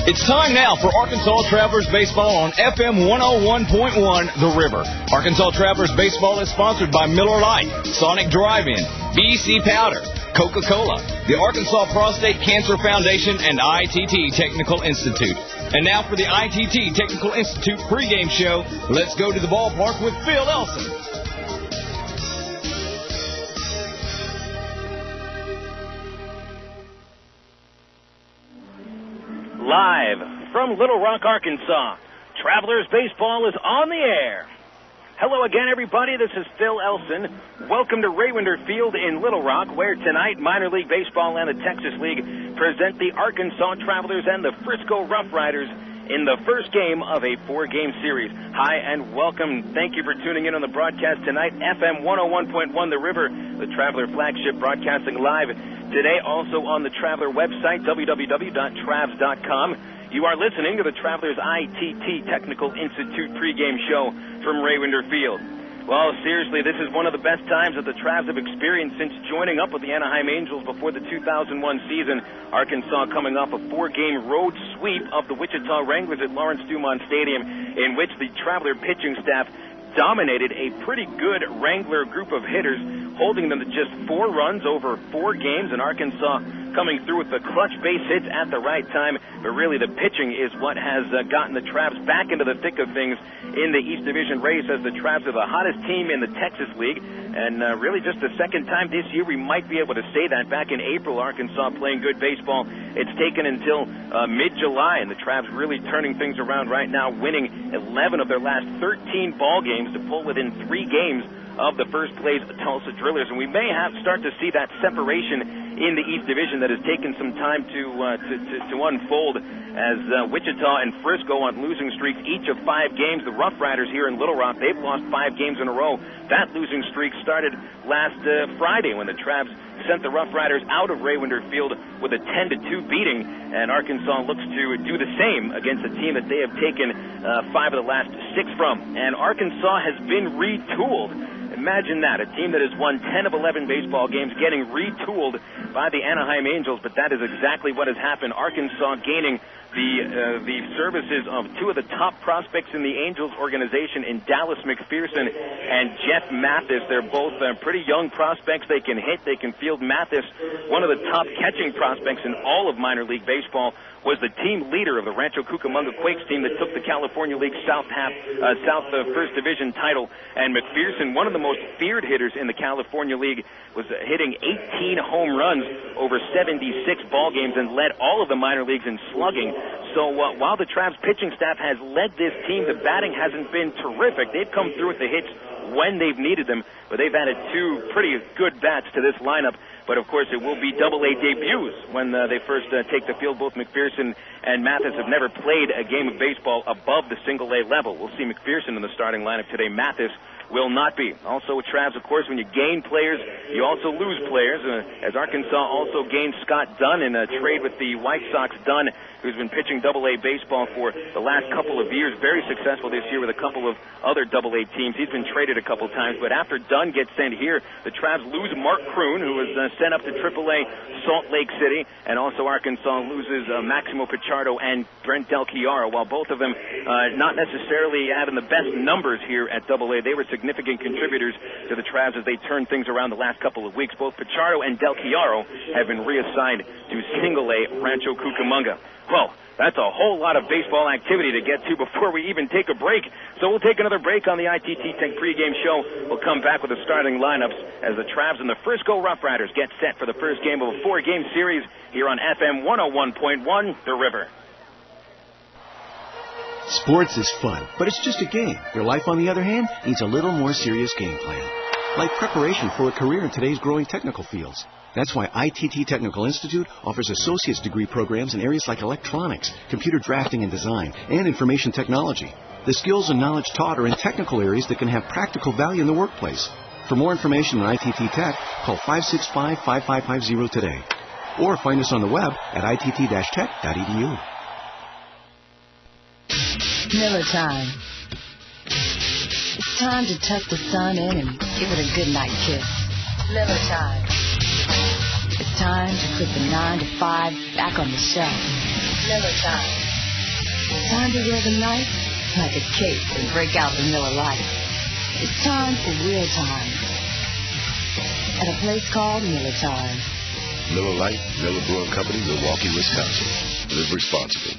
It's time now for Arkansas Travelers Baseball on FM 101.1 The River. Arkansas Travelers Baseball is sponsored by Miller Lite, Sonic Drive-In, BEC Powder, Coca-Cola, the Arkansas Prostate Cancer Foundation, and ITT Technical Institute. And now for the ITT Technical Institute pregame show, let's go to the ballpark with Phil Elson. Live from Little Rock, Arkansas, Travelers Baseball is on the air. Hello again, everybody. This is Phil Elson. Welcome to Raywinder Field in Little Rock, where tonight Minor League Baseball and the Texas League present the Arkansas Travelers and the Frisco RoughRiders in the first game of a four-game series. Hi and welcome. Thank you for tuning in on the broadcast tonight. FM 101.1 The River, the Traveler flagship, broadcasting live today, also on the Traveler website, www.travs.com. You are listening to the Travelers ITT Technical Institute pregame show from Raywinder Field. Well, seriously, this is one of the best times that the Travs have experienced since joining up with the Anaheim Angels before the 2001 season. Arkansas coming off a four-game road sweep of the Wichita Wranglers at Lawrence Dumont Stadium, in which the Traveler pitching staff dominated a pretty good Wrangler group of hitters, holding them to just 4 runs over 4 games, and Arkansas coming through with the clutch base hits at the right time. But really, the pitching is what has gotten the Travs back into the thick of things in the East Division race, as the Travs are the hottest team in the Texas League. And really just the second time this year we might be able to say that. Back in April, Arkansas playing good baseball. It's taken until mid-July, and the Travs really turning things around right now, winning 11 of their last 13 ball games to pull within 3 games of the first place Tulsa Drillers. And we may start to see that separation in the East Division that has taken some time to unfold, as Wichita and Frisco on losing streaks each of 5 games. The RoughRiders here in Little Rock, they've lost 5 games in a row. That losing streak started last Friday when the Travs sent the RoughRiders out of Raywinder Field with a 10-2 beating, and Arkansas looks to do the same against a team that they have taken 5 of the last 6 from. And Arkansas has been retooled. Imagine that, a team that has won 10 of 11 baseball games getting retooled by the Anaheim Angels, but that is exactly what has happened. Arkansas gaining the services of 2 of the top prospects in the Angels organization in Dallas McPherson and Jeff Mathis. They're both pretty young prospects. They can hit, they can field. Mathis, one of the top catching prospects in all of minor league baseball, was the team leader of the Rancho Cucamonga Quakes team that took the California League South First Division title. And McPherson, one of the most feared hitters in the California League, was hitting 18 home runs over 76 ball games and led all of the minor leagues in slugging. So while the Travs pitching staff has led this team, the batting hasn't been terrific. They've come through with the hits when they've needed them, but they've added 2 pretty good bats to this lineup. But, of course, it will be AA debuts when they first take the field. Both McPherson and Mathis have never played a game of baseball above the single-A level. We'll see McPherson in the starting lineup today. Mathis will not be. Also, Travs, of course, when you gain players, you also lose players. As Arkansas also gained Scott Dunn in a trade with the White Sox. Dunn, who's been pitching AA baseball for the last couple of years, very successful this year with a couple of other AA teams. He's been traded a couple times, but after Dunn gets sent here, the Travs lose Mark Kroon, who was sent up to AAA Salt Lake City, and also Arkansas loses Maximo Pichardo and Brent Del Chiaro. While both of them not necessarily having the best numbers here at AA, they were significant contributors to the Travs as they turned things around the last couple of weeks. Both Pichardo and Del Chiaro have been reassigned to single-A Rancho Cucamonga. Well, that's a whole lot of baseball activity to get to before we even take a break. So we'll take another break on the ITT Tech pregame show. We'll come back with the starting lineups as the Travs and the Frisco RoughRiders get set for the first game of a 4-game series here on FM 101.1 The River. Sports is fun, but it's just a game. Your life, on the other hand, needs a little more serious game plan, like preparation for a career in today's growing technical fields. That's why ITT Technical Institute offers associate's degree programs in areas like electronics, computer drafting and design, and information technology. The skills and knowledge taught are in technical areas that can have practical value in the workplace. For more information on ITT Tech, call 565-5550 today. Or find us on the web at itt-tech.edu. Miller time. It's time to tuck the sun in and give it a goodnight kiss. Miller time. It's time to put the 9 to 5 back on the shelf. Miller time. Time to wear the night like a cape and break out the Miller Lite. It's time for real time at a place called Miller Time. Miller Lite, Miller Brewing Company, Milwaukee, Wisconsin. Live responsibly.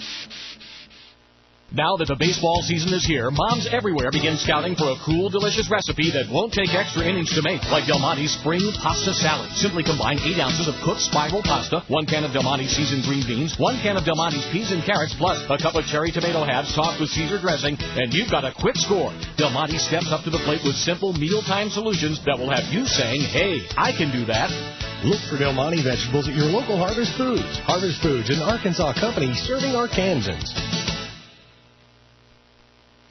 Now that the baseball season is here, moms everywhere begin scouting for a cool, delicious recipe that won't take extra innings to make, like Del Monte's Spring Pasta Salad. Simply combine 8 ounces of cooked spiral pasta, 1 can of Del Monte's seasoned green beans, 1 can of Del Monte's peas and carrots, plus a cup of cherry tomato halves topped with Caesar dressing, and you've got a quick score. Del Monte steps up to the plate with simple mealtime solutions that will have you saying, hey, I can do that. Look for Del Monte vegetables at your local Harvest Foods. Harvest Foods, an Arkansas company serving Arkansans.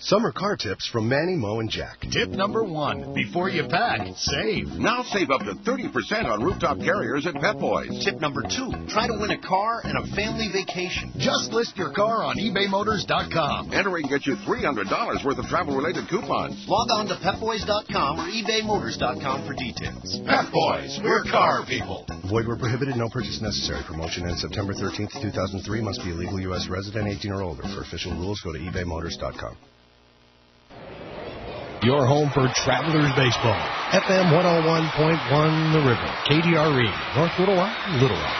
Summer car tips from Manny, Mo, and Jack. Tip number 1. Before you pack, save. Now save up to 30% on rooftop carriers at Pep Boys. Tip number 2. Try to win a car and a family vacation. Just list your car on ebaymotors.com. Entering gets you $300 worth of travel-related coupons. Log on to pepboys.com or ebaymotors.com for details. Pep Boys, we're car people. Void where prohibited, no purchase necessary. Promotion ends September 13th, 2003. Must be a legal U.S. resident, 18 or older. For official rules, go to ebaymotors.com. Your home for Travelers Baseball. FM 101.1 The River. KDRE. North Little Rock, Little Rock.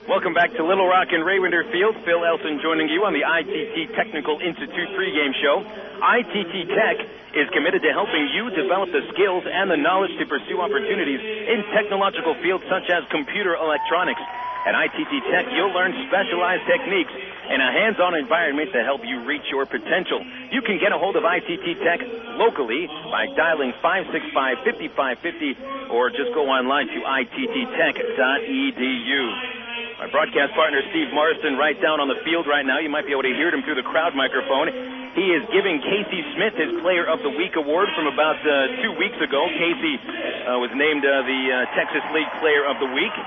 Welcome back to Little Rock and Raywinder Field. Phil Elson joining you on the ITT Technical Institute pregame show. ITT Tech is committed to helping you develop the skills and the knowledge to pursue opportunities in technological fields such as computer electronics. At ITT Tech, you'll learn specialized techniques in a hands-on environment to help you reach your potential. You can get a hold of ITT Tech locally by dialing 565-5550 or just go online to ittech.edu. My broadcast partner, Steve Marston, right down on the field right now. You might be able to hear him through the crowd microphone. He is giving Casey Smith his Player of the Week award from about 2 weeks ago. Casey was named the Texas League Player of the Week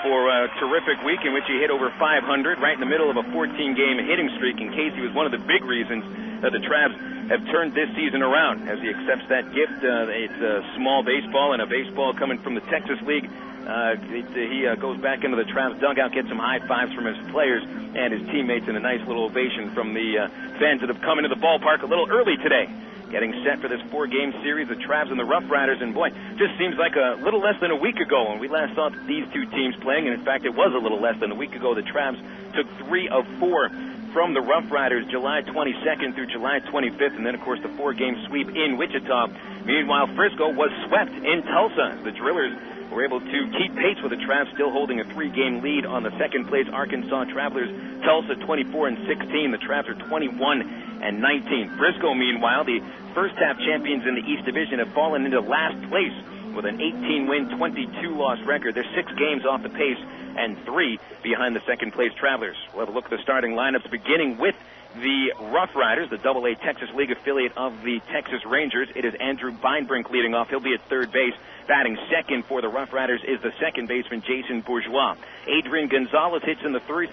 for a terrific week in which he hit over 500 right in the middle of a 14-game hitting streak, and Casey was one of the big reasons that the Travs have turned this season around as he accepts that gift. It's a small baseball and a baseball coming from the Texas League. He goes back into the Travs dugout, gets some high fives from his players and his teammates, and a nice little ovation from the fans that have come into the ballpark a little early today, getting set for this 4-game series, the Travs and the RoughRiders. And boy, just seems like a little less than a week ago when we last saw these two teams playing, and in fact it was a little less than a week ago. The Travs took 3 of 4 from the RoughRiders July 22nd through July 25th, and then of course the 4-game sweep in Wichita. Meanwhile, Frisco was swept in Tulsa. The Drillers were able to keep pace with the Travs, still holding a 3-game lead on the second place Arkansas Travelers. Tulsa 24-16. The Travs are 21-19. Frisco, meanwhile, the first half champions in the East Division, have fallen into last place with an 18-win, 22-loss record. They're 6 games off the pace and 3 behind the second place Travelers. We'll have a look at the starting lineups, beginning with the RoughRiders, the AA Texas League affiliate of the Texas Rangers. It is Andrew Beinbrink leading off. He'll be at third base. Batting second for the RoughRiders is the second baseman, Jason Bourgeois. Adrian Gonzalez hits in the 3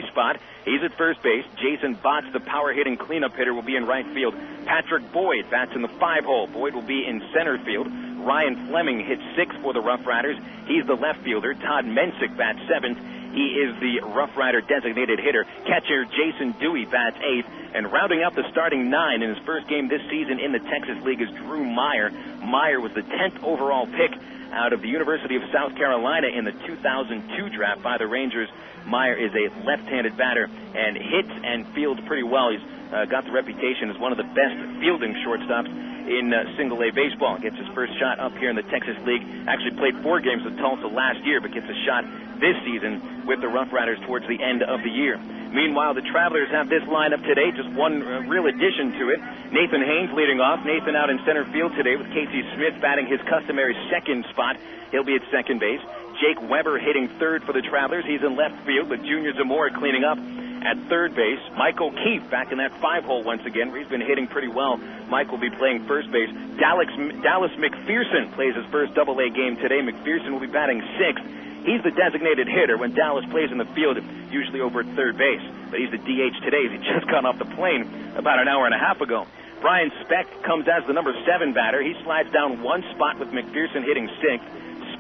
spot. He's at first base. Jason Botts, the power-hitting cleanup hitter, will be in right field. Patrick Boyd bats in the 5-hole. Boyd will be in center field. Ryan Fleming hits 6th for the RoughRiders. He's the left fielder. Todd Mensick bats 7th. He is the Rough Rider designated hitter. Catcher Jason Dewey bats 8th. And rounding out the starting 9 in his first game this season in the Texas League is Drew Meyer. Meyer was the 10th overall pick out of the University of South Carolina in the 2002 draft by the Rangers. Meyer is a left-handed batter and hits and fields pretty well. He's got the reputation as one of the best fielding shortstops in single-A baseball. Gets his first shot up here in the Texas League. Actually played 4 games with Tulsa last year, but gets a shot this season with the RoughRiders towards the end of the year. Meanwhile, the Travelers have this lineup today, just one real addition to it. Nathan Haynes leading off. Nathan out in center field today with Casey Smith batting his customary second spot. He'll be at second base. Jake Weber hitting third for the Travelers. He's in left field, but Junior Zamora cleaning up at third base. Michael Keefe back in that 5-hole once again, where he's been hitting pretty well. Mike will be playing first base. Dallas McPherson plays his first AA game today. McPherson will be batting 6th. He's the designated hitter when Dallas plays in the field, usually over at third base. But he's the DH today. He just got off the plane about an hour and a half ago. Brian Speck comes as the number 7 batter. He slides down 1 spot with McPherson hitting 6th.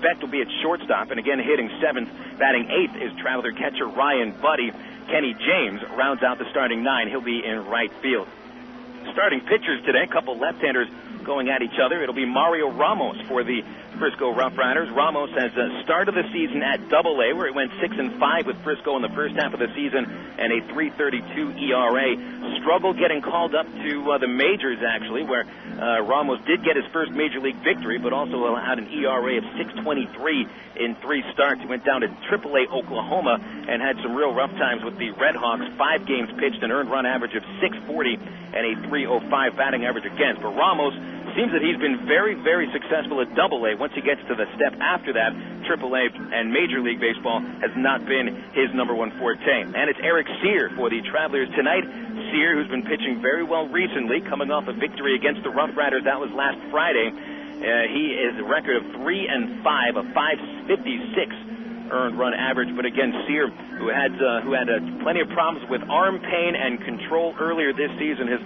Beck will be at shortstop, and again hitting 7th, batting 8th is Traveler catcher Ryan Buddy. Kenny James rounds out the starting 9. He'll be in right field. Starting pitchers today, a couple left-handers going at each other. It'll be Mario Ramos for the Frisco RoughRiders. Ramos has started the season at Double-A, where he went 6-5 with Frisco in the first half of the season and a 3.32 ERA. Struggled getting called up to the majors, actually, where Ramos did get his first major league victory, but also had an ERA of 6.23 in 3 starts. He went down to AAA Oklahoma and had some real rough times with the Red Hawks. 5 games pitched, an earned run average of 640 and a 3.05 batting average against. But Ramos seems that he's been very, very successful at Double-A. Once he gets to the step after that, AAA and Major League Baseball has not been his number one forte. And it's Eric Sear for the Travelers tonight. Sear, who's been pitching very well recently, coming off a victory against the RoughRiders. That was last Friday. He is a record of 3-5, a 5.56 earned run average. But again, Sear, who had plenty of problems with arm pain and control earlier this season, has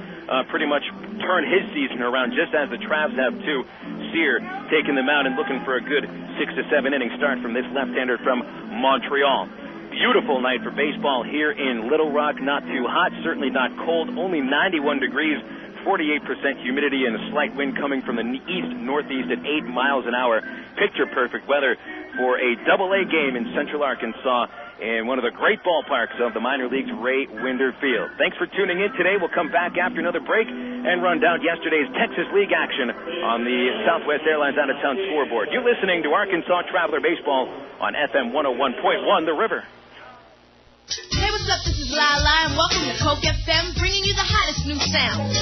pretty much turned his season around, just as the Travs have too. Sear taking them out and looking for a good 6 to 7 inning start from this left-hander from Montreal. Beautiful night for baseball here in Little Rock. Not too hot, certainly not cold, only 91 degrees. 48% humidity and a slight wind coming from the east-northeast at 8 miles an hour. Picture-perfect weather for a Double-A game in Central Arkansas in one of the great ballparks of the minor leagues, Ray Winder Field. Thanks for tuning in today. We'll come back after another break and run down yesterday's Texas League action on the Southwest Airlines out-of-town scoreboard. You're listening to Arkansas Traveler Baseball on FM 101.1 The River. Hey, what's up? This is Lala, and welcome to Coke FM, bringing you the hottest new sound.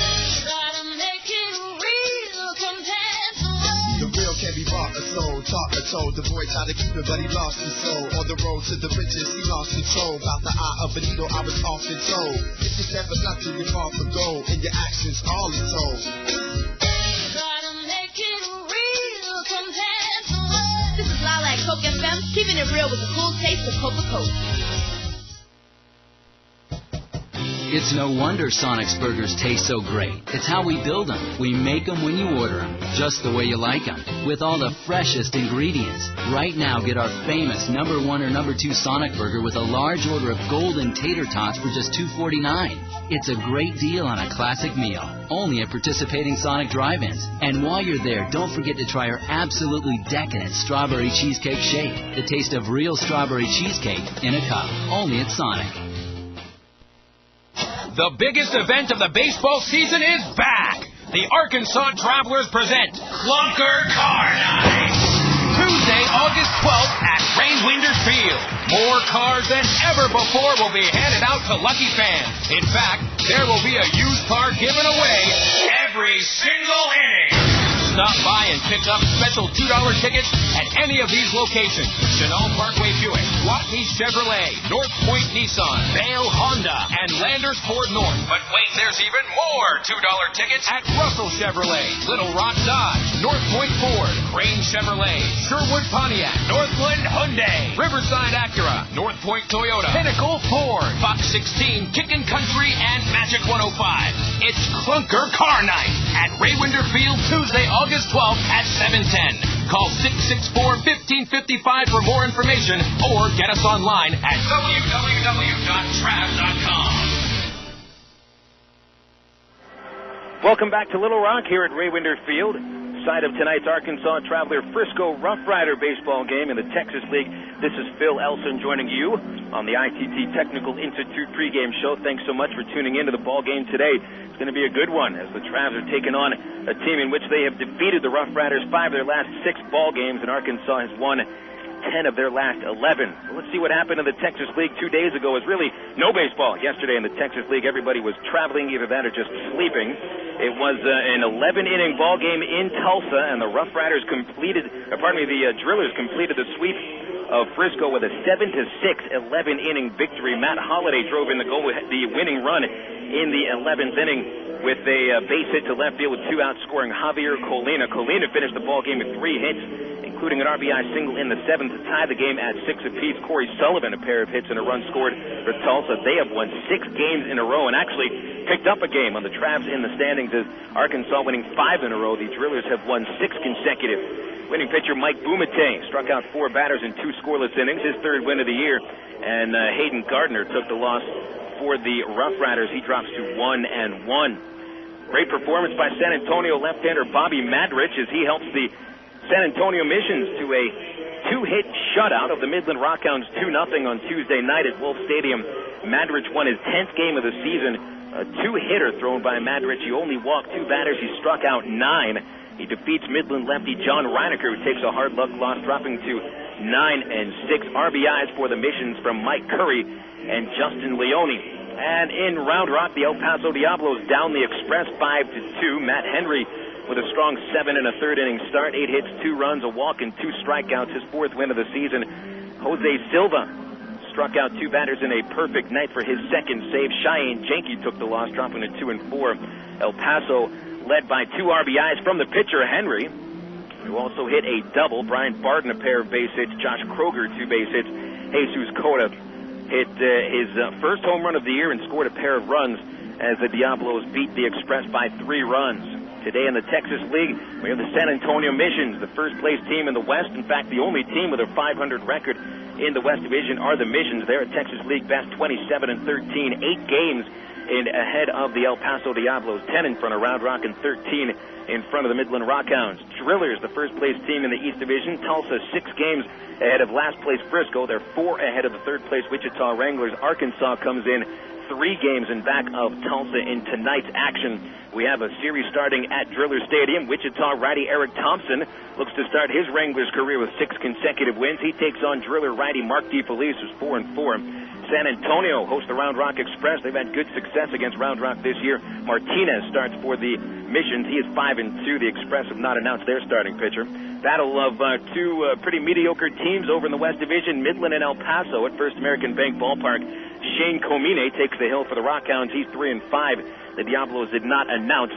The real can be bought or sold, taught or told. The boy tried to keep it, but he lost his soul. On the road to the riches, he lost control. About the eye of a needle, I was often told. If you never not to give off for gold, in your actions, all is told. This is Lala at Coke FM, keeping it real with a cool taste of Coca-Cola. It's no wonder Sonic's burgers taste so great. It's how we build them. We make them when you order them, just the way you like them, with all the freshest ingredients. Right now, get our famous #1 or #2 Sonic burger with a large order of golden tater tots for just $2.49. It's a great deal on a classic meal, only at participating Sonic drive-ins. And while you're there, don't forget to try our absolutely decadent strawberry cheesecake shake. The taste of real strawberry cheesecake in a cup, only at Sonic. The biggest event of the baseball season is back. The Arkansas Travelers present Clunker Car Night. Tuesday, August 12th at Ray Winder Field. More cars than ever before will be handed out to lucky fans. In fact, there will be a used car given away every single inning. Stop by and pick up special $2 tickets at any of these locations: Chenal Parkway Buick, Watney Chevrolet, North Point Nissan, Vail Honda, and Landers Ford North. But wait, there's even more $2 tickets at Russell Chevrolet, Little Rock Dodge, North Point Ford, Crane Chevrolet, Sherwood Pontiac, Northland Hyundai, Riverside Acura, North Point Toyota, Pinnacle Ford, Fox 16, Chicken Country, and Magic 105. It's Clunker Car Night at Ray Winder Field, Tuesday, August 12th at 7:10. Call 664-1555 for more information or get us online at www.trav.com. Welcome back to Little Rock here at Ray Winder Field, site of tonight's Arkansas Traveler Frisco RoughRider baseball game in the Texas League. This is Phil Elson joining you on the ITT Technical Institute pregame show. Thanks so much for tuning into the ball game today. It's going to be a good one as the Travs are taking on a team in which they have defeated the RoughRiders 5 of their last 6 ball games, and Arkansas has won 10 of their last 11. So let's see what happened in the Texas League 2 days ago. It was really no baseball yesterday in the Texas League. Everybody was traveling, either that or just sleeping. It was an 11-inning ball game in Tulsa, and the RoughRiders the Drillers completed the sweep of Frisco with a 7-6 11-inning victory. Matt Holliday drove in the winning run in the 11th inning with a base hit to left field with 2 outs, scoring Javier Colina. Colina finished the ball game with 3 hits, including an RBI single in the 7th to tie the game at 6 apiece. Corey Sullivan, a pair of hits and a run scored for Tulsa. They have won 6 games in a row and actually picked up a game on the Travs in the standings as Arkansas winning 5 in a row. The Drillers have won 6 consecutive. Winning pitcher Mike Bumate struck out 4 batters in 2 scoreless innings, his 3rd win of the year. And Hayden Gardner took the loss for the RoughRiders. He drops to 1-1. Great performance by San Antonio left-hander Bobby Madrich as he helps the San Antonio Missions to a 2-hit shutout of the Midland Rockhounds 2-0 on Tuesday night at Wolf Stadium. Madrich won his 10th game of the season. A 2-hitter thrown by Madrich. He only walked 2 batters. He struck out 9. He defeats Midland lefty John Reinecker, who takes a hard luck loss, dropping to 9-6. RBIs for the Missions from Mike Curry and Justin Leone. And in Round Rock, the El Paso Diablos down the Express 5-2. Matt Henry with a strong 7 1/3 inning start, 8 hits, 2 runs, a walk, and 2 strikeouts, his 4th win of the season. Jose Silva struck out 2 batters in a perfect night for his 2nd save. Cheyenne Jenke took the loss, dropping to 2-4. El Paso led by 2 RBIs from the pitcher, Henry, who also hit a double. Brian Barden, a pair of base hits. Josh Kroger, 2 base hits. Jesus Cota hit his first home run of the year and scored a pair of runs as the Diablos beat the Express by 3 runs. Today in the Texas League, we have the San Antonio Missions, the first-place team in the West. In fact, the only team with a .500 record in the West Division are the Missions. They're a Texas League best 27-13, 8 games ahead of the El Paso Diablos, 10 in front of Round Rock and 13 in front of the Midland Rockhounds. Drillers, the first-place team in the East Division. Tulsa, 6 games ahead of last-place Frisco. They're 4 ahead of the third-place Wichita Wranglers. Arkansas comes in 3 games in back of Tulsa in tonight's action. We have a series starting at Driller Stadium. Wichita righty Eric Thompson looks to start his Wranglers career with 6 consecutive wins. He takes on Driller righty Mark DeFelice, who's 4-4. San Antonio hosts the Round Rock Express. They've had good success against Round Rock this year. Martinez starts for the Missions. He is 5-2. The Express have not announced their starting pitcher. Battle of 2 pretty mediocre teams over in the West Division, Midland and El Paso at First American Bank Ballpark. Shane Comine takes the hill for the Rockhounds. He's 3-5. The Diablos did not announce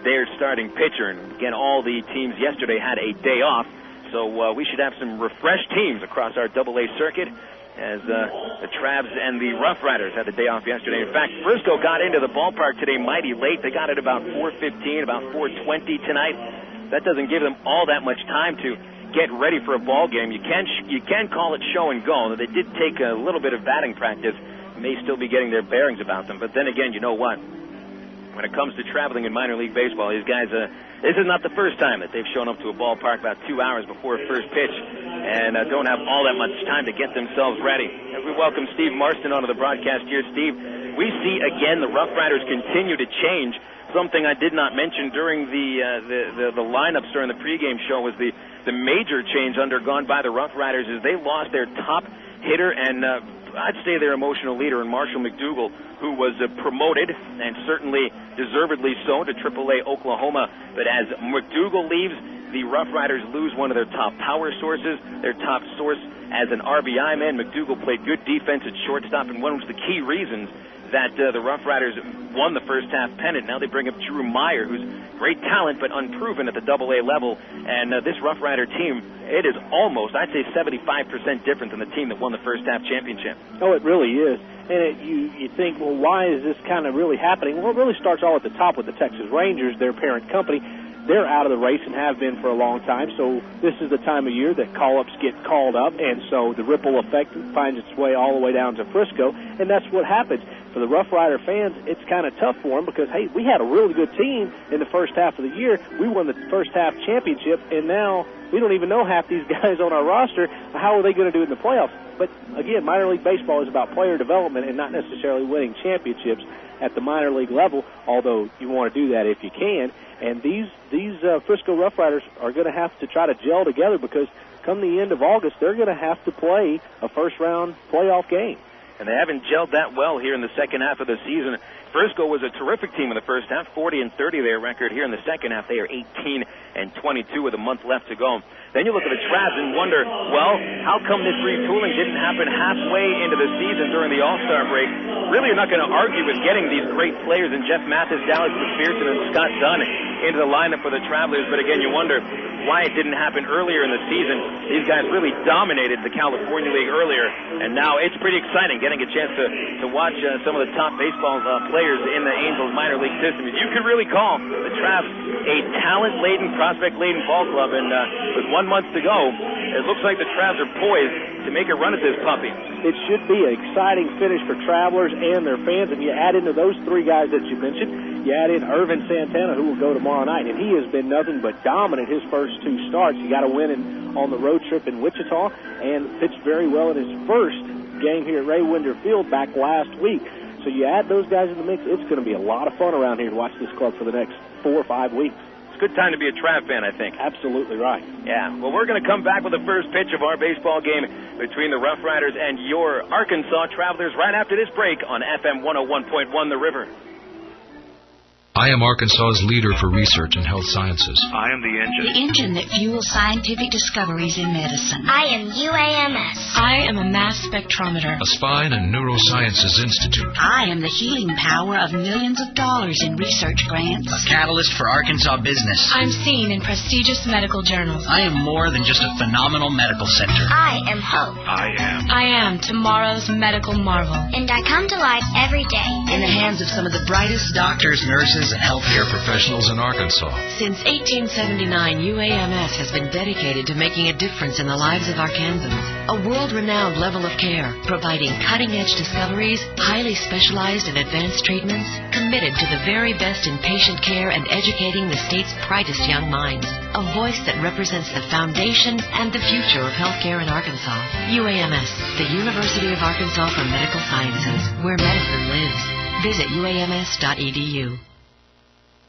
their starting pitcher. And again, all the teams yesterday had a day off, so we should have some refreshed teams across our AA circuit, as the Travs and the RoughRiders had the day off yesterday. In fact, Frisco got into the ballpark today mighty late. They got it about 4:15, about 4:20 tonight. That doesn't give them all that much time to get ready for a ball game. You can call it show and go. They did take a little bit of batting practice. May still be getting their bearings about them. But then again, you know what? When it comes to traveling in minor league baseball, these guys, this is not the first time that they've shown up to a ballpark about 2 hours before first pitch and don't have all that much time to get themselves ready. As we welcome Steve Marston onto the broadcast here, Steve, we see again the RoughRiders continue to change. Something I did not mention during the lineups during the pregame show was the major change undergone by the RoughRiders is they lost their top hitter and I'd say their emotional leader in Marshall McDougall, who was promoted, and certainly deservedly so, to AAA Oklahoma. But as McDougall leaves, the RoughRiders lose one of their top power sources, their top source as an RBI man. McDougall played good defense at shortstop, and one of the key reasons that the RoughRiders won the first half pennant. Now they bring up Drew Meyer, who's great talent but unproven at the AA level. And this RoughRider team, it is almost, I'd say 75% different than the team that won the first half championship. Oh, it really is. And you think, well, why is this kind of really happening? Well, it really starts all at the top with the Texas Rangers, their parent company. They're out of the race and have been for a long time, so this is the time of year that call-ups get called up, and so the ripple effect finds its way all the way down to Frisco, and that's what happens. For the RoughRider fans, it's kind of tough for them because, hey, we had a really good team in the first half of the year. We won the first half championship, and now we don't even know half these guys on our roster. How are they going to do in the playoffs? But, again, minor league baseball is about player development and not necessarily winning championships at the minor league level, although you want to do that if you can. And these Frisco RoughRiders are going to have to try to gel together because come the end of August, they're going to have to play a first-round playoff game. And they haven't gelled that well here in the second half of the season. Frisco was a terrific team in the first half, 40-30 their record. Here in the second half, they are 18-22 with a month left to go. Then you look at the Travs and wonder, well, how come this retooling didn't happen halfway into the season during the All-Star break? Really, you're not going to argue with getting these great players in Jeff Mathis, Dallas McPherson, and Scott Dunn into the lineup for the Travelers. But again, you wonder why it didn't happen earlier in the season. These guys really dominated the California League earlier, and now it's pretty exciting getting a chance to watch some of the top baseball players in the Angels minor league system. You could really call the Travs a talent-laden, prospect-laden ball club, and with 1 month to go, it looks like the Travs are poised to make a run at this puppy. It should be an exciting finish for Travelers and their fans, and you add into those three guys that you mentioned, you add in Irvin Santana, who will go tomorrow night, and he has been nothing but dominant his first two starts. He got a win on the road trip in Wichita and pitched very well in his first game here at Ray Winder Field back last week. So you add those guys in the mix, it's going to be a lot of fun around here to watch this club for the next 4 or 5 weeks. Good time to be a Trav fan, I think. Absolutely right. Yeah. Well, we're going to come back with the first pitch of our baseball game between the RoughRiders and your Arkansas Travelers right after this break on FM 101.1 The River. I am Arkansas's leader for research in health sciences. I am the engine. The engine that fuels scientific discoveries in medicine. I am UAMS. I am a mass spectrometer. A spine and neurosciences institute. I am the healing power of millions of dollars in research grants. A catalyst for Arkansas business. I'm seen in prestigious medical journals. I am more than just a phenomenal medical center. I am hope. I am tomorrow's medical marvel. And I come to life every day. In the hands of some of the brightest doctors, nurses, and healthcare professionals in Arkansas. Since 1879, UAMS has been dedicated to making a difference in the lives of Arkansans. A world-renowned level of care, providing cutting-edge discoveries, highly specialized and advanced treatments, committed to the very best in patient care and educating the state's brightest young minds. A voice that represents the foundation and the future of healthcare in Arkansas. UAMS, the University of Arkansas for Medical Sciences, where medicine lives. Visit uams.edu.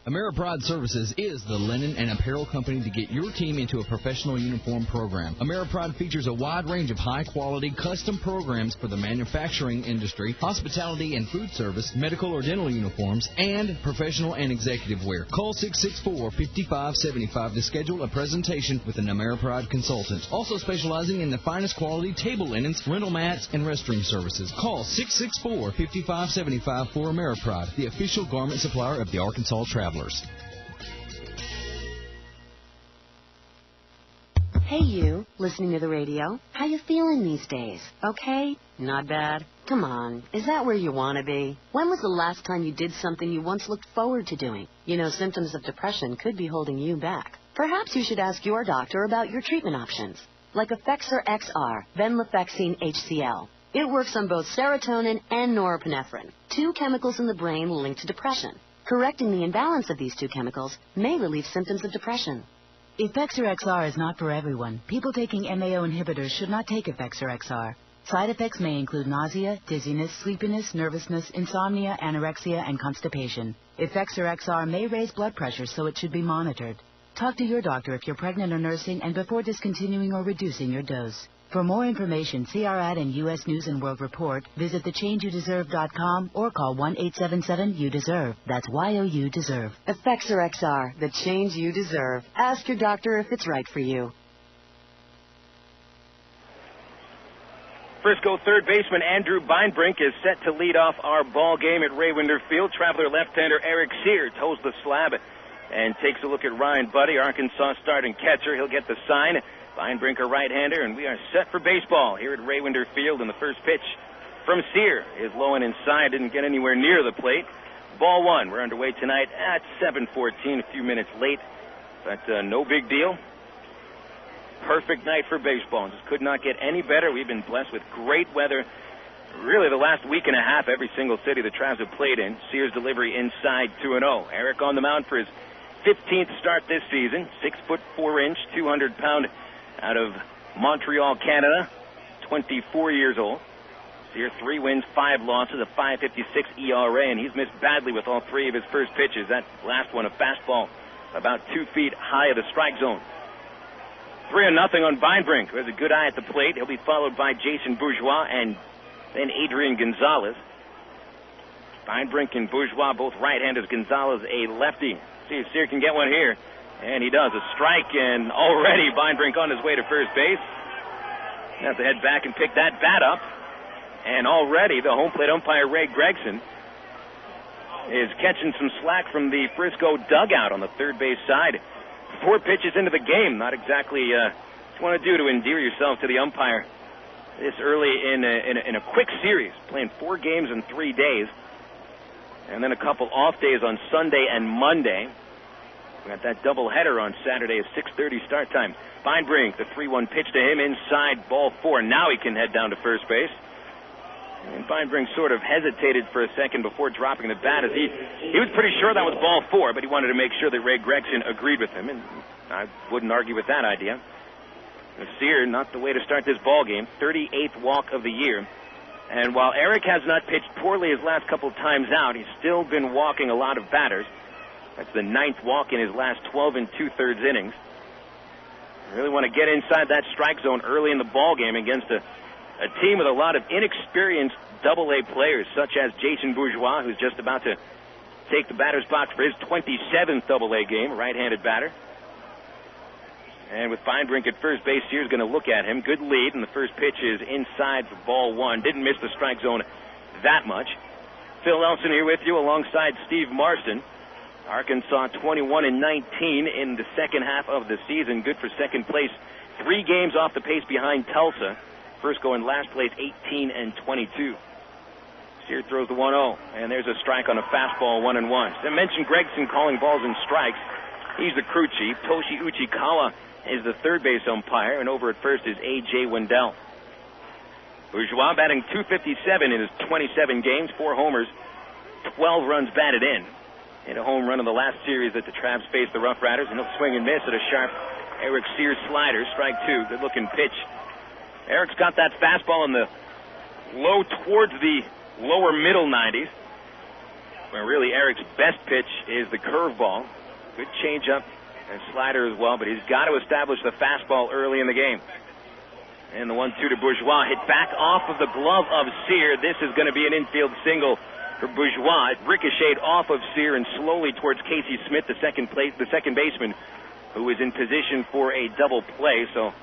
AmeriPride Services is the linen and apparel company to get your team into a professional uniform program. AmeriPride features a wide range of high-quality, custom programs for the manufacturing industry, hospitality and food service, medical or dental uniforms, and professional and executive wear. Call 664-5575 to schedule a presentation with an AmeriPride consultant. Also specializing in the finest quality table linens, rental mats, and restroom services. Call 664-5575 for AmeriPride, the official garment supplier of the Arkansas Travelers. Hey you, listening to the radio. How you feeling these days? Okay? Not bad? Come on, is that where you want to be? When was the last time you did something you once looked forward to doing? You know, symptoms of depression could be holding you back. Perhaps you should ask your doctor about your treatment options, like Effexor XR, venlafaxine HCl. It works on both serotonin and norepinephrine, two chemicals in the brain linked to depression. Correcting the imbalance of these two chemicals may relieve symptoms of depression. Effexor XR is not for everyone. People taking MAO inhibitors should not take Effexor XR. Side effects may include nausea, dizziness, sleepiness, nervousness, insomnia, anorexia, and constipation. Effexor XR may raise blood pressure, so it should be monitored. Talk to your doctor if you're pregnant or nursing and before discontinuing or reducing your dose. For more information, see our ad in U.S. News & World Report, visit thechangeYouDeserve.com, or call 1-877-YOU-DESERVE. That's Y-O-U deserve. Effexor XR, the change you deserve. Ask your doctor if it's right for you. Frisco third baseman Andrew Beinbrink is set to lead off our ball game at Ray Winder Field. Traveler left-hander Eric Sear toes the slab and takes a look at Ryan Buddy, Arkansas starting catcher. He'll get the sign. Beinbrink, a right-hander, and we are set for baseball here at Ray Winder Field. And the first pitch from Sear is low and inside. Didn't get anywhere near the plate. Ball one. We're underway tonight at 7:14, a few minutes late, but no big deal. Perfect night for baseball. Just could not get any better. We've been blessed with great weather. Really, the last week and a half, every single city the Travs have played in. Sears delivery inside 2-0. Eric on the mound for his 15th start this season. 6'4", 200-pound out of Montreal, Canada. 24 years old. Sears 3 wins, 5 losses, a 5.56 ERA, and he's missed badly with all 3 of his first pitches. That last one, a fastball about 2 feet high of the strike zone. 3-0 on Beinbrink, who has a good eye at the plate. He'll be followed by Jason Bourgeois and then Adrian Gonzalez. Beinbrink and Bourgeois, both right-handers. Gonzalez, a lefty. See if Sear can get one here. And he does. A strike, and already Beinbrink on his way to first base. Have to head back and pick that bat up. And already the home plate umpire, Ray Gregson, is catching some slack from the Frisco dugout on the third base side. 4 pitches into the game. Not exactly what you want to do to endear yourself to the umpire this early in a quick series, playing 4 games in 3 days, and then a couple off days on Sunday and Monday. We got that doubleheader on Saturday at 6:30 start time. Feinbrink, the 3-1 pitch to him inside, ball 4. Now he can head down to first base. And Feinbrink sort of hesitated for a second before dropping the bat, as he was pretty sure that was ball 4, but he wanted to make sure that Ray Gregson agreed with him, and I wouldn't argue with that idea. Sear, not the way to start this ball game. 38th walk of the year. And while Eric has not pitched poorly his last couple times out, he's still been walking a lot of batters. That's the 9th walk in his last 12 2/3 innings. Really want to get inside that strike zone early in the ball game against a team with a lot of inexperienced Double-A players, such as Jason Bourgeois, who's just about to take the batter's box for his 27th Double-A game, right-handed batter. And with Feinbrink at first base, Sear's going to look at him. Good lead, and the first pitch is inside for ball 1. Didn't miss the strike zone that much. Phil Elson here with you alongside Steve Marston. Arkansas 21-19 in the second half of the season. Good for second place. 3 games off the pace behind Tulsa. Frisco in last place, 18-22. Sear throws the 1-0, and there's a strike on a fastball, 1-1. I mentioned Gregson calling balls and strikes. He's the crew chief. Toshi Uchikawa is the third base umpire, and over at first is A.J. Wendell. Bourgeois batting .257 in his 27 games, 4 homers, 12 runs batted in. Hit a home run in the last series that the Travs faced the RoughRiders, and he'll swing and miss at a sharp Eric Sears slider. Strike 2, good-looking pitch. Eric's got that fastball in the low towards the lower middle 90s, where really Eric's best pitch is the curveball. Good changeup and slider as well, but he's got to establish the fastball early in the game. And the 1-2 to Bourgeois, hit back off of the glove of Sear. This is going to be an infield single for Bourgeois. It ricocheted off of Sear and slowly towards Casey Smith, the second baseman, who is in position for a double play. So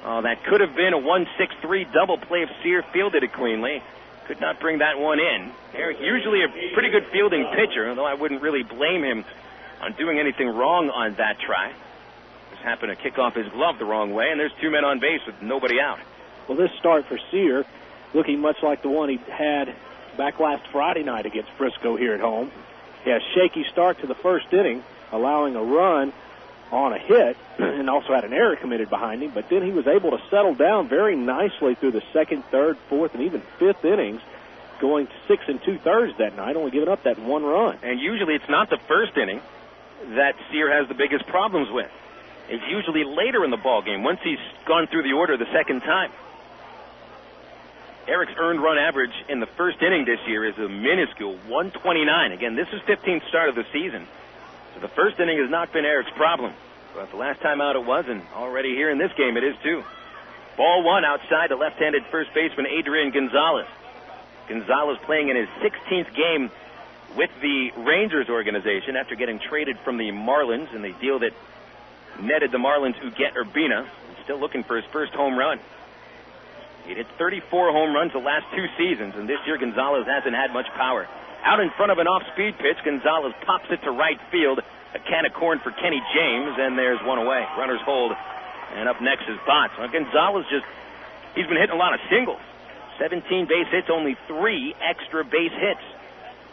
that could have been a 1-6-3 double play if Sear fielded it cleanly. Could not bring that one in. Eric, usually a pretty good fielding pitcher, although I wouldn't really blame him on doing anything wrong on that try. Just happened to kick off his glove the wrong way, and there's 2 men on base with nobody out. Well, this start for Sear looking much like the one he had back last Friday night against Frisco here at home. He had a shaky start to the first inning, allowing a run on a hit, and also had an error committed behind him, but then he was able to settle down very nicely through the 2nd, 3rd, 4th, and even 5th innings, going to 6 2/3 that night, only giving up that 1 run. And usually it's not the first inning that Sear has the biggest problems with. It's usually later in the ball game, once he's gone through the order the second time. Eric's earned run average in the first inning this year is a minuscule 129. Again, this is 15th start of the season. So the first inning has not been Eric's problem. But the last time out it was, and already here in this game it is too. Ball 1 outside the left-handed first baseman Adrian Gonzalez. Gonzalez playing in his 16th game with the Rangers organization after getting traded from the Marlins in the deal that netted the Marlins Uget Urbina. He's still looking for his first home run. He hit 34 home runs the last 2 seasons, and this year Gonzalez hasn't had much power. Out in front of an off-speed pitch, Gonzalez pops it to right field. A can of corn for Kenny James, and there's one away. Runners hold, and up next is Botts. Well, Gonzalez he's been hitting a lot of singles. 17 base hits, only 3 extra base hits.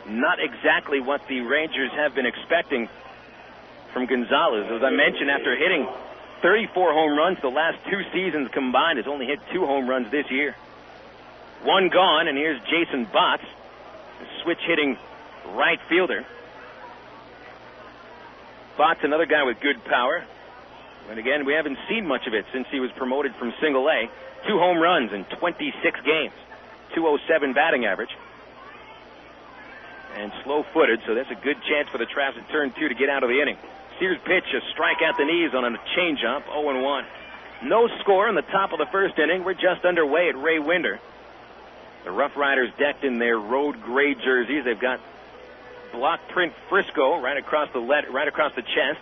Not exactly what the Rangers have been expecting from Gonzalez. As I mentioned, after hitting 34 home runs the last 2 seasons combined, has only hit 2 home runs this year. 1 gone, and here's Jason Botts, a switch-hitting right fielder. Botts, another guy with good power. And again, we haven't seen much of it since he was promoted from Single A. 2 home runs in 26 games. .207 batting average. And slow-footed, so that's a good chance for the Travs at turn 2 to get out of the inning. Sears pitch, a strike at the knees on a changeup, 0-1. No score in the top of the first inning. We're just underway at Ray Winder. The RoughRiders decked in their road gray jerseys. They've got block print Frisco right across the chest.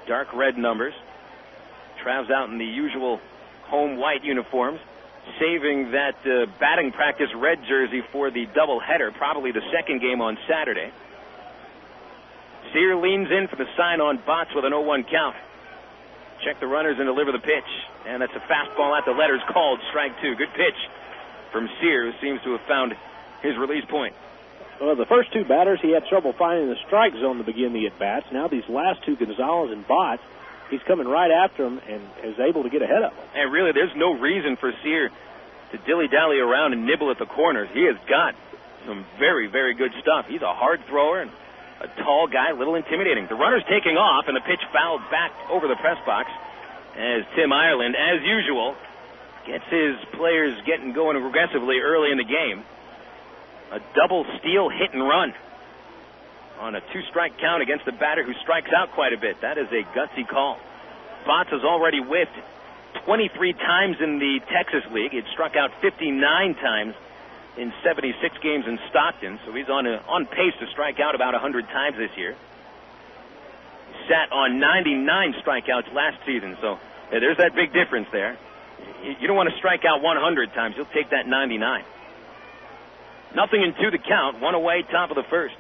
Dark red numbers. Travs out in the usual home white uniforms, saving that batting practice red jersey for the doubleheader, probably the second game on Saturday. Sear leans in for the sign on Botts with an 0-1 count. Check the runners and deliver the pitch. And that's a fastball at the letters called strike 2. Good pitch from Sear, who seems to have found his release point. Well, the first two batters, he had trouble finding the strike zone to begin the at-bats. Now these last two, Gonzalez and Botts, he's coming right after them and is able to get ahead of them. And really, there's no reason for Sear to dilly-dally around and nibble at the corners. He has got some very, very good stuff. He's a hard thrower and a tall guy, a little intimidating. The runner's taking off, and the pitch fouled back over the press box as Tim Ireland, as usual, gets his players getting going aggressively early in the game. A double steal hit and run on a 2-strike count against a batter who strikes out quite a bit. That is a gutsy call. Botts has already whiffed 23 times in the Texas League. He had struck out 59 times in 76 games in Stockton, so he's on pace to strike out about 100 times this year. He sat on 99 strikeouts last season, so there's that big difference there. You don't want to strike out 100 times. You'll take that 99. 0-2 the count, one away, top of the first.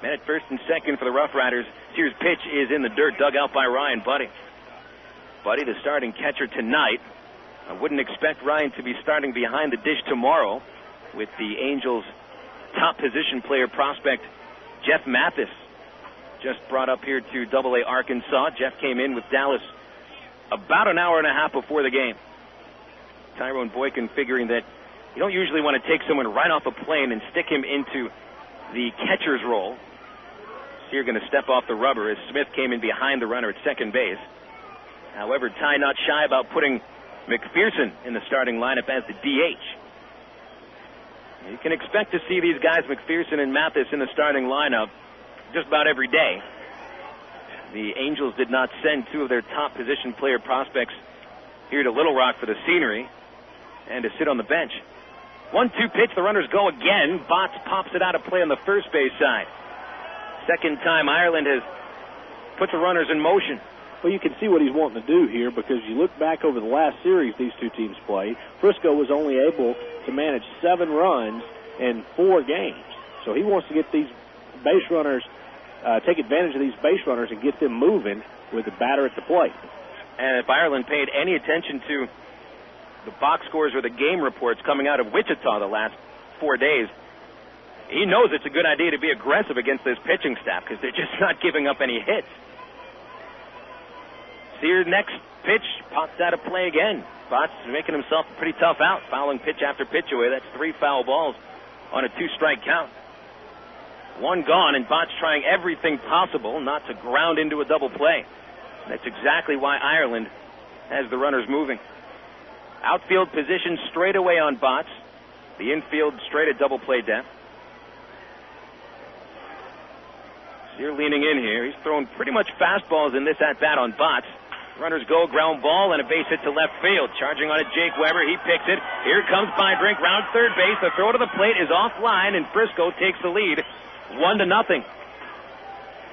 Men at first and second for the RoughRiders. Sears' pitch is in the dirt, dug out by Ryan Buddy. Buddy, the starting catcher tonight. I wouldn't expect Ryan to be starting behind the dish tomorrow with the Angels' top position player prospect, Jeff Mathis, just brought up here to Double-A Arkansas. Jeff came in with Dallas about an hour and a half before the game. Tyrone Boykin figuring that you don't usually want to take someone right off a plane and stick him into the catcher's role. So you're going to step off the rubber as Smith came in behind the runner at second base. However, Ty not shy about putting McPherson in the starting lineup as the DH. You can expect to see these guys, McPherson and Mathis, in the starting lineup just about every day. The Angels did not send two of their top position player prospects here to Little Rock for the scenery and to sit on the bench. 1-2 pitch, the runners go again. Botts pops it out of play on the first base side. Second time Ireland has put the runners in motion. Well, you can see what he's wanting to do here because you look back over the last series these two teams played. Frisco was only able to manage 7 runs in 4 games. So he wants to get these base runners, take advantage of these base runners and get them moving with the batter at the plate. And if Ireland paid any attention to the box scores or the game reports coming out of Wichita the last 4 days, he knows it's a good idea to be aggressive against this pitching staff because they're just not giving up any hits. Sears' next pitch popped out of play again. Botts making himself a pretty tough out, fouling pitch after pitch away. That's 3 foul balls on a 2-strike count. 1 gone, and Botts trying everything possible not to ground into a double play. That's exactly why Ireland has the runners moving. Outfield position straight away on Botts. The infield straight at double play depth. Sear leaning in here. He's thrown pretty much fastballs in this at-bat on Botts. Runners go, ground ball, and a base hit to left field. Charging on it, Jake Weber. He picks it. Here comes Bybrink, round third base. The throw to the plate is offline, and Frisco takes the lead 1-0.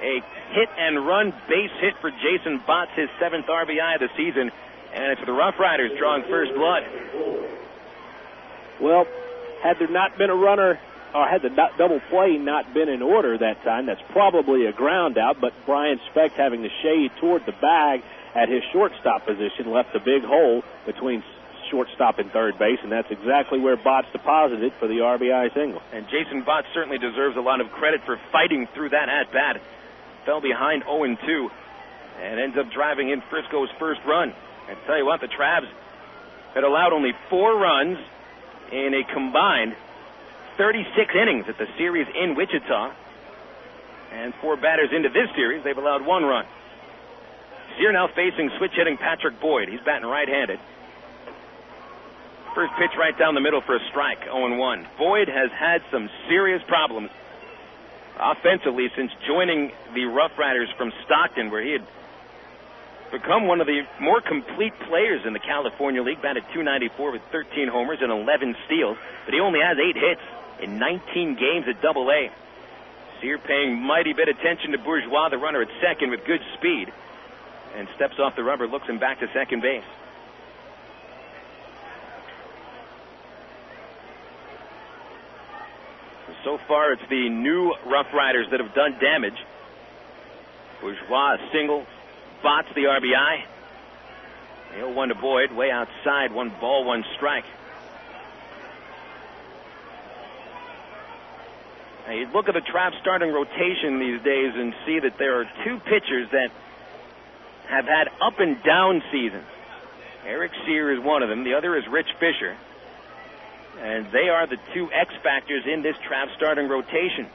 A hit-and-run base hit for Jason Botts, his 7th RBI of the season. And it's the RoughRiders drawing first blood. Well, had there not been a runner, or had the double play not been in order that time, that's probably a ground out, but Brian Specht having the shade toward the bag at his shortstop position left a big hole between shortstop and third base, and that's exactly where Botts deposited for the RBI single. And Jason Botts certainly deserves a lot of credit for fighting through that at-bat. Fell behind 0-2 and ends up driving in Frisco's first run. And tell you what, the Travs had allowed only 4 runs in a combined 36 innings at the series in Wichita. And 4 batters into this series, they've allowed 1 run. Sear now facing switch-hitting Patrick Boyd. He's batting right-handed. First pitch right down the middle for a strike, 0-1. Boyd has had some serious problems offensively since joining the RoughRiders from Stockton, where he had become one of the more complete players in the California League. Batted .294 with 13 homers and 11 steals, but he only has 8 hits in 19 games at Double-A. Sear paying mighty bit attention to Bourgeois, the runner at second with good speed, and steps off the rubber, looks him back to second base. So far, it's the new RoughRiders that have done damage. Bourgeois a single, Botts the RBI. The 0-1 to Boyd, way outside, 1 ball, 1 strike. Now you look at the Trop starting rotation these days and see that there are 2 pitchers that have had up and down seasons. Eric Sear is one of them. The other is Rich Fisher. And they are the 2 X factors in this Trop starting rotation.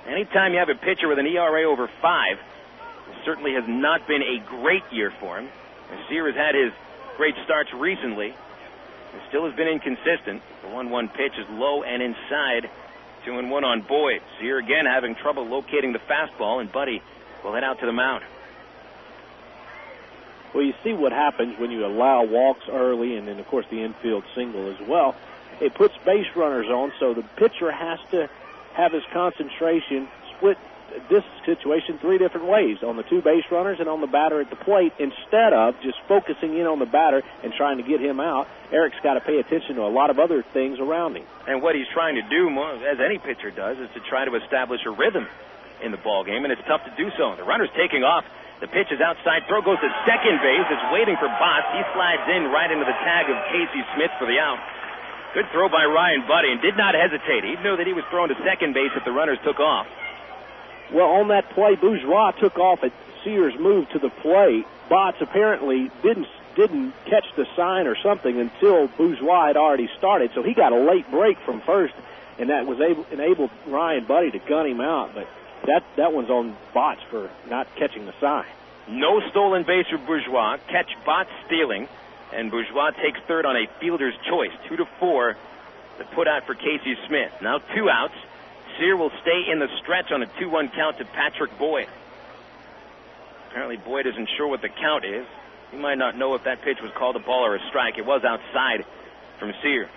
Anytime you have a pitcher with an ERA over 5, it certainly has not been a great year for him. And Sear has had his great starts recently. It still has been inconsistent. The 1-1 pitch is low and inside. 2-1 on Boyd. Sear again having trouble locating the fastball, and Buddy will head out to the mound. Well, you see what happens when you allow walks early, and then, of course, the infield single as well. It puts base runners on, so the pitcher has to have his concentration split this situation 3 different ways, on the 2 base runners and on the batter at the plate, instead of just focusing in on the batter and trying to get him out. Eric's got to pay attention to a lot of other things around him. And what he's trying to do, as any pitcher does, is to try to establish a rhythm in the ball game, and it's tough to do so. The runner's taking off. The pitch is outside. Throw goes to second base. It's waiting for Botts. He slides in right into the tag of Casey Smith for the out. Good throw by Ryan Buddy, and did not hesitate. He knew that he was throwing to second base if the runners took off. Well, on that play, Bourgeois took off at Sear's move to the plate. Botts apparently didn't catch the sign or something until Bourgeois had already started, so he got a late break from first, and that was enabled Ryan Buddy to gun him out. But that one's on Botts for not catching the sign. No stolen base for Bourgeois. Catch Botts stealing, and Bourgeois takes third on a fielder's choice. 2-4, the put out for Casey Smith. Now 2 outs. Sear will stay in the stretch on a 2-1 count to Patrick Boyd. Apparently Boyd isn't sure what the count is. He might not know if that pitch was called a ball or a strike. It was outside from Sear.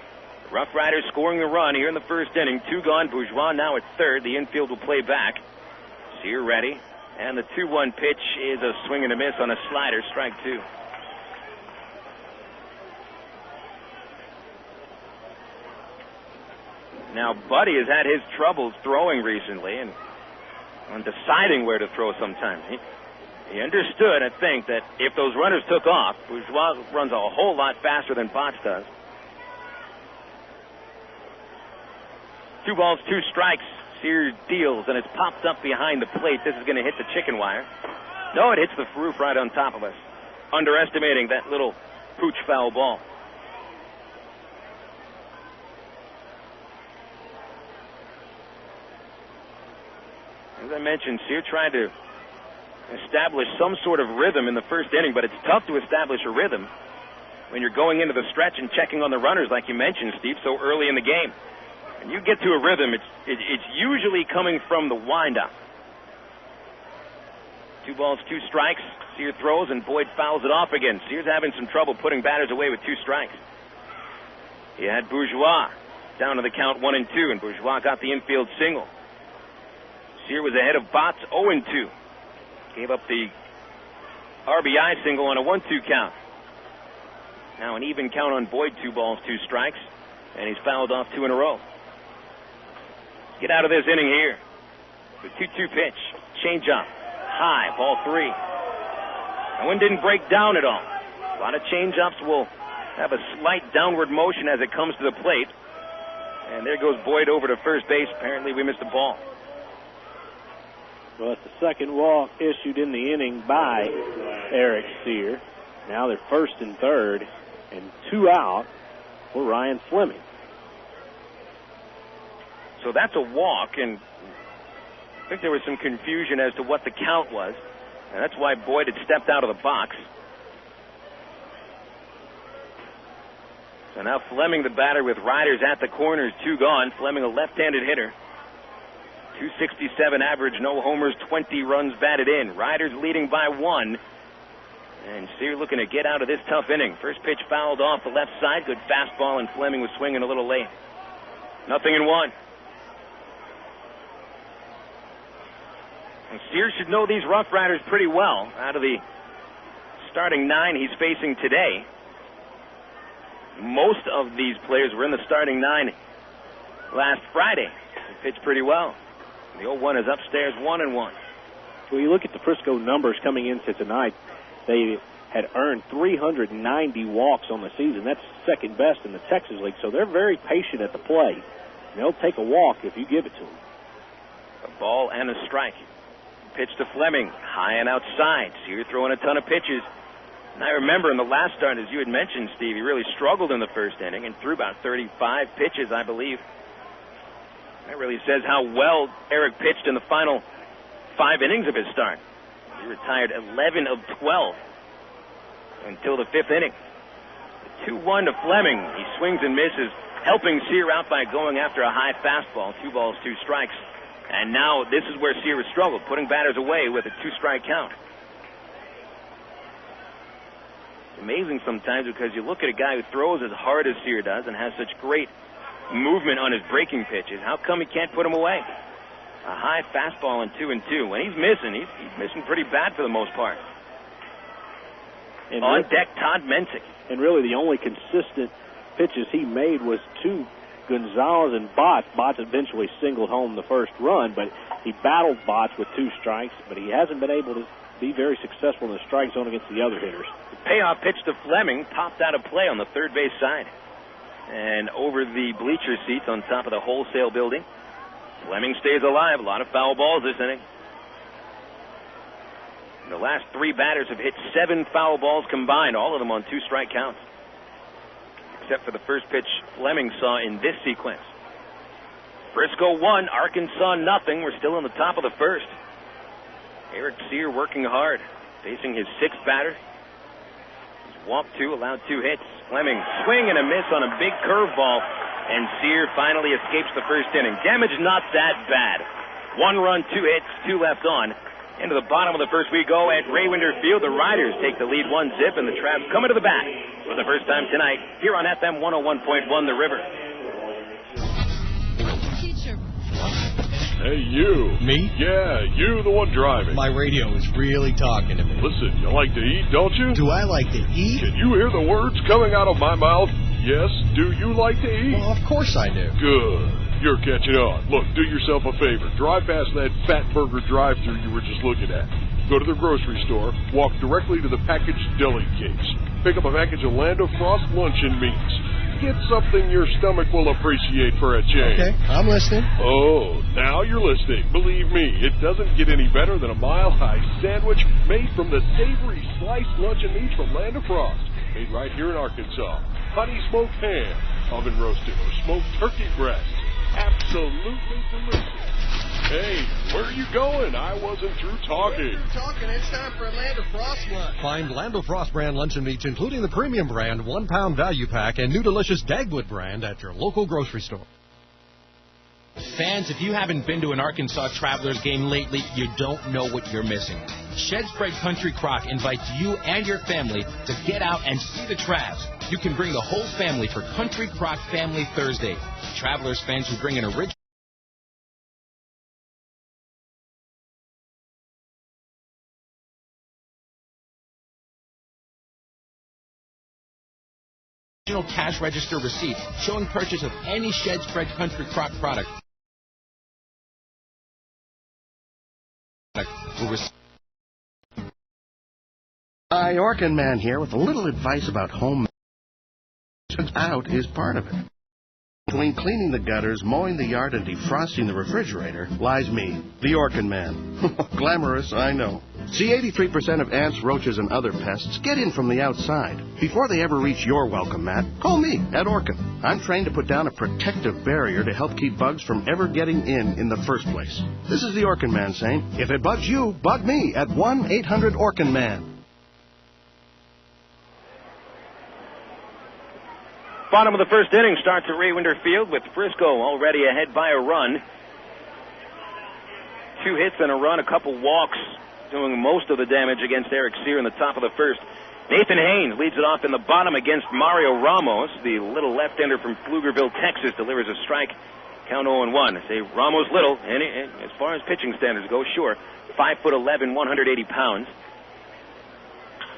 The Rough Riders scoring the run here in the first inning. 2 gone. Bourgeois now at third. The infield will play back. Sear ready. And the 2-1 pitch is a swing and a miss on a slider. Strike 2. Now, Buddy has had his troubles throwing recently and on deciding where to throw sometimes. He understood, I think, that if those runners took off, Bourgeois runs a whole lot faster than Botts does. 2 balls, 2 strikes. Sear deals, and it's popped up behind the plate. This is going to hit the chicken wire. No, it hits the roof right on top of us. Underestimating that little pooch foul ball. As I mentioned, Sear tried to establish some sort of rhythm in the first inning, but it's tough to establish a rhythm when you're going into the stretch and checking on the runners, like you mentioned, Steve, so early in the game. And you get to a rhythm, it's usually coming from the windup. 2 balls, 2 strikes. Sear throws, and Boyd fouls it off again. Sear's having some trouble putting batters away with 2 strikes. He had Bourgeois down to the count 1-2, and Bourgeois got the infield single. Sear was ahead of Botts 0-2. Gave up the RBI single on a 1-2 count. Now an even count on Boyd, 2 balls, 2 strikes, and he's fouled off 2 in a row. Get out of this inning here. The 2-2 pitch. Change up. High. Ball 3. That one didn't break down at all. A lot of change-ups will have a slight downward motion as it comes to the plate. And there goes Boyd over to first base. Apparently we missed a ball. Well, it's the second walk issued in the inning by Eric Sear. Now they're first and third, and 2 out for Ryan Fleming. So that's a walk, and I think there was some confusion as to what the count was, and that's why Boyd had stepped out of the box. So now Fleming, the batter, with riders at the corners, 2 gone. Fleming, a left-handed hitter. 267 average, no homers, 20 runs batted in. Riders leading by 1. And Sear looking to get out of this tough inning. First pitch fouled off the left side. Good fastball, and Fleming was swinging a little late. 0-1. And Sear should know these Rough Riders pretty well. Out of the starting 9 he's facing today, most of these players were in the starting 9 last Friday. They pitched pretty well. The 0-1 is upstairs, 1-1. Well, you look at the Frisco numbers coming into tonight, they had earned 390 walks on the season. That's second best in the Texas League, so they're very patient at the plate. They'll take a walk if you give it to them. A ball and a strike. Pitch to Fleming, high and outside. Sear throwing a ton of pitches. And I remember in the last start, as you had mentioned, Steve, he really struggled in the first inning and threw about 35 pitches, I believe. That really says how well Eric pitched in the final 5 innings of his start. He retired 11 of 12 until the 5th inning. 2-1 to Fleming. He swings and misses, helping Sear out by going after a high fastball. 2 balls, 2 strikes. And now this is where Sear has struggled, putting batters away with a 2-strike count. It's amazing sometimes because you look at a guy who throws as hard as Sear does and has such great movement on his breaking pitches. How come he can't put him away? A high fastball and 2-2. When he's missing, he's missing pretty bad for the most part. And on deck, Todd Mensick. And really the only consistent pitches he made was to Gonzalez and Botts. Botts eventually singled home the first run, but he battled Botts with 2 strikes, but he hasn't been able to be very successful in the strike zone against the other hitters. The payoff pitch to Fleming popped out of play on the third base side. And over the bleacher seats on top of the wholesale building, Fleming stays alive. A lot of foul balls this inning. The last 3 batters have hit 7 foul balls combined, all of them on 2-strike counts. Except for the first pitch Fleming saw in this sequence. Frisco 1, Arkansas nothing. We're still in the top of the first. Eric Sear working hard, facing his 6th batter. He's walked 2, allowed 2 hits. Fleming swing and a miss on a big curveball, and Sear finally escapes the first inning. Damage not that bad. 1 run, 2 hits, 2 left on. Into the bottom of the first we go at Raywinder Field. The Riders take the lead 1-0, and the Travs coming to the bat for the first time tonight here on FM 101.1 The River. Teacher. Hey, you. Me? Yeah, you, the one driving. My radio is really talking to me. Listen, you like to eat, don't you? Do I like to eat? Can you hear the words coming out of my mouth? Yes, do you like to eat? Well, of course I do. Good. You're catching on. Look, do yourself a favor. Drive past that Fat Burger drive-thru you were just looking at. Go to the grocery store, walk directly to the packaged deli case. Pick up a package of Land of Frost luncheon meats. Get something your stomach will appreciate for a change. Okay, I'm listening. Oh, now you're listening. Believe me, it doesn't get any better than a mile-high sandwich made from the savory sliced luncheon meats from Land of Frost. Made right here in Arkansas. Honey smoked ham, oven roasted, or smoked turkey breast. Absolutely delicious. Hey, where are you going? I wasn't through talking. It's time for a Land of Frost lunch. Find Land of Frost brand luncheon meats, including the premium brand 1-pound value pack and new delicious Dagwood brand at your local grocery store. Fans, if you haven't been to an Arkansas Travelers game lately, you don't know what you're missing. Shed Spread Country Crock invites you and your family to get out and see the Travs. You can bring the whole family for Country Crock Family Thursday. Travelers fans who bring an original cash register receipt showing purchase of any Shed Spread Country Crock product will receive. Hi, Orkin Man here with a little advice about home. Out is part of it. Between cleaning the gutters, mowing the yard, and defrosting the refrigerator lies me, the Orkin Man. Glamorous, I know. See, 83% of ants, roaches, and other pests get in from the outside. Before they ever reach your welcome mat, call me, Ed Orkin. I'm trained to put down a protective barrier to help keep bugs from ever getting in the first place. This is the Orkin Man saying, if it bugs you, bug me at 1-800-ORKIN-MAN. Bottom of the first inning starts at Raywinder Field with Frisco already ahead by a run. 2 hits and a run, a couple walks, doing most of the damage against Eric Sear in the top of the first. Nathan Haynes leads it off in the bottom against Mario Ramos. The little left-hander from Pflugerville, Texas, delivers a strike. Count 0-1. I say Ramos little, and as far as pitching standards go, sure. 5'11", 180 pounds.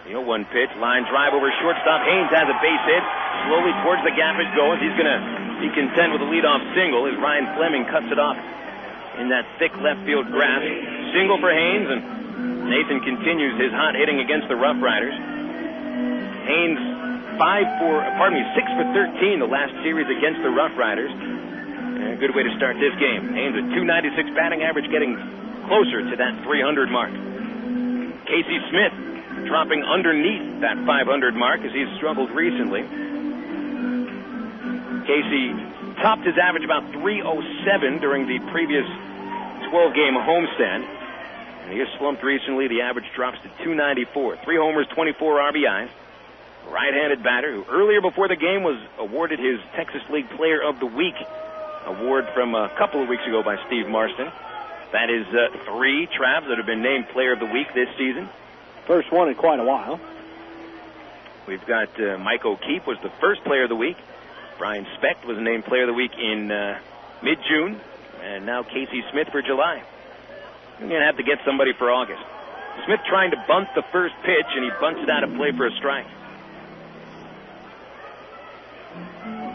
The 0-1 pitch, line drive over shortstop. Haynes has a base hit. Slowly towards the gap it goes. He's going to be content with a leadoff single as Ryan Fleming cuts it off in that thick left field grass. Single for Haynes, and Nathan continues his hot hitting against the RoughRiders. Haynes 6 for 13 the last series against the RoughRiders. And a good way to start this game. Haynes with 296 batting average, getting closer to that 300 mark. Casey Smith dropping underneath that 500 mark as he's struggled recently. Casey topped his average about 307 during the previous 12-game homestand. And he has slumped recently. The average drops to 294. 3 homers, 24 RBIs. Right-handed batter who earlier before the game was awarded his Texas League Player of the Week award from a couple of weeks ago by Steve Marston. That is 3 Travs that have been named Player of the Week this season. First one in quite a while. We've got Mike O'Keefe was the first Player of the Week. Brian Specht was named Player of the Week in mid-June. And now Casey Smith for July. You're going to have to get somebody for August. Smith trying to bunt the first pitch, and he bunts it out of play for a strike.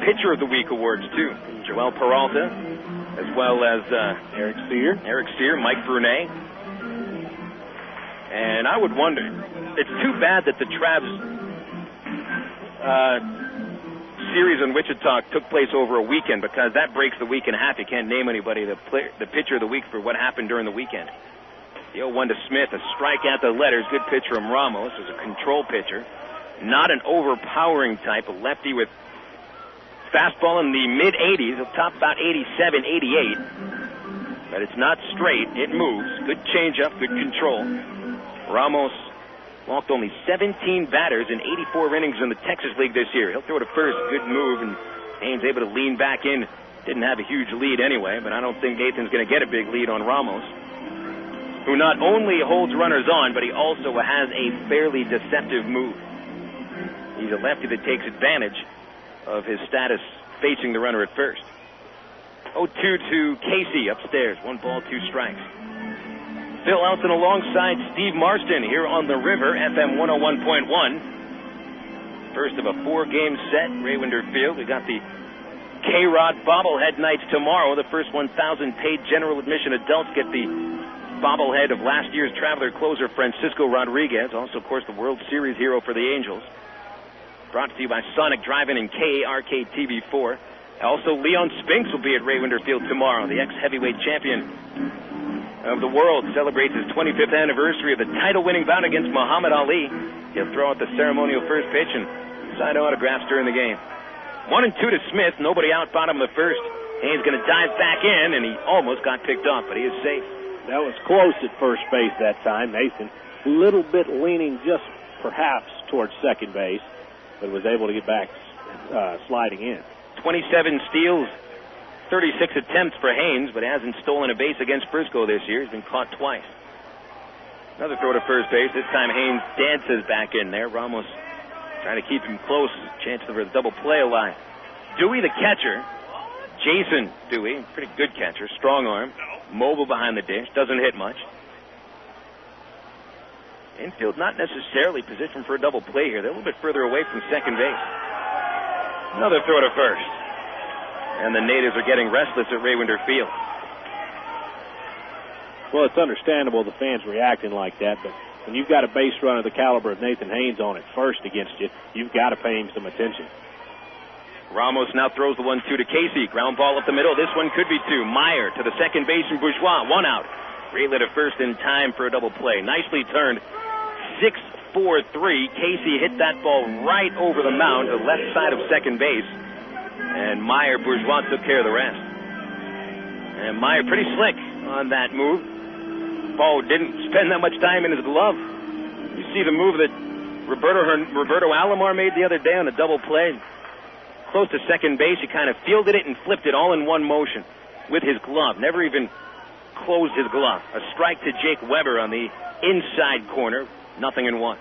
Pitcher of the Week awards, too. Joel Peralta, as well as Eric Sear, Mike Brunet. And I would wonder, it's too bad that the Travs series in Wichita took place over a weekend, because that breaks the week in half. You can't name anybody the pitcher of the week for what happened during the weekend. The 0-1 to Smith, a strike at the letters. Good pitch from Ramos. Is a control pitcher. Not an overpowering type, a lefty with fastball in the mid-80s. He'll top about 87, 88. But it's not straight. It moves. Good changeup, good control. Ramos walked only 17 batters in 84 innings in the Texas League this year. He'll throw to first. Good move, and Haynes able to lean back in. Didn't have a huge lead anyway, but I don't think Nathan's going to get a big lead on Ramos, who not only holds runners on, but he also has a fairly deceptive move. He's a lefty that takes advantage of his status facing the runner at first. 0-2 to Casey upstairs. 1 ball, 2 strikes. Phil Elson alongside Steve Marston here on the River, FM 101.1. First of a 4-game set, Raywinder Field. We got the K-Rod bobblehead nights tomorrow. The first 1,000 paid general admission adults get the bobblehead of last year's Traveler closer Francisco Rodriguez. Also, of course, the World Series hero for the Angels. Brought to you by Sonic Drive-In and KARK TV4. Also, Leon Spinks will be at Raywinder Field tomorrow. The ex-heavyweight champion of the world celebrates his 25th anniversary of the title-winning bout against Muhammad Ali. He'll throw out the ceremonial first pitch and sign autographs during the game. 1-2 to Smith. Nobody out, bottom of the first. Haynes going to dive back in, and he almost got picked off, but he is safe. That was close at first base that time. Nathan, a little bit leaning just perhaps towards second base, but was able to get back sliding in. 27 steals, 36 attempts for Haynes, but hasn't stolen a base against Frisco this year. He's been caught twice. Another throw to first base. This time Haynes dances back in there. Ramos trying to keep him close. Chance for a double play alive. Dewey, the catcher. Jason Dewey, pretty good catcher. Strong arm. Mobile behind the dish. Doesn't hit much. Infield not necessarily positioned for a double play here. They're a little bit further away from second base. Another throw to first. And the natives are getting restless at Raywinder Field. Well, it's understandable the fans reacting like that, but when you've got a base runner the caliber of Nathan Haynes on at first against you, you've got to pay him some attention. Ramos now throws the 1-2 to Casey. Ground ball up the middle. This one could be 2. Meyer to the second baseman, Bourgeois. 1 out. Relay to first in time for a double play. Nicely turned. 6-4-3. Casey hit that ball right over the mound to the left side of second base. And Meyer, Bourgeois took care of the rest. And Meyer pretty slick on that move. Ball didn't spend that much time in his glove. You see the move that Roberto Alomar made the other day on a double play. Close to second base, he kind of fielded it and flipped it all in one motion with his glove. Never even closed his glove. A strike to Jake Weber on the inside corner. 0-1.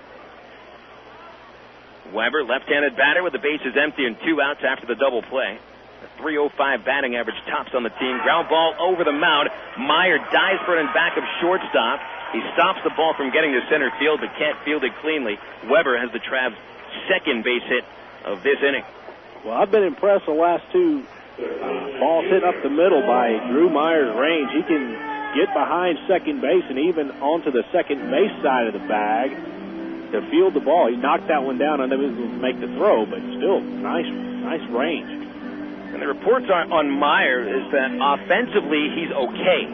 Weber, left-handed batter with the bases empty and 2 outs after the double play. A .305 batting average tops on the team. Ground ball over the mound. Meyer dives for it in back of shortstop. He stops the ball from getting to center field but can't field it cleanly. Weber has the Travs' second base hit of this inning. Well, I've been impressed the last 2 balls hit up the middle by Drew Meyer's range. He can get behind second base and even onto the second base side of the bag to field the ball. He knocked that one down and was going to make the throw, but still nice range. And the reports on Meyer is that offensively he's okay.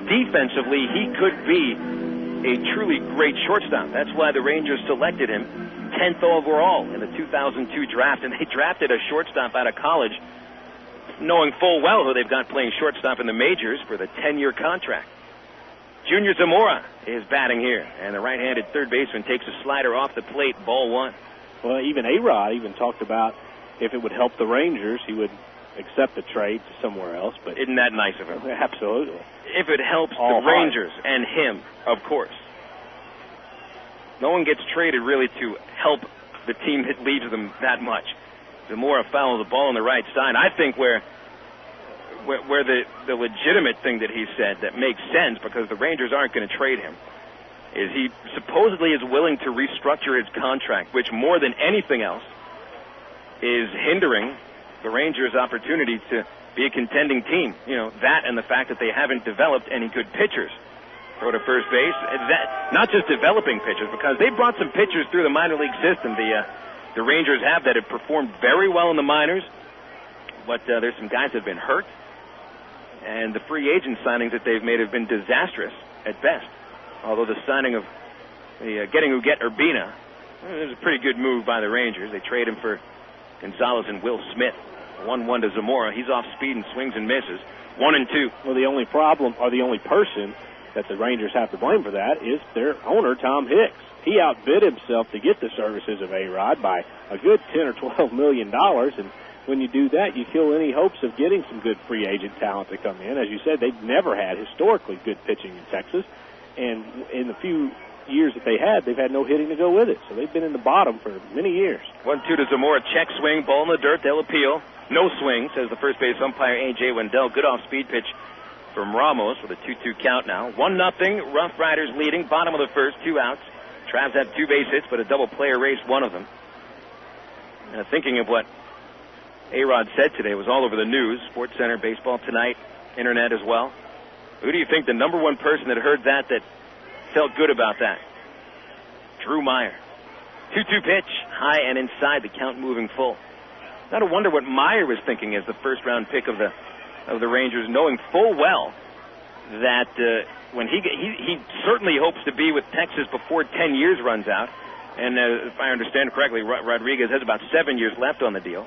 Defensively, he could be a truly great shortstop. That's why the Rangers selected him 10th overall in the 2002 draft, and they drafted a shortstop out of college, knowing full well who they've got playing shortstop in the majors for the 10-year contract. Junior Zamora is batting here, and the right-handed third baseman takes a slider off the plate, ball one. Well, even A-Rod even talked about if it would help the Rangers, he would accept the trade to somewhere else. But isn't that nice of him? Absolutely. If it helps the Rangers and him, of course. No one gets traded really to help the team that leads them that much. Zamora fouls the ball on the right side. I think where the legitimate thing that he said that makes sense, because the Rangers aren't going to trade him, is he supposedly is willing to restructure his contract, which more than anything else is hindering the Rangers' opportunity to be a contending team. You know, that and the fact that they haven't developed any good pitchers. Throw to first base. That, not just developing pitchers, because they brought some pitchers through the minor league system. The Rangers have that have performed very well in the minors, but there's some guys that have been hurt, and the free agent signings that they've made have been disastrous at best. Although the signing of getting Urbina is a pretty good move by the Rangers. They trade him for Gonzalez and Will Smith. 1-1 to Zamora. He's off speed and swings and misses. 1-2. Well, the only problem, or the only person that the Rangers have to blame for that, is their owner, Tom Hicks. He outbid himself to get the services of A-Rod by a good $10 or $12 million, and when you do that, you kill any hopes of getting some good free agent talent to come in. As you said, they've never had historically good pitching in Texas, and in the few years that they've had no hitting to go with it. So they've been in the bottom for many years. 1-2 to Zamora. Check swing, ball in the dirt. They'll appeal. No swing, says the first base umpire, A.J. Wendell. Good off-speed pitch from Ramos with a 2-2 count now. 1-0. Rough Riders leading. Bottom of the first. 2 outs. Travs had 2 base hits, but a double play erased one of them. Thinking of what A-Rod said today, was all over the news. Sports Center, Baseball Tonight, Internet as well. Who do you think the number one person that heard that felt good about that? Drew Meyer. 2-2 pitch, high and inside, the count moving full. Got to wonder what Meyer was thinking as the first-round pick of the Rangers, knowing full well that when he certainly hopes to be with Texas before 10 years runs out. And if I understand correctly, Rodriguez has about 7 years left on the deal.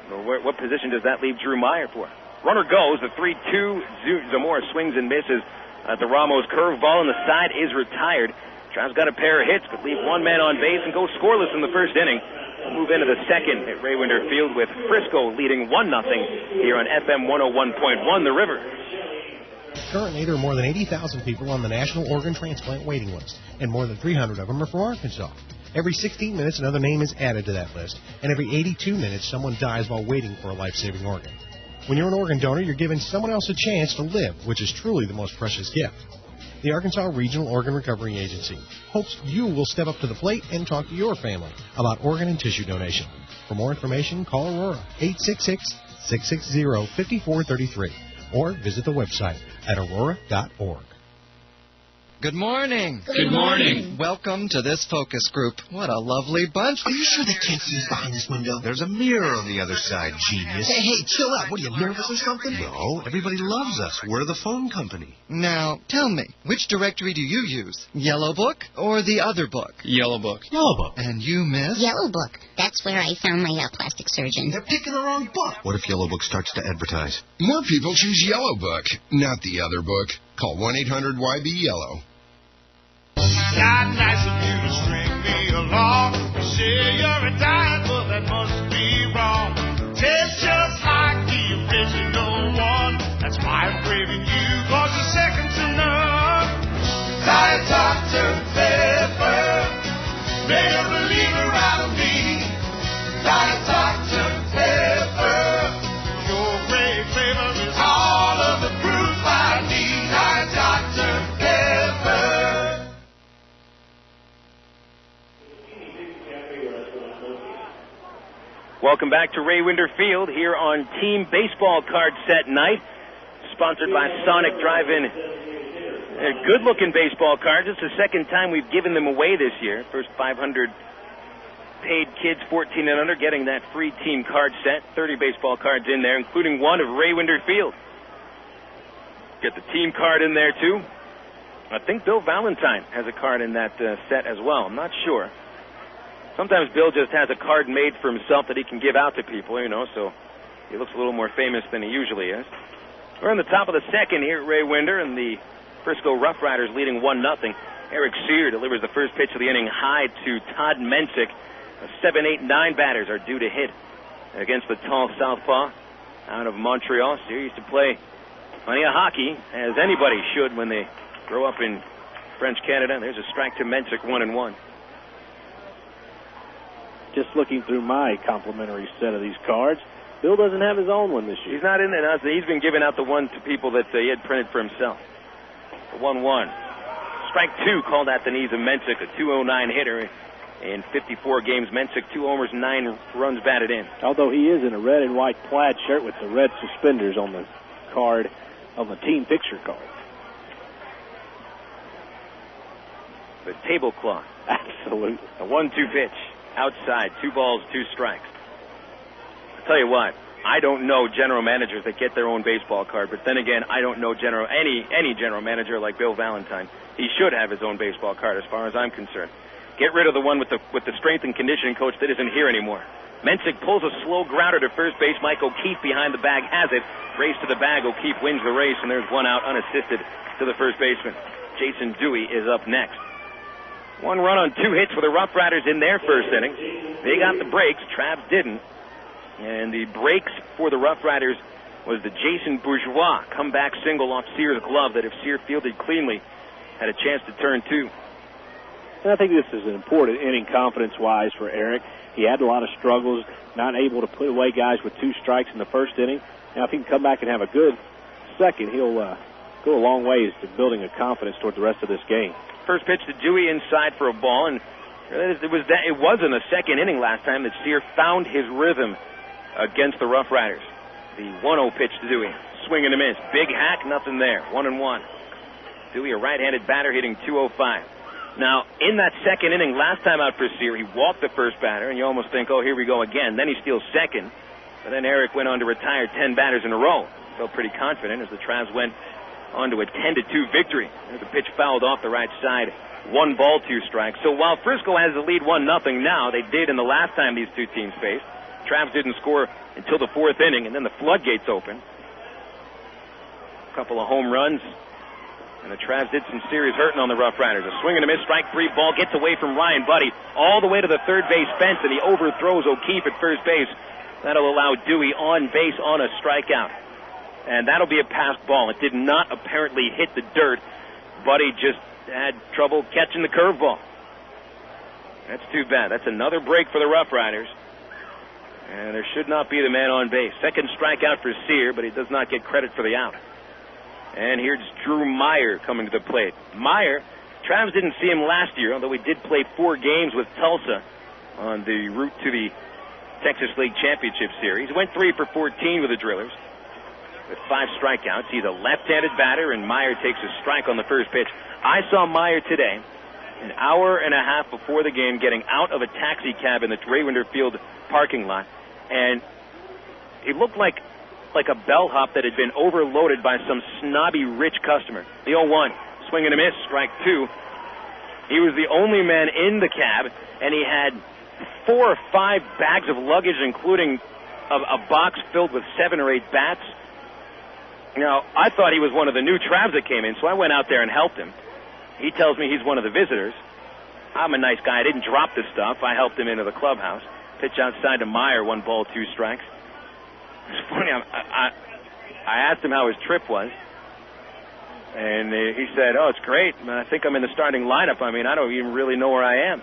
Well, what position does that leave Drew Meyer for? Runner goes, the 3-2. Zamora swings and misses. The Ramos curveball on the side is retired. Trav's got a pair of hits, could leave one man on base and go scoreless in the first inning. We'll move into the second at Raywinder Field with Frisco leading 1-0 here on FM 101.1 The River. Currently, there are more than 80,000 people on the National Organ Transplant waiting list, and more than 300 of them are from Arkansas. Every 16 minutes, another name is added to that list, and every 82 minutes, someone dies while waiting for a life-saving organ. When you're an organ donor, you're giving someone else a chance to live, which is truly the most precious gift. The Arkansas Regional Organ Recovery Agency hopes you will step up to the plate and talk to your family about organ and tissue donation. For more information, call Aurora, 866-660-5433, or visit the website at aurora.org. Good morning. Good morning. Welcome to this focus group. What a lovely bunch. Are you sure they can't see us behind this window? There's a mirror on the other side, genius. Hey, chill out. What are you, nervous or something? No, everybody loves us. We're the phone company. Now, tell me, which directory do you use? Yellow Book or the other book? Yellow Book. Yellow Book. And you, miss? Yellow Book. That's where I found my plastic surgeon. They're picking the wrong book. What if Yellow Book starts to advertise? More people choose Yellow Book, not the other book. Call 1-800-YB-YELLOW. Not nice of you to string me along. Say you're a dime, but that must be wrong. Tastes just like the original one. That's why I'm craving you, cause you're second to none. Diet Dr. Pepper, made a believer out of me. Diet Dr. Pepper, your great flavor is all of the proof I need. Diet Dr. Pepper. Welcome back to Raywinder Field here on Team Baseball Card Set Night. sponsored by Sonic Drive-In. They're good-looking baseball cards. It's the second time we've given them away this year. First 500 paid kids 14 and under getting that free team card set. 30 baseball cards in there, including one of Ray Winder Field. Get the team card in there, too. I think Bill Valentine has a card in that set as well. I'm not sure. Sometimes Bill just has a card made for himself that he can give out to people, so he looks a little more famous than he usually is. We're on the top of the second here at Ray Winder, and the Frisco RoughRiders leading 1-0. Eric Sear delivers the first pitch of the inning high to Todd Mensick. 7, 8, 9 batters are due to hit against the tall southpaw out of Montreal. Sear used to play plenty of hockey, as anybody should when they grow up in French Canada. There's a strike to Mensick, 1-1. Just looking through my complimentary set of these cards, Bill doesn't have his own one this year. He's not in there. He's been giving out the one to people that he had printed for himself. 1-1. Strike 2 called at the knees of Mensick, a 209 hitter in 54 games. Mensick, 2 homers, 9 runs batted in. Although he is in a red and white plaid shirt with the red suspenders on the card, on the team picture card. The tablecloth. Absolutely. A 1-2 pitch. Outside. 2 balls, 2 strikes. I'll tell you what. I don't know general managers that get their own baseball card, but then again, I don't know any general manager like Bill Valentine. He should have his own baseball card as far as I'm concerned. Get rid of the one with the strength and conditioning coach that isn't here anymore. Mensick pulls a slow grounder to first base. Mike O'Keefe behind the bag has it. Race to the bag. O'Keefe wins the race, and there's one out unassisted to the first baseman. Jason Dewey is up next. 1 run on 2 hits for the RoughRiders in their first inning. They got the breaks. Travs didn't. And the breaks for the RoughRiders was the Jason Bourgeois comeback single off Sear's glove that if Sear fielded cleanly, had a chance to turn 2. And I think this is an important inning confidence-wise for Eric. He had a lot of struggles, not able to put away guys with 2 strikes in the first inning. Now, if he can come back and have a good second, he'll go a long ways to building a confidence towards the rest of this game. First pitch to Dewey inside for a ball, and it was in the second inning last time that Sear found his rhythm against the RoughRiders. The 1-0 pitch to Dewey. Swing and a miss. Big hack, nothing there. 1-1. Dewey, a right-handed batter, hitting .205. Now, in that second inning, last time out for Sear, he walked the first batter, and you almost think, oh, here we go again. Then he steals second. But then Eric went on to retire 10 batters in a row. Felt pretty confident as the Travs went on to a 10-2 victory. The pitch fouled off the right side. 1 ball, 2 strikes. So while Frisco has the lead 1-0 now, they did in the last time these two teams faced. Travs didn't score until the 4th inning, and then the floodgates open. A couple of home runs, and the Travs did some serious hurting on the RoughRiders. A swing and a miss, strike 3, ball gets away from Ryan Buddy all the way to the third base fence, and he overthrows O'Keefe at first base. That'll allow Dewey on base on a strikeout. And that'll be a passed ball. It did not apparently hit the dirt. Buddy just had trouble catching the curveball. That's too bad. That's another break for the RoughRiders. And there should not be the man on base. Second strikeout for Sear, but he does not get credit for the out. And here's Drew Meyer coming to the plate. Meyer, Travs didn't see him last year, although he did play 4 games with Tulsa on the route to the Texas League Championship Series. He went 3 for 14 with the Drillers with 5 strikeouts. He's a left-handed batter, and Meyer takes a strike on the first pitch. I saw Meyer today, an hour and a half before the game, getting out of a taxi cab in the Ray Winder Field parking lot, and he looked like a bellhop that had been overloaded by some snobby rich customer. The 0-1, swing and a miss, strike 2. He was the only man in the cab, and he had 4 or 5 bags of luggage, including a box filled with 7 or 8 bats. Now, I thought he was one of the new Travs that came in, so I went out there and helped him. He tells me he's one of the visitors. I'm a nice guy. I didn't drop the stuff. I helped him into the clubhouse. Pitch outside to Meyer, 1 ball, 2 strikes. It's funny. I asked him how his trip was, and he said, "Oh, it's great, man. I think I'm in the starting lineup. I mean, I don't even really know where I am."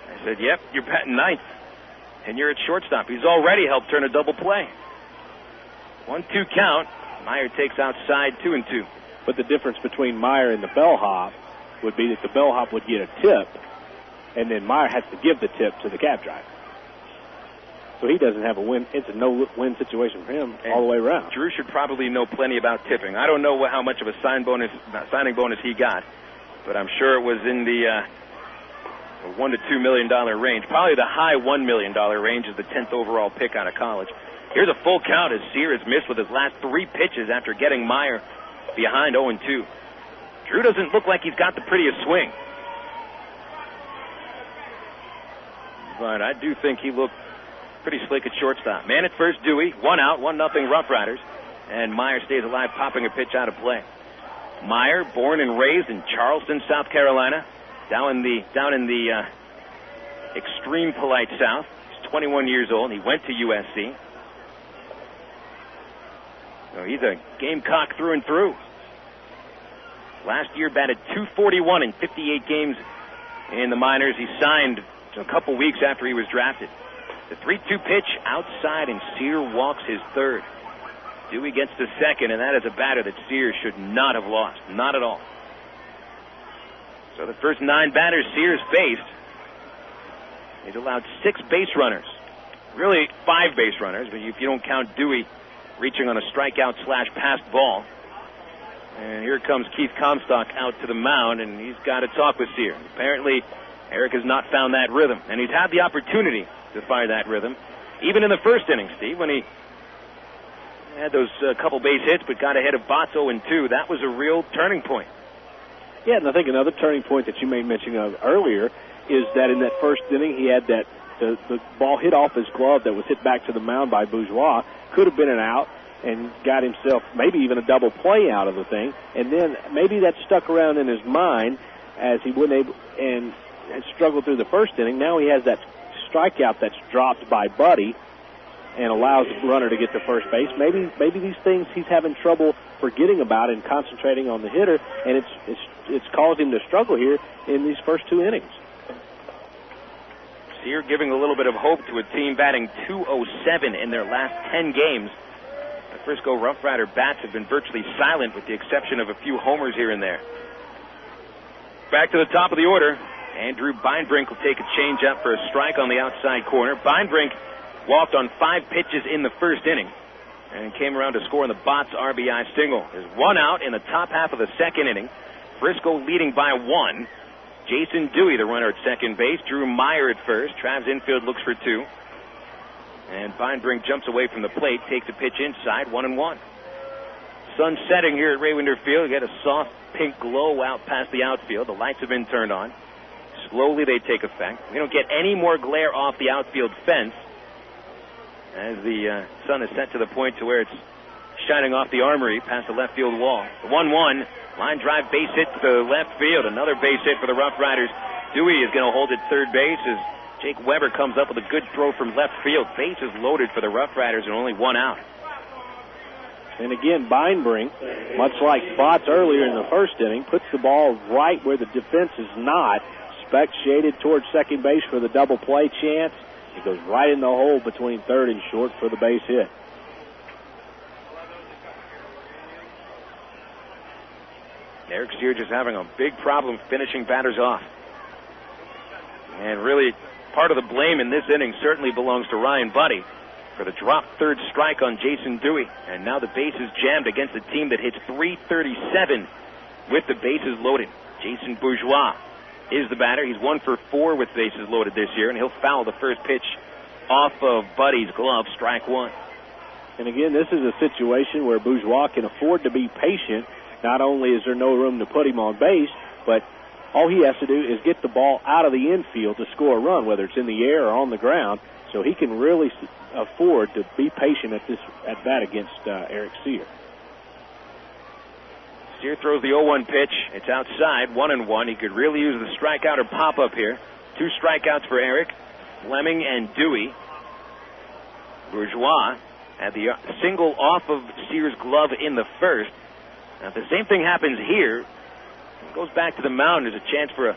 I said, "Yep, you're batting 9th, and you're at shortstop." He's already helped turn a double play. 1-2 count. Meyer takes outside, 2-2. But the difference between Meyer and the bellhop would be that the bellhop would get a tip, and then Meyer has to give the tip to the cab driver. so he doesn't have a win. It's a no-win situation for him all the way around. Drew should probably know plenty about tipping. I don't know how much of a signing bonus he got, but I'm sure it was in the $1 to $2 million range. Probably the high $1 million range is the 10th overall pick out of college. Here's a full count as Sear has missed with his last 3 pitches after getting Meyer behind 0-2. Drew doesn't look like he's got the prettiest swing, but I do think he looked pretty slick at shortstop. Man at first, Dewey. 1 out, 1-0 RoughRiders. And Meyer stays alive, popping a pitch out of play. Meyer, born and raised in Charleston, South Carolina, down in the extreme polite South. He's 21 years old. He went to USC. So he's a Gamecock through and through. Last year batted .241 in 58 games in the minors. He signed a couple weeks after he was drafted. The 3-2 pitch outside, and Sear walks his third. Dewey gets to second, and that is a batter that Sear should not have lost. Not at all. So the first 9 batters Sears faced, he's allowed 6 base runners. Really 5 base runners, but if you don't count Dewey reaching on a strikeout/passed ball. And here comes Keith Comstock out to the mound, and he's got to talk with Sear. Apparently, Eric has not found that rhythm, and he's had the opportunity to find that rhythm. Even in the first inning, Steve, when he had those couple base hits but got ahead of Botts 0-2, that was a real turning point. Yeah, and I think another turning point that you made mention of earlier is that in that first inning he had that the ball hit off his glove that was hit back to the mound by Bourgeois. Could have been an out and got himself maybe even a double play out of the thing. And then maybe that stuck around in his mind as he wasn't able and struggled through the first inning. Now he has that strikeout that's dropped by Buddy and allows the runner to get to first base. Maybe these things he's having trouble forgetting about and concentrating on the hitter, and it's caused him to struggle here in these first 2 innings. Sear giving a little bit of hope to a team batting .207 in their last 10 games. The Frisco RoughRider bats have been virtually silent with the exception of a few homers here and there. Back to the top of the order. Andrew Beinbrink will take a change-up for a strike on the outside corner. Beinbrink walked on 5 pitches in the first inning and came around to score on the Botts RBI single. There's 1 out in the top half of the second inning. Frisco leading by 1. Jason Dewey, the runner at second base. Drew Meyer at first. Trav's infield looks for 2. And Beinbrink jumps away from the plate, takes a pitch inside, 1-1. Sun setting here at Raywinder Field. You get a soft pink glow out past the outfield. The lights have been turned on. Slowly they take effect. We don't get any more glare off the outfield fence as the sun is set to the point to where it's shining off the armory past the left field wall. The 1-1. Line drive base hit to left field. Another base hit for the RoughRiders. Dewey is going to hold at third base as Jake Weber comes up with a good throw from left field. Base is loaded for the RoughRiders and only 1 out. And again, Beinbrink, much like Botts earlier in the first inning, puts the ball right where the defense is not. Speck shaded towards second base for the double play chance. He goes right in the hole between third and short for the base hit. Eric Sear just having a big problem finishing batters off. And really, part of the blame in this inning certainly belongs to Ryan Buddy for the dropped third strike on Jason Dewey. And now the base is jammed against a team that hits .337 with the bases loaded. Jason Bourgeois is the batter. He's 1 for 4 with bases loaded this year, and he'll foul the first pitch off of Buddy's glove, strike 1. And again, this is a situation where Bourgeois can afford to be patient. Not only is there no room to put him on base, but all he has to do is get the ball out of the infield to score a run, whether it's in the air or on the ground. So he can really afford to be patient at bat against Eric Sear. Sear throws the 0-1 pitch. It's outside, 1-1. He could really use the strikeout or pop-up here. 2 strikeouts for Eric, Fleming and Dewey. Bourgeois had the single off of Sear's glove in the first. Now, if the same thing happens here, it goes back to the mound. There's a chance for a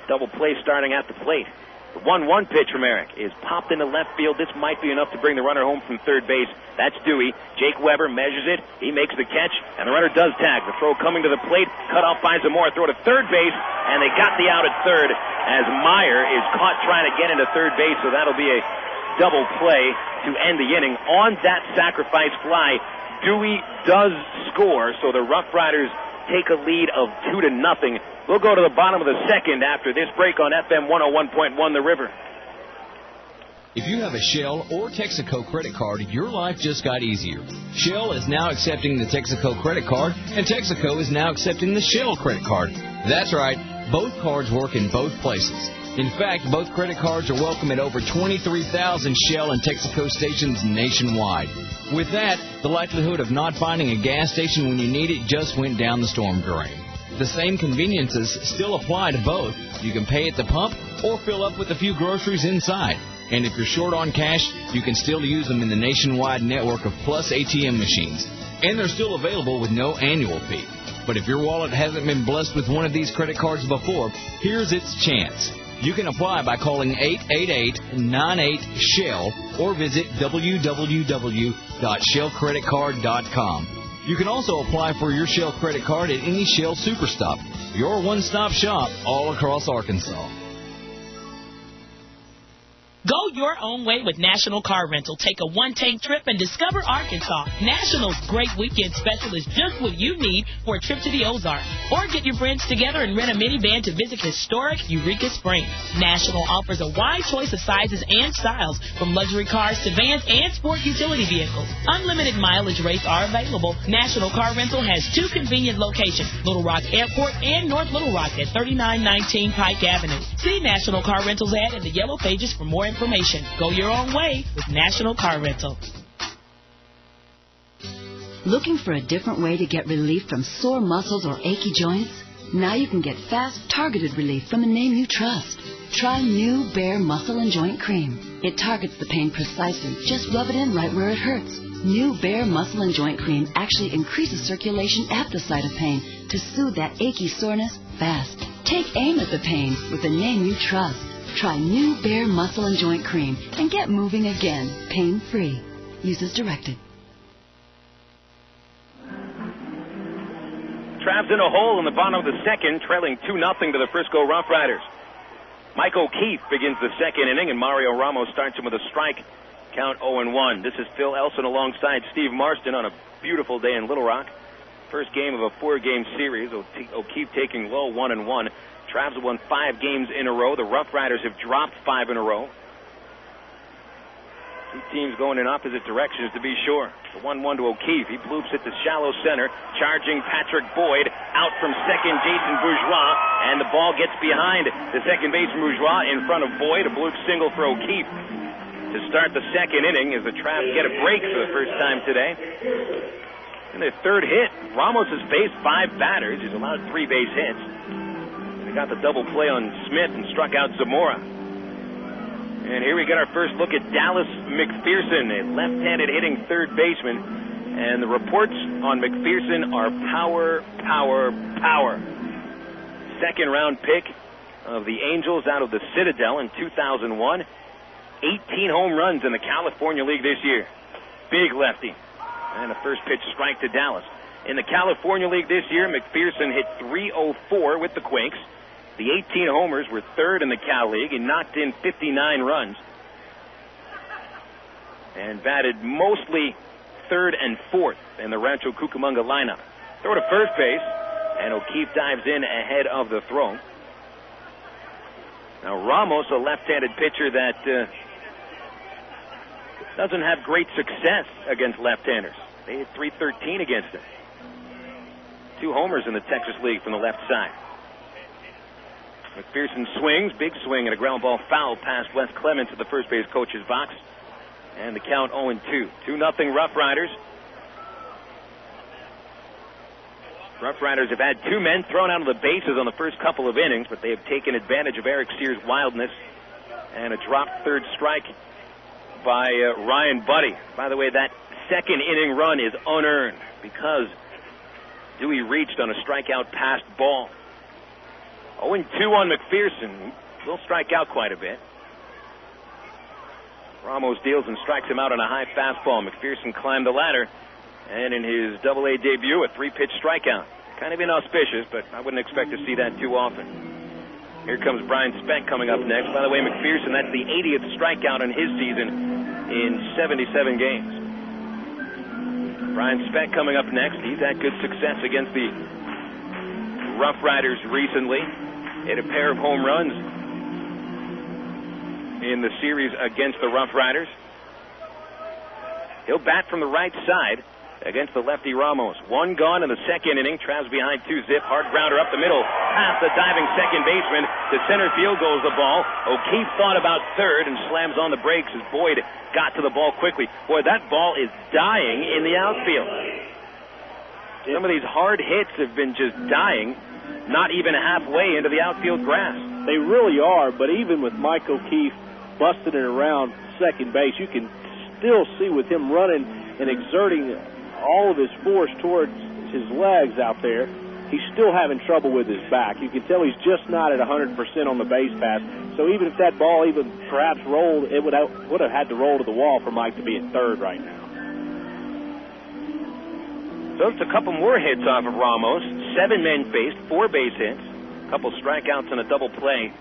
double play starting at the plate. The 1-1 pitch from Eric is popped into left field. This might be enough to bring the runner home from third base. That's Dewey. Jake Weber measures it. He makes the catch, and the runner does tag. The throw coming to the plate. Cut off by Zamora. Throw to third base, and they got the out at third as Meyer is caught trying to get into third base, so that'll be a double play to end the inning. On that sacrifice fly, Dewey does score, so the Rough Riders take a lead of 2-0. We'll go to the bottom of the second after this break on FM 101.1 The River. If you have a Shell or Texaco credit card, your life just got easier. Shell is now accepting the Texaco credit card, and Texaco is now accepting the Shell credit card. That's right, both cards work in both places. In fact, both credit cards are welcome at over 23,000 Shell and Texaco stations nationwide. With that, the likelihood of not finding a gas station when you need it just went down the storm drain. The same conveniences still apply to both. You can pay at the pump or fill up with a few groceries inside. And if you're short on cash, you can still use them in the nationwide network of Plus ATM machines. And they're still available with no annual fee. But if your wallet hasn't been blessed with one of these credit cards before, here's its chance. You can apply by calling 888-98-SHELL or visit www.shellcreditcard.com. You can also apply for your Shell credit card at any Shell Superstop, your one-stop shop all across Arkansas. Go your own way with National Car Rental. Take a one-tank trip and discover Arkansas. National's great weekend special is just what you need for a trip to the Ozarks. Or get your friends together and rent a minivan to visit historic Eureka Springs. National offers a wide choice of sizes and styles, from luxury cars to vans and sport utility vehicles. Unlimited mileage rates are available. National Car Rental has 2 convenient locations, Little Rock Airport and North Little Rock at 3919 Pike Avenue. See National Car Rental's ad in the yellow pages for more information. Go your own way with National Car Rental. Looking for a different way to get relief from sore muscles or achy joints? Now you can get fast, targeted relief from a name you trust. Try new Bare Muscle and Joint Cream. It targets the pain precisely. Just rub it in right where it hurts. New Bare Muscle and Joint Cream actually increases circulation at the site of pain to soothe that achy soreness fast. Take aim at the pain with a name you trust. Try new Bare Muscle and Joint Cream and get moving again, pain-free. Use as directed. Trapped in a hole in the bottom of the second, trailing 2-0 to the Frisco Rough Riders. Mike O'Keefe begins the second inning, and Mario Ramos starts him with a strike. Count 0-1. This is Phil Elson alongside Steve Marston on a beautiful day in Little Rock. First game of a 4-game series. O'Keefe taking low 1-1. Travs have won 5 games in a row. The Rough Riders have dropped 5 in a row. Two teams going in opposite directions, to be sure. The 1-1 to O'Keefe. He bloops it to shallow center. Charging Patrick Boyd. Out from second, Jason Bourgeois. And the ball gets behind the second baseman Bourgeois in front of Boyd. A bloop single for O'Keefe to start the second inning as the Travs get a break for the first time today. In their third hit, Ramos has faced 5 batters. He's allowed 3 base hits. They got the double play on Smith and struck out Zamora. And here we get our first look at Dallas McPherson, a left-handed hitting third baseman. And the reports on McPherson are power, power, power. Second-round pick of the Angels out of the Citadel in 2001. 18 home runs in the California League this year. Big lefty. And a first pitch strike to Dallas. In the California League this year, McPherson hit .304 with the Quakes. The 18 homers were third in the Cal League. He knocked in 59 runs. And batted mostly third and fourth in the Rancho Cucamonga lineup. Throw to first base, and O'Keefe dives in ahead of the throw. Now Ramos, a left-handed pitcher that doesn't have great success against left-handers. They hit .313 against him. 2 homers in the Texas League from the left side. McPherson swings, big swing, and a ground ball foul past Wes Clements at the first base coach's box. And the count 0-2. 2-0 Rough Riders. Rough Riders have had 2 men thrown out of the bases on the first couple of innings, but they have taken advantage of Eric Sears' wildness and a dropped third strike by Ryan Buddy. By the way, that second inning run is unearned because Dewey reached on a strikeout passed ball. 0-2 on McPherson. Will strike out quite a bit. Ramos deals and strikes him out on a high fastball. McPherson climbed the ladder, and in his Double-A debut, a 3-pitch strikeout. Kind of inauspicious, but I wouldn't expect to see that too often. Here comes Brian Speck coming up next. By the way, McPherson, that's the 80th strikeout in his season in 77 games. Brian Speck coming up next. He's had good success against the RoughRiders recently. Hit a pair of home runs in the series against the RoughRiders. He'll bat from the right side against the lefty Ramos. One gone in the second inning. Travs behind 2-zip. Hard grounder up the middle. Past the diving second baseman. To center field goes the ball. O'Keefe thought about third and slams on the brakes as Boyd got to the ball quickly. Boy, that ball is dying in the outfield. Some of these hard hits have been just dying, not even halfway into the outfield grass. They really are, but even with Mike O'Keefe busting it around second base, you can still see with him running and exerting all of his force towards his legs out there, he's still having trouble with his back. You can tell he's just not at 100% on the base pass. So even if that ball even perhaps rolled, it would have had to roll to the wall for Mike to be at third right now. So it's a couple more hits off of Ramos. 7 men faced, 4 base hits, a couple strikeouts and a double play.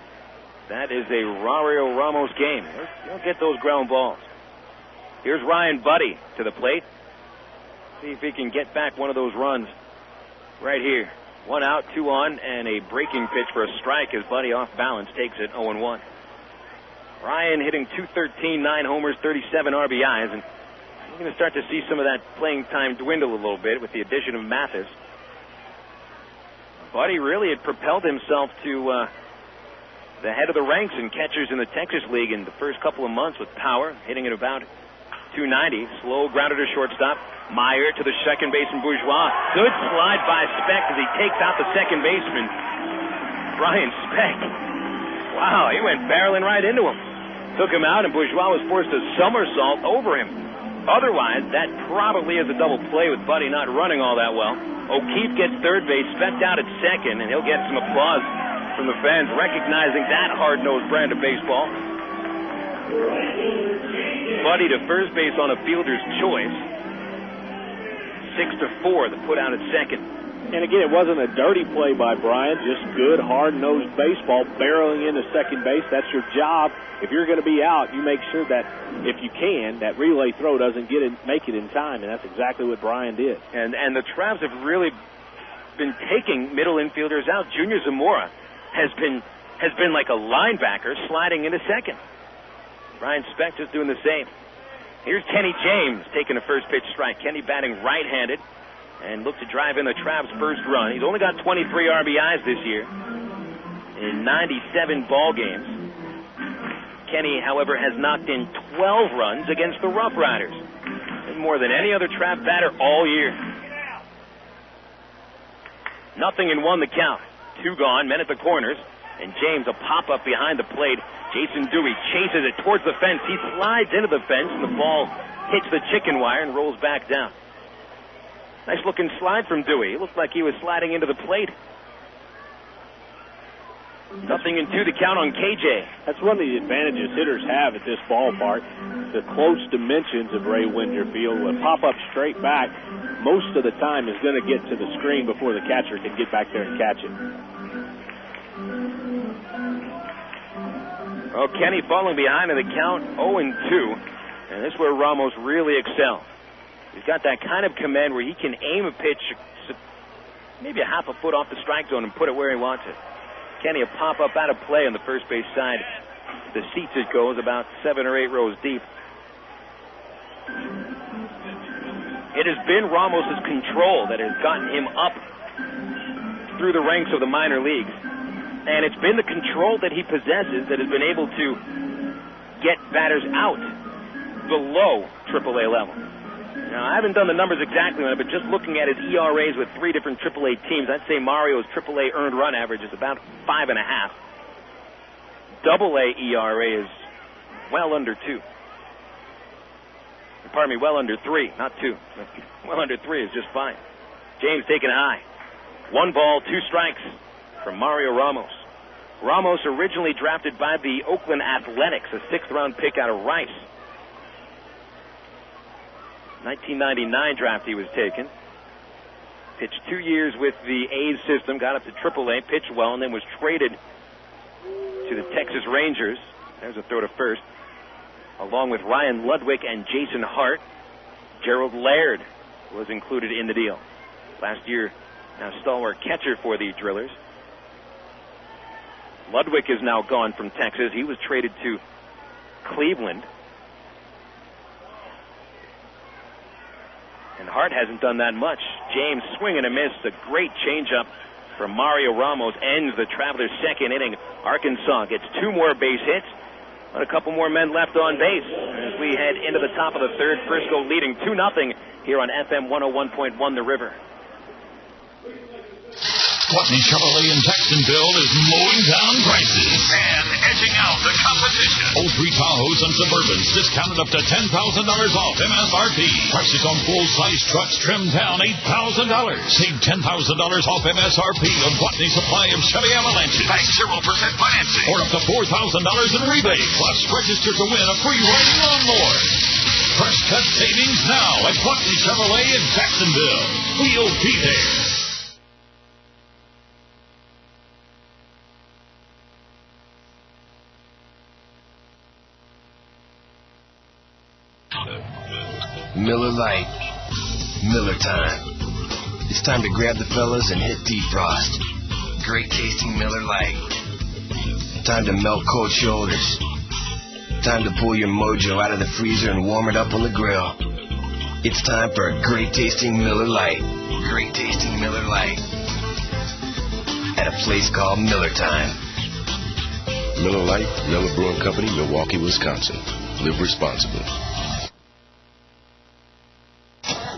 That is a Mario Ramos game. He'll get those ground balls. Here's Ryan Buddy to the plate. See if he can get back one of those runs right here. 1 out, 2 on, and a breaking pitch for a strike as Buddy off balance takes it 0-1. Ryan hitting .213, 9 homers, 37 RBIs, and you're going to start to see some of that playing time dwindle a little bit with the addition of Mathis. Buddy really had propelled himself to the head of the ranks in catchers in the Texas League in the first couple of months with power, hitting at about .290. Slow grounder to shortstop. Meyer to the second baseman, Bourgeois. Good slide by Speck as he takes out the second baseman, Brian Speck. Wow, he went barreling right into him. Took him out, and Bourgeois was forced to somersault over him. Otherwise, that probably is a double play with Buddy not running all that well. O'Keefe gets third base, Speck out at second, and he'll get some applause from the fans recognizing that hard-nosed brand of baseball. Buddy to first base on a fielder's choice. 6-4, the put out at second. And again, it wasn't a dirty play by Brian, just good, hard-nosed baseball, barreling into second base. That's your job. If you're going to be out, you make sure that, if you can, that relay throw doesn't make it in time, and that's exactly what Brian did. And the Travs have really been taking middle infielders out. Junior Zamora has been like a linebacker sliding into second. Brian Speck just doing the same. Here's Kenny James taking a first pitch strike. Kenny batting right-handed and looked to drive in the Travs' first run. He's only got 23 RBIs this year in 97 ball games. Kenny, however, has knocked in 12 runs against the RoughRiders, more than any other Trav batter all year. 0-1 the count. 2 gone, men at the corners, and James a pop-up behind the plate. Jason Dewey chases it towards the fence. He slides into the fence, and the ball hits the chicken wire and rolls back down. Nice-looking slide from Dewey. It looked like he was sliding into the plate. 0-2 the count on KJ. That's one of the advantages hitters have at this ballpark. The close dimensions of Ray Winder Field. A pop-up straight back, most of the time is going to get to the screen before the catcher can get back there and catch it. Well, Kenny falling behind in the count, 0-2. And this is where Ramos really excels. He's got that kind of command where he can aim a pitch maybe a half a foot off the strike zone and put it where he wants it. Kenny a pop-up out of play on the first base side. The seats it goes about 7 or 8 rows deep. It has been Ramos's control that has gotten him up through the ranks of the minor leagues. And it's been the control that he possesses that has been able to get batters out below AAA level. Now, I haven't done the numbers exactly on it, but just looking at his ERAs with 3 different AAA teams, I'd say Mario's AAA earned run average is about 5.5. AA ERA is well under 2. Pardon me, well under 3, not 2. Well under 3 is just fine. James taking a high. 1 ball, 2 strikes from Mario Ramos. Ramos originally drafted by the Oakland Athletics, a 6th-round pick out of Rice. 1999 draft he was taken. Pitched 2 years with the A's system, got up to AAA, pitched well, and then was traded to the Texas Rangers. There's a throw to first. Along with Ryan Ludwig and Jason Hart, Gerald Laird was included in the deal. Last year, now stalwart catcher for the Drillers. Ludwig is now gone from Texas. He was traded to Cleveland. And Hart hasn't done that much. James swing and a miss. A great changeup from Mario Ramos ends the Travelers' second inning. Arkansas gets 2 more base hits. And a couple more men left on base as we head into the top of the third. Frisco leading 2-0 here on FM 101.1 The River. Watney Chevrolet in Jacksonville is mowing down prices and edging out the competition. 03 Tahoes and Suburbans discounted up to $10,000 off MSRP. Prices on full-size trucks trimmed down $8,000. Save $10,000 off MSRP on Watney supply of Chevy Avalanches. Bank 0% financing. Or up to $4,000 in rebate. Plus, register to win a free riding lawnmower. First cut savings now at Watney Chevrolet in Jacksonville. We'll be there. Miller Lite. Miller time. It's time to grab the fellas and hit defrost. Great tasting Miller Lite. Time to melt cold shoulders. Time to pull your mojo out of the freezer and warm it up on the grill. It's time for a great tasting Miller Lite. Great tasting Miller Lite. At a place called Miller Time. Miller Lite, Miller Brewing Company, Milwaukee, Wisconsin. Live responsibly.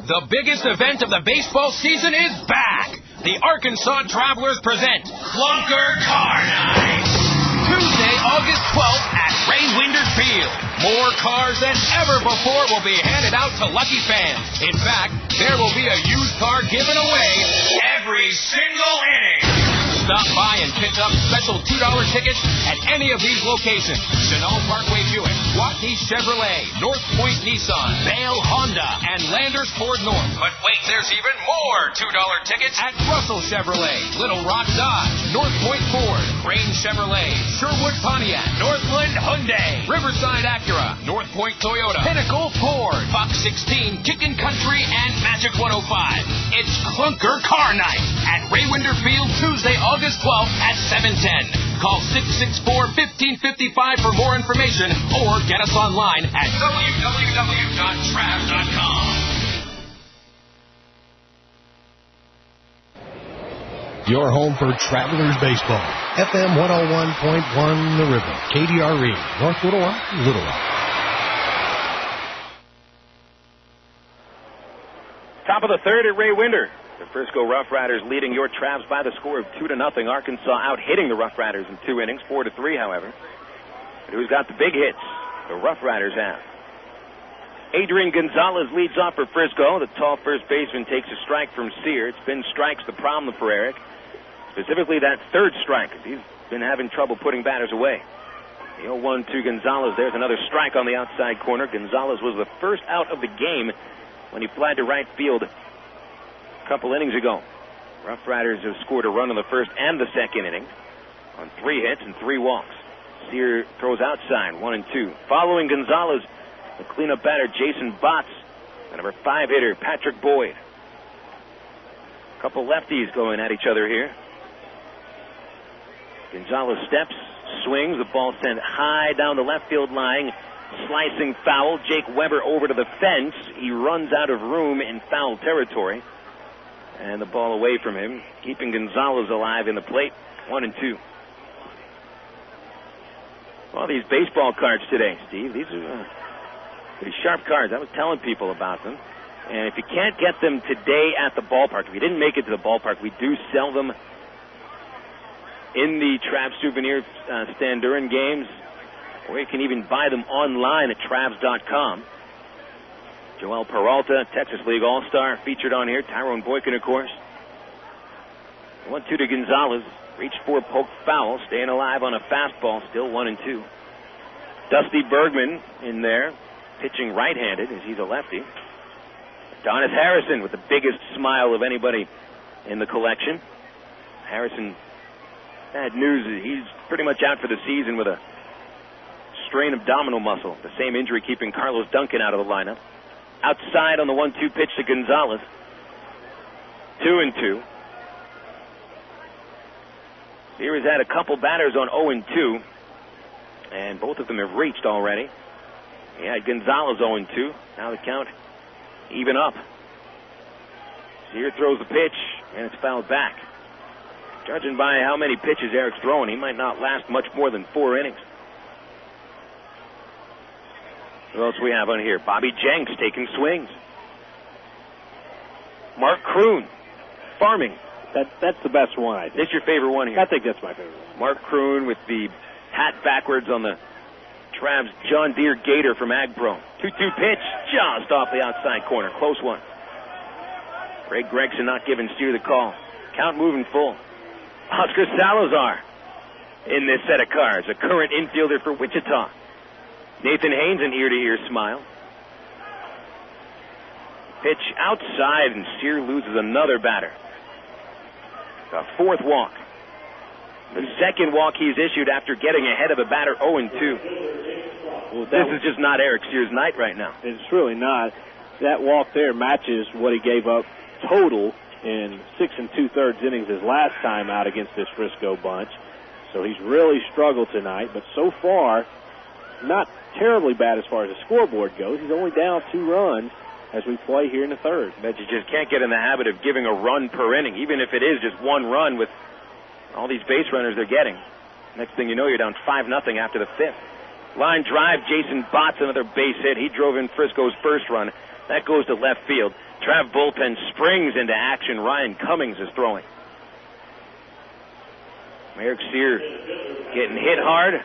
The biggest event of the baseball season is back. The Arkansas Travelers present Clunker Car Night. Tuesday, August 12th at Ray Winder Field. More cars than ever before will be handed out to lucky fans. In fact, there will be a used car given away every single inning. Stop by and pick up special $2 tickets at any of these locations. Chenal Parkway Buick, Watney Chevrolet, North Point Nissan, Vail Honda, and Landers Ford North. But wait, there's even more $2 tickets at Russell Chevrolet, Little Rock Dodge, North Point Ford, Crane Chevrolet, Sherwood Pontiac, Northland Hyundai, Riverside Acura, North Point Toyota, Pinnacle Ford, Fox 16, Chicken Country, and Magic 105. It's Clunker Car Night at Ray Winder Field, Tuesday, August 12th at 7:10. Call 664-1555 for more information or get us online at www.trav.com. Your home for Travelers Baseball. FM 101.1 The River. KDRE. North Little Rock, Little Rock. Top of the third at Ray Winder. The Frisco RoughRiders leading your Travs by the score of 2-0. Arkansas out hitting the RoughRiders in 2 innings, 4-3, however. But who's got the big hits? The RoughRiders have. Adrian Gonzalez leads off for Frisco. The tall first baseman takes a strike from Sear. It's been strikes the problem for Eric. Specifically that third strike. He's been having trouble putting batters away. The 0-1 to Gonzalez. There's another strike on the outside corner. Gonzalez was the first out of the game when he flied to right field a couple innings ago. RoughRiders have scored a run in the first and the second inning on 3 hits and 3 walks. Sear throws outside, 1-2. Following Gonzalez, the cleanup batter Jason Botts, the number 5 hitter Patrick Boyd. A couple lefties going at each other here. Gonzalez steps, swings, the ball sent high down the left field line. Slicing foul. Jake Weber over to the fence. He runs out of room in foul territory. And the ball away from him, keeping Gonzalez alive in the plate. 1-2. Well, these baseball cards today, Steve, these are pretty sharp cards. I was telling people about them. And if you can't get them today at the ballpark, if you didn't make it to the ballpark, we do sell them in the Trav Souvenir stand during games. Or you can even buy them online at Travs.com. Joel Peralta, Texas League All-Star, featured on here. Tyrone Boykin, of course. 1-2 to Gonzalez. Reached for a poke foul. Staying alive on a fastball. Still 1-2. Dusty Bergman in there. Pitching right-handed as he's a lefty. Adonis Harrison with the biggest smile of anybody in the collection. Harrison, bad news. He's pretty much out for the season with a strain abdominal muscle. The same injury keeping Carlos Duncan out of the lineup. Outside on the 1-2 pitch to Gonzalez. 2-2. Sears had a couple batters on 0-2, and both of them have reached already. He had Gonzalez 0-2. Now the count even up. Sears throws the pitch, and it's fouled back. Judging by how many pitches Eric's throwing, he might not last much more than 4 innings. Who else we have on here? Bobby Jenks taking swings. Mark Kroon, farming. That's the best one, I think. This your favorite one here? I think that's my favorite one. Mark Kroon with the hat backwards on the Trav's John Deere Gator from Ag Pro. 2-2 pitch, just off the outside corner. Close one. Ray Gregson not giving Steer the call. Count moving full. Oscar Salazar in this set of cards, a current infielder for Wichita. Nathan Haynes, an ear-to-ear smile. Pitch outside, and Steer loses another batter. A 4th walk. The 2nd walk he's issued after getting ahead of a batter 0-2. Well, this is just not Eric Steer's night right now. It's really not. That walk there matches what he gave up total in 6 2/3 innings his last time out against this Frisco bunch. So he's really struggled tonight, but so far, not terribly bad as far as the scoreboard goes. He's only down 2 runs as we play here in the 3rd. But you just can't get in the habit of giving a run per inning, even if it is just 1 run with all these base runners they're getting. Next thing you know, you're down 5-0 after the 5th. Line drive, Jason Botts, another base hit. He drove in Frisco's first run. That goes to left field. Trav bullpen springs into action. Ryan Cummings is throwing. Eric Steer getting hit hard,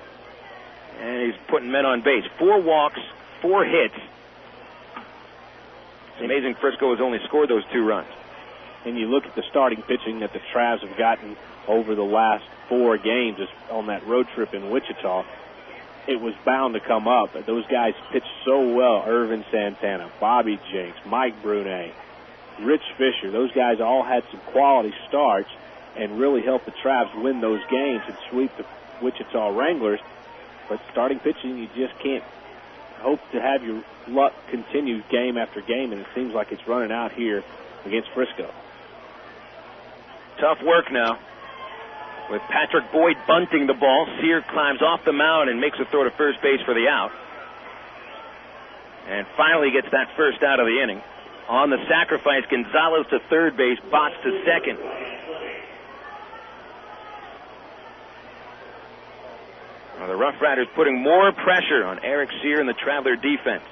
and he's putting men on base. 4 walks, 4 hits. It's amazing Frisco has only scored those 2 runs. And you look at the starting pitching that the Travs have gotten over the last 4 games on that road trip in Wichita. It was bound to come up. Those guys pitched so well. Irvin Santana, Bobby Jenks, Mike Brunet, Rich Fisher. Those guys all had some quality starts and really helped the Travs win those games and sweep the Wichita Wranglers. But starting pitching, you just can't hope to have your luck continue game after game, and it seems like it's running out here against Frisco. Tough work now. With Patrick Boyd bunting the ball, Sear climbs off the mound and makes a throw to first base for the out. And finally gets that first out of the inning. On the sacrifice, Gonzalez to third base, Botts to second. Well, the Rough Riders putting more pressure on Eric Sear and the Traveler defense.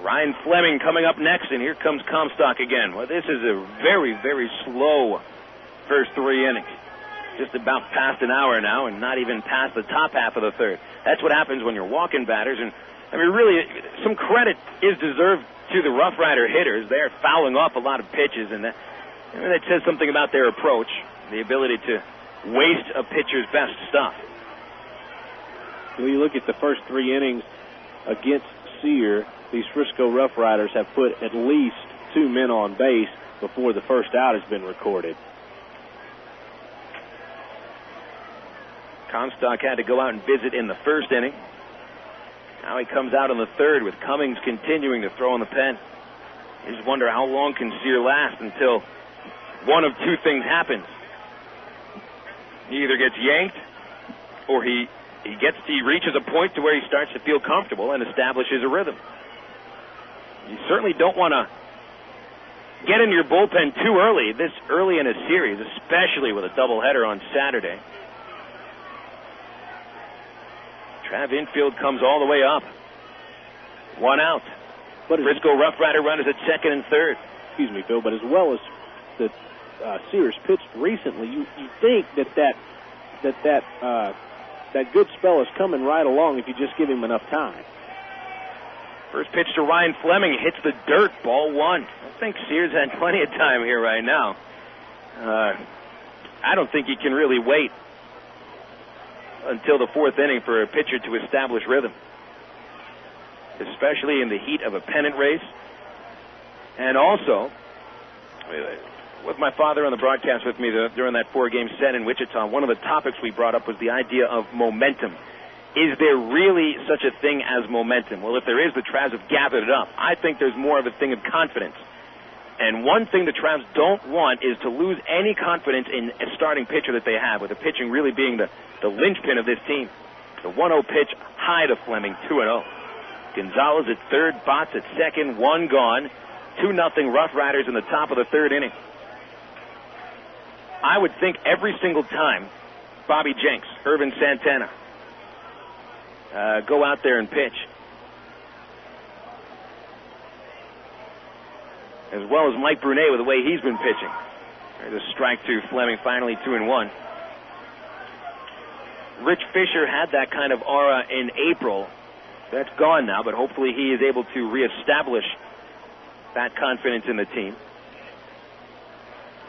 Ryan Fleming coming up next, and here comes Comstock again. Well, this is a very, very slow first 3 innings. Just about past an hour now, and not even past the top half of the 3rd. That's what happens when you're walking batters, and I mean, really, some credit is deserved to the Rough Rider hitters. They're fouling off a lot of pitches, and that says something about their approach, the ability to waste a pitcher's best stuff. When you look at the first 3 innings against Sear, these Frisco Rough Riders have put at least 2 men on base before the first out has been recorded. Comstock had to go out and visit in the first inning. Now he comes out in the 3rd with Cummings continuing to throw in the pen. You just wonder how long can Sear last until one of 2 things happens. He either gets yanked or he reaches a point to where he starts to feel comfortable and establishes a rhythm. You certainly don't want to get into your bullpen too early, this early in a series, especially with a doubleheader on Saturday. Trav infield comes all the way up. 1 out. But Frisco Rough Rider runners at 2nd and 3rd. Excuse me, Phil, but as well as the Sears pitched recently, you think that good spell is coming right along if you just give him enough time. First pitch to Ryan Fleming, hits the dirt, ball 1. I think Sears had plenty of time here right now. I don't think he can really wait until the 4th inning for a pitcher to establish rhythm, especially in the heat of a pennant race. And also, With my father on the broadcast with me during that 4-game set in Wichita, one of the topics we brought up was the idea of momentum. Is there really such a thing as momentum? Well, if there is, the Travs have gathered it up. I think there's more of a thing of confidence. And one thing the Travs don't want is to lose any confidence in a starting pitcher that they have, with the pitching really being the linchpin of this team. The 1-0 pitch high to Fleming, 2-0. Gonzalez at third, Botts at second, 1 gone. 2-0 RoughRiders in the top of the 3rd inning. I would think every single time Bobby Jenks, Irvin Santana, go out there and pitch, as well as Mike Brunet with the way he's been pitching. There's a strike to Fleming, finally 2-1. Rich Fisher had that kind of aura in April. That's gone now, but hopefully he is able to reestablish that confidence in the team.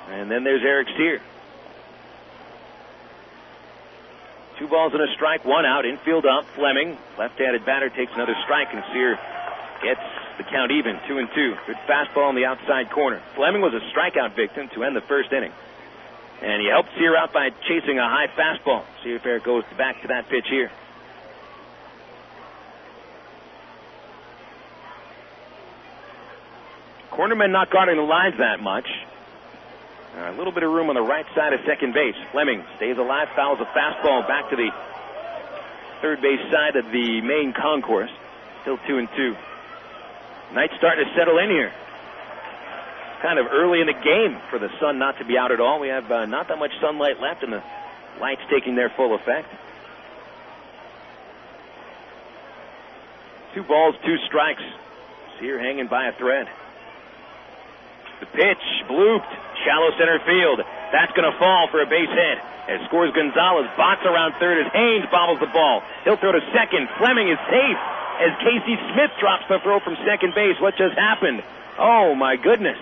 And then there's Eric Sear. 2 balls and a strike, 1 out, infield up. Fleming, left-handed batter, takes another strike, and Sear gets the count even, 2-2. Good fastball in the outside corner. Fleming was a strikeout victim to end the 1st inning. And he helped Sear out by chasing a high fastball. See if Eric goes back to that pitch here. Cornermen not guarding the lines that much. A little bit of room on the right side of second base. Fleming stays alive, fouls a fastball back to the third base side of the main concourse. Still 2-2. Night's starting to settle in here. Kind of early in the game for the sun not to be out at all. We have not that much sunlight left, and the light's taking their full effect. 2 balls, 2 strikes. Sear hanging by a thread. The pitch, blooped, shallow center field. That's going to fall for a base hit. As scores Gonzalez, Botts around third as Haynes bobbles the ball. He'll throw to second. Fleming is safe as Casey Smith drops the throw from second base. What just happened? Oh, my goodness.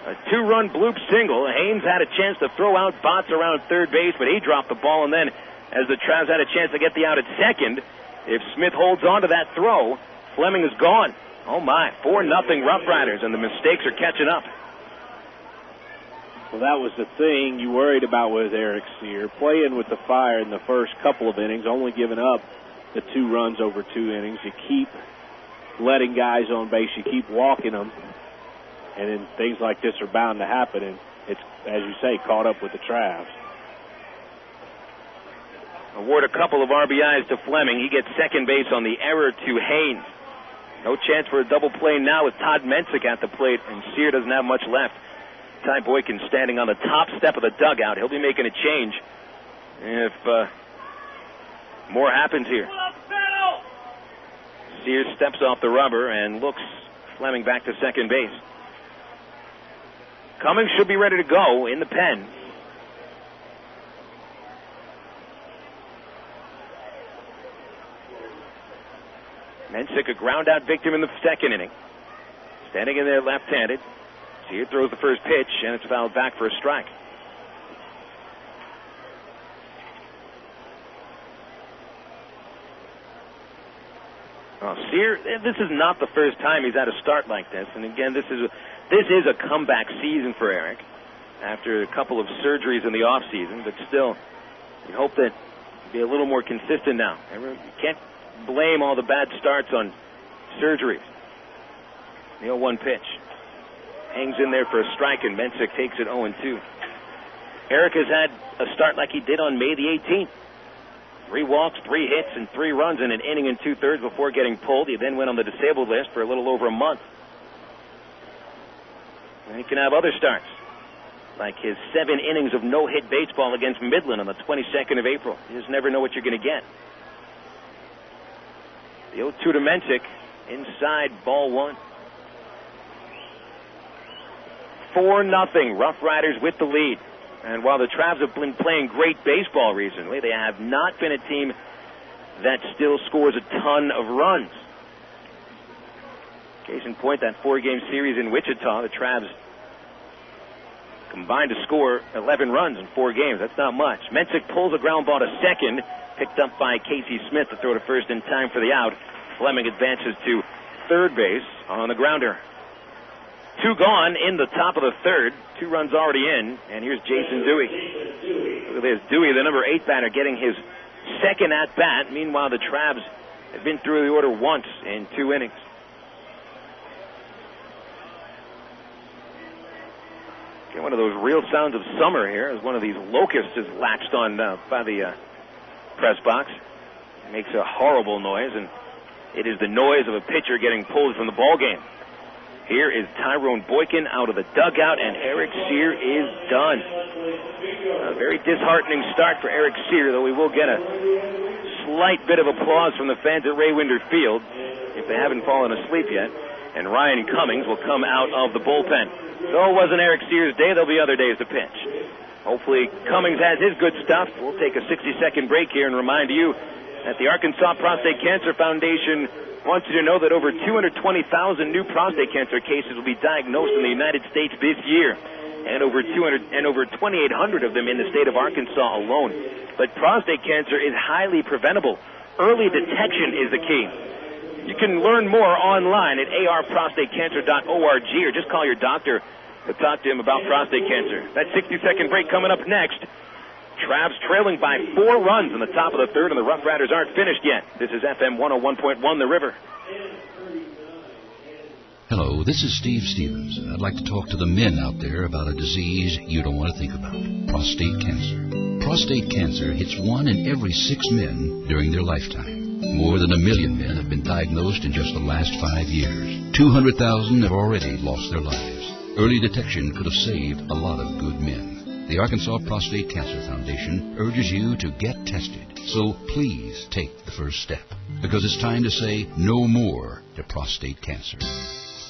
A 2-run bloop single. Haynes had a chance to throw out Botts around third base, but he dropped the ball. And then, as the Travs had a chance to get the out at second, if Smith holds on to that throw, Fleming is gone. Oh, my. 4-0 RoughRiders, and the mistakes are catching up. Well, that was the thing you worried about with Eric Sear. Playing with the fire in the first couple of innings, only giving up the 2 runs over 2 innings. You keep letting guys on base. You keep walking them. And then things like this are bound to happen. And it's, as you say, caught up with the Travs. Award a couple of RBIs to Fleming. He gets second base on the error to Haynes. No chance for a double play now with Todd Mensick at the plate, and Sear doesn't have much left. Ty Boykin standing on the top step of the dugout. He'll be making a change if more happens here. Sear steps off the rubber and looks Fleming back to second base. Cummings should be ready to go in the pen. Mensick, a ground-out victim in the second inning. Standing in there left-handed. Sear throws the first pitch, and it's fouled back for a strike. Sear, this is not the first time he's had a start like this. And again, this is a comeback season for Eric after a couple of surgeries in the offseason. But still, you hope that he'll be a little more consistent now. You can't blame all the bad starts on surgeries. The 0-1 pitch. Hangs in there for a strike, and Mensick takes it 0-2. Eric has had a start like he did on May the 18th. 3 walks, 3 hits, and 3 runs in an inning and 2/3 before getting pulled. He then went on the disabled list for a little over a month. And he can have other starts, like his 7 innings of no-hit baseball against Midland on the 22nd of April. You just never know what you're going to get. The 0-2 to Mensick, inside, ball 1. 4-0, RoughRiders with the lead. And while the Travs have been playing great baseball recently, they have not been a team that still scores a ton of runs. Case in point, that 4-game series in Wichita, the Travs combined to score 11 runs in 4 games. That's not much. Mensick pulls a ground ball to second, picked up by Casey Smith to throw to first in time for the out. Fleming advances to third base on the grounder. 2 gone in the top of the third. 2 runs already in, and here's Jason Dewey. Look at this. Dewey, the number 8 batter, getting his second at-bat. Meanwhile, the Travs have been through the order once in 2 innings. Get one of those real sounds of summer here as one of these locusts is latched on by the press box. It makes a horrible noise, and it is the noise of a pitcher getting pulled from the ball game. Here is Tyrone Boykin out of the dugout, and Eric Sear is done. A very disheartening start for Eric Sear, though we will get a slight bit of applause from the fans at Ray Winder Field if they haven't fallen asleep yet. And Ryan Cummings will come out of the bullpen. Though it wasn't Eric Sear's day, there'll be other days to pitch. Hopefully Cummings has his good stuff. We'll take a 60-second break here and remind you that the Arkansas Prostate Cancer Foundation wants you to know that over 220,000 new prostate cancer cases will be diagnosed in the United States this year, and over 2,800 of them in the state of Arkansas alone. But prostate cancer is highly preventable. Early detection is the key. You can learn more online at arprostatecancer.org, or just call your doctor to talk to him about prostate cancer. That 60-second break coming up next. Travs trailing by 4 runs in the top of the third, and the Rough Riders aren't finished yet. This is FM 101.1 The River. Hello, this is Steve Stevens. I'd like to talk to the men out there about a disease you don't want to think about: prostate cancer. Prostate cancer hits 1 in every 6 men during their lifetime. More than 1 million men have been diagnosed in just the last 5 years. 200,000 have already lost their lives. Early detection could have saved a lot of good men. The Arkansas Prostate Cancer Foundation urges you to get tested. So please take the first step, because it's time to say no more to prostate cancer.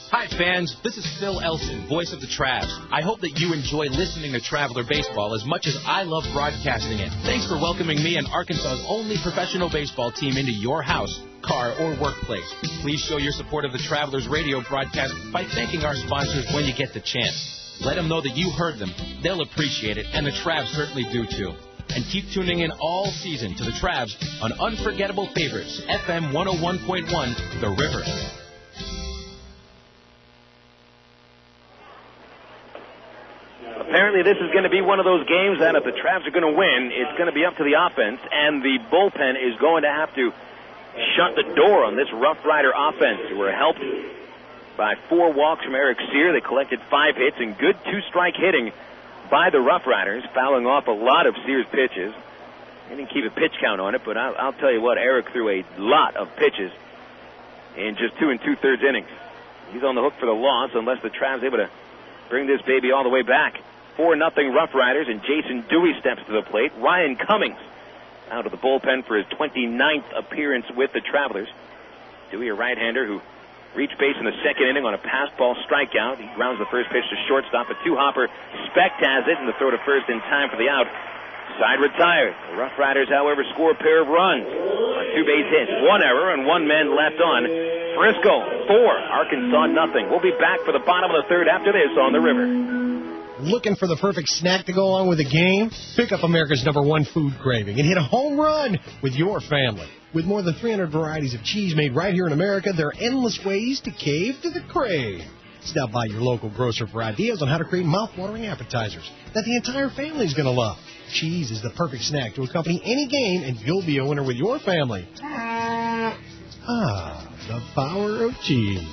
Hi, fans. This is Phil Elson, voice of the Travs. I hope that you enjoy listening to Traveler Baseball as much as I love broadcasting it. Thanks for welcoming me and Arkansas's only professional baseball team into your house, car, or workplace. Please show your support of the Travelers radio broadcast by thanking our sponsors when you get the chance. Let them know that you heard them. They'll appreciate it, and the Travs certainly do, too. And keep tuning in all season to the Travs on Unforgettable Favorites, FM 101.1, The River. Apparently this is going to be one of those games that if the Travs are going to win, it's going to be up to the offense, and the bullpen is going to have to shut the door on this Rough Rider offense. We're helped by 4 walks from Eric Sear. They collected 5 hits and good 2-strike hitting by the Rough Riders, fouling off a lot of Sear's pitches. They didn't keep a pitch count on it, but I'll tell you what, Eric threw a lot of pitches in just 2 2/3 innings. He's on the hook for the loss unless the Travs able to bring this baby all the way back. 4-0 Rough Riders, and Jason Dewey steps to the plate. Ryan Cummings out of the bullpen for his 29th appearance with the Travelers. Dewey, a right-hander who reached base in the second inning on a pass ball strikeout. He grounds the first pitch to shortstop. A 2-hopper. Specht has it, and the throw to first in time for the out. Side retired. The Rough Riders, however, score a pair of runs on 2 base hits. 1 error and 1 man left on. Frisco 4, Arkansas nothing. We'll be back for the bottom of the third after this on The River. Looking for the perfect snack to go along with the game? Pick up America's #1 food craving and hit a home run with your family. With more than 300 varieties of cheese made right here in America, there are endless ways to cave to the crave. Stop by your local grocer for ideas on how to create mouth-watering appetizers that the entire family is going to love. Cheese is the perfect snack to accompany any game, and you'll be a winner with your family. Ah, the power of cheese.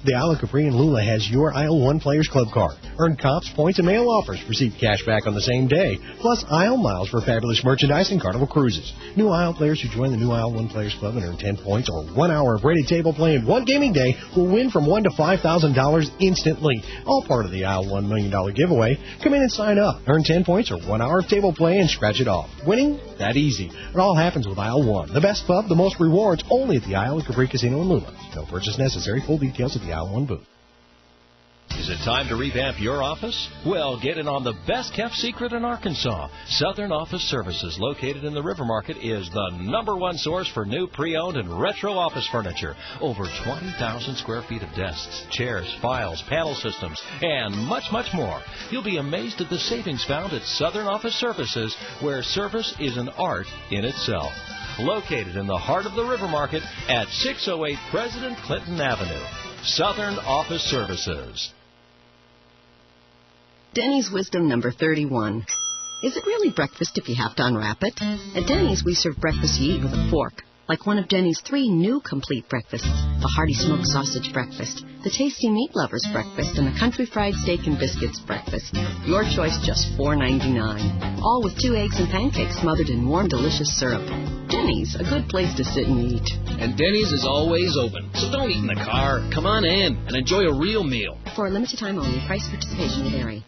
The Isle of Capri and Lula has your Isle 1 Players Club card. Earn comps, points, and mail offers. Receive cash back on the same day. Plus Isle miles for fabulous merchandise and Carnival cruises. New Isle players who join the new Isle 1 Players Club and earn 10 points or 1 hour of rated table play in one gaming day will win from $1,000 to $5,000 instantly. All part of the Isle $1 million giveaway. Come in and sign up. Earn 10 points or 1 hour of table play and scratch it off. Winning? That easy. It all happens with Isle 1. The best club, the most rewards, only at the Isle of Capri Casino in Lula. No purchase necessary. Full details at the Isle 1 booth. Is it time to revamp your office? Well, get in on the best-kept secret in Arkansas. Southern Office Services, located in the River Market, is the #1 source for new pre-owned and retro office furniture. Over 20,000 square feet of desks, chairs, files, panel systems, and much, much more. You'll be amazed at the savings found at Southern Office Services, where service is an art in itself. located in the heart of the River Market at 608 President Clinton Avenue. Southern Office Services. Denny's wisdom number 31. Is it really breakfast if you have to unwrap it? At Denny's, we serve breakfast you eat with a fork, like one of Denny's 3 new complete breakfasts: the hearty smoked sausage breakfast, the tasty meat lovers breakfast, and the country fried steak and biscuits breakfast. Your choice, just $4.99. All with 2 eggs and pancakes smothered in warm, delicious syrup. Denny's, a good place to sit and eat. And Denny's is always open, so don't eat in the car. Come on in and enjoy a real meal. For a limited time only, price participation will vary.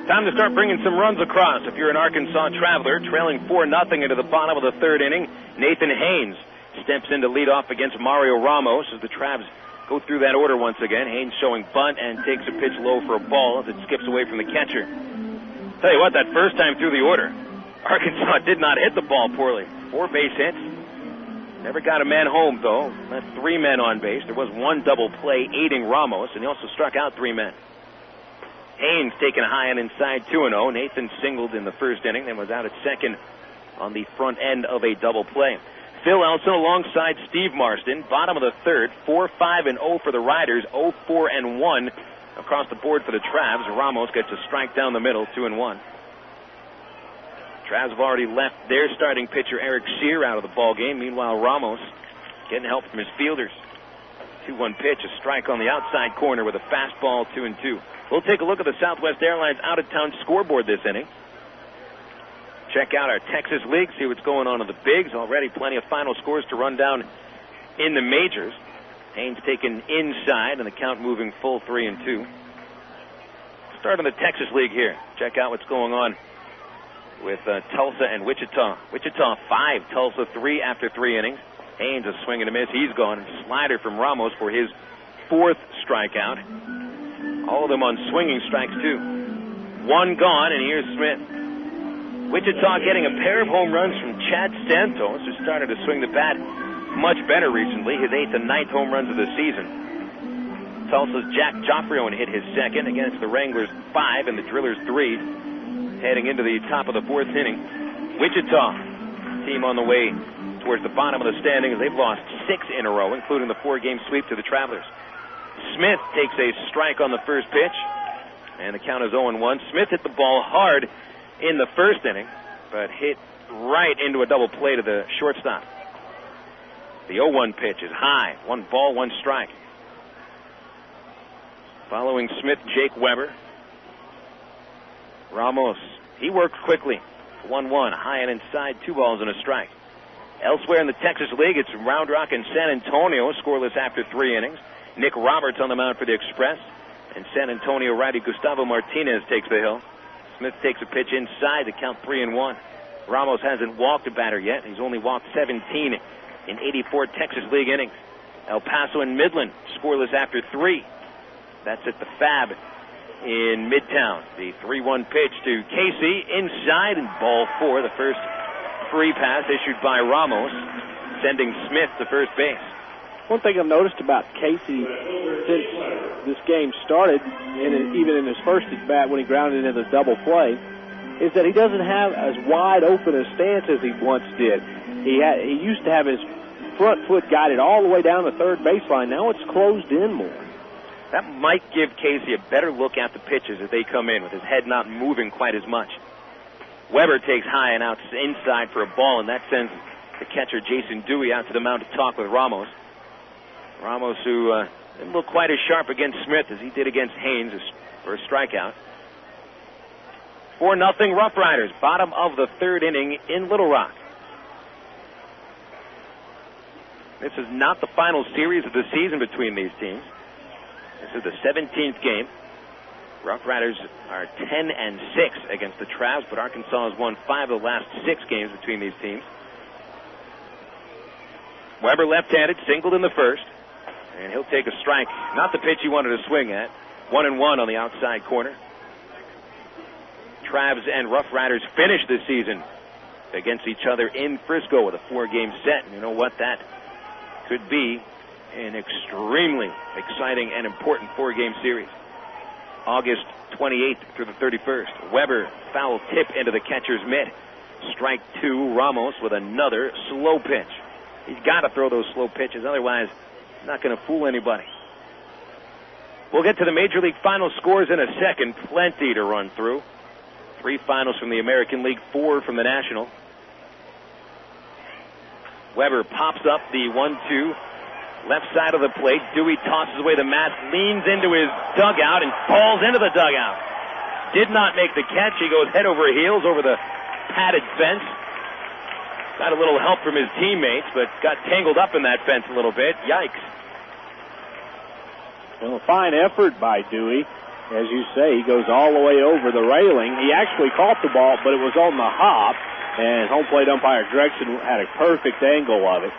Time to start bringing some runs across. If you're an Arkansas Traveler, trailing 4-0 into the bottom of the third inning, Nathan Haynes steps in to lead off against Mario Ramos as the Travs go through that order once again. Haynes showing bunt and takes a pitch low for a ball as it skips away from the catcher. Tell you what, that first time through the order, Arkansas did not hit the ball poorly. 4 base hits. Never got a man home, though. Left 3 men on base. There was 1 double play aiding Ramos, and he also struck out 3 men. Haynes taking a high and inside 2-0. Nathan singled in the first inning, then was out at second on the front end of a double play. Phil Elson alongside Steve Marston, bottom of the third, 4-5-0 for the Riders, 0-4-1 across the board for the Travs. Ramos gets a strike down the middle, 2-1. Travs have already left their starting pitcher Eric Shear out of the ball game. Meanwhile, Ramos getting help from his fielders. 2-1 pitch, a strike on the outside corner with a fastball, 2-2. We'll take a look at the Southwest Airlines out-of-town scoreboard this inning. Check out our Texas League, see what's going on in the bigs. Already plenty of final scores to run down in the majors. Haynes taken inside and the count moving full 3-2. Start on the Texas League here. Check out what's going on with Tulsa and Wichita. Wichita 5, Tulsa 3 after 3 innings. Haynes a swing and a miss. He's gone. And slider from Ramos for his 4th strikeout. All of them on swinging strikes, too. 1 gone, and here's Smith. Wichita getting a pair of home runs from Chad Santos, who started to swing the bat much better recently, his 8th and 9th home runs of the season. Tulsa's Jack Joffrion hit his 2nd against the Wranglers 5 and the Drillers 3, heading into the top of the 4th inning. Wichita, team on the way towards the bottom of the standings. They've lost 6 in a row, including the 4-game sweep to the Travelers. Smith takes a strike on the first pitch, and the count is 0-1. Smith hit the ball hard in the first inning, but hit right into a double play to the shortstop. The 0-1 pitch is high. 1 ball, 1 strike. Following Smith, Jake Weber. Ramos, he worked quickly. 1-1, high and inside, 2 balls and a strike. Elsewhere in the Texas League, it's Round Rock and San Antonio, scoreless after 3 innings. Nick Roberts on the mound for the Express, and San Antonio righty Gustavo Martinez takes the hill. Smith takes a pitch inside to count 3-1. Ramos hasn't walked a batter yet. He's only walked 17 in 84 Texas League innings. El Paso and Midland scoreless after 3. That's at the Fab in Midtown. The 3-1 pitch to Casey inside and ball 4. The first free pass issued by Ramos, sending Smith to first base. One thing I've noticed about Casey since this game started, and even in his first at-bat when he grounded into the double play, is that he doesn't have as wide open a stance as he once did. He used to have his front foot guided all the way down the third baseline. Now it's closed in more. That might give Casey a better look at the pitches as they come in, with his head not moving quite as much. Weber takes high and out inside for a ball, and that sends the catcher Jason Dewey out to the mound to talk with Ramos. Ramos, who didn't look quite as sharp against Smith as he did against Haynes for a strikeout. 4-0 RoughRiders, bottom of the third inning in Little Rock. This is not the final series of the season between these teams. This is the 17th game. RoughRiders are 10-6 against the Travs, but Arkansas has won 5 of the last 6 games between these teams. Weber left-handed, singled in the first. And he'll take a strike. Not the pitch he wanted to swing at. 1-1 on the outside corner. Travs and RoughRiders finished this season against each other in Frisco with a 4-game set. And you know what? That could be an extremely exciting and important 4-game series. August 28th through the 31st. Weber, foul tip into the catcher's mitt. Strike 2. Ramos with another slow pitch. He's got to throw those slow pitches, otherwise not going to fool anybody. We'll get to the Major League final scores in a second. Plenty to run through. 3 finals from the American League, 4 from the National. Weber pops up the 1-2. Left side of the plate. Dewey tosses away the mat, leans into his dugout, and falls into the dugout. Did not make the catch. He goes head over heels over the padded fence. Got a little help from his teammates, but got tangled up in that fence a little bit. Yikes. Well, a fine effort by Dewey. As you say, he goes all the way over the railing. He actually caught the ball, but it was on the hop, and home plate umpire Gregson had a perfect angle of it.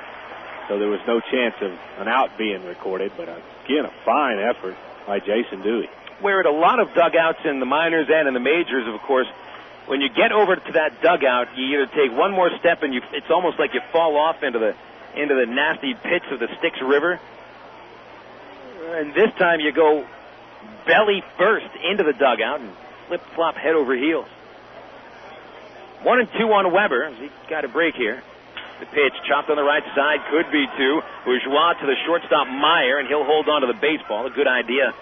So there was no chance of an out being recorded, but again, a fine effort by Jason Dewey. Where at a lot of dugouts in the minors and in the majors, of course, when you get over to that dugout, you either take one more step and it's almost like you fall off into the nasty pits of the Styx River. And this time you go belly first into the dugout and flip-flop head over heels. 1-2 on Weber. He's got a break here. The pitch chopped on the right side, could be 2. Bourgeois to the shortstop Meyer, and he'll hold on to the baseball. A good idea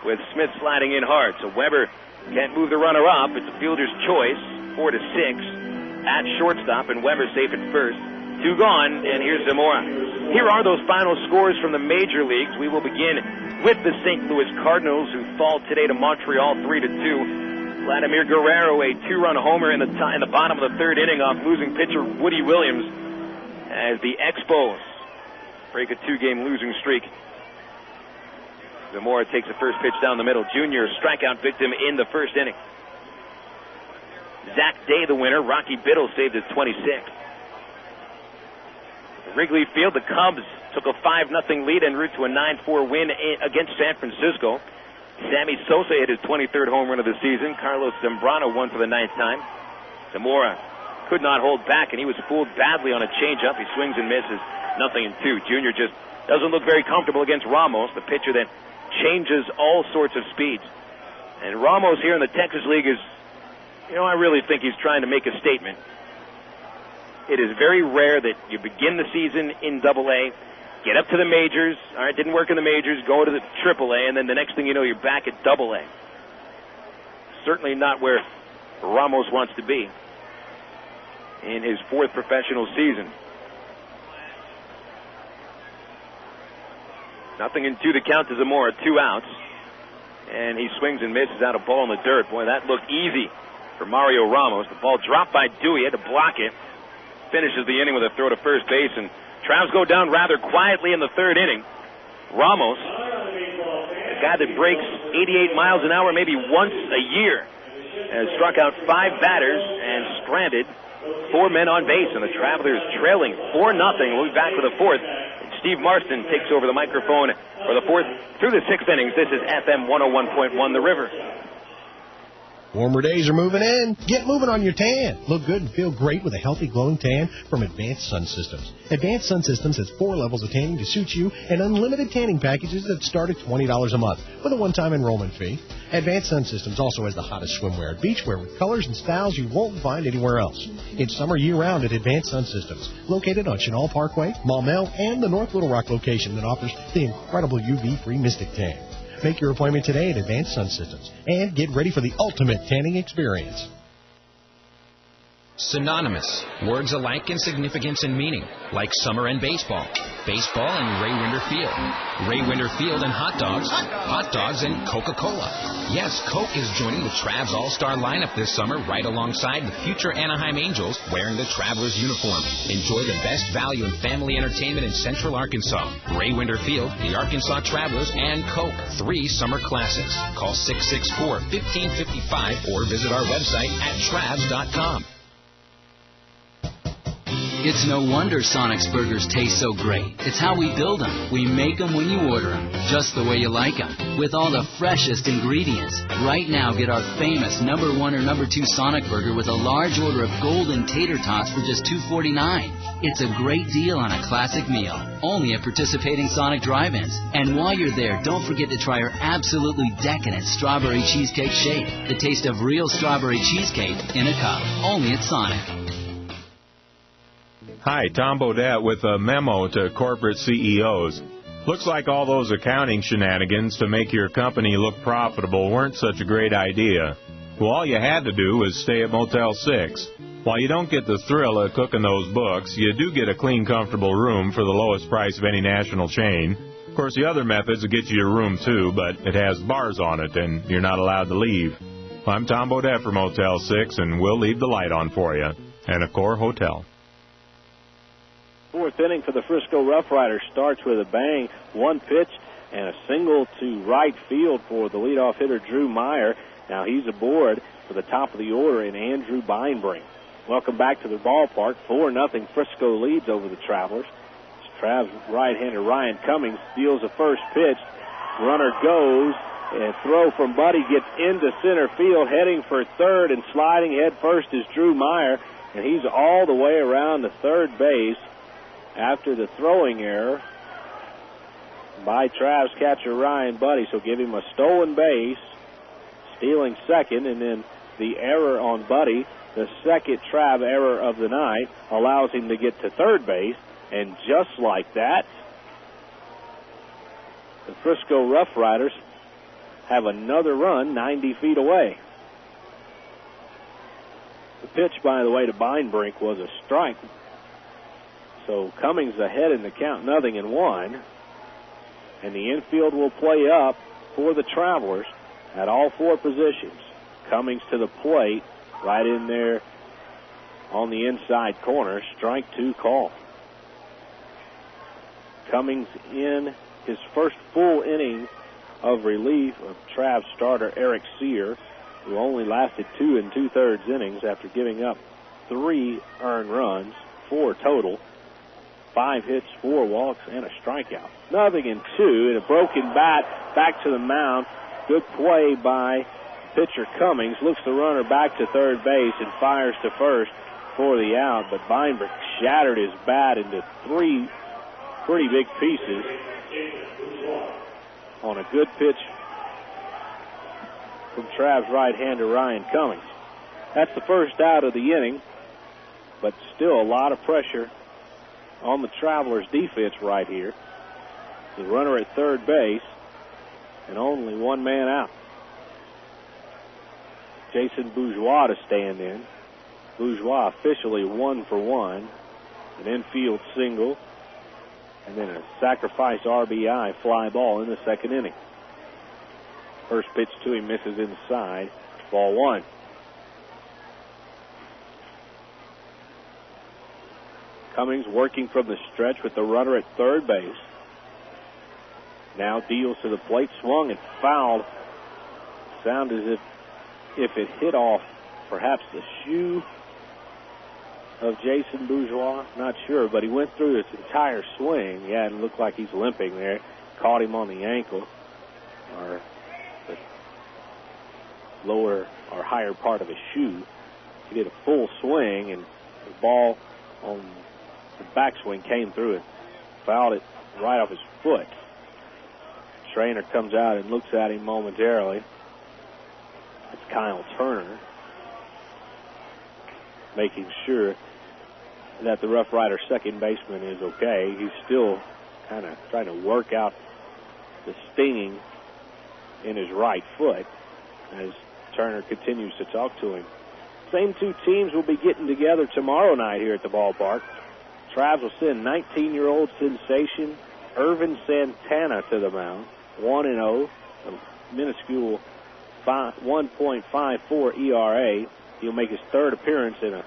with Smith sliding in hard. So Weber can't move the runner up. It's a fielder's choice, 4-6 at shortstop, and Weber safe at first. 2 gone, and here's Zamora. Here are those final scores from the major leagues. We will begin with the St. Louis Cardinals, who fall today to Montreal 3-2. Vladimir Guerrero, a 2-run homer in the bottom of the 3rd inning off losing pitcher Woody Williams, as the Expos break a 2-game losing streak. Zamora takes the first pitch down the middle. Junior strikeout victim in the 1st inning. Zach Day the winner. Rocky Biddle saved his 26th. At Wrigley Field, the Cubs took a 5-0 lead en route to a 9-4 win against San Francisco. Sammy Sosa hit his 23rd home run of the season. Carlos Zambrano won for the 9th time. Zamora could not hold back, and he was fooled badly on a changeup. He swings and misses. 0-2. Junior just doesn't look very comfortable against Ramos, the pitcher that changes all sorts of speeds. And Ramos here in the Texas League is, I really think he's trying to make a statement. It is very rare that you begin the season in Double-A, get up to the majors, all right, didn't work in the majors, go to the Triple-A, and then the next thing you know, you're back at Double-A. Certainly not where Ramos wants to be in his 4th professional season. 0-2 the count to Zamora, 2 outs. And he swings and misses out a ball in the dirt. Boy, that looked easy for Mario Ramos. The ball dropped by Dewey, had to block it. Finishes the inning with a throw to first base, and Travs go down rather quietly in the 3rd inning. Ramos, a guy that breaks 88 miles an hour maybe once a year, has struck out 5 batters and stranded 4 men on base, and the Travelers trailing 4-0. We'll be back with the 4th. And Steve Marston takes over the microphone for the 4th through the 6th innings. This is FM 101.1 The River. Warmer days are moving in. Get moving on your tan. Look good and feel great with a healthy, glowing tan from Advanced Sun Systems. Advanced Sun Systems has 4 levels of tanning to suit you and unlimited tanning packages that start at $20 a month with a one-time enrollment fee. Advanced Sun Systems also has the hottest swimwear and beachwear with colors and styles you won't find anywhere else. It's summer year-round at Advanced Sun Systems, located on Chenal Parkway, Maumelle, and the North Little Rock location that offers the incredible UV-free Mystic Tan. Make your appointment today at Advanced Sun Systems and get ready for the ultimate tanning experience. Synonymous. Words alike in significance and meaning, like summer and baseball. Baseball and Ray Winder Field. Ray Winder Field and hot dogs. Hot dogs and Coca-Cola. Yes, Coke is joining the Travs All-Star lineup this summer right alongside the future Anaheim Angels wearing the Travelers uniform. Enjoy the best value in family entertainment in Central Arkansas. Ray Winder Field, the Arkansas Travelers, and Coke. 3 summer classics. Call 664-1555 or visit our website at travs.com. It's no wonder Sonic's burgers taste so great. It's how we build them. We make them when you order them, just the way you like them, with all the freshest ingredients. Right now, get our famous #1 or #2 Sonic burger with a large order of golden tater tots for just $2.49. It's a great deal on a classic meal, only at participating Sonic drive-ins. And while you're there, don't forget to try our absolutely decadent strawberry cheesecake shake. The taste of real strawberry cheesecake in a cup, only at Sonic. Hi, Tom Bodette with a memo to corporate CEOs. Looks like all those accounting shenanigans to make your company look profitable weren't such a great idea. Well, all you had to do was stay at Motel 6. While you don't get the thrill of cooking those books, you do get a clean, comfortable room for the lowest price of any national chain. Of course, the other methods will get you your room, too, but it has bars on it, and you're not allowed to leave. I'm Tom Bodette for Motel 6, and we'll leave the light on for you. And Accor Hotel. Fourth inning for the Frisco RoughRiders starts with a bang. One pitch and a single to right field for the leadoff hitter, Drew Meyer. Now he's aboard for the top of the order in Andrew Beinbrink. Welcome back to the ballpark. 4-0 Frisco leads over the Travelers. Trav's right-hander Ryan Cummings steals the first pitch. Runner goes, and throw from Buddy gets into center field, heading for third, and sliding head first is Drew Meyer, and he's all the way around to third base after the throwing error by Trav's catcher Ryan Buddy. So give him a stolen base, stealing second, and then the error on Buddy, the second Trav error of the night, allows him to get to third base. And just like that, the Frisco RoughRiders have another run 90 feet away. The pitch, by the way, to Beinbrink was a strike. So Cummings ahead in the count, 0-1. And the infield will play up for the Travelers at all four positions. Cummings to the plate, right in there on the inside corner. Strike two call. Cummings in his first full inning of relief of Trav's starter Eric Sear, who only lasted 2 2/3 innings after giving up 3 earned runs, 4 total, 5 hits, 4 walks, and a strikeout. 0-2, and a broken bat back to the mound. Good play by pitcher Cummings. Looks the runner back to third base and fires to first for the out, but Beinbrink shattered his bat into 3 pretty big pieces on a good pitch from Trav's right-hander Ryan Cummings. That's the first out of the inning, but still a lot of pressure on the Travelers' defense right here. The runner at third base and only one man out. Jason Bourgeois to stand in. Bourgeois officially 1 for 1. An infield single, and then a sacrifice RBI fly ball in the second inning. First pitch to him misses inside. Ball 1. Cummings working from the stretch with the runner at third base. Now deals to the plate, swung and fouled. Sound as if it hit off perhaps the shoe of Jason Bourgeois. Not sure, but he went through his entire swing. Yeah, it looked like he's limping there. Caught him on the ankle, or the lower or higher part of his shoe. He did a full swing, and the ball on the backswing came through it. Fouled it right off his foot. Trainer comes out and looks at him momentarily. It's Kyle Turner, making sure that the Rough Rider second baseman is okay. He's still kind of trying to work out the stinging in his right foot as Turner continues to talk to him. Same two teams will be getting together tomorrow night here at the ballpark. Travs will send 19-year-old sensation Irvin Santana to the mound, 1-0, a minuscule 1.54 ERA. He'll make his third appearance in a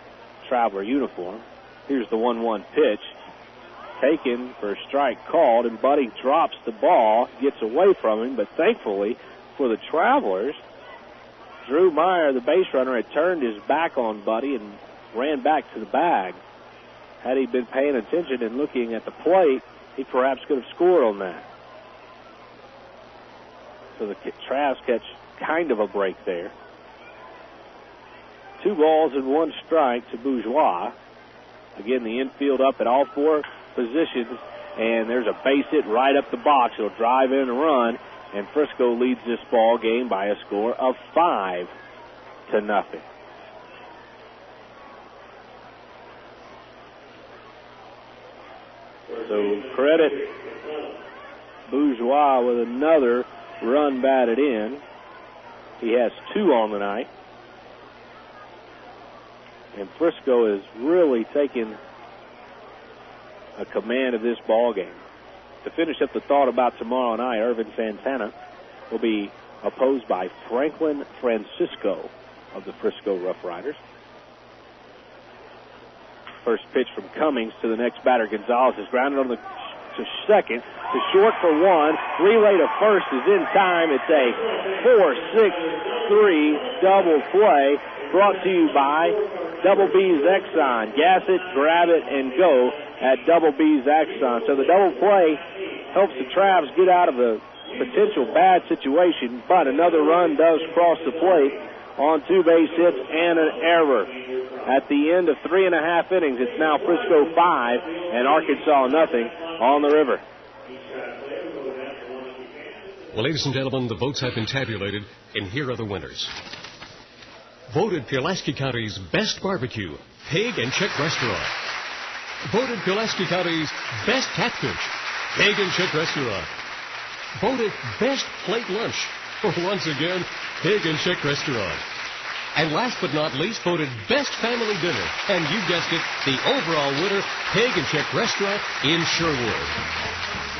Traveler uniform. Here's the 1-1 pitch. Taken for a strike called, and Buddy drops the ball, gets away from him, but thankfully for the Travelers, Drew Meyer, the base runner, had turned his back on Buddy and ran back to the bag. had he been paying attention and looking at the plate, he perhaps could have scored on that. So the Travs catch kind of a break there. 2 balls and 1 strike to Bourgeois. Again, the infield up at all 4 positions, and there's a base hit right up the box. It'll drive in a run, and Frisco leads this ball game by a score of 5-0. So credit Bourgeois with another run batted in. He has 2 on the night. And Frisco is really taking a command of this ball game. To finish up the thought about tomorrow night, Irvin Santana will be opposed by Franklin Francisco of the Frisco RoughRiders. First pitch from Cummings to the next batter. Gonzalez is grounded on the to second, to short for 1. Relay to first is in time. It's a 4-6-3 double play brought to you by Double B's Exxon. Gas it, grab it, and go at Double B's Exxon. So the double play helps the Travs get out of a potential bad situation, but another run does cross the plate on 2 base hits and an error. At the end of 3.5 innings, it's now Frisco 5 and Arkansas nothing on the river. Well, ladies and gentlemen, the votes have been tabulated, and here are the winners. Voted Pulaski County's best barbecue, Pig and Chick Restaurant. Voted Pulaski County's best catfish, Pig and Chick Restaurant. Voted best plate lunch, once again, Pig and Chick Restaurant. And last but not least, voted best family dinner. And you guessed it, the overall winner, Pig and Chick Restaurant in Sherwood.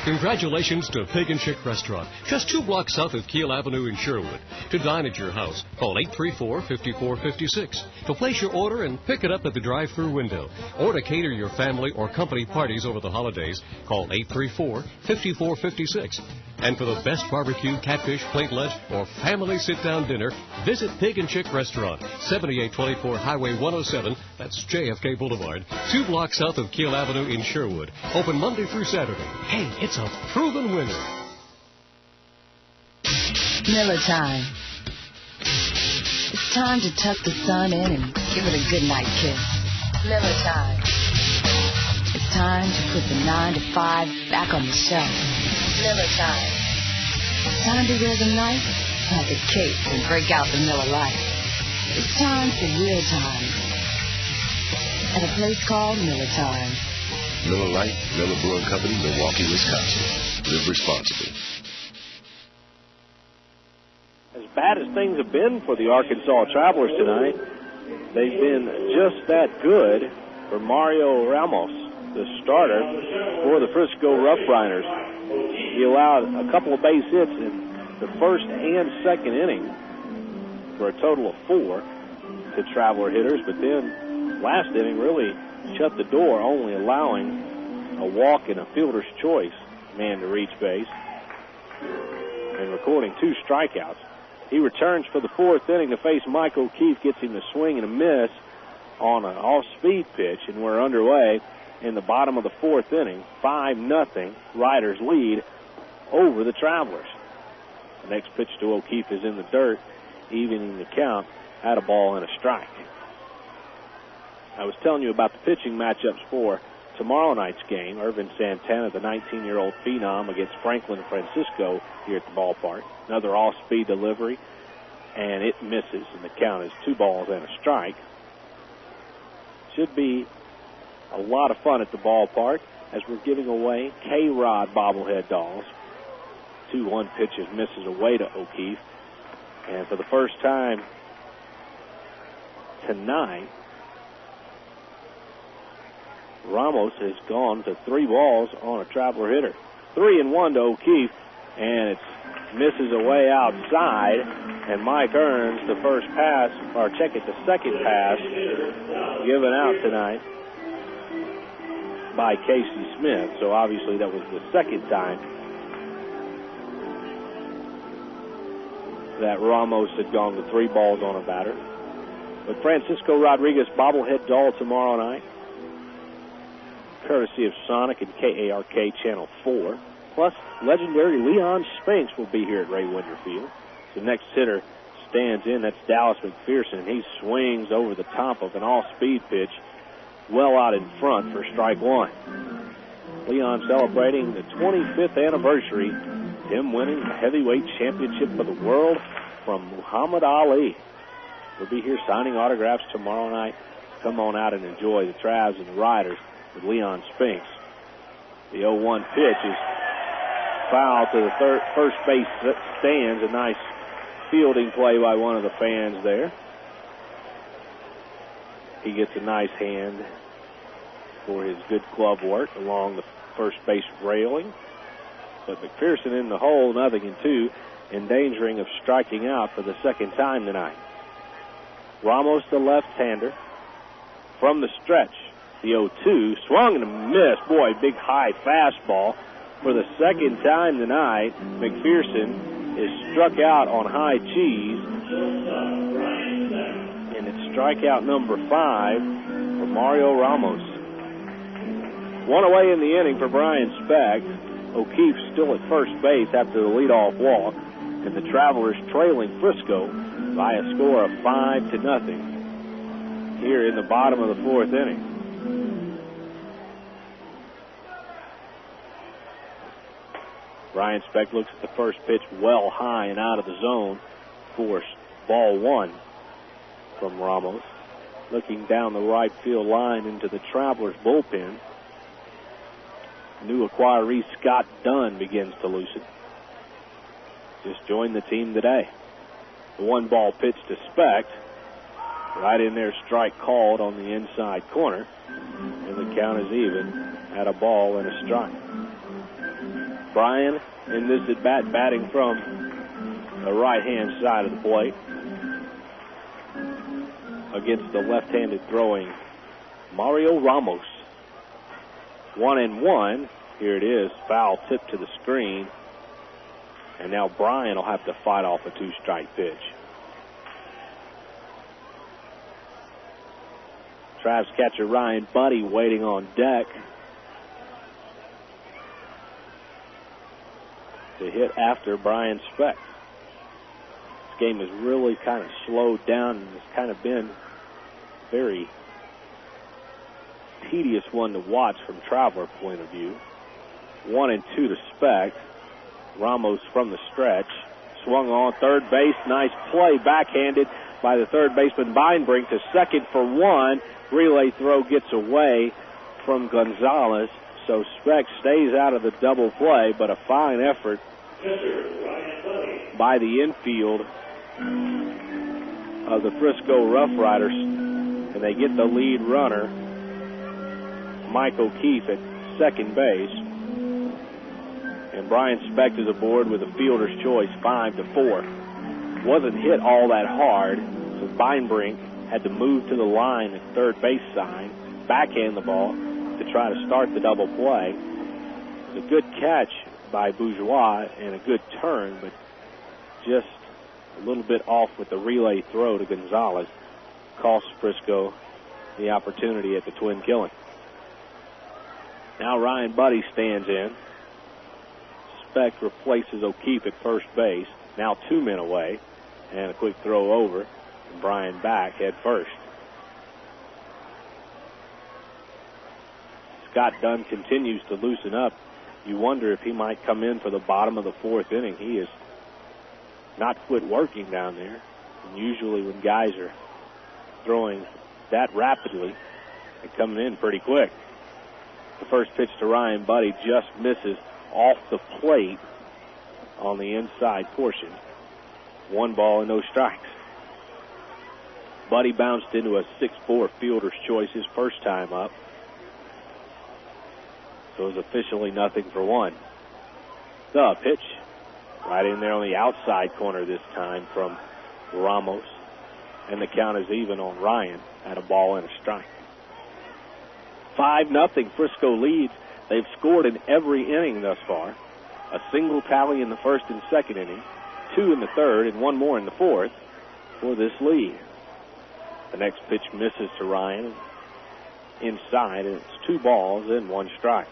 Congratulations to Pig and Chick Restaurant, just 2 blocks south of Kiel Avenue in Sherwood. To dine at your house, call 834-5456. To place your order and pick it up at the drive-thru window. Or to cater your family or company parties over the holidays, call 834-5456. And for the best barbecue, catfish, plate lunch, or family sit-down dinner, visit Pig and Chick Restaurant, 7824 Highway 107, that's JFK Boulevard, 2 blocks south of Kiel Avenue in Sherwood. Open Monday through Saturday. Hey, it's a proven winner. Miller time. It's time to tuck the sun in and give it a goodnight kiss. Miller time. It's time to put the 9 to 5 back on the shelf. Miller time. It's time to wear the knife like a cape and break out the Miller Lite. It's time for real time at a place called Miller Time. Miller Lite, Miller Brewing Company, Milwaukee, Wisconsin. Live responsibly. As bad as things have been for the Arkansas Travelers tonight, they've been just that good for Mario Ramos, the starter for the Frisco RoughRiders. He allowed a couple of base hits in the first and second inning for a total of 4 to Traveler hitters, but then last inning really shut the door, only allowing a walk and a fielder's choice man to reach base and recording 2 strikeouts. He returns for the 4th inning to face Mike O'Keefe, gets him to swing and a miss on an off-speed pitch, and we're underway in the bottom of the 4th inning. 5-0 Riders lead over the Travelers. The next pitch to O'Keefe is in the dirt, evening the count at a ball and a strike. I was telling you about the pitching matchups for tomorrow night's game. Irvin Santana, the 19-year-old phenom, against Franklin Francisco here at the ballpark. Another off-speed delivery, and it misses, and the count is 2 balls and a strike. Should be a lot of fun at the ballpark as we're giving away K-Rod bobblehead dolls. 2-1 pitches, misses away to O'Keefe. And for the first time tonight, Ramos has gone to 3 balls on a Traveler hitter. 3-1 to O'Keefe, and it misses away outside. And Mike Earns, the first pass, or check it, the second pass, given out tonight by Casey Smith. So obviously that was the second time that Ramos had gone to 3 balls on a batter. But Francisco Rodriguez bobblehead doll tomorrow night. courtesy of Sonic and KARK Channel 4. Plus, legendary Leon Spence will be here at Ray Winder Field. The next hitter stands in. That's Dallas McPherson. He swings over the top of an all-speed pitch well out in front for strike one. Leon celebrating the 25th anniversary, him winning the heavyweight championship of the world from Muhammad Ali. We'll be here signing autographs tomorrow night. Come on out and enjoy the Travs and the Riders with Leon Spinks. The 0-1 pitch is foul to the first base stands. A nice fielding play by one of the fans there. He gets a nice hand for his good glove work along the first base railing. But McPherson in the hole, 0-2, endangering of striking out for the second time tonight. Ramos, the left-hander, from the stretch. The 0-2, swung and a miss. Boy, big high fastball. For the second time tonight, McPherson is struck out on high cheese. And it's strikeout number 5 for Mario Ramos. One away in the inning for Brian Speck. O'Keefe still at first base after the leadoff walk. And the Travelers trailing Frisco by a score of 5-0 here in the bottom of the fourth inning. Brian Speck looks at the first pitch well high and out of the zone for ball one from Ramos. Looking down the right field line into the Travelers bullpen. New acquiree Scott Dunn begins to loosen. Just joined the team today. The 1-ball pitch to Speck. Right in there, strike called on the inside corner. And the count is even at a ball and a strike. Brian in this at-bat batting from the right-hand side of the plate against the left-handed throwing Mario Ramos. 1-1. Here it is. Foul tip to the screen. And now Brian will have to fight off a 2-strike pitch. Travs catcher Ryan Buddy waiting on deck to hit after Brian Speck. This game has really kind of slowed down and has kind of been a very tedious one to watch from Traveler point of view. 1-2 to Speck. Ramos from the stretch. Swung on third base. Nice play. Backhanded by the third baseman Beinbrink to second for one. Relay throw gets away from Gonzalez. So Speck stays out of the double play, but a fine effort by the infield of the Frisco RoughRiders. And they get the lead runner, Mike O'Keefe, at second base. And Brian Speck is aboard with a fielder's choice, 5-4. Wasn't hit all that hard, so Beinbrink had to move to the line at third base side, backhand the ball to try to start the double play. It's a good catch by Bourgeois and a good turn, but just a little bit off with the relay throw to Gonzalez. Cost Frisco the opportunity at the twin killing. Now Ryan Buddy stands in. Speck replaces O'Keefe at first base. Now 2 men away. And a quick throw over. And Brian back head first. Scott Dunn continues to loosen up. You wonder if he might come in for the bottom of the fourth inning. He has not quit working down there. And usually when guys are throwing that rapidly, they're coming in pretty quick. The first pitch to Ryan Buddy just misses off the plate on the inside portion. 1 ball and no strikes. Buddy bounced into a 6-4 fielder's choice his first time up. So it's officially 0-1. The pitch right in there on the outside corner this time from Ramos. And the count is even on Ryan at a ball and a strike. 5-0 Frisco leads. They've scored in every inning thus far. A single tally in the first and second inning, 2 in the third, and 1 more in the fourth for this lead. The next pitch misses to Ryan inside, and it's 2 balls and 1 strike.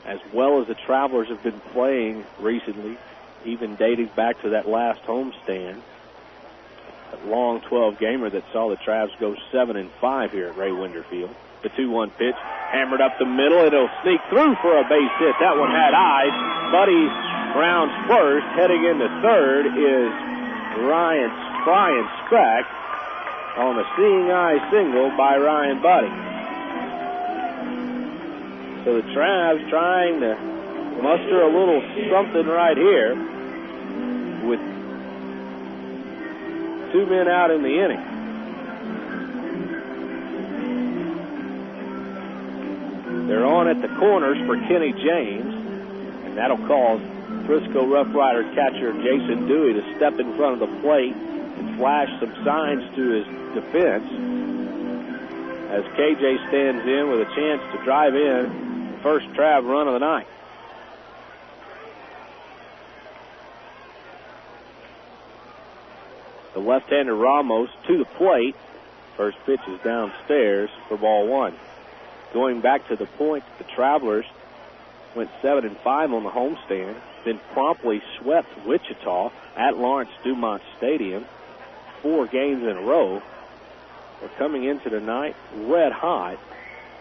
As well as the Travelers have been playing recently, even dating back to that last homestand, a long 12-gamer that saw the Travs go 7-5 here at Ray Winder Field. The 2-1 pitch, hammered up the middle, and it'll sneak through for a base hit. That one had eyes. Buddy rounds first. Heading into third is Brian Speck on a seeing eye single by Ryan Buddy. So the Travs trying to muster a little something right here with 2 men out in the inning. They're on at the corners for Kenny James, and that'll cause Frisco RoughRider catcher Jason Dewey to step in front of the plate and flash some signs to his defense as KJ stands in with a chance to drive in the first Trav run of the night. The left-hander Ramos to the plate. First pitch is downstairs for ball 1. Going back to the point, the Travelers went 7-5 on the homestand, then promptly swept Wichita at Lawrence Dumont Stadium 4 games in a row. They're coming into tonight red hot,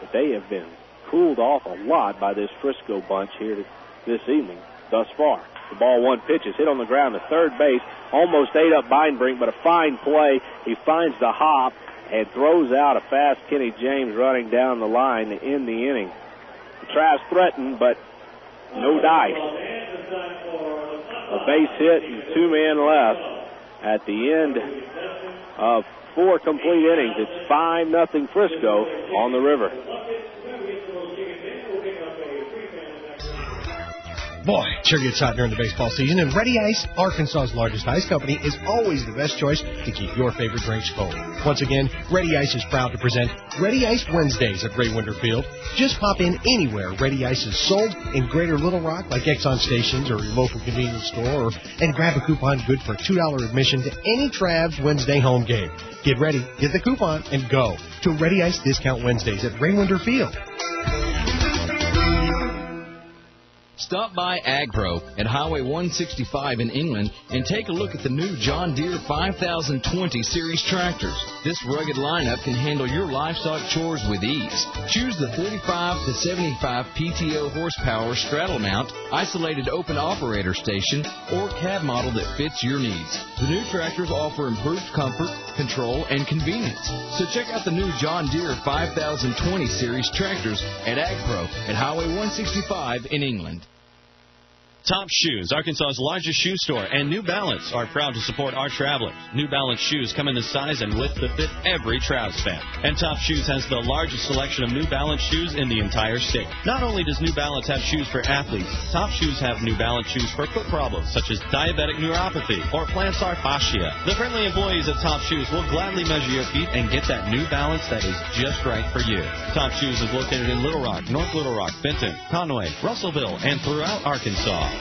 but they have been cooled off a lot by this Frisco bunch here this evening thus far. The ball 1 pitch is hit on the ground to third base, almost ate up Beinbrink, but a fine play. He finds the hop and throws out a fast Kenny James running down the line to end the inning. The Travs threatened, but no dice. A base hit and 2 men left at the end of 4 complete innings. It's 5-0 Frisco on the river. Boy, sure gets hot during the baseball season, and Ready Ice, Arkansas's largest ice company, is always the best choice to keep your favorite drinks cold. Once again, Ready Ice is proud to present Ready Ice Wednesdays at Ray Winder Field. Just pop in anywhere Ready Ice is sold in Greater Little Rock, like Exxon stations or your local convenience store, and grab a coupon good for a $2 admission to any Travs Wednesday home game. Get ready, get the coupon, and go to Ready Ice Discount Wednesdays at Ray Winder Field. Stop by AgPro at Highway 165 in England and take a look at the new John Deere 5020 Series tractors. This rugged lineup can handle your livestock chores with ease. Choose the 45 to 75 PTO horsepower straddle mount, isolated open operator station, or cab model that fits your needs. The new tractors offer improved comfort, control, and convenience. So check out the new John Deere 5020 Series tractors at AgPro at Highway 165 in England. Top Shoes, Arkansas's largest shoe store, and New Balance are proud to support our travelers. New Balance shoes come in the size and width that fit every Travs fan. And Top Shoes has the largest selection of New Balance shoes in the entire state. Not only does New Balance have shoes for athletes, Top Shoes have New Balance shoes for foot problems such as diabetic neuropathy or plantar fascia. The friendly employees at Top Shoes will gladly measure your feet and get that New Balance that is just right for you. Top Shoes is located in Little Rock, North Little Rock, Benton, Conway, Russellville, and throughout Arkansas.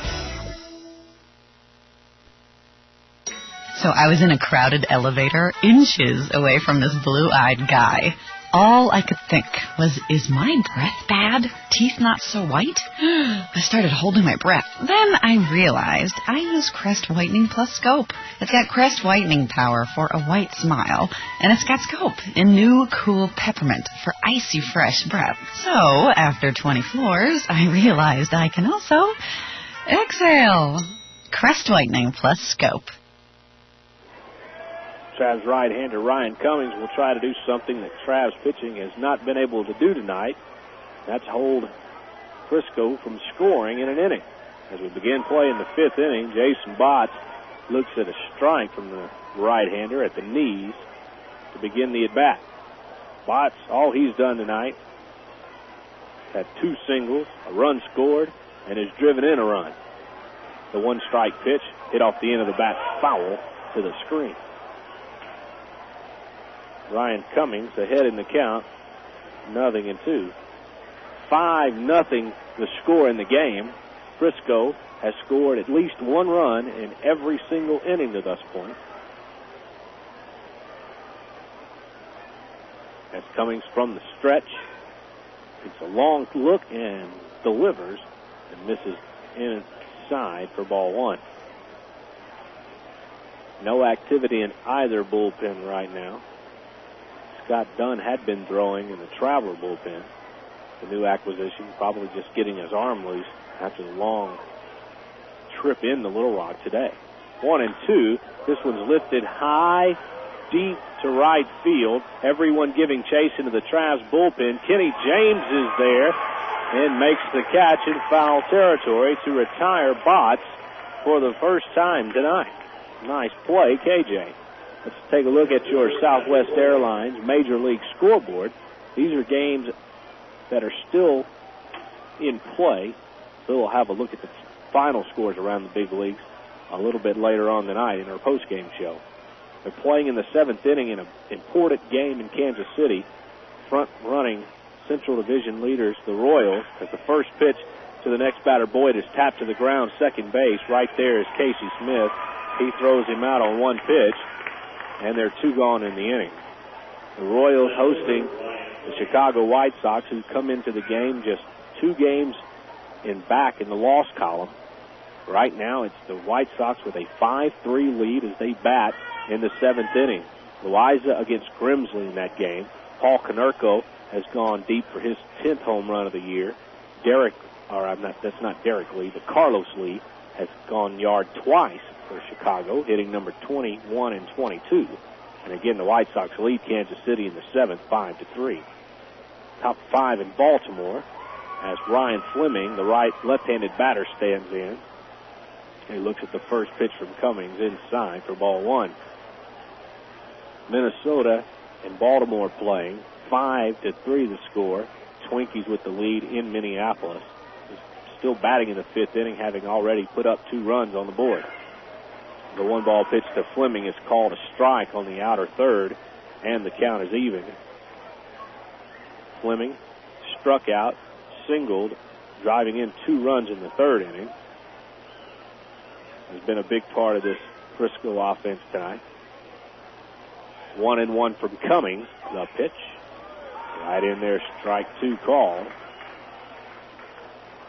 So I was in a crowded elevator, inches away from this blue-eyed guy. All I could think was, is my breath bad? Teeth not so white? I started holding my breath. Then I realized I use Crest Whitening Plus Scope. It's got Crest Whitening power for a white smile, and it's got Scope in new cool peppermint for icy fresh breath. So, after 20 floors, I realized I can also exhale. Crest Whitening Plus Scope. Travs right-hander Ryan Cummings will try to do something that Travs pitching has not been able to do tonight. That's hold Frisco from scoring in an inning. As we begin play in the 5th inning, Jason Botts looks at a strike from the right-hander at the knees to begin the at-bat. Botts, all he's done tonight, had 2 singles, a run scored, and has driven in a run. The 1-strike pitch hit off the end of the bat foul to the screen. Ryan Cummings ahead in the count, 0-2. 5-0 the score in the game. Frisco has scored at least 1 run in every single inning to this point. as Cummings from the stretch. It's a long look and delivers and misses inside for ball one. No activity in either bullpen right now. Scott Dunn had been throwing in the Traveler bullpen. The new acquisition probably just getting his arm loose after the long trip into Little Rock today. 1-2. This one's lifted high, deep to right field. Everyone giving chase into the Travs bullpen. Kenny James is there and makes the catch in foul territory to retire Botts for the first time tonight. Nice play, KJ. Let's take a look at your Southwest Airlines Major League scoreboard. These are games that are still in play. So we'll have a look at the final scores around the big leagues a little bit later on tonight in our postgame show. They're playing in the 7th inning in an important game in Kansas City. Front-running Central Division leaders, the Royals, as the first pitch to the next batter, Boyd, is tapped to the ground, second base. Right there is Casey Smith. He throws him out on one pitch, and they're 2 gone in the inning. The Royals hosting the Chicago White Sox, who come into the game just 2 games back in the loss column. Right now, it's the White Sox with a 5-3 lead as they bat in the 7th inning. Loaiza against Grimsley in that game. Paul Konerko has gone deep for his 10th home run of the year. That's not Derek Lee, but Carlos Lee has gone yard twice for Chicago, hitting number 21 and 22. And again, the White Sox lead Kansas City in the 7th, 5-3. Top 5 in Baltimore as Ryan Fleming, the left-handed batter, stands in. He looks at the first pitch from Cummings inside for ball one. Minnesota and Baltimore playing 5-3 the score. Twinkies with the lead in Minneapolis. Still batting in the 5th inning, having already put up 2 runs on the board. The 1-ball pitch to Fleming is called a strike on the outer third, and the count is even. Fleming struck out, singled, driving in 2 runs in the 3rd inning. Has been a big part of this Frisco offense tonight. 1-1 from Cummings. The pitch. Right in there, strike 2 call.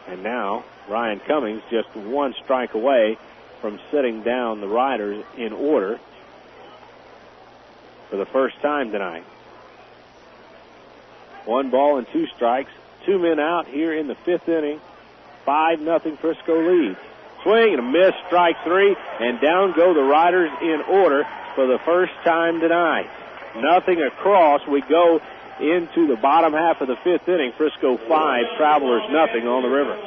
And now Ryan Cummings just 1 strike away from setting down the Riders in order for the first time tonight. 1 ball and 2 strikes. 2 men out here in the 5th inning. 5-0 Frisco lead. Swing and a miss, strike 3, and down go the Riders in order for the first time tonight. Nothing across. We go into the bottom half of the 5th inning. Frisco 5, Travelers nothing on the river.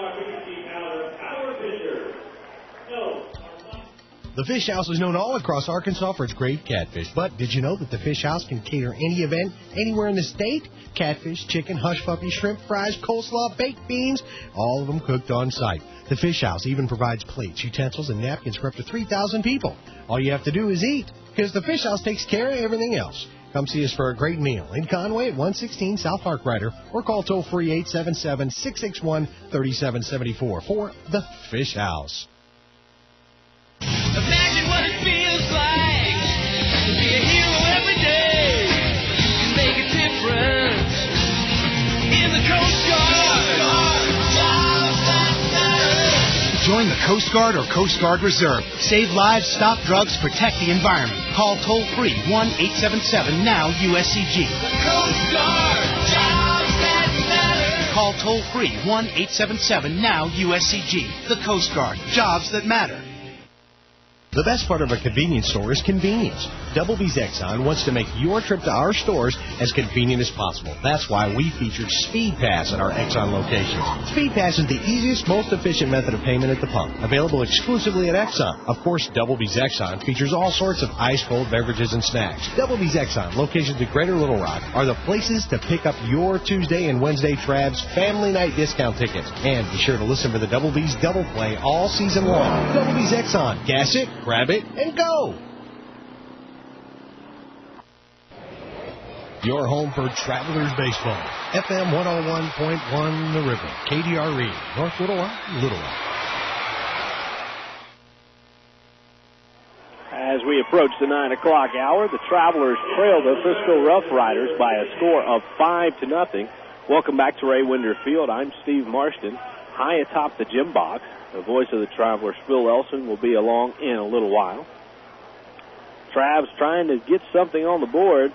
The Fish House is known all across Arkansas for its great catfish. But did you know that the Fish House can cater any event anywhere in the state? Catfish, chicken, hush puppy, shrimp, fries, coleslaw, baked beans, all of them cooked on site. The Fish House even provides plates, utensils, and napkins for up to 3,000 people. All you have to do is eat, because the Fish House takes care of everything else. Come see us for a great meal in Conway at 116 South RoughRider, or call toll-free 877-661-3774 for the Fish House. Imagine what it feels like to be a hero every day. You can make a difference in the Coast Guard. Jobs that matter. Join the Coast Guard or Coast Guard Reserve. Save lives, stop drugs, protect the environment. Call toll-free 1-877-NOW-USCG. The Coast Guard. Jobs that matter. Call toll-free 1-877-NOW-USCG. The Coast Guard. Jobs that matter. The best part of a convenience store is convenience. Double B's Exxon wants to make your trip to our stores as convenient as possible. That's why we featured Speed Pass at our Exxon locations. Speed Pass is the easiest, most efficient method of payment at the pump. Available exclusively at Exxon. Of course, Double B's Exxon features all sorts of ice-cold beverages and snacks. Double B's Exxon, locations in Greater Little Rock, are the places to pick up your Tuesday and Wednesday Travs Family Night discount tickets. And be sure to listen for the Double B's Double Play all season long. Double B's Exxon. Gas it, grab it, and go! Your home for Travelers Baseball. FM 101.1 The River. KDRE. North Little Rock, Little Rock. As we approach the 9 o'clock hour, the Travelers trail the Frisco RoughRiders by a score of 5-0. Welcome back to Ray Winder Field. I'm Steve Marston. High atop the gym box, the voice of the Travelers, Phil Elson, will be along in a little while. Travs trying to get something on the board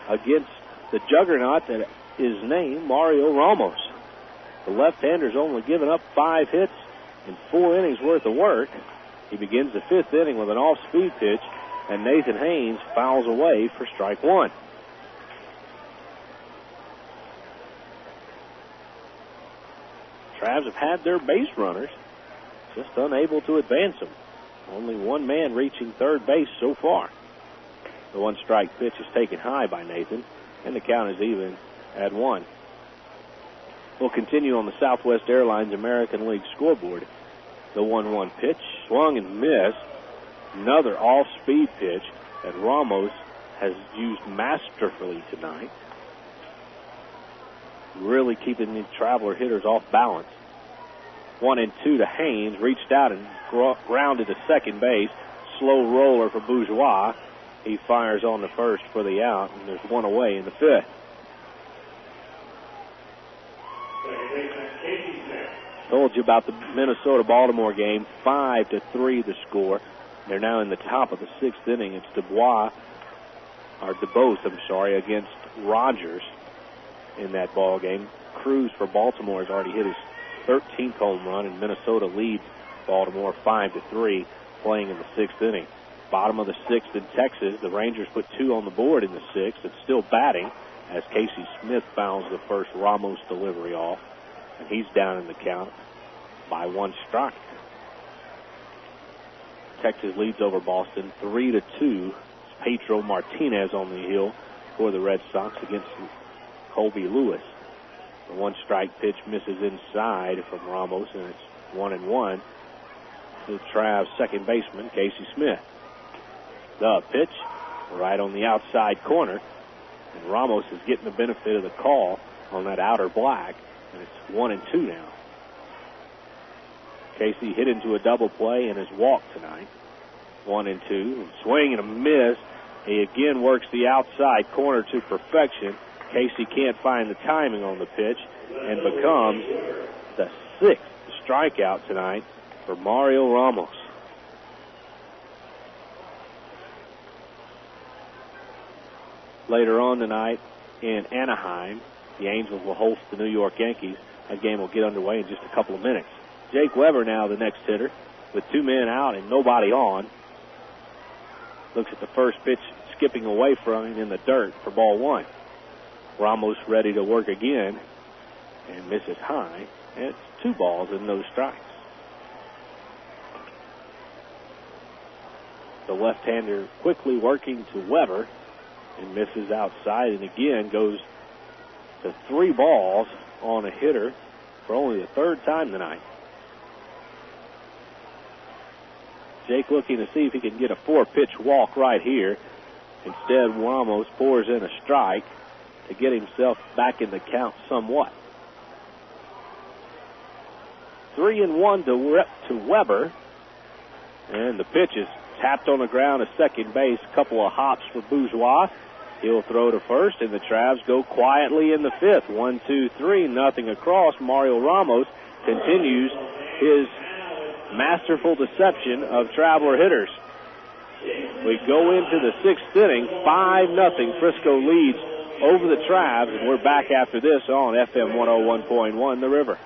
against the juggernaut that is named Mario Ramos. The left-hander's only given up 5 hits in 4 innings worth of work. He begins the 5th inning with an off-speed pitch, and Nathan Haynes fouls away for strike 1. Travs have had their base runners, just unable to advance them. Only one man reaching third base so far. The 1-strike pitch is taken high by Nathan, and the count is even at 1. We'll continue on the Southwest Airlines American League scoreboard. The 1-1 pitch, swung and missed. Another off-speed pitch that Ramos has used masterfully tonight. Really keeping the Traveler hitters off balance. 1-2 to Haynes, reached out and grounded to second base. Slow roller for Bourgeois. He fires on the first for the out, and there's one away in the 5th. Told you about the Minnesota-Baltimore game, 5-3 the score. They're now in the top of the 6th inning. It's DeBose, against Rogers in that ball game. Cruz for Baltimore has already hit his 13th home run, and Minnesota leads Baltimore 5-3, playing in the 6th inning. Bottom of the 6th in Texas, the Rangers put 2 on the board in the 6th. It's still batting as Casey Smith fouls the first Ramos delivery off, and he's down in the count by 1 strike. Texas leads over Boston 3-2. Pedro Martinez on the hill for the Red Sox against Colby Lewis. The 1-strike pitch misses inside from Ramos, and it's 1-1 to Trav's second baseman, Casey Smith. The pitch right on the outside corner, and Ramos is getting the benefit of the call on that outer black, and it's 1-2 now. Casey hit into a double play and has walked tonight. 1-2, swing and a miss. He again works the outside corner to perfection. Casey can't find the timing on the pitch and becomes the 6th strikeout tonight for Mario Ramos. Later on tonight in Anaheim, the Angels will host the New York Yankees. That game will get underway in just a couple of minutes. Jake Weber now the next hitter with 2 men out and nobody on. Looks at the first pitch skipping away from him in the dirt for ball 1. Ramos ready to work again and misses high. And it's 2 balls and no strikes. The left-hander quickly working to Weber and misses outside, and again goes to 3 balls on a hitter for only the 3rd time tonight. Jake looking to see if he can get a 4-pitch walk right here. Instead, Ramos pours in a strike to get himself back in the count somewhat. 3-1 to Weber. And the pitch is tapped on the ground at second base. A couple of hops for Bourgeois. He'll throw to first, and the Travs go quietly in the 5th. 1-2-3, nothing across. Mario Ramos continues his masterful deception of Traveler hitters. We go into the 6th inning, 5-0. Frisco leads over the Travs, and we're back after this on FM 101.1 The River.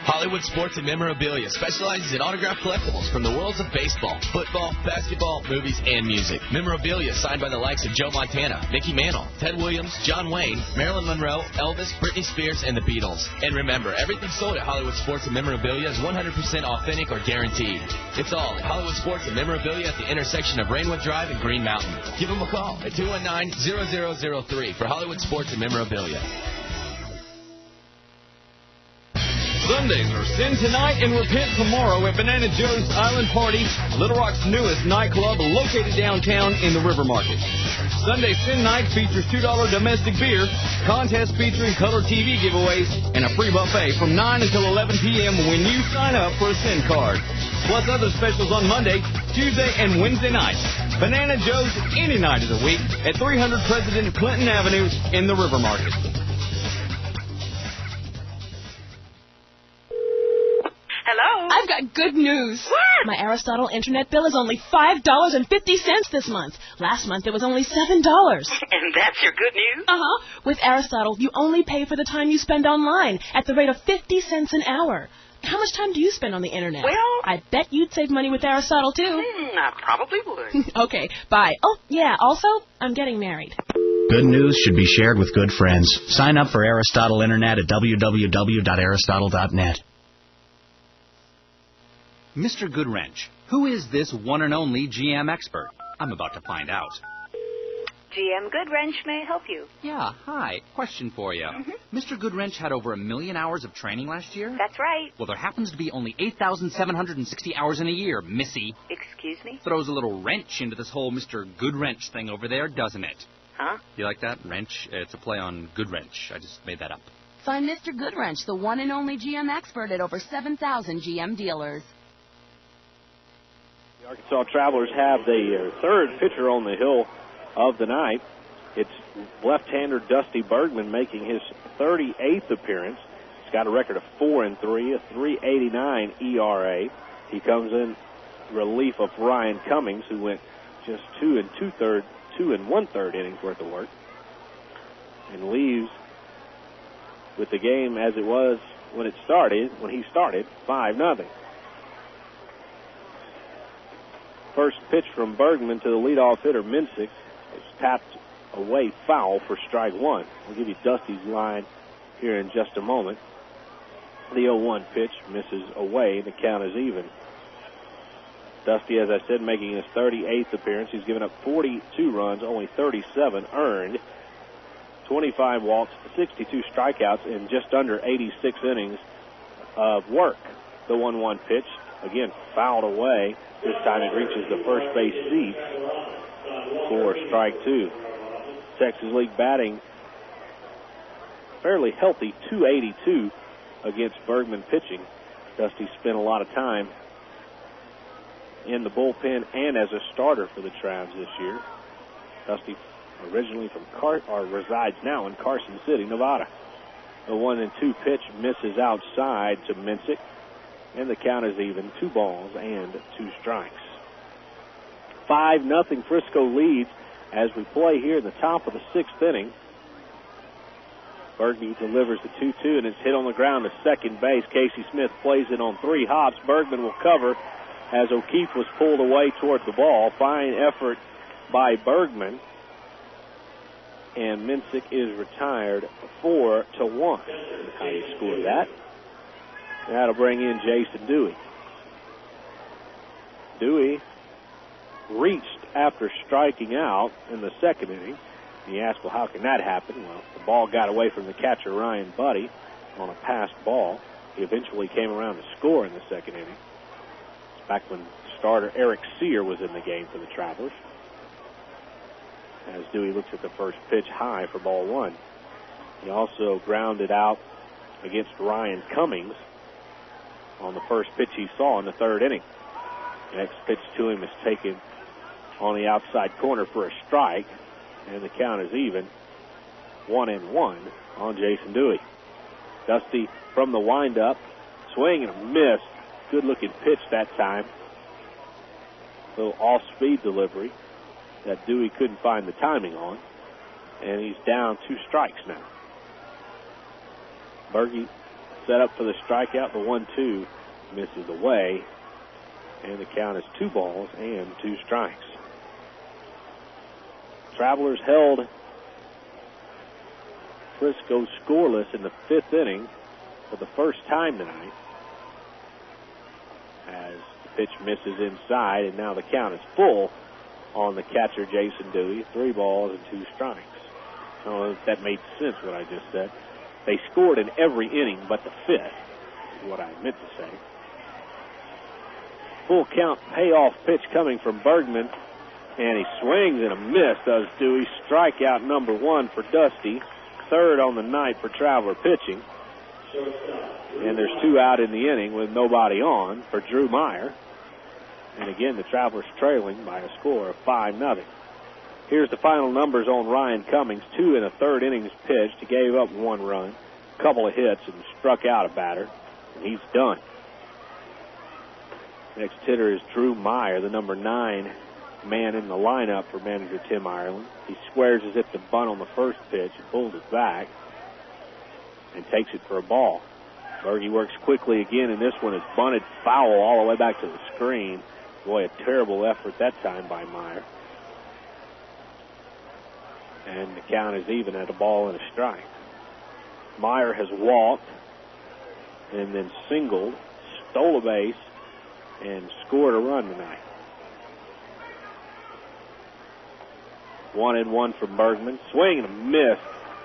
Hollywood Sports and Memorabilia specializes in autographed collectibles from the worlds of baseball, football, basketball, movies, and music. Memorabilia signed by the likes of Joe Montana, Mickey Mantle, Ted Williams, John Wayne, Marilyn Monroe, Elvis, Britney Spears, and the Beatles. And remember, everything sold at Hollywood Sports and Memorabilia is 100% authentic or guaranteed. It's all at Hollywood Sports and Memorabilia at the intersection of Rainwood Drive and Green Mountain. Give them a call at 219-0003 for Hollywood Sports and Memorabilia. Sundays are sin tonight and repent tomorrow at Banana Joe's Island Party, Little Rock's newest nightclub located downtown in the River Market. Sunday Sin Night features $2 domestic beer, contest featuring color TV giveaways, and a free buffet from 9 until 11 p.m. when you sign up for a Sin card. plus other specials on Monday, Tuesday, and Wednesday nights. Banana Joe's any night of the week at 300 President Clinton Avenue in the River Market. Hello? I've got good news. What? My Aristotle internet bill is only $5.50 this month. Last month it was only $7. And that's your good news? Uh-huh. With Aristotle, you only pay for the time you spend online at the rate of 50 cents an hour. How much time do you spend on the internet? Well, I bet you'd save money with Aristotle, too. I probably would. Okay, bye. Oh, yeah, also, I'm getting married. Good news should be shared with good friends. Sign up for Aristotle Internet at www.aristotle.net. Mr. Goodwrench, who is this one and only GM expert? I'm about to find out. GM Goodwrench may help you. Yeah, hi. Question for you. Mr. Goodwrench had over 1 million hours of training last year? That's right. Well, there happens to be only 8,760 hours in a year, Missy. Excuse me? Throws a little wrench into this whole Mr. Goodwrench thing over there, doesn't it? Huh? You like that? Wrench? It's a play on Goodwrench. I just made that up. Find Mr. Goodwrench, the one and only GM expert at over 7,000 GM dealers. The Arkansas Travelers have the third pitcher on the hill of the night. It's left-hander Dusty Bergman making his 38th appearance. He's got a record of 4-3, a 3.89 ERA. He comes in relief of Ryan Cummings, who went just 2 1/3 innings worth of work, and leaves with the game as it was when he started, 5-0. First pitch from Bergman to the leadoff hitter Minsick is tapped away foul for strike one. I'll give you Dusty's line here in just a moment. The 0-1 pitch misses away. The count is even. Dusty, as I said, making his 38th appearance. He's given up 42 runs, only 37 earned, 25 walks, 62 strikeouts in just under 86 innings of work. The 1-1 pitch, again, fouled away. This time it reaches the first base seat for strike two. Texas League batting fairly healthy, 282 against Bergman pitching. Dusty spent a lot of time in the bullpen and as a starter for the Travs this year. Dusty originally from resides now in Carson City, Nevada. The 1-2 pitch misses outside to Minsick, and the count is even, 2 balls and 2 strikes. 5-0 Frisco leads as we play here in the top of the 6th inning. Bergman delivers the 2-2, and it's hit on the ground to second base. Casey Smith plays it on 3 hops. Bergman will cover as O'Keefe was pulled away toward the ball. Fine effort by Bergman. And Minsick is retired 4-1. How do you score that? That'll bring in Jason Dewey. Dewey reached after striking out in the 2nd inning. And you ask, well, how can that happen? Well, the ball got away from the catcher, Ryan Buddy, on a passed ball. He eventually came around to score in the 2nd inning. Back when starter Eric Sear was in the game for the Travelers. As Dewey looks at the first pitch high for ball 1. He also grounded out against Ryan Cummings on the first pitch he saw in the 3rd inning. The next pitch to him is taken on the outside corner for a strike, and the count is even, 1-1 on Jason Dewey. Dusty from the windup, swing and a miss. Good looking pitch that time. Little off-speed delivery that Dewey couldn't find the timing on, and he's down 2 strikes now. Berge set up for the strikeout. The 1-2 misses away, and the count is 2 balls and 2 strikes. Travelers held Frisco scoreless in the 5th inning for the first time tonight, as the pitch misses inside, and now the count is full on the catcher, Jason Dewey. 3 balls and 2 strikes. I don't know if that made sense, what I just said. They scored in every inning but the 5th, is what I meant to say. Full count payoff pitch coming from Bergman, and he swings and a miss, does Dewey. Strikeout number 1 for Dusty. 3rd on the night for Traveler pitching. And there's 2 out in the inning with nobody on for Drew Meyer. And again, the Travelers trailing by a score of 5-0. Here's the final numbers on Ryan Cummings. 2 in a third innings pitched. He gave up 1 run, a couple of hits, and struck out a batter. And he's done. Next hitter is Drew Meyer, the number 9 man in the lineup for manager Tim Ireland. He squares as if to bunt on the first pitch and pulls it back and takes it for a ball. Berge works quickly again, and this one is bunted foul all the way back to the screen. Boy, a terrible effort that time by Meyer. And the count is even at a ball and a strike. Meyer has walked and then singled, stole a base, and scored a run tonight. 1-1 from Bergman. Swing and a miss.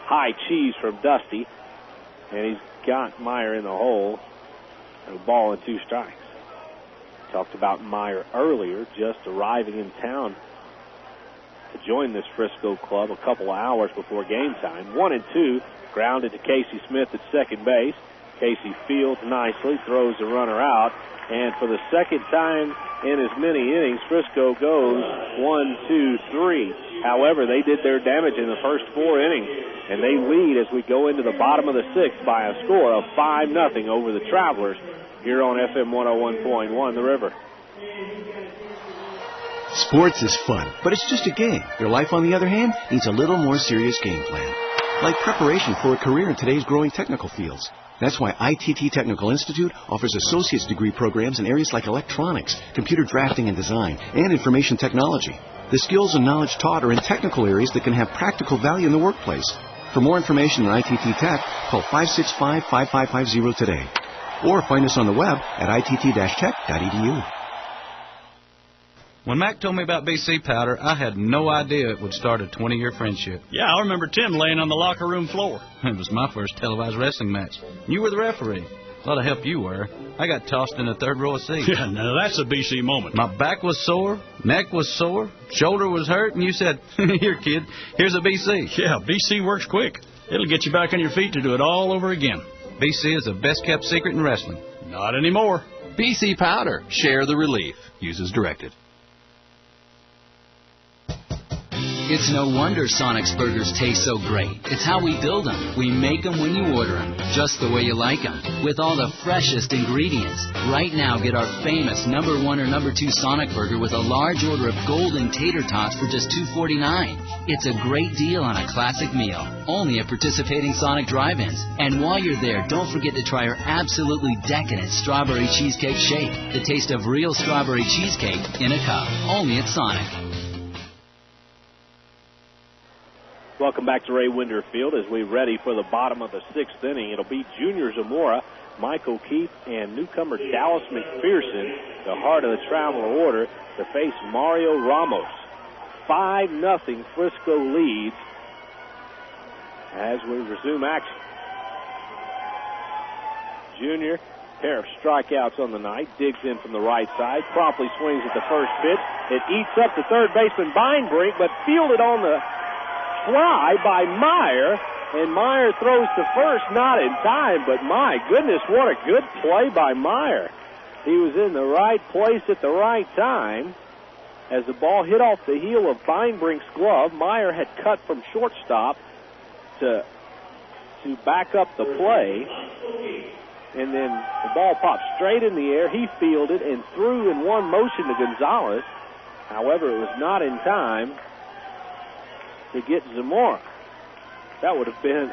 High cheese from Dusty. And he's got Meyer in the hole. And a ball and 2 strikes. Talked about Meyer earlier, just arriving in town to join this Frisco club a couple of hours before game time. 1-2. Grounded to Casey Smith at second base. Casey fields nicely, throws the runner out. And for the second time in as many innings, Frisco goes 1, 2, 3. However, they did their damage in the first 4 innings, and they lead as we go into the bottom of the 6th by a score of 5-0 over the Travelers here on FM 101.1 The River. Sports is fun, but it's just a game. Your life, on the other hand, needs a little more serious game plan, like preparation for a career in today's growing technical fields. That's why ITT Technical Institute offers associate's degree programs in areas like electronics, computer drafting and design, and information technology. The skills and knowledge taught are in technical areas that can have practical value in the workplace. For more information on ITT Tech, call 565-5550 today. Or find us on the web at itt-tech.edu. When Mac told me about BC Powder, I had no idea it would start a 20-year friendship. Yeah, I remember Tim laying on the locker room floor. It was my first televised wrestling match. You were the referee. A lot of help you were. I got tossed in the third row of seats. Yeah, now that's a BC moment. My back was sore, neck was sore, shoulder was hurt, and you said, "Here, kid, here's a BC." Yeah, BC works quick. It'll get you back on your feet to do it all over again. BC is the best-kept secret in wrestling. Not anymore. BC Powder. Share the relief. Use as directed. It's no wonder Sonic's burgers taste so great. It's how we build them. We make them when you order them, just the way you like them, with all the freshest ingredients. Right now, get our famous number 1 or number 2 Sonic burger with a large order of golden tater tots for just $2.49. It's a great deal on a classic meal, only at participating Sonic drive-ins. And while you're there, don't forget to try our absolutely decadent strawberry cheesecake shake, the taste of real strawberry cheesecake in a cup, only at Sonic. Welcome back to Ray Winder Field as we're ready for the bottom of the 6th inning. It'll be Junior Zamora, Mike O'Keefe, and newcomer Dallas McPherson, the heart of the Traveler order, to face Mario Ramos. 5-0 Frisco leads as we resume action. Junior, pair of strikeouts on the night, digs in from the right side, promptly swings at the first pitch. It eats up the third baseman Beinbrink, but fielded on the fly by Meyer, and Meyer throws to first, not in time, but my goodness, what a good play by Meyer. He was in the right place at the right time. As the ball hit off the heel of Beinbrink's glove, Meyer had cut from shortstop to back up the play, and then the ball popped straight in the air. He fielded and threw in one motion to Gonzalez. However, it was not in time to get Zamora. That would have been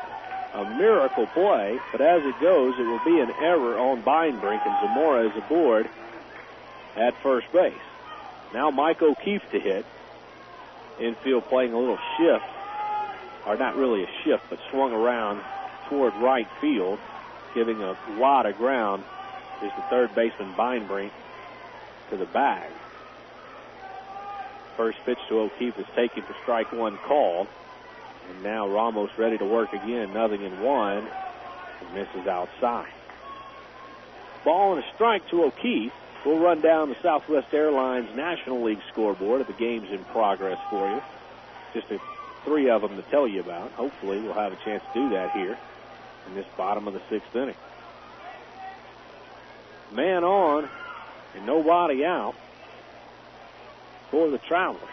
a miracle play, but as it goes, it will be an error on Beinbrink, and Zamora is aboard at first base. Now Mike O'Keefe to hit. Infield playing a little shift, or not really a shift, but swung around toward right field, giving a lot of ground is the third baseman Beinbrink to the bag. First pitch to O'Keefe is taken for strike one called. And now Ramos ready to work again. 0-1. And misses outside. Ball and a strike to O'Keefe. We'll run down the Southwest Airlines National League scoreboard of the games in progress for you. Just three of them to tell you about. Hopefully we'll have a chance to do that here in this bottom of the 6th inning. Man on and nobody out. for the Travelers.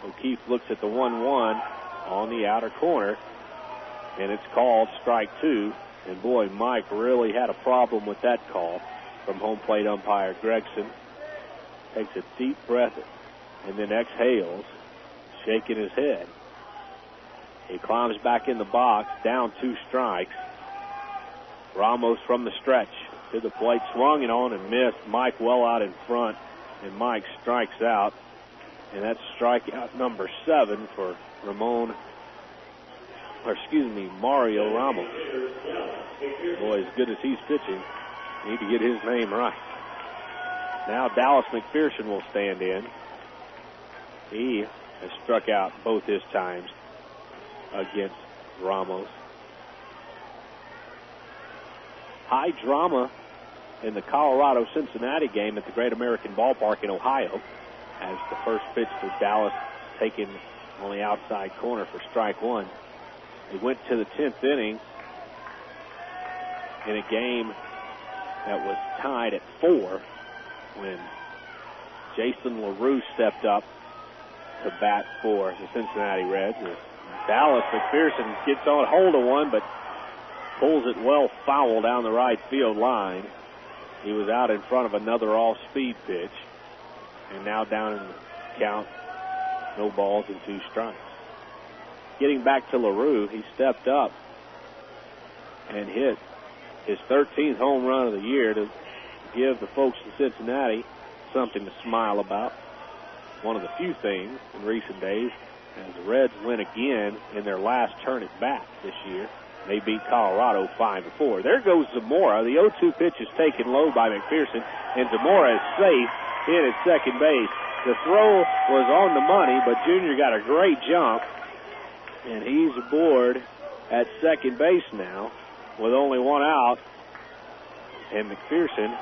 O'Keefe looks at the 1-1 on the outer corner, and it's called strike 2. And boy, Mike really had a problem with that call from home plate umpire Gregson. Takes a deep breath and then exhales, shaking his head. He climbs back in the box, down 2 strikes. Ramos from the stretch to the plate, swung it on and missed. Mike well out in front, and Mike strikes out. And that's strikeout number 7 for Mario Ramos. Boy, as good as he's pitching, need to get his name right. Now Dallas McPherson will stand in. He has struck out both his times against Ramos. High drama in the Colorado-Cincinnati game at the Great American Ballpark in Ohio, as the first pitch for Dallas taken on the outside corner for strike 1. They went to the 10th inning in a game that was tied at 4 when Jason LaRue stepped up to bat for the Cincinnati Reds. Dallas McPherson gets on hold of one, but pulls it well foul down the right field line. He was out in front of another off-speed pitch, and now down in the count, no balls and 2 strikes. Getting back to LaRue, he stepped up and hit his 13th home run of the year to give the folks in Cincinnati something to smile about. One of the few things in recent days, as the Reds win again in their last turn at bat this year. They beat Colorado 5-4. There goes Zamora. The 0-2 pitch is taken low by McPherson, and Zamora is safe in at second base. The throw was on the money, but Junior got a great jump, and he's aboard at second base now with only 1 out. And McPherson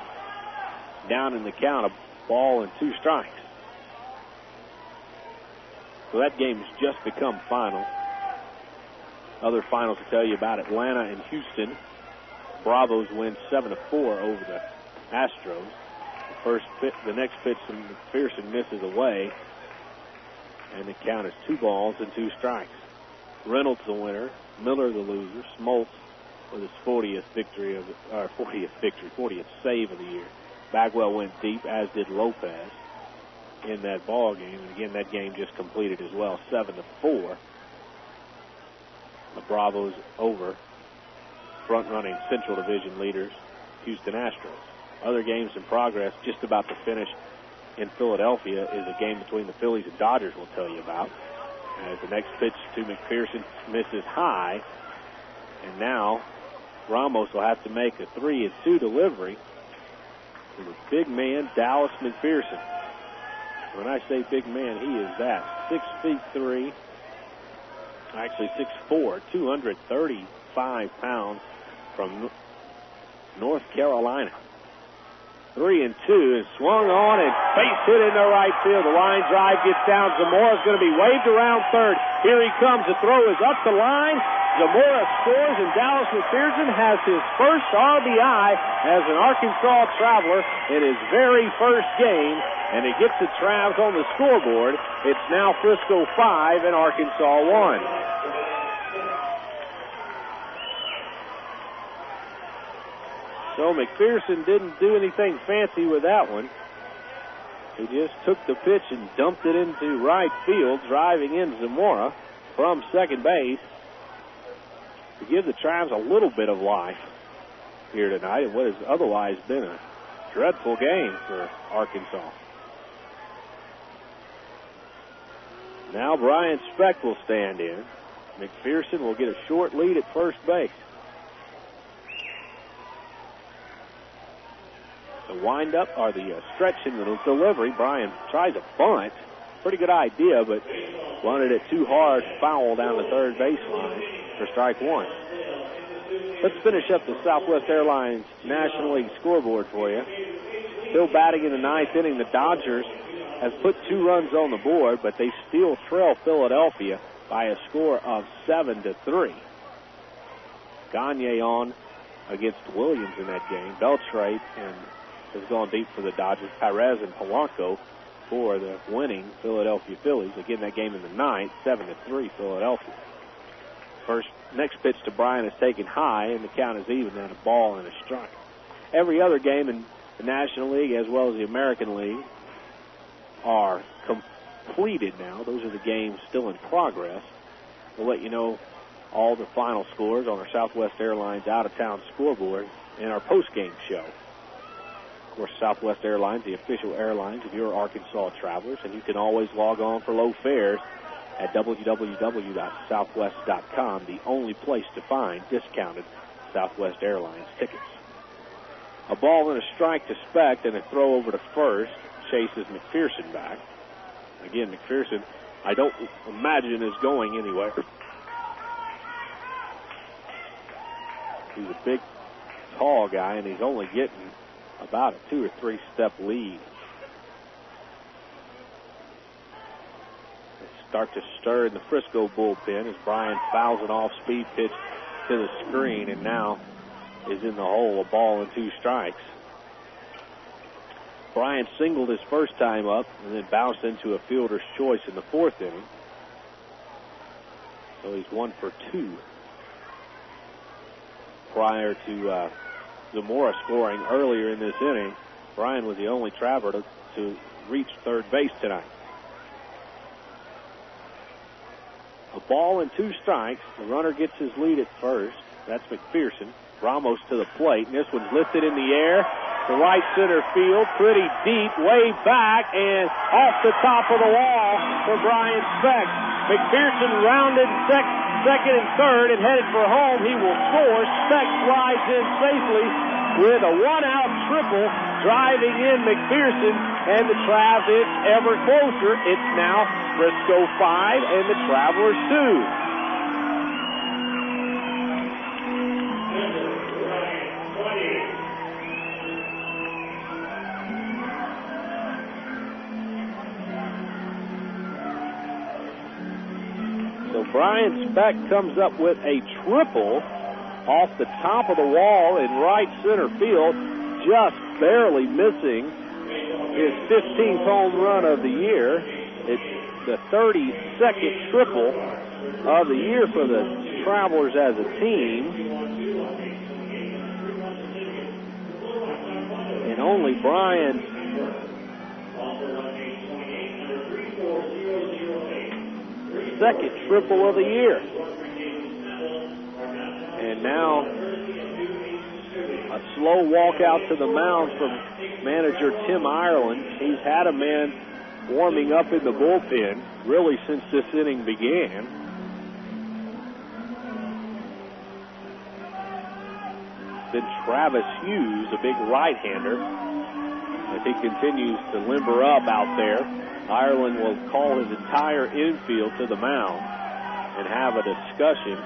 down in the count, a ball and 2 strikes. So that game has just become final. Other finals to tell you about: Atlanta and Houston. Bravos win 7-4 over the Astros. The next pitch from McPherson misses away, and the count is 2 balls and 2 strikes. Reynolds the winner, Miller the loser, Smoltz with his 40th save of the year. Bagwell went deep, as did Lopez in that ball game, and again that game just completed as well, 7-4. The Bravos over front-running Central Division leaders, Houston Astros. Other games in progress, just about to finish in Philadelphia, is a game between the Phillies and Dodgers we'll tell you about. As the next pitch to McPherson misses high, and now Ramos will have to make a 3-2 delivery to the big man, Dallas McPherson. When I say big man, he is that. 6'3", actually 6'4", 235 pounds from North Carolina. 3-2 is swung on and base hit into right field. The line drive gets down. Zamora is going to be waved around third. Here he comes. The throw is up the line. Zamora scores, and Dallas McPherson has his first RBI as an Arkansas Traveler in his very first game, and he gets the Travs on the scoreboard. It's now Frisco 5 and Arkansas 1. So McPherson didn't do anything fancy with that one. He just took the pitch and dumped it into right field, driving in Zamora from second base to give the Travs a little bit of life here tonight in what has otherwise been a dreadful game for Arkansas. Now Brian Speck will stand in. McPherson will get a short lead at first base. The windup, or the stretch in the delivery. Brian tries a bunt. Pretty good idea, but bunted it too hard, foul down the third baseline for strike 1. Let's finish up the Southwest Airlines National League scoreboard for you. Still batting in the 9th inning. The Dodgers have put 2 runs on the board, but they still trail Philadelphia by a score of 7-3. Gagne on against Williams in that game. Beltrade has gone deep for the Dodgers. Perez and Polanco for the winning Philadelphia Phillies. Again, that game in the ninth, 7-3 Philadelphia. Next pitch to Bryan is taken high, and the count is even at a ball and a strike. Every other game in the National League as well as the American League are completed now. Those are the games still in progress. We'll let you know all the final scores on our Southwest Airlines out-of-town scoreboard in our post-game show. Of course, Southwest Airlines, the official airlines of your Arkansas Travelers, and you can always log on for low fares at www.southwest.com, the only place to find discounted Southwest Airlines tickets. A ball and a strike to Specht, and a throw over to first chases McPherson back. Again, McPherson, I don't imagine is going anywhere. He's a big, tall guy, and he's only getting about a 2 or 3 step lead. They start to stir in the Frisco bullpen as Bryan fouls an off-speed pitch to the screen, and now is in the hole, a ball and 2 strikes. Bryan singled his first time up and then bounced into a fielder's choice in the 4th inning. So he's 1 for 2. Prior to Zamora scoring earlier in this inning, Bryan was the only Traveler to reach third base tonight. A ball and 2 strikes. The runner gets his lead at first. That's McPherson. Ramos to the plate, and this one's lifted in the air to right center field, pretty deep, way back, and off the top of the wall for Brian Specht. McPherson rounded second and third and headed for home. He will score. Specht slides in safely with a 1-out triple, driving in McPherson, and the Travs it's ever closer. It's now Frisco 5 and the Travelers 2. Brian Specht comes up with a triple off the top of the wall in right center field, just barely missing his 15th home run of the year. It's the 32nd triple of the year for the Travelers as a team. And only Brian's second triple of the year. And now a slow walk out to the mound from manager Tim Ireland. He's had a man warming up in the bullpen really since this inning began. Then Travis Hughes, a big right-hander, as he continues to limber up out there. Ireland will call his entire infield to the mound and have a discussion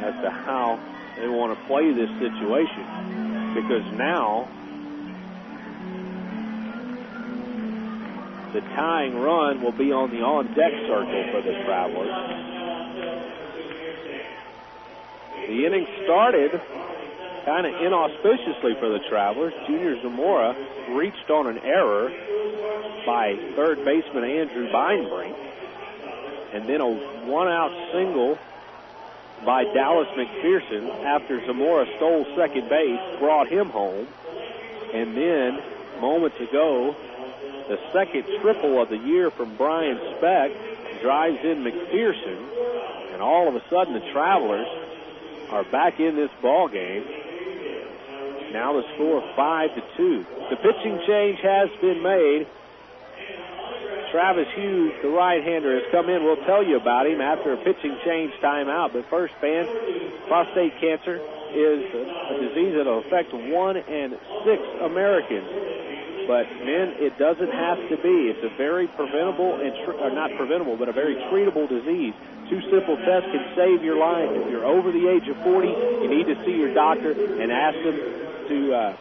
as to how they want to play this situation, because now the tying run will be on the on-deck circle for the Travelers. The inning started kind of inauspiciously for the Travelers. Junior Zamora reached on an error by third baseman Andrew Beinbrink, and then a 1-out single by Dallas McPherson after Zamora stole second base, brought him home. And then moments ago, the second triple of the year from Brian Specht drives in McPherson, and all of a sudden the Travelers are back in this ball game. Now the score 5-2. The pitching change has been made. Travis Hughes, the right-hander, has come in. We'll tell you about him after a pitching change timeout. But first, fans, prostate cancer is a disease that will affect 1 in 6 Americans. But, men, it doesn't have to be. It's a very preventable, not preventable, but a very treatable disease. 2 simple tests can save your life. If you're over the age of 40, you need to see your doctor and ask them to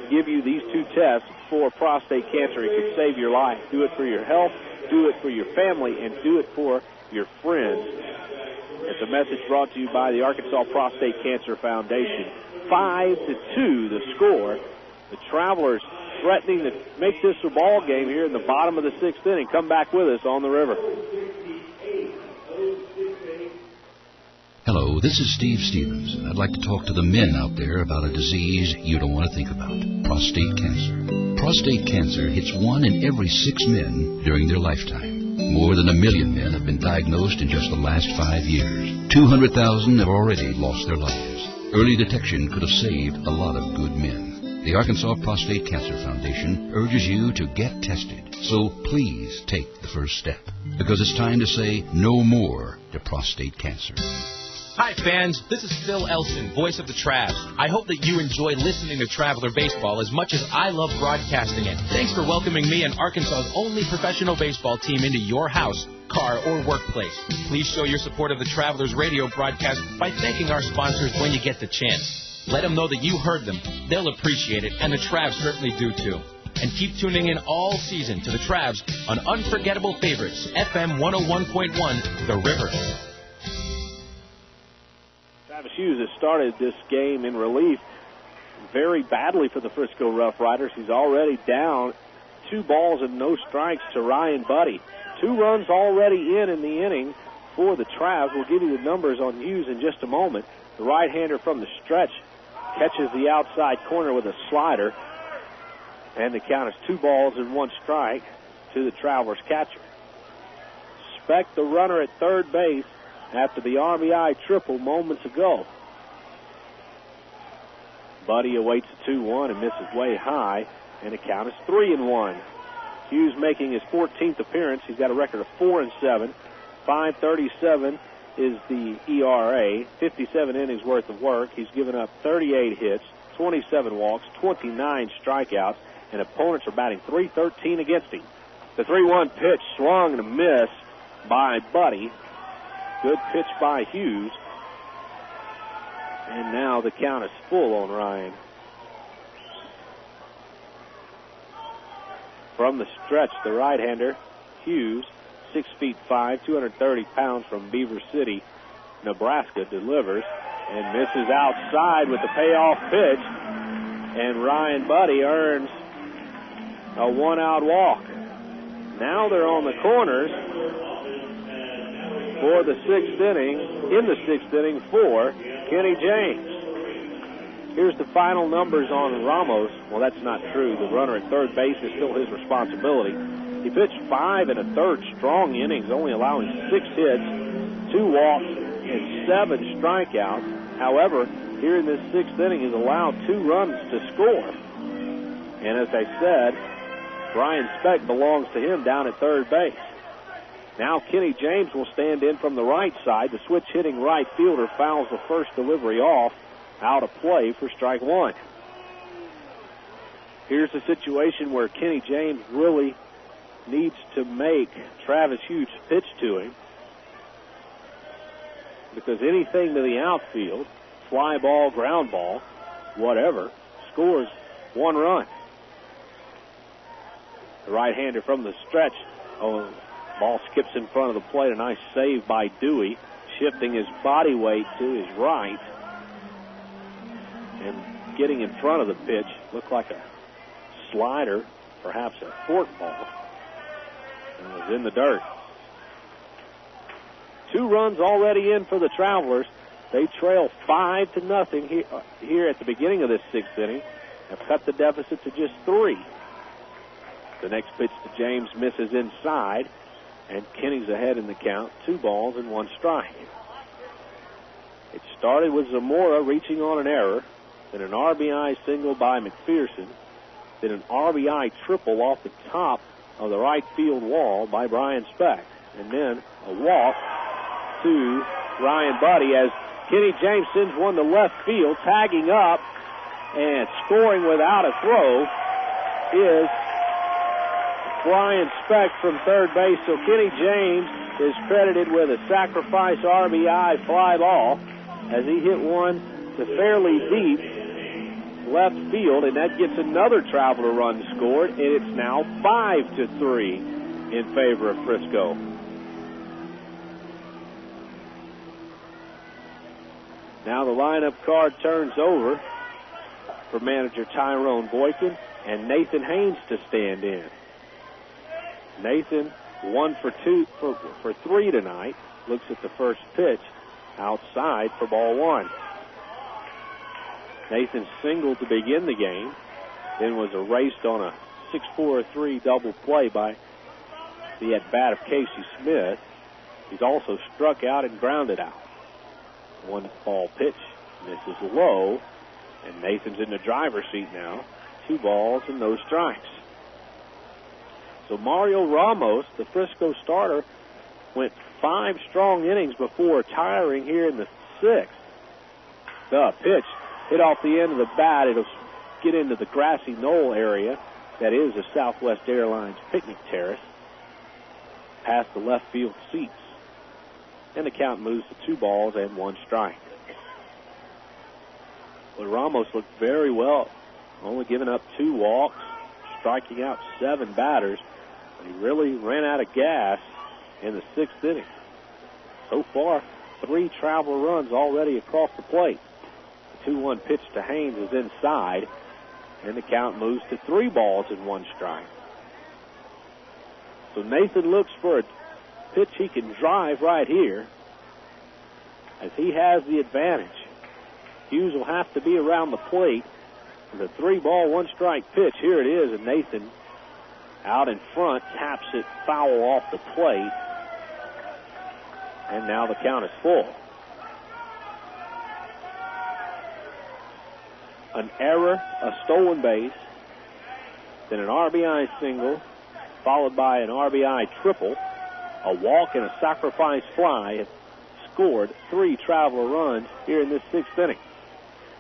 give you these 2 tests for prostate cancer. It could save your life. Do it for your health, do it for your family, and do it for your friends. It's a message brought to you by the Arkansas Prostate Cancer Foundation. 5-2 the score. The Travelers threatening to make this a ball game here in the bottom of the 6th inning. Come back with us on the River. Hello, this is Steve Stevens, and I'd like to talk to the men out there about a disease you don't want to think about, prostate cancer. Prostate cancer hits 1 in every 6 men during their lifetime. More than 1 million men have been diagnosed in just the last 5 years. 200,000 have already lost their lives. Early detection could have saved a lot of good men. The Arkansas Prostate Cancer Foundation urges you to get tested. So please take the first step, because it's time to say no more to prostate cancer. Hi, fans. This is Phil Elson, voice of the Travs. I hope that you enjoy listening to Traveler Baseball as much as I love broadcasting it. Thanks for welcoming me and Arkansas's only professional baseball team into your house, car, or workplace. Please show your support of the Travelers radio broadcast by thanking our sponsors when you get the chance. Let them know that you heard them. They'll appreciate it, and the Travs certainly do too. And keep tuning in all season to the Travs on Unforgettable Favorites, FM 101.1, The River. Travis Hughes has started this game in relief very badly for the Frisco RoughRiders. He's already down 2 balls and no strikes to Ryan Buddy. 2 runs already in the inning for the Travs. We'll give you the numbers on Hughes in just a moment. The right-hander from the stretch catches the outside corner with a slider, and the count is 2 balls and 1 strike to the Travelers catcher. Speck, the runner at third base, after the RBI triple moments ago. Buddy awaits a 2-1 and misses way high, and the count is 3-1. Hughes making his 14th appearance. He's got a record of 4-7. 5.37 is the ERA. 57 innings worth of work. He's given up 38 hits, 27 walks, 29 strikeouts, and opponents are batting .313 against him. The 3-1 pitch swung and a miss by Buddy. Good pitch by Hughes. And now the count is full on Ryan. From the stretch, the right-hander, Hughes, 6'5", 230 pounds from Beaver City, Nebraska, delivers and misses outside with the payoff pitch. And Ryan Buddy earns a 1-out walk. Now they're on the corners for the 6th inning, in the 6th inning for Kenny James. Here's the final numbers on Ramos. Well, that's not true. The runner at third base is still his responsibility. He pitched 5 1/3 strong innings, only allowing 6 hits, 2 walks, and 7 strikeouts. However, here in this 6th inning, he's allowed 2 runs to score. And as I said, Brian Speck belongs to him down at third base. Now Kenny James will stand in from the right side. The switch-hitting right fielder fouls the first delivery off, out of play for strike 1. Here's a situation where Kenny James really needs to make Travis Hughes pitch to him, because anything to the outfield, fly ball, ground ball, whatever, scores 1 run. The right-hander from the stretch. Ball skips in front of the plate. A nice save by Dewey, shifting his body weight to his right and getting in front of the pitch. Looked like a slider, perhaps a forkball, and was in the dirt. 2 runs already in for the Travelers. They trail 5-0 here at the beginning of this 6th inning. Have cut the deficit to just 3. The next pitch to James misses inside, and Kenny's ahead in the count, 2 balls and 1 strike. It started with Zamora reaching on an error, then an RBI single by McPherson, then an RBI triple off the top of the right field wall by Brian Speck, and then a walk to Ryan Buddy as Kenny James sends one to left field. Tagging up and scoring without a throw is Brian Speck from third base. So Kenny James is credited with a sacrifice RBI fly ball as he hit one to fairly deep left field, and that gets another Traveler run scored, and it's now 5-3 in favor of Frisco. Now the lineup card turns over for manager Tyrone Boykin. and Nathan Haynes to stand in. Nathan 1 for 3 tonight. Looks at the first pitch outside for ball 1. Nathan singled to begin the game, then was erased on a 6-4-3 double play by the at-bat of Casey Smith. He's also struck out and grounded out. 1 ball pitch misses low, and Nathan's in the driver's seat now. 2 balls and no strikes. So Mario Ramos, the Frisco starter, went 5 strong innings before retiring here in the 6th. The pitch hit off the end of the bat. It'll get into the grassy knoll area that is the Southwest Airlines picnic terrace, past the left field seats. And the count moves to 2 balls and 1 strike. But Ramos looked very well, only giving up 2 walks, striking out 7 batters. But he really ran out of gas in the 6th inning. So far, 3 travel runs already across the plate. The 2-1 pitch to Haynes is inside, and the count moves to 3 balls and 1 strike. So Nathan looks for a pitch he can drive right here, as he has the advantage. Hughes will have to be around the plate. The 3-ball, 1 strike pitch. Here it is, and Nathan out in front taps it foul off the plate. And now the count is full. An error, a stolen base, then an RBI single, followed by an RBI triple, a walk and a sacrifice fly have scored 3 traveler runs here in this 6th inning.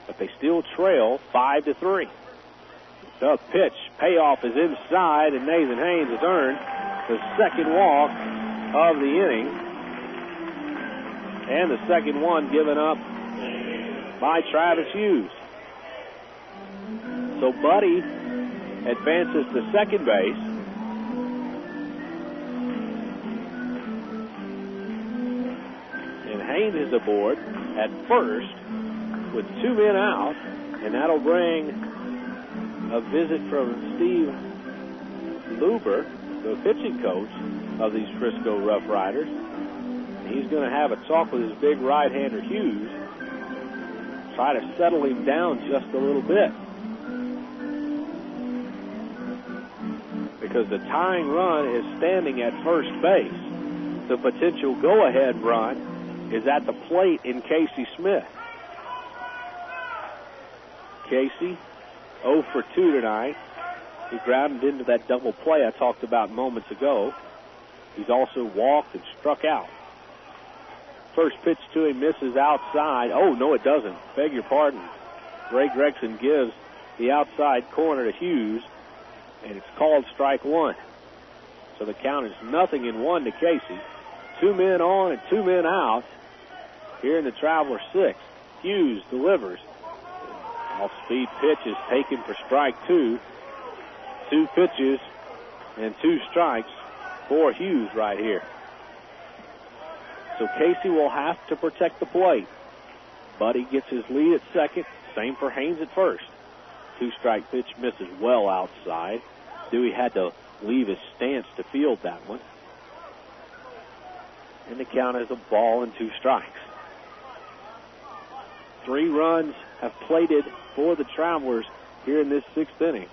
But they still trail 5-3. The pitch payoff is inside, and Nathan Haynes has earned the 2nd walk of the inning, and the 2nd one given up by Travis Hughes. So Buddy advances to second base. And Haynes is aboard at first with 2 men out, and that'll bring a visit from Steve Luber, the pitching coach of these Frisco RoughRiders. He's going to have a talk with his big right-hander Hughes, try to settle him down just a little bit. Because the tying run is standing at first base. The potential go-ahead run is at the plate in Casey Smith. Casey 0 for 2 tonight. He grounded into that double play I talked about moments ago. He's also walked and struck out. First pitch to him misses outside. Oh, no, it doesn't. Beg your pardon. Ray Gregson gives the outside corner to Hughes, and it's called strike 1. So the count is 0-1 to Casey. 2 men on and 2 men out here in the Traveler 6th. Hughes delivers. Off-speed pitch is taken for strike 2. 2 pitches and 2 strikes for Hughes right here. So Casey will have to protect the plate. Buddy gets his lead at second. Same for Haynes at first. 2-strike pitch misses well outside. Dewey had to leave his stance to field that one. And the count is a ball and 2 strikes. 3 runs have plated for the Travelers here in this 6th inning.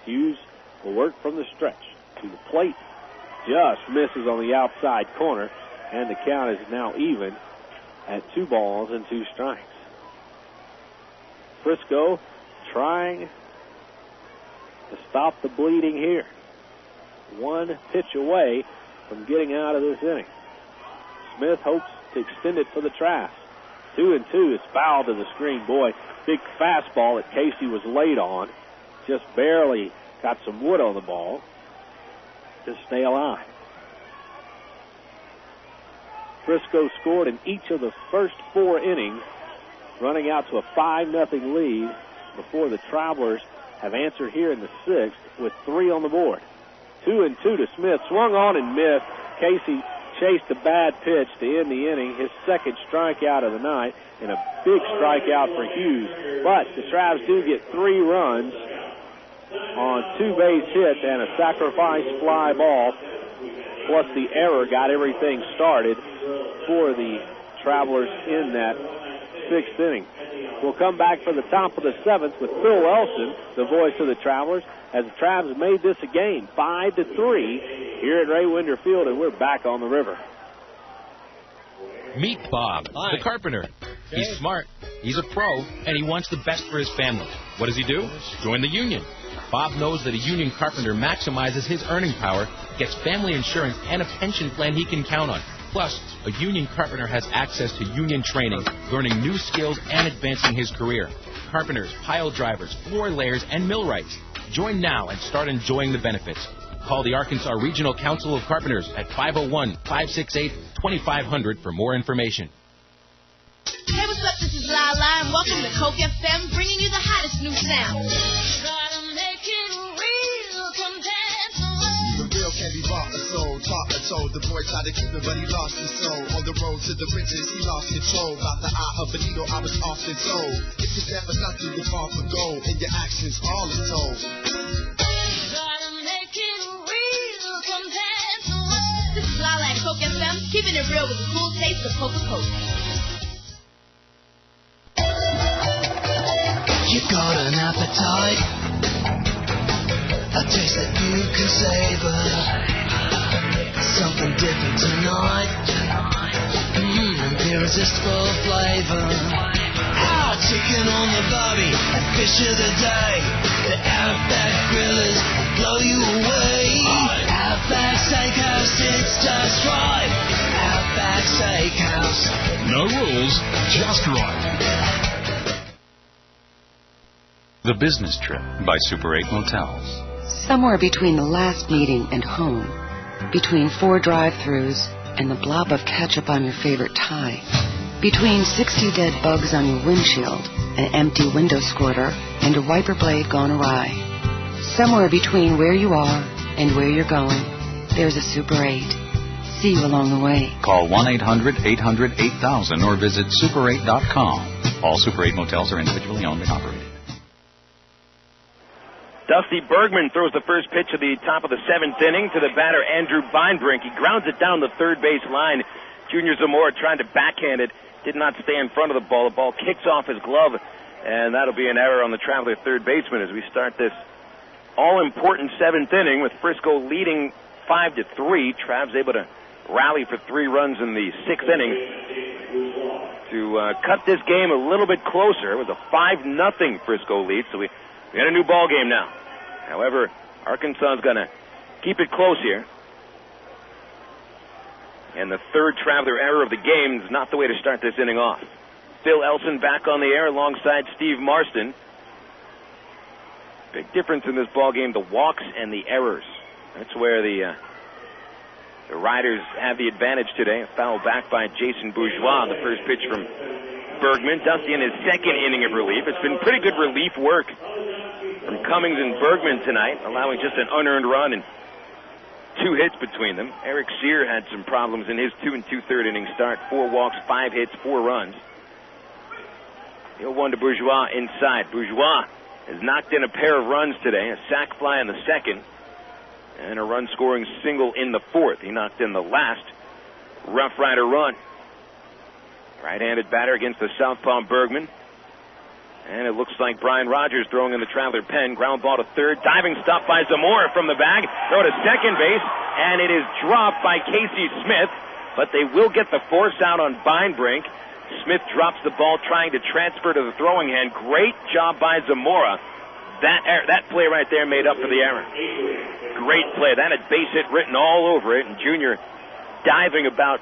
Hughes will work from the stretch to the plate. Just misses on the outside corner, and the count is now even at 2 balls and 2 strikes. Frisco trying to stop the bleeding here. 1 pitch away from getting out of this inning. Smith hopes to extend it for the Traps. 2-2 is fouled to the screen. Boy, big fastball that Casey was late on. Just barely got some wood on the ball to stay alive. Frisco scored in each of the first 4 innings, running out to a 5-0 lead before the Travelers have answered here in the 6th with 3 on the board. 2-2 to Smith. Swung on and missed. Casey chased a bad pitch to end the inning, his second strikeout of the night, and a big strikeout for Hughes. But the Travs do get 3 runs on 2 base hits and a sacrifice fly ball, plus the error got everything started for the Travelers in that 6th inning. We'll come back for the top of the 7th with Phil Elson, the voice of the Travelers, as the Travs made this a game, 5-3 here at Ray Winder Field, and we're back on the river. Meet Bob, the carpenter. He's smart, he's a pro, and he wants the best for his family. What does he do? Join the union. Bob knows that a union carpenter maximizes his earning power, gets family insurance, and a pension plan he can count on. Plus, a union carpenter has access to union training, learning new skills, and advancing his career. Carpenters, pile drivers, floor layers, and millwrights. Join now and start enjoying the benefits. Call the Arkansas Regional Council of Carpenters at 501-568-2500 for more information. Hey, what's up? This is Lala, and welcome to Coke FM, bringing you the hottest new sound. The real candy bought the soul, taught and told. The boy tried to keep it, but he lost his soul. On the road to the riches, he lost control. About the eye of a needle, I was often told. If you never nothing, you're far from gold. In your actions, all is told. This is Lala at Coke FM, keeping it real with a cool taste of Coca-Cola. You got an appetite, a taste that you can savor, something different tonight, irresistible flavor. Ah, chicken on the barbie, and fish of the day, the Outback Grillers will blow you away. Outback Steakhouse, it's just right. Outback Steakhouse. No rules, just right. The Business Trip by Super 8 Motels. Somewhere between the last meeting and home, between 4 drive-thrus and the blob of ketchup on your favorite tie, between 60 dead bugs on your windshield, an empty window squirter, and a wiper blade gone awry. Somewhere between where you are and where you're going, there's a Super 8. See you along the way. Call 1-800-800-8000 or visit super8.com. All Super 8 Motels are individually owned and operated. Dusty Bergman throws the first pitch of the top of the 7th inning to the batter, Andrew Beinbrink. He grounds it down the third base line. Junior Zamora trying to backhand it, did not stay in front of the ball. The ball kicks off his glove, and that'll be an error on the Traveler third baseman as we start this all-important 7th inning with Frisco leading 5-3. Trav's able to rally for 3 runs in the 6th inning to cut this game a little bit closer. It was a 5-0 Frisco lead, so we got a new ball game now. However, Arkansas is going to keep it close here. And the third Traveler error of the game is not the way to start this inning off. Phil Elson back on the air alongside Steve Marston. Big difference in this ball game, the walks and the errors. That's where the Riders have the advantage today. A foul back by Jason Bourgeois on the first pitch from Bergman. Dusty in his 2nd inning of relief. It's been pretty good relief work from Cummings and Bergman tonight, allowing just an unearned run and 2 hits between them. Eric Sear had some problems in his 2 2/3 inning start. 4 walks, 5 hits, 4 runs. The 0-1 to Bourgeois inside. Bourgeois has knocked in a pair of runs today. A sac fly in the 2nd and a run-scoring single in the 4th. He knocked in the last Rough Rider run. Right-handed batter against the southpaw Bergman. And it looks like Brian Rogers throwing in the Traveler pen. Ground ball to third. Diving stop by Zamora from the bag. Throw to second base. And it is dropped by Casey Smith. But they will get the force out on Beinbrink. Smith drops the ball trying to transfer to the throwing hand. Great job by Zamora. That play right there made up for the error. Great play. That had base hit written all over it. And Junior diving about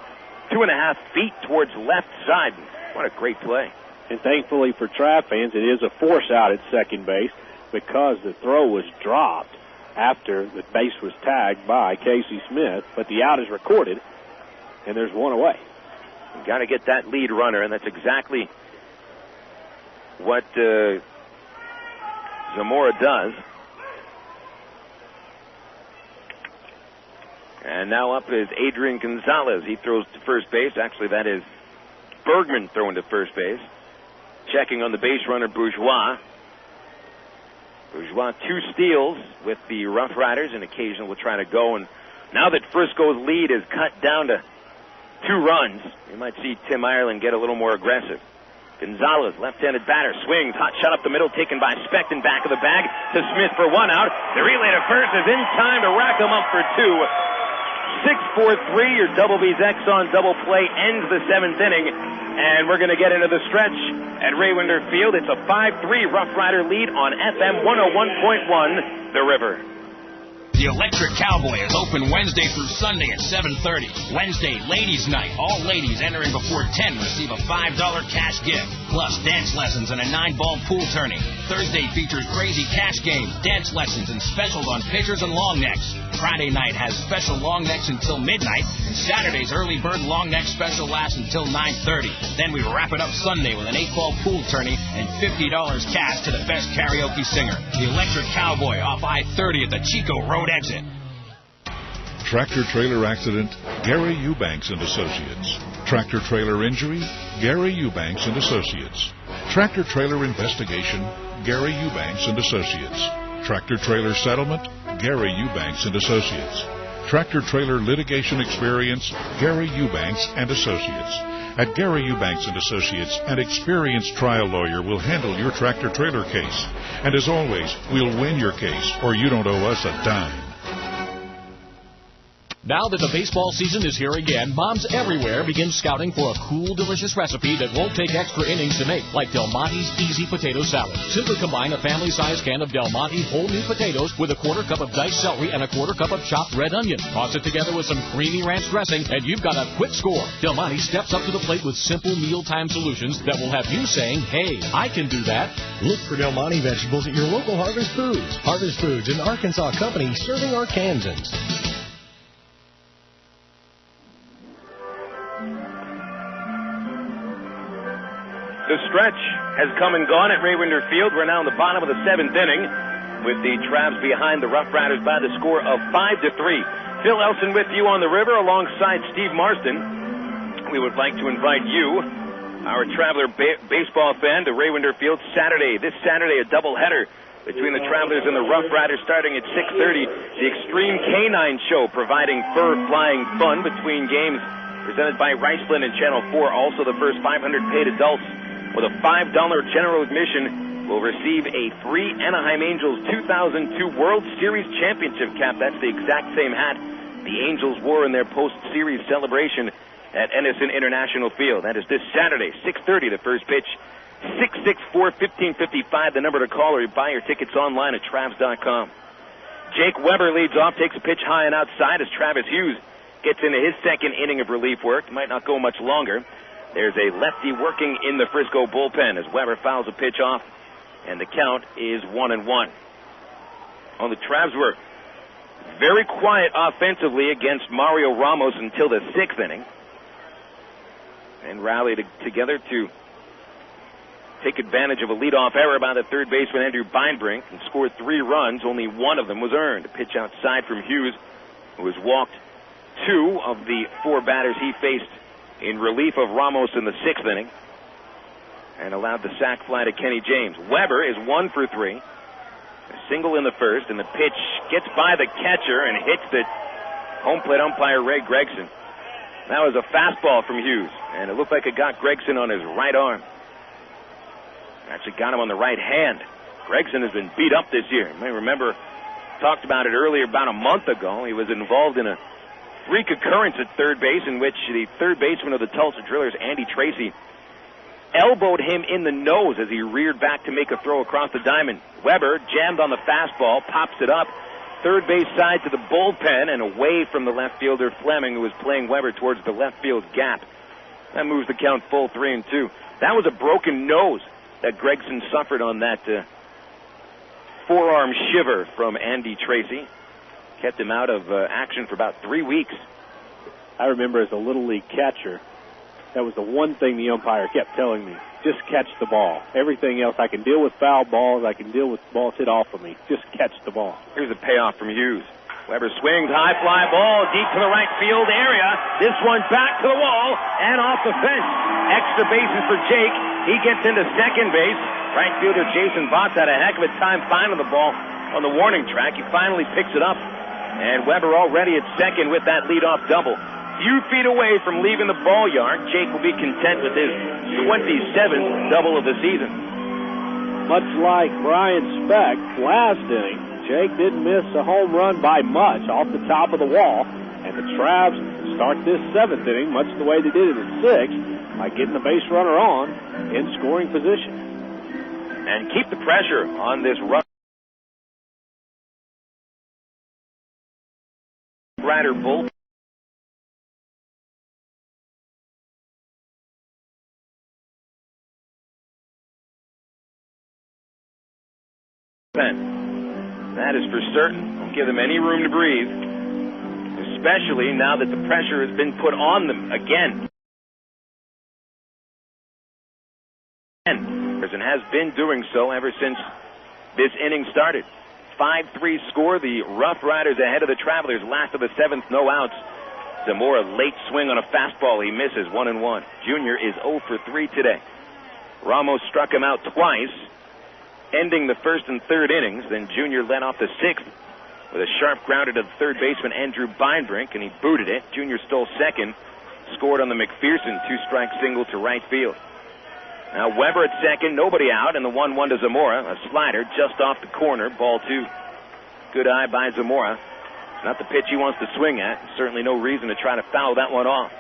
2.5 feet towards left side. What a great play. And thankfully for Trav fans, it is a force out at second base because the throw was dropped after the base was tagged by Casey Smith. But the out is recorded, and there's 1 away. You've got to get that lead runner, and that's exactly what Zamora does. And now up is Adrian Gonzalez. He throws to first base. Actually, that is Bergman throwing to first base. Checking on the base runner, Bourgeois. Bourgeois 2 steals with the Rough Riders, and occasionally will try to go. And now that Frisco's lead is cut down to 2 runs, you might see Tim Ireland get a little more aggressive. Gonzalez, left-handed batter, swings, hot shot up the middle, taken by Spence in back of the bag to Smith for 1 out. The relay to first is in time to rack him up for 2. 6-4-3, your Double B's Exxon double play ends the 7th inning, and we're going to get into the stretch at Raywinder Field. It's a 5-3 Rough Rider lead on FM 101.1, The River. The Electric Cowboy is open Wednesday through Sunday at 7:30. Wednesday, Ladies Night. All ladies entering before 10 receive a $5 cash gift, plus dance lessons and a 9-ball pool tourney. Thursday features crazy cash games, dance lessons, and specials on pitchers and long necks. Friday night has special long necks until midnight, and Saturday's early bird long neck special lasts until 9:30. Then we wrap it up Sunday with an 8-ball pool tourney and $50 cash to the best karaoke singer. The Electric Cowboy off I-30 at the Chico Road exit. Tractor-trailer accident, Gary Eubanks and Associates. Tractor-trailer injury, Gary Eubanks and Associates. Tractor-trailer investigation, Gary Eubanks and Associates. Tractor-trailer settlement, Gary Eubanks and Associates. Tractor-trailer litigation experience, Gary Eubanks and Associates. At Gary Eubanks and Associates, an experienced trial lawyer will handle your tractor-trailer case. And as always, we'll win your case, or you don't owe us a dime. Now that the baseball season is here again, moms everywhere begin scouting for a cool, delicious recipe that won't take extra innings to make, like Del Monte's Easy Potato Salad. Simply combine a family-sized can of Del Monte whole meat potatoes with a 1/4 cup of diced celery and a 1/4 cup of chopped red onion. Toss it together with some creamy ranch dressing, and you've got a quick score. Del Monte steps up to the plate with simple mealtime solutions that will have you saying, hey, I can do that. Look for Del Monte vegetables at your local Harvest Foods. Harvest Foods, an Arkansas company serving Arkansans. The stretch has come and gone at Raywinder Field. We're now in the bottom of the 7th inning with the Travs behind the Rough Riders by the score of 5-3. Phil Elson with you on the river alongside Steve Marston. We would like to invite you, our Traveler baseball fan, to Raywinder Field This Saturday, a doubleheader between the Travelers and the Rough Riders starting at 6:30. The Extreme Canine Show providing fur-flying fun between games presented by Riceland and Channel 4. Also, the first 500 paid adults with a $5 general admission will receive a free Anaheim Angels 2002 World Series Championship cap. That's the exact same hat the Angels wore in their post-series celebration at Edison International Field. That is this Saturday, 6:30, the first pitch. 664-1555, the number to call, or buy your tickets online at Travs.com. Jake Weber leads off, takes a pitch high and outside as Travis Hughes gets into his 2nd inning of relief work. Might not go much longer. There's a lefty working in the Frisco bullpen as Weber fouls a pitch off, and the count is 1-1. The Travs were very quiet offensively against Mario Ramos until the 6th inning, and rallied together to take advantage of a leadoff error by the third baseman Andrew Beinbrink and scored 3 runs. Only 1 of them was earned. A pitch outside from Hughes, who has walked 2 of the 4 batters he faced in relief of Ramos in the 6th inning, and allowed the sac fly to Kenny James. Weber is 1 for 3. A single in the first, and the pitch gets by the catcher and hits the home plate umpire Ray Gregson. That was a fastball from Hughes, and it looked like it got Gregson on his right arm. Actually got him on the right hand. Gregson has been beat up this year. You may remember, talked about it earlier about a month ago. He was involved in a freak occurrence at third base in which the third baseman of the Tulsa Drillers, Andy Tracy, elbowed him in the nose as he reared back to make a throw across the diamond. Weber jammed on the fastball, pops it up, third base side to the bullpen and away from the left fielder Fleming, who was playing Weber towards the left field gap. That moves the count full 3-2. That was a broken nose that Gregson suffered on that forearm shiver from Andy Tracy. Kept him out of action for about 3 weeks. I remember as a Little League catcher, that was the one thing the umpire kept telling me. Just catch the ball. Everything else, I can deal with foul balls. I can deal with balls hit off of me. Just catch the ball. Here's a payoff from Hughes. Weber swings, high fly ball deep to the right field area. This one back to the wall and off the fence. Extra bases for Jake. He gets into second base. Right fielder Jason Botts had a heck of a time finding the ball on the warning track. He finally picks it up. And Weber already at second with that leadoff double. Few feet away from leaving the ball yard. Jake will be content with his 27th double of the season. Much like Brian Speck last inning, Jake didn't miss a home run by much off the top of the wall. And the Travs start this 7th inning much the way they did it in 6th by getting the base runner on in scoring position. And keep the pressure on this Rough Rider bull. That is for certain. Don't give them any room to breathe, especially now that the pressure has been put on them again. And has been doing so ever since this inning started. 5-3 score. The Rough Riders ahead of the Travelers. Last of the 7th, no outs. Zamora late swing on a fastball. He misses 1-1. Junior is 0 for 3 today. Ramos struck him out twice, ending the 1st and 3rd innings. Then Junior led off the 6th with a sharp grounder to the third baseman Andrew Beinbrink, and he booted it. Junior stole second, scored on the McPherson 2-strike single to right field. Now Weber at second, nobody out, and the 1-1 to Zamora. A slider just off the corner, ball 2. Good eye by Zamora. Not the pitch he wants to swing at. Certainly no reason to try to foul that one off.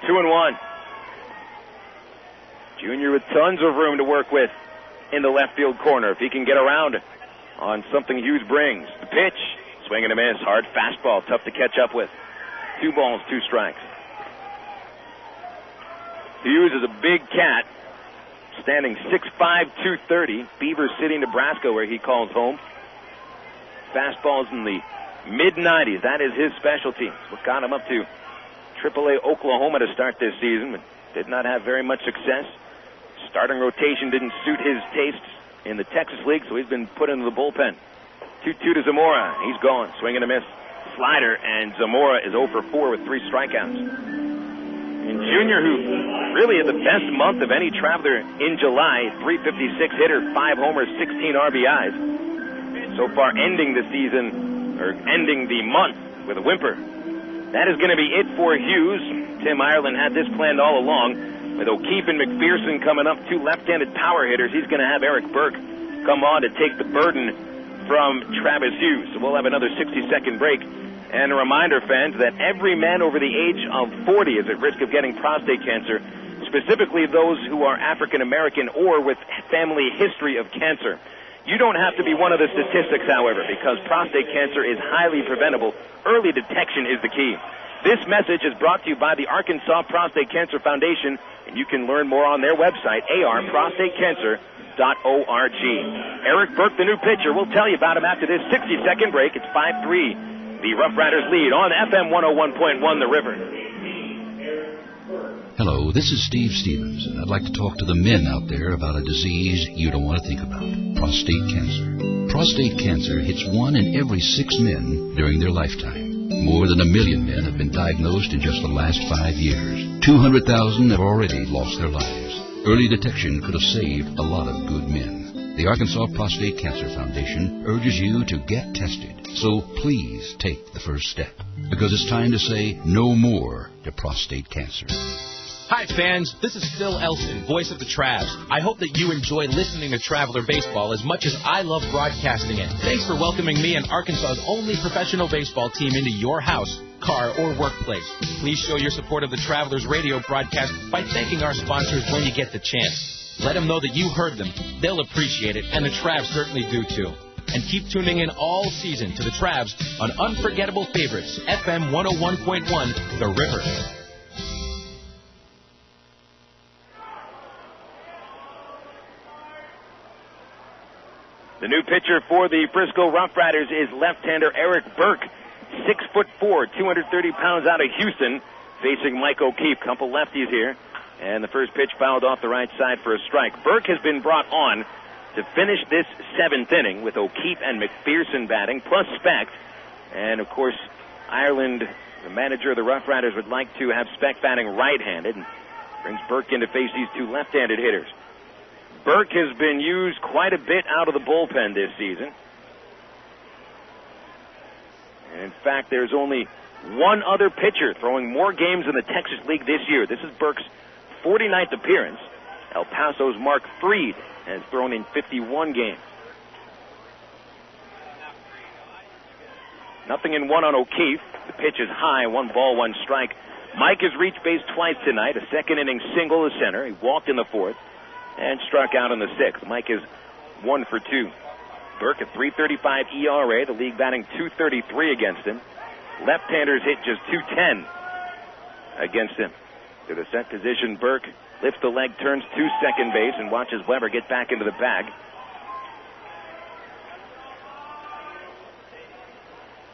2-1. Junior with tons of room to work with in the left field corner if he can get around on something Hughes brings. The pitch, swing and a miss, hard fastball, tough to catch up with. 2 balls, 2 strikes. Hughes is a big cat, standing 6'5", 230. Beaver City, Nebraska, where he calls home. Fastballs in the mid-90s. That is his specialty. It's what got him up to AAA Oklahoma to start this season, but did not have very much success. Starting rotation didn't suit his tastes in the Texas League, so he's been put into the bullpen. 2-2 to Zamora. He's gone. Swing and a miss. Slider, and Zamora is 0 for 4 with 3 strikeouts. And Junior, who really had the best month of any Traveler in July, 356 hitter, 5 homers, 16 RBIs. So far ending the season, or ending the month with a whimper. That is going to be it for Hughes. Tim Ireland had this planned all along. With O'Keefe and McPherson coming up, 2 left-handed power hitters, he's going to have Eric Burke come on to take the burden from Travis Hughes. So we'll have another 60-second break. And a reminder, fans, that every man over the age of 40 is at risk of getting prostate cancer, specifically those who are African-American or with family history of cancer. You don't have to be one of the statistics, however, because prostate cancer is highly preventable. Early detection is the key. This message is brought to you by the Arkansas Prostate Cancer Foundation, and you can learn more on their website, arprostatecancer.org. Eric Burke, the new pitcher, will tell you about him after this 60-second break. It's 5-3. The Rough Riders lead on FM 101.1 The River. Hello, this is Steve Stevens, and I'd like to talk to the men out there about a disease you don't want to think about, prostate cancer. Prostate cancer hits 1 in every 6 men during their lifetime. More than 1 million men have been diagnosed in just the last 5 years. 200,000 have already lost their lives. Early detection could have saved a lot of good men. The Arkansas Prostate Cancer Foundation urges you to get tested. So please take the first step, because it's time to say no more to prostate cancer. Hi, fans. This is Phil Elson, voice of the Travs. I hope that you enjoy listening to Traveler Baseball as much as I love broadcasting it. Thanks for welcoming me and Arkansas's only professional baseball team into your house, car, or workplace. Please show your support of the Travelers radio broadcast by thanking our sponsors when you get the chance. Let them know that you heard them. They'll appreciate it, and the Travs certainly do, too. And keep tuning in all season to the Travs on Unforgettable Favorites, FM 101.1, The River. The new pitcher for the Frisco Rough Riders is left-hander Eric Burke, 6'4", 230 pounds out of Houston, facing Mike O'Keefe. Couple lefties here, and the first pitch fouled off the right side for a strike. Burke has been brought on to finish this 7th inning with O'Keefe and McPherson batting, plus Speck. And, of course, Ireland, the manager of the RoughRiders, would like to have Speck batting right-handed and brings Burke in to face these two left-handed hitters. Burke has been used quite a bit out of the bullpen this season. And, in fact, there's only one other pitcher throwing more games in the Texas League this year. This is Burke's 49th appearance. El Paso's Mark Freed has thrown in 51 games. Nothing in one on O'Keefe. The pitch is high, 1 ball, 1 strike. Mike has reached base twice tonight. A second-inning single to center. He walked in the 4th and struck out in the 6th. Mike is 1 for 2. Burke at 3.35 ERA. The league batting .233 against him. Left-handers hit just .210 against him. To the set position, Burke lifts the leg, turns to second base, and watches Weber get back into the bag.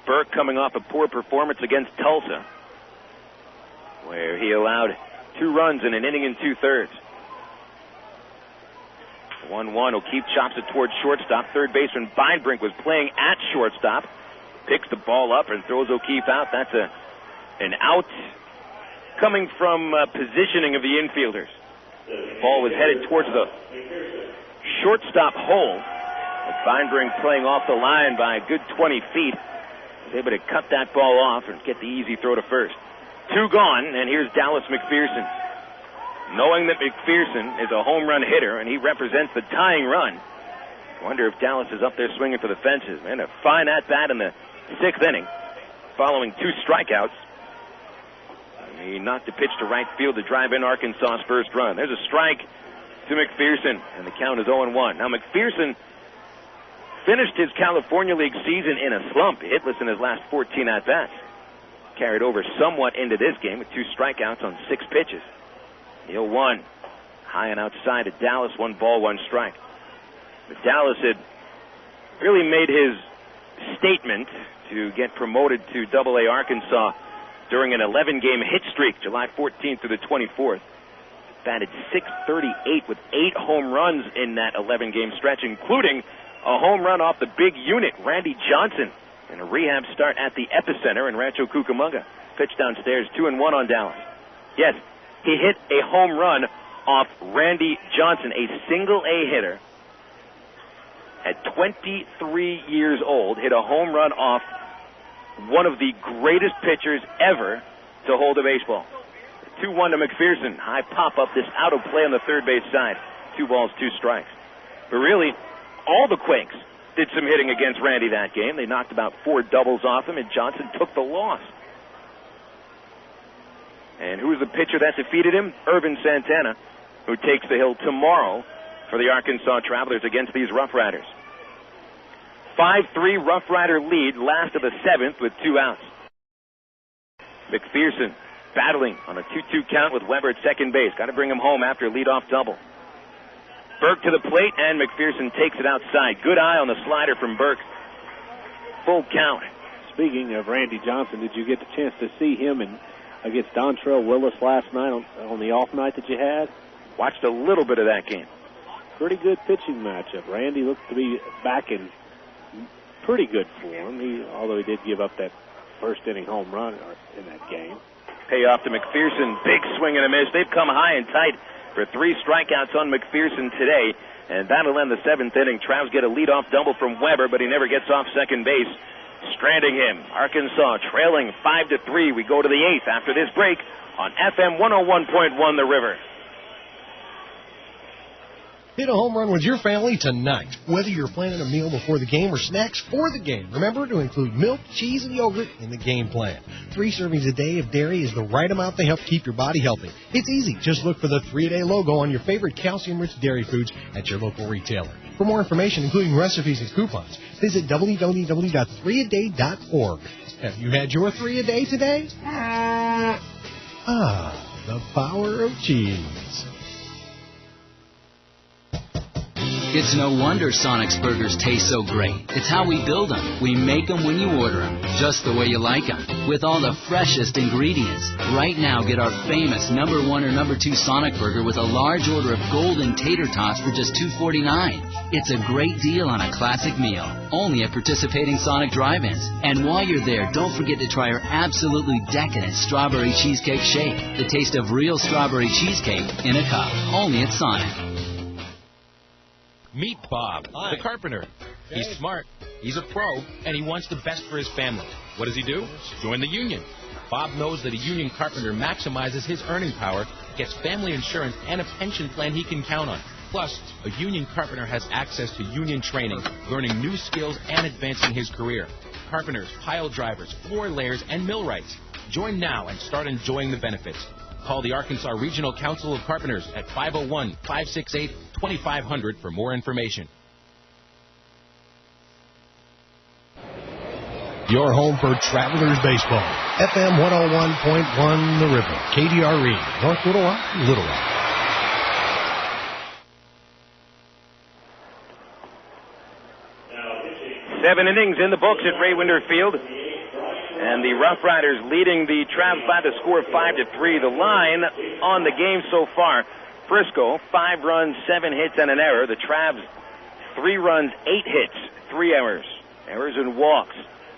Burke coming off a poor performance against Tulsa, where he allowed 2 runs in an inning and 2/3. 1-1. O'Keefe chops it towards shortstop. Third baseman Beinbrink was playing at shortstop. Picks the ball up and throws O'Keefe out. That's an out coming from positioning of the infielders. The ball was headed towards the shortstop hole. With Beinbrink playing off the line by a good 20 feet. Was able to cut that ball off and get the easy throw to first. 2 gone, and here's Dallas McPherson. Knowing that McPherson is a home run hitter and he represents the tying run, I wonder if Dallas is up there swinging for the fences. Man, a fine at-bat in the 6th inning, following 2 strikeouts. He knocked the pitch to right field to drive in Arkansas's first run. There's a strike to McPherson, and the count is 0-1. Now, McPherson finished his California League season in a slump, hitless in his last 14 at-bats. Carried over somewhat into this game with 2 strikeouts on 6 pitches. The 0-1, high and outside to Dallas, 1 ball, 1 strike. But Dallas had really made his statement to get promoted to Double-A Arkansas during an 11-game hit streak, July 14th through the 24th. Batted .638 with 8 home runs in that 11-game stretch, including a home run off the big unit, Randy Johnson, in a rehab start at the Epicenter in Rancho Cucamonga. Pitch downstairs, 2-1 on Dallas. Yes, he hit a home run off Randy Johnson, a single-A hitter at 23 years old, hit a home run off one of the greatest pitchers ever to hold a baseball. 2-1 to McPherson. High pop-up, this out of play on the third base side. 2 balls, 2 strikes. But really, all the Quakes did some hitting against Randy that game. They knocked about 4 doubles off him, and Johnson took the loss. And who's the pitcher that defeated him? Irvin Santana, who takes the hill tomorrow for the Arkansas Travelers against these RoughRiders. 5-3 Rough Rider lead, last of the 7th with 2 outs. McPherson battling on a 2-2 count with Weber at second base. Got to bring him home after a leadoff double. Burke to the plate, and McPherson takes it outside. Good eye on the slider from Burke. Full count. Speaking of Randy Johnson, did you get the chance to see him against Dontrell Willis last night on the off night that you had? Watched a little bit of that game. Pretty good pitching matchup. Randy looked to be back in pretty good form, although he did give up that first inning home run in that game. Payoff to McPherson. Big swing and a miss. They've come high and tight for 3 strikeouts on McPherson today, and that'll end the 7th inning. Travs get a leadoff double from Weber, but he never gets off second base, stranding him. Arkansas trailing 5-3. We go to the 8th after this break on FM 101.1 The River. Hit a home run with your family tonight. Whether you're planning a meal before the game or snacks for the game, remember to include milk, cheese, and yogurt in the game plan. 3 servings a day of dairy is the right amount to help keep your body healthy. It's easy. Just look for the 3-a-day logo on your favorite calcium-rich dairy foods at your local retailer. For more information, including recipes and coupons, visit www.3aday.org. Have you had your 3-a-day today? The power of cheese. It's no wonder Sonic's burgers taste so great. It's how we build them. We make them when you order them, just the way you like them, with all the freshest ingredients. Right now, get our famous #1 or #2 Sonic burger with a large order of golden tater tots for just $2.49. It's a great deal on a classic meal, only at participating Sonic drive-ins. And while you're there, don't forget to try our absolutely decadent strawberry cheesecake shake, the taste of real strawberry cheesecake in a cup, only at Sonic. Meet Bob, the carpenter. He's smart, he's a pro, and he wants the best for his family. What does he do? Join the union. Bob knows that a union carpenter maximizes his earning power, gets family insurance, and a pension plan he can count on. Plus, a union carpenter has access to union training, learning new skills, and advancing his career. Carpenters, pile drivers, floor layers, and millwrights. Join now and start enjoying the benefits. Call the Arkansas Regional Council of Carpenters at 501-568-2500 for more information. Your home for Travelers Baseball. FM 101.1 The River. KDRE. North Little Rock, Little Rock. Seven innings in the books at Ray Winder Field. And the Rough Riders leading the Travs by the score of 5-3. The line on the game so far, Frisco, 5 runs, 7 hits, and an error. The Travs, 3 runs, 8 hits, 3 errors. Errors and walks.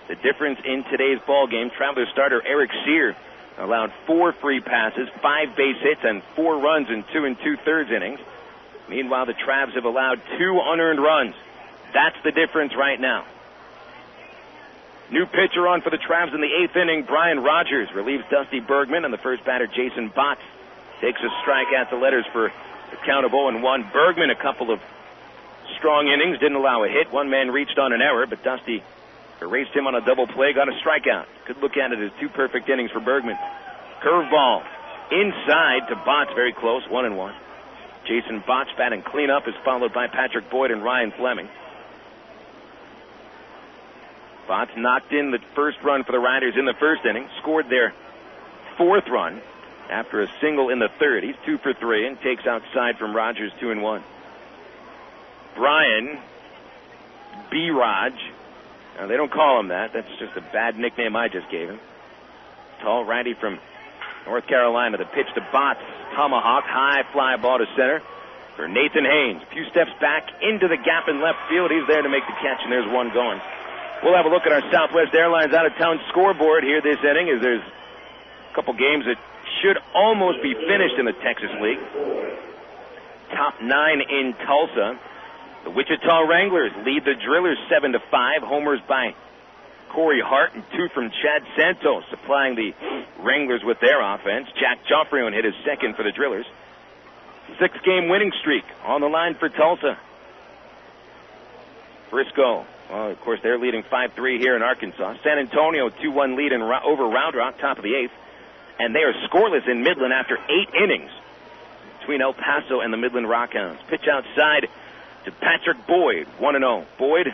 The difference in today's ball game, Travelers starter Eric Sear allowed 4 free passes, 5 base hits, and 4 runs in 2 2/3 innings. Meanwhile, the Travs have allowed 2 unearned runs. That's the difference right now. New pitcher on for the Travs in the 8th inning. Brian Rogers relieves Dusty Bergman, and the first batter, Jason Botts, takes a strike at the letters for a count of 0-1. Bergman, a couple of strong innings, didn't allow a hit. One man reached on an error, but Dusty erased him on a double play, got a strikeout. Could look at it as 2 perfect innings for Bergman. Curveball inside to Botts, very close, 1-1. Jason Botts batting cleanup is followed by Patrick Boyd and Ryan Fleming. Botts knocked in the first run for the Riders in the first inning, scored their 4th run after a single in the 3rd. He's 2 for 3 and takes outside from Rogers, 2-1. Brian B-Raj. Now, they don't call him that. That's just a bad nickname I just gave him. Tall righty from North Carolina. The pitch to Botts. Tomahawk, high fly ball to center for Nathan Haynes. A few steps back into the gap in left field. He's there to make the catch, and there's one going. We'll have a look at our Southwest Airlines out-of-town scoreboard here this inning, as there's a couple games that should almost be finished in the Texas League. Top 9 in Tulsa. The Wichita Wranglers lead the Drillers 7-5. Homers by Corey Hart and 2 from Chad Santos, supplying the Wranglers with their offense. Jack Joffrion hit his 2nd for the Drillers. 6-game winning streak on the line for Tulsa. Frisco, well, of course, they're leading 5-3 here in Arkansas. San Antonio, 2-1 lead over Round Rock, top of the 8th. And they are scoreless in Midland after 8 innings between El Paso and the Midland Rockhounds. Pitch outside to Patrick Boyd, 1-0. Boyd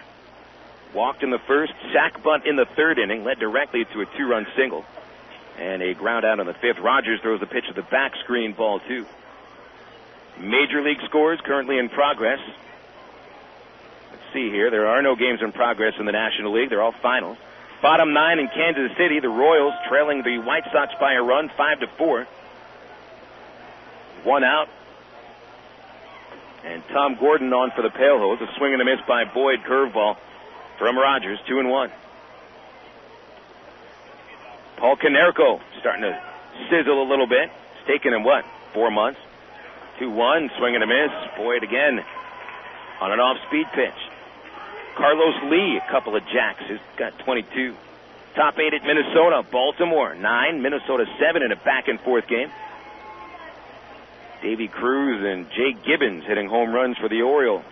walked in the first, sack bunt in the 3rd inning, led directly to a 2-run single. And a ground out in the 5th. Rogers throws the pitch to the back screen, ball 2. Major League scores currently in progress. Let's see here. There are no games in progress in the National League. They're all finals. Bottom 9 in Kansas City. The Royals trailing the White Sox by a run, 5-4. 1 out. And Tom Gordon on for the Pale-Hose. A swing and a miss by Boyd. Curveball from Rogers, 2-1. Paul Konerko starting to sizzle a little bit. It's taken him, 4 months? 2-1, swing and a miss. Boyd again on an off-speed pitch. Carlos Lee, a couple of jacks. He's got 22. Top 8 at Minnesota. Baltimore, 9. Minnesota, 7 in a back-and-forth game. Davy Cruz and Jay Gibbons hitting home runs for the Orioles.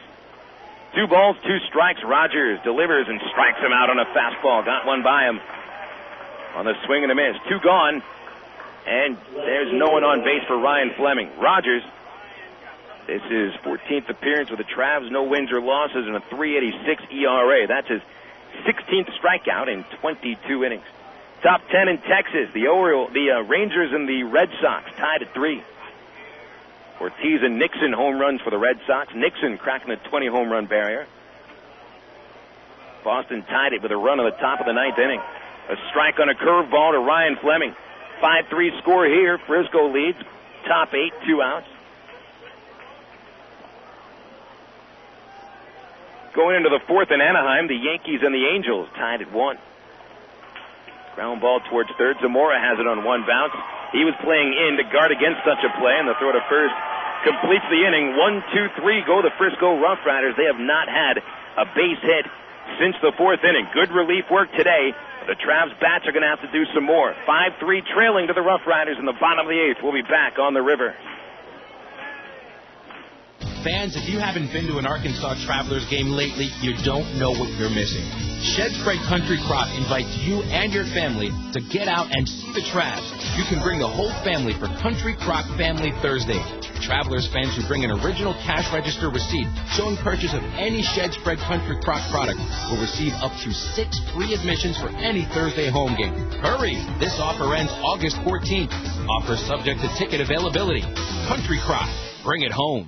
2 balls, 2 strikes. Rogers delivers and strikes him out on a fastball. Got one by him on the swing and a miss. 2 gone. And there's no one on base for Ryan Fleming. Rogers, this is 14th appearance with the Travs, no wins or losses, and a 3.86 ERA. That's his 16th strikeout in 22 innings. Top 10 in Texas. The Rangers and the Red Sox tied at 3. Ortiz and Nixon home runs for the Red Sox. Nixon cracking the 20-home run barrier. Boston tied it with a run on the top of the ninth inning. A strike on a curveball to Ryan Fleming. 5-3 score here. Frisco leads. Top 8, 2 outs. Going into the fourth in Anaheim, the Yankees and the Angels tied at 1. Ground ball towards third. Zamora has it on one bounce. He was playing in to guard against such a play, and the throw to first completes the inning. 1-2-3 go the Frisco RoughRiders. They have not had a base hit since the fourth inning. Good relief work today. The Travs bats are going to have to do some more. 5-3 trailing to the RoughRiders in the bottom of the eighth. We'll be back on the river. Fans, if you haven't been to an Arkansas Travelers game lately, you don't know what you're missing. Shed Spread Country Crock invites you and your family to get out and see the Travs. You can bring the whole family for Country Crock Family Thursday. Travelers fans who bring an original cash register receipt showing purchase of any Shed Spread Country Crock product will receive up to 6 free admissions for any Thursday home game. Hurry! This offer ends August 14th. Offer subject to ticket availability. Country Crock. Bring it home.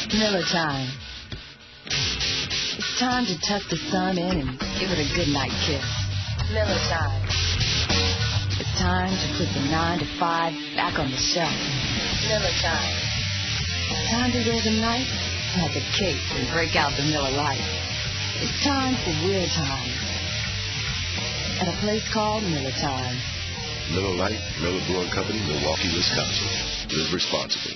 Miller time. It's time to tuck the sun in and give it a good night kiss. Miller time. It's time to put the 9 to 5 back on the shelf. Miller time. It's time to wear the night like a cape and break out the Miller Lite. It's time for Weird Time at a place called Miller Time. Miller Lite, Miller Brewing Company, Milwaukee, Wisconsin. Live responsibly.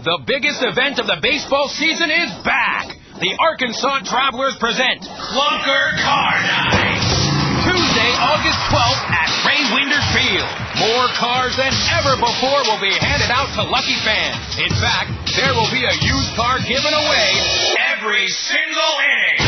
The biggest event of the baseball season is back. The Arkansas Travelers present Clunker Car Night. Tuesday, August 12th at Ray Winder Field. More cars than ever before will be handed out to lucky fans. In fact, there will be a used car given away every single inning.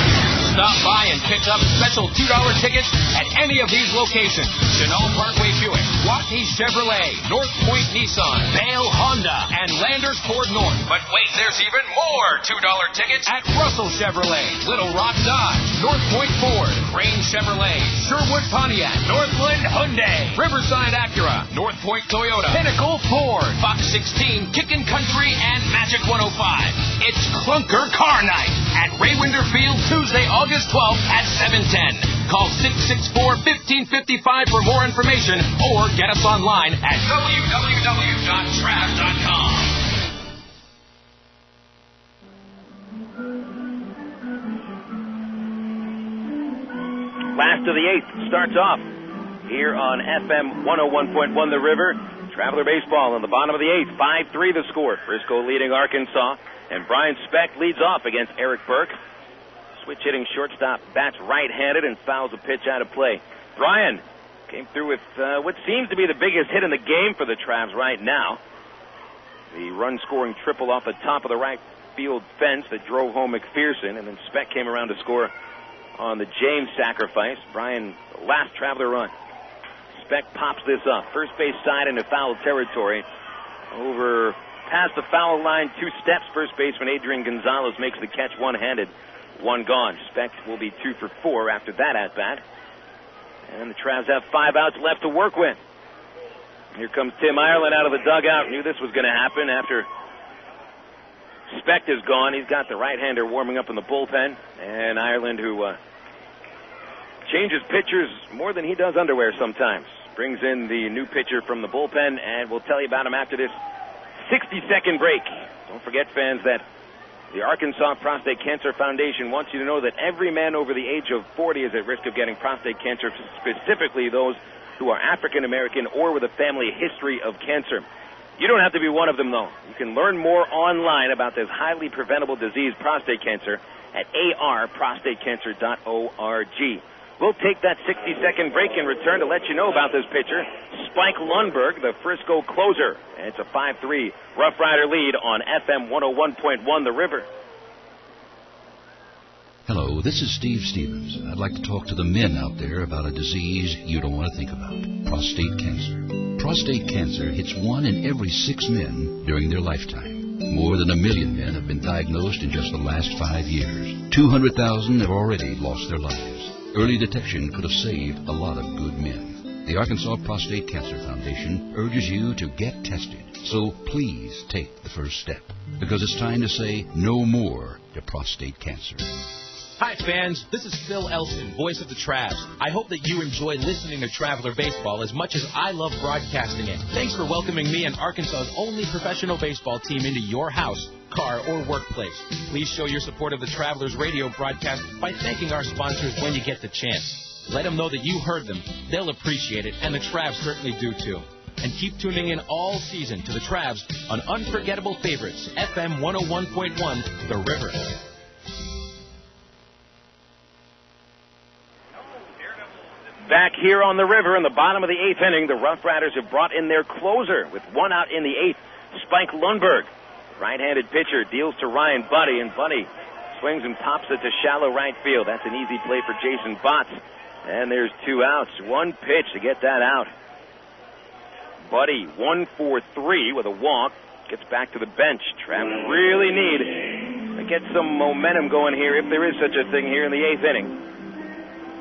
Stop by and pick up special $2 tickets at any of these locations. Chenal Parkway Buick, Waukee Chevrolet, North Point Nissan, Vail Honda, and Landers Ford North. But wait, there's even more $2 tickets at Russell Chevrolet, Little Rock Dodge, North Point Ford, Crane Chevrolet, Sherwood Pontiac, Northland Hyundai, Riverside Acura, North Point Toyota, Pinnacle Ford, Fox 16, Kickin' Country, and Magic 105. It's Clunker Car Night at Ray Winder Field, Tuesday, August 12th at 7:10. Call 664-1555 for more information or get us online at www.travs.com. Last of the eighth starts off here on FM 101.1 The River. Traveler baseball in the bottom of the eighth. 5-3 the score. Frisco leading Arkansas. And Brian Speck leads off against Eric Burke. Switch hitting shortstop bats right-handed and fouls a pitch out of play. Brian came through with what seems to be the biggest hit in the game for the Travs right now. The run-scoring triple off the top of the right field fence that drove home McPherson, and then Speck came around to score on the James sacrifice. Brian, the last Traveler run. Speck pops this up. First base side into foul territory. Over past the foul line, 2 steps. First baseman Adrian Gonzalez makes the catch one-handed. 1 gone. Speck will be 2 for 4 after that at-bat. And the Travs have 5 outs left to work with. Here comes Tim Ireland out of the dugout. Knew this was going to happen after Speck is gone. He's got the right-hander warming up in the bullpen. And Ireland, who changes pitchers more than he does underwear sometimes, brings in the new pitcher from the bullpen, and we'll tell you about him after this 60-second break. Don't forget, fans, that the Arkansas Prostate Cancer Foundation wants you to know that every man over the age of 40 is at risk of getting prostate cancer, specifically those who are African American or with a family history of cancer. You don't have to be one of them, though. You can learn more online about this highly preventable disease, prostate cancer, at arprostatecancer.org. We'll take that 60-second break and return to let you know about this pitcher, Spike Lundberg, the Frisco closer. And it's a 5-3 Rough Rider lead on FM 101.1 The River. Hello, this is Steve Stevens. I'd like to talk to the men out there about a disease you don't want to think about, prostate cancer. Prostate cancer hits 1 in every 6 men during their lifetime. More than 1 million men have been diagnosed in just the last 5 years. 200,000 have already lost their lives. Early detection could have saved a lot of good men. The Arkansas Prostate Cancer Foundation urges you to get tested. So please take the first step, because it's time to say no more to prostate cancer. Hi, fans. This is Phil Elson, voice of the Travs. I hope that you enjoy listening to Traveler Baseball as much as I love broadcasting it. Thanks for welcoming me and Arkansas's only professional baseball team into your house, car, or workplace. Please show your support of the Travelers radio broadcast by thanking our sponsors when you get the chance. Let them know that you heard them. They'll appreciate it, and the Travs certainly do, too. And keep tuning in all season to the Travs on Unforgettable Favorites, FM 101.1, The River. Back here on the river in the bottom of the 8th inning, the Rough Riders have brought in their closer with one out in the 8th, Spike Lundberg. Right-handed pitcher deals to Ryan Buddy, and Buddy swings and pops it to shallow right field. That's an easy play for Jason Botts. And there's 2 outs. One pitch to get that out. Buddy, 1 for 3 with a walk. Gets back to the bench. Travs really need to get some momentum going here, if there is such a thing here in the 8th inning.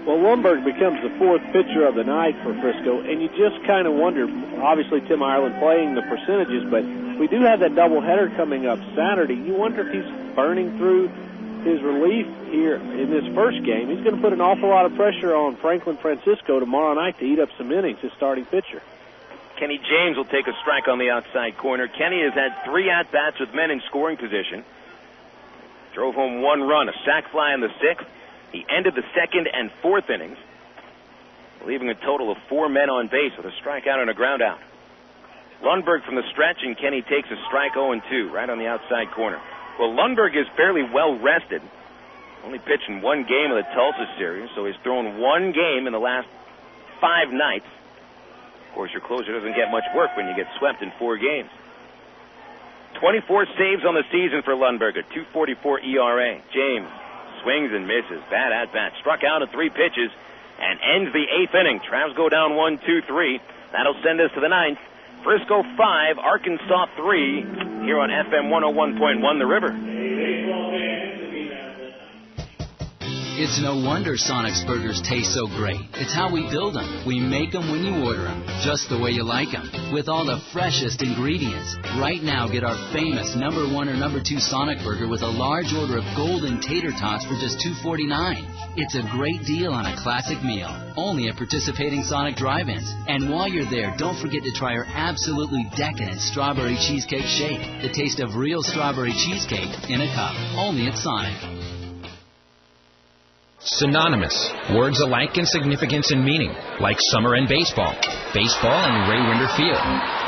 Well, Lundberg becomes the 4th pitcher of the night for Frisco, and you just kind of wonder, obviously Tim Ireland playing the percentages, but we do have that doubleheader coming up Saturday. You wonder if he's burning through his relief here in this first game. He's going to put an awful lot of pressure on Franklin Francisco tomorrow night to eat up some innings, his starting pitcher. Kenny James will take a strike on the outside corner. Kenny has had 3 at-bats with men in scoring position. Drove home 1 run, a sac fly in the 6th. He ended the 2nd and 4th innings, leaving a total of 4 men on base with a strikeout and a ground out. Lundberg from the stretch, and Kenny takes a strike 0-2 right on the outside corner. Well, Lundberg is fairly well rested. Only pitched in 1 game of the Tulsa series, so he's thrown 1 game in the last 5 nights. Of course, your closer doesn't get much work when you get swept in 4 games. 24 saves on the season for Lundberg, a .244 ERA. James swings and misses. Bad at-bat. Struck out at 3 pitches and ends the 8th inning. Travs go down 1-2-3. That'll send us to the 9th. Frisco 5, Arkansas 3, here on FM 101.1 The River. It's no wonder Sonic's burgers taste so great. It's how we build them. We make them when you order them, just the way you like them, with all the freshest ingredients. Right now, get our famous number 1 or number 2 Sonic burger with a large order of golden tater tots for just $2.49. It's a great deal on a classic meal, only at participating Sonic drive-ins. And while you're there, don't forget to try our absolutely decadent strawberry cheesecake shake. The taste of real strawberry cheesecake in a cup, only at Sonic. Synonymous. Words alike in significance and meaning, like summer and baseball. Baseball and Ray Winder Field.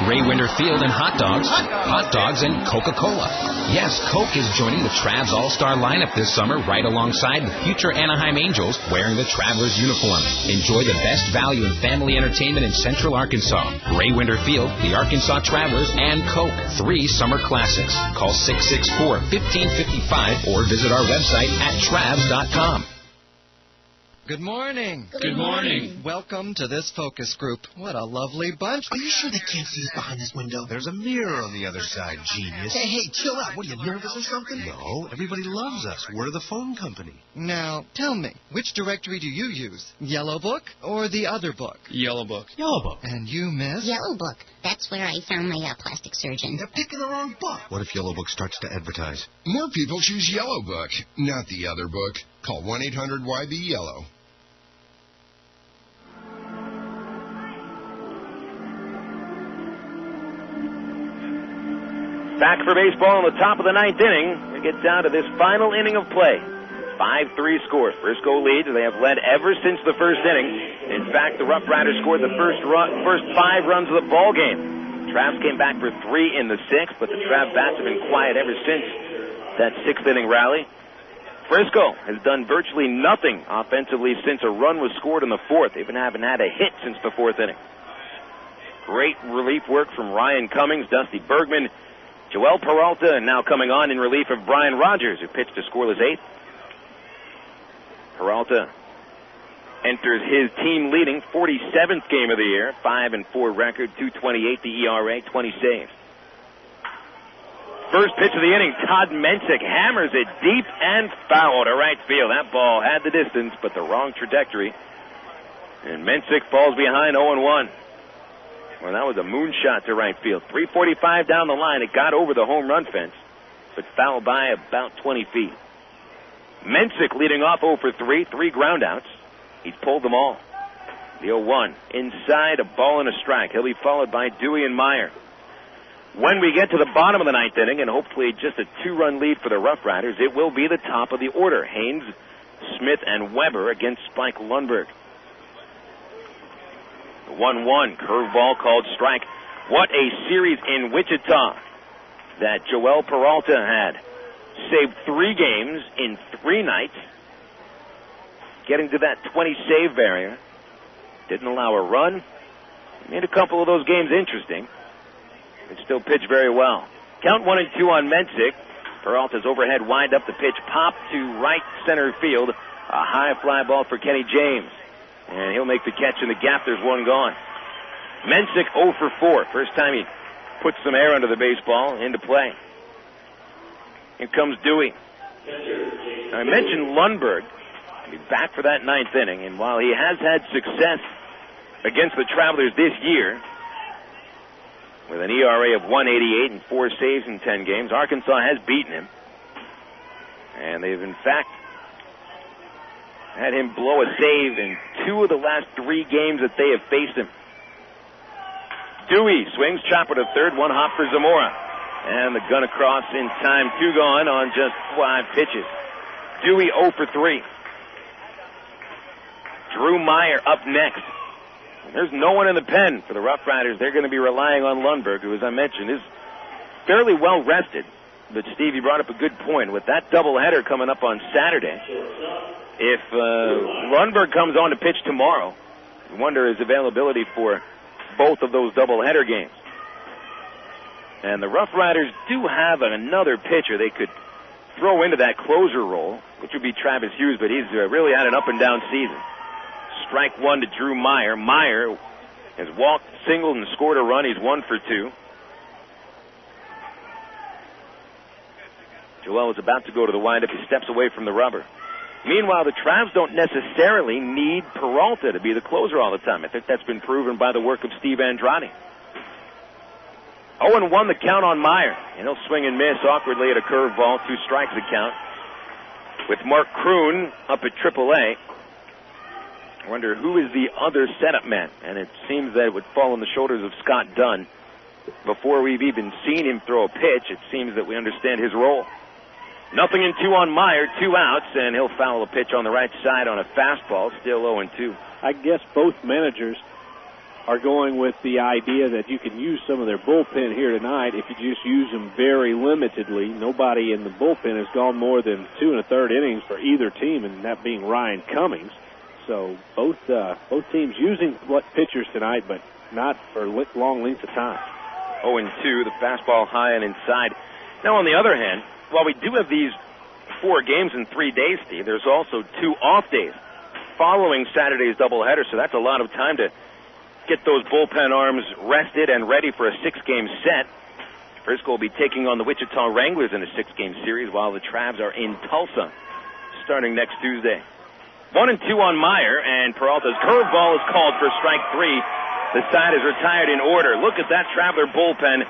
Ray Winder Field and hot dogs. Hot dogs and Coca-Cola. Yes, Coke is joining the Travs All-Star lineup this summer right alongside the future Anaheim Angels wearing the Travelers uniform. Enjoy the best value in family entertainment in Central Arkansas. Ray Winder Field, the Arkansas Travelers, and Coke. 3 summer classics. Call 664-1555 or visit our website at travs.com. Good morning. Good morning. Welcome to this focus group. What a lovely bunch. Are you sure they can't see us behind this window? There's a mirror on the other side, genius. Hey, chill out. What, are you nervous or something? No, everybody loves us. We're the phone company. Now, tell me, which directory do you use? Yellow Book or the other book? Yellow Book. Yellow Book. And you, miss? Yellow Book. That's where I found my plastic surgeon. They're picking the wrong book. What if Yellow Book starts to advertise? More people choose Yellow Book, not the other book. Call 1-800-YB-YELLOW. Back for baseball in the top of the 9th inning. We get down to this final inning of play. 5-3 score. Frisco leads. They have led ever since the first inning. In fact, the Rough Riders scored the first 5 runs of the ball game. Travs came back for 3 in the 6th, but the Trav bats have been quiet ever since that 6th inning rally. Frisco has done virtually nothing offensively since a run was scored in the 4th. They even haven't had a hit since the 4th inning. Great relief work from Ryan Cummings, Dusty Bergman, Joel Peralta, and now coming on in relief of Brian Rogers, who pitched a scoreless 8th. Peralta enters his team-leading 47th game of the year, 5-4 record, .228 the ERA, 20 saves. First pitch of the inning, Todd Mensick hammers it deep and foul to right field. That ball had the distance, but the wrong trajectory. And Mensick falls behind 0-1. Well, that was a moonshot to right field. 3:45 down the line. It got over the home run fence, but fouled by about 20 feet. Mensick leading off 0 for 3, 3 groundouts. He's pulled them all. The 0-1. Inside, a ball and a strike. He'll be followed by Dewey and Meyer. When we get to the bottom of the ninth inning, and hopefully just a 2-run lead for the RoughRiders, it will be the top of the order. Haynes, Smith, and Weber against Spike Lundberg. The 1-1, curveball called strike. What a series in Wichita that Joel Peralta had. Saved 3 games in 3 nights. Getting to that 20-save barrier. Didn't allow a run. Made a couple of those games interesting. But still pitched very well. Count 1-2 on Mensick. Peralta's overhead wind up the pitch. Pop to right center field. A high fly ball for Kenny James. And he'll make the catch in the gap. There's one gone. Mensick 0 for 4. First time he puts some air under the baseball into play. Here comes Dewey. I mentioned Lundberg. He'll be back for that 9th inning. And while he has had success against the Travelers this year, with an ERA of 1.88 and 4 saves in 10 games, Arkansas has beaten him. And they've, in fact, had him blow a save in 2 of the last 3 games that they have faced him. Dewey swings, chopper to third, 1 hop for Zamora. And the gun across in time, 2 gone on just 5 pitches. Dewey 0 for 3. Drew Meyer up next. There's no one in the pen for the RoughRiders. They're going to be relying on Lundberg, who, as I mentioned, is fairly well rested. But, Steve, you brought up a good point. With that doubleheader coming up on Saturday, if Lundberg comes on to pitch tomorrow, you wonder his availability for both of those doubleheader games. And the RoughRiders do have another pitcher they could throw into that closer role, which would be Travis Hughes, but he's really had an up-and-down season. Strike 1 to Drew Meyer. Meyer has walked, singled, and scored a run. He's 1 for 2. Joel is about to go to the windup. He steps away from the rubber. Meanwhile, the Travs don't necessarily need Peralta to be the closer all the time. I think that's been proven by the work of Steve Andrade. 0-1 the count on Meyer. And he'll swing and miss awkwardly at a curveball. 2 strikes the count. With Mark Kroon up at AAA. I wonder who is the other setup man. And it seems that it would fall on the shoulders of Scott Dunn. Before we've even seen him throw a pitch, it seems that we understand his role. 0-2 on Meyer, 2 outs, and he'll foul a pitch on the right side on a fastball, still 0-2. I guess both managers are going with the idea that you can use some of their bullpen here tonight if you just use them very limitedly. Nobody in the bullpen has gone more than 2 1/3 innings for either team, and that being Ryan Cummings. So both teams using pitchers tonight, but not for long lengths of time. 0-2, the fastball high and inside. Now, on the other hand, while we do have these 4 games in 3 days, Steve, there's also 2 off days following Saturday's doubleheader, so that's a lot of time to get those bullpen arms rested and ready for a 6-game set. Frisco will be taking on the Wichita Wranglers in a 6-game series, while the Travs are in Tulsa starting next Tuesday. 1-2 on Meyer, and Peralta's curveball is called for strike 3. The side is retired in order. Look at that Traveler bullpen.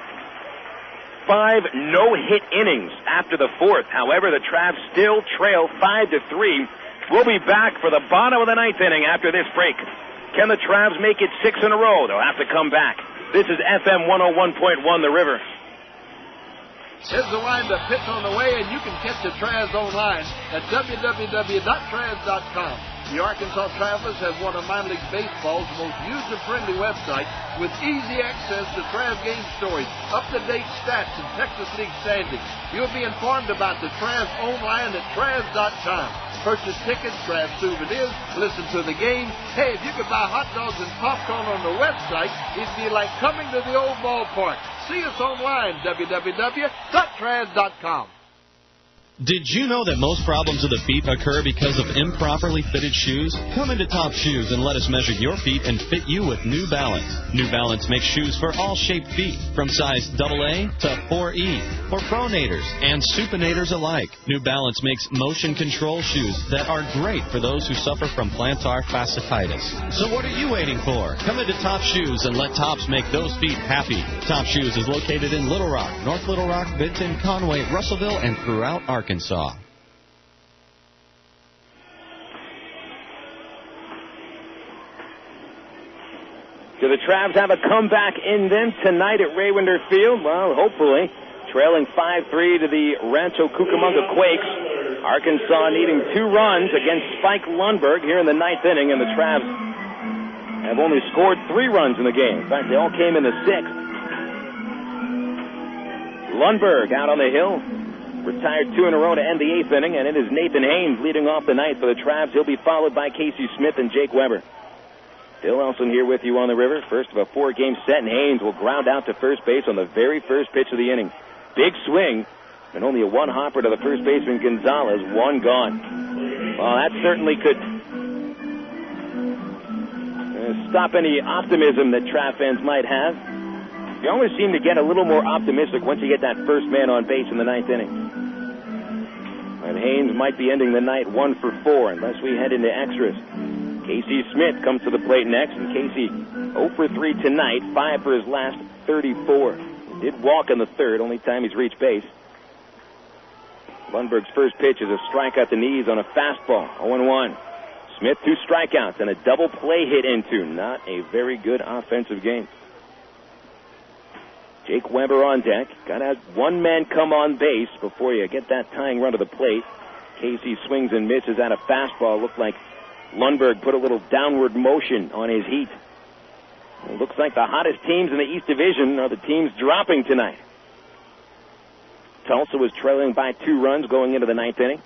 5 no-hit innings after the 4th. However, the Travs still trail 5-3. We'll be back for the bottom of the 9th inning after this break. Can the Travs make it 6 in a row? They'll have to come back. This is FM 101.1 The River. Here's the windup pitch on the way, and you can catch the Travs online at www.travs.com. The Arkansas Travelers have one of minor league baseball's most user-friendly websites with easy access to Travs game stories, up-to-date stats, and Texas League standings. You'll be informed about the Travs online at Travs.com. Purchase tickets, grab souvenirs, listen to the game. Hey, if you could buy hot dogs and popcorn on the website, it'd be like coming to the old ballpark. See us online, www.travs.com. Did you know that most problems of the feet occur because of improperly fitted shoes? Come into Top Shoes and let us measure your feet and fit you with New Balance. New Balance makes shoes for all shaped feet, from size AA to 4E, for pronators and supinators alike. New Balance makes motion control shoes that are great for those who suffer from plantar fasciitis. So what are you waiting for? Come into Top Shoes and let Tops make those feet happy. Top Shoes is located in Little Rock, North Little Rock, Benton, Conway, Russellville, and throughout Arkansas. Do the Travs have a comeback in them tonight at Raywinder Field? Well, hopefully. Trailing 5-3 to the Rancho Cucamonga Quakes. Arkansas needing 2 runs against Spike Lundberg here in the 9th inning, and the Travs have only scored 3 runs in the game. In fact, they all came in the 6th. Lundberg out on the hill. Retired 2 in a row to end the 8th inning, and it is Nathan Haynes leading off the ninth for the Travs. He'll be followed by Casey Smith and Jake Weber. Bill Elson here with you on the river. First of a 4-game set, and Haynes will ground out to first base on the very first pitch of the inning. Big swing, and only a 1-hopper to the first baseman Gonzalez, 1 gone. Well, that certainly could stop any optimism that Trav fans might have. You always seem to get a little more optimistic once you get that first man on base in the 9th inning. And Haynes might be ending the night 1 for 4 unless we head into extras. Casey Smith comes to the plate next, and Casey 0 for 3 tonight, 5 for his last 34. He did walk in the 3rd, only time he's reached base. Lundberg's first pitch is a strike at the knees on a fastball, 0-1. Smith 2 strikeouts and a double play hit into. Not a very good offensive game. Jake Weber on deck. Got to have 1 man come on base before you get that tying run to the plate. Casey swings and misses at a fastball. Looked like Lundberg put a little downward motion on his heat. It looks like the hottest teams in the East Division are the teams dropping tonight. Tulsa was trailing by 2 runs going into the 9th inning,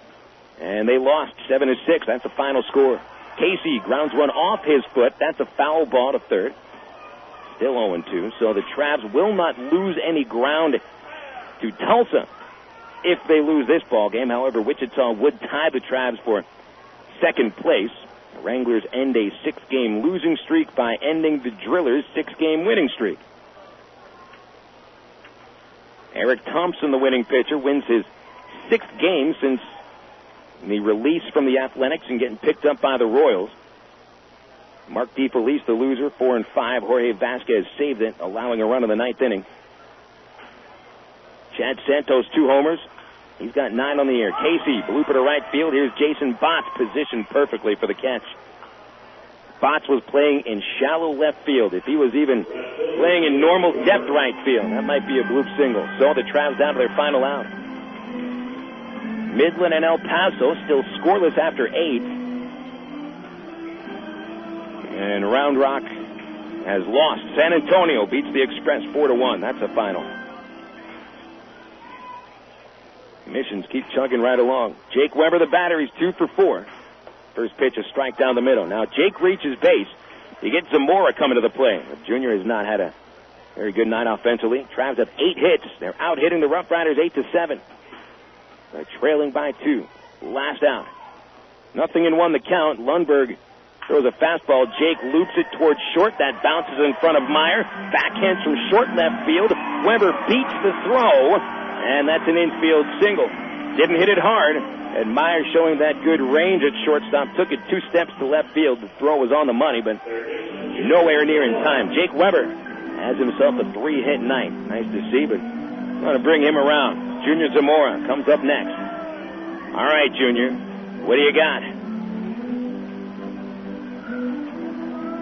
and they lost 7-6. That's the final score. Casey grounds one off his foot. That's a foul ball to third. Still 0-2, so the Travs will not lose any ground to Tulsa if they lose this ball game. However, Wichita would tie the Travs for second place. The Wranglers end a 6-game losing streak by ending the Drillers' 6-game winning streak. Eric Thompson, the winning pitcher, wins his 6th game since the release from the Athletics and getting picked up by the Royals. Mark DeFelice, the loser, 4-5. Jorge Vasquez saved it, allowing a run in the 9th inning. Chad Santos, 2 homers. He's got 9 on the air. Casey, blooper to right field. Here's Jason Botts, positioned perfectly for the catch. Botts was playing in shallow left field. If he was even playing in normal depth right field, that might be a bloop single. So the Travs down to their final out. Midland and El Paso still scoreless after 8. And Round Rock has lost. San Antonio beats the Express 4-1. That's the final. Missions keep chugging right along. Jake Weber, the batter, he's 2 for 4. First pitch, a strike down the middle. Now Jake reaches base. You get Zamora coming to the plate. The junior has not had a very good night offensively. Travs have 8 hits. They're out hitting the RoughRiders 8-7. They're trailing by 2. Last out. 0-1 the count. Lundberg throws a fastball. Jake loops it towards short. That bounces in front of Meyer. Backhands from short left field. Weber beats the throw, and that's an infield single. Didn't hit it hard, and Meyer, showing that good range at shortstop, took it 2 steps to left field. The throw was on the money, but nowhere near in time. Jake Weber has himself a 3-hit night. Nice to see, but I'm going to bring him around. Junior Zamora comes up next. All right, Junior, what do you got?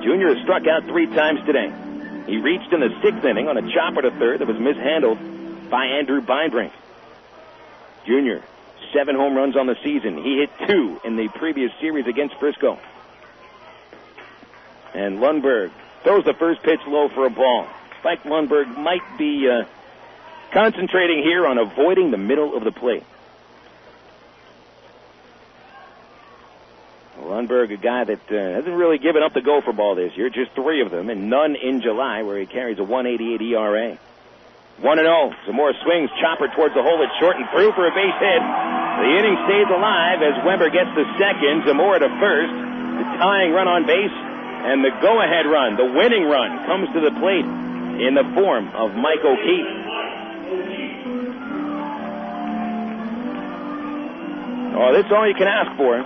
Junior has struck out 3 times today. He reached in the 6th inning on a chopper to third that was mishandled by Andrew Beinbrink. Junior, 7 home runs on the season. He hit 2 in the previous series against Frisco. And Lundberg throws the first pitch low for a ball. Spike Lundberg might be concentrating here on avoiding the middle of the plate. Lundberg, a guy that hasn't really given up the gopher ball this year, just 3 of them, and none in July, where he carries a 1.88 ERA. 1-0. Zamora swings, chopper towards the hole at short and through for a base hit. The inning stays alive as Weber gets the second, Zamora to first. The tying run on base and the go-ahead run, the winning run, comes to the plate in the form of Mike O'Keefe. Oh, that's all you can ask for.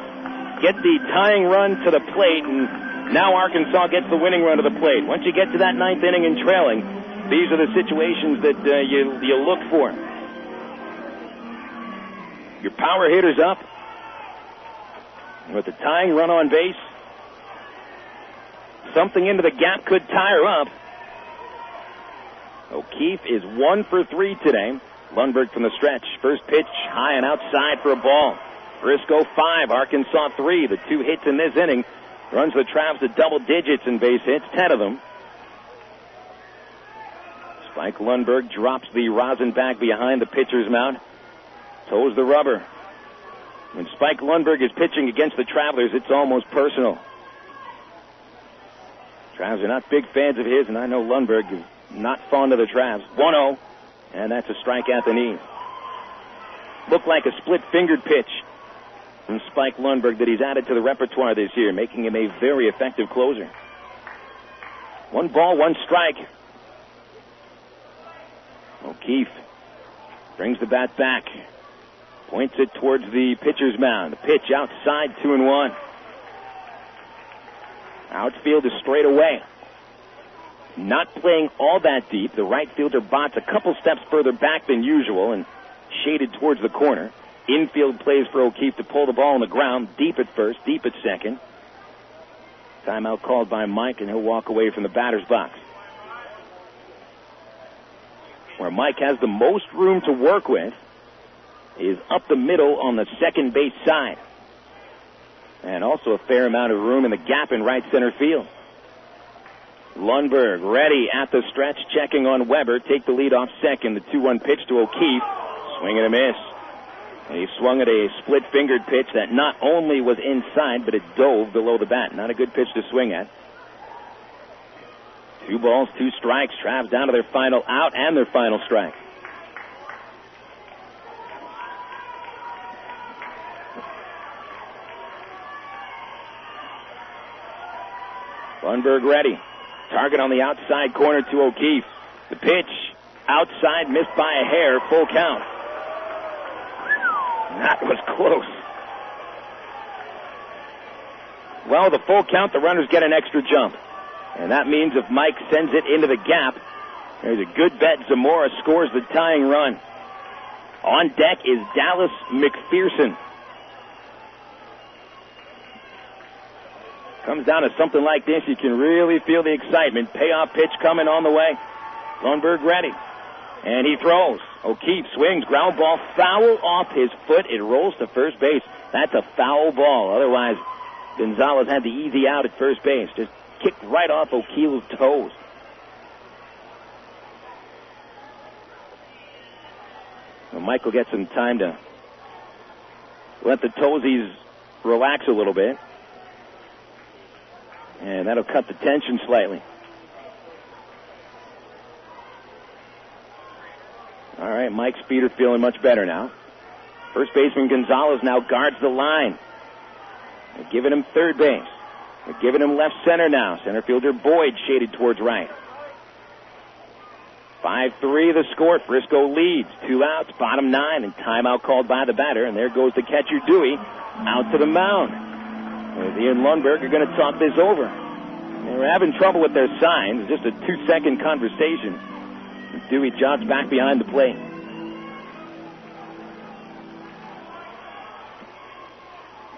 Get the tying run to the plate, and now Arkansas gets the winning run to the plate. Once you get to that ninth inning and trailing, these are the situations that you look for. Your power hitter's up with the tying run on base. Something into the gap could tie her up. O'Keefe is 1 for 3 today. Lundberg from the stretch. First pitch high and outside for a ball. Frisco 5, Arkansas 3. The 2 hits in this inning runs the Travs to double digits in base hits, 10 of them. Spike Lundberg drops the rosin bag behind the pitcher's mound. Toes the rubber. When Spike Lundberg is pitching against the Travelers, it's almost personal. Travs are not big fans of his, and I know Lundberg is not fond of the Travs. 1-0, and that's a strike at the knee. Looked like a split-fingered pitch from Spike Lundberg that he's added to the repertoire this year, making him a very effective closer. 1 ball, 1 strike. O'Keefe brings the bat back. Points it towards the pitcher's mound. The pitch outside, 2-1. Outfield is straight away. Not playing all that deep. The right fielder bots a couple steps further back than usual and shaded towards the corner. Infield plays for O'Keefe to pull the ball on the ground, deep at first, deep at second. Timeout called by Mike, and he'll walk away from the batter's box. Where Mike has the most room to work with is up the middle on the second base side. And also a fair amount of room in the gap in right center field. Lundberg ready at the stretch, checking on Weber. Take the lead off second. The 2-1 pitch to O'Keefe. Swing and a miss. And he swung at a split-fingered pitch that not only was inside, but it dove below the bat. Not a good pitch to swing at. 2 balls, 2 strikes. Travs down to their final out and their final strike. Lundberg ready. Target on the outside corner to O'Keefe. The pitch outside, missed by a hair, full count. That was close. Well, the full count, the runners get an extra jump. And that means if Mike sends it into the gap, there's a good bet Zamora scores the tying run. On deck is Dallas McPherson. Comes down to something like this, you can really feel the excitement. Payoff pitch coming on the way. Lundberg ready. And he throws. O'Keefe swings, ground ball, foul off his foot. It rolls to first base. That's a foul ball. Otherwise, Gonzalez had the easy out at first base. Just kicked right off O'Keefe's toes. Well, Mike will get some time to let the toesies relax a little bit. And that'll cut the tension slightly. All right, Mike's feet are feeling much better now. First baseman Gonzalez now guards the line. They're giving him third base. They're giving him left center now. Center fielder Boyd shaded towards right. 5-3 the score. Frisco leads. 2 outs, bottom 9, and timeout called by the batter. And there goes the catcher Dewey out to the mound. He and Lundberg are going to talk this over. They were having trouble with their signs. Just a 2-second conversation. Dewey jogs back behind the plate.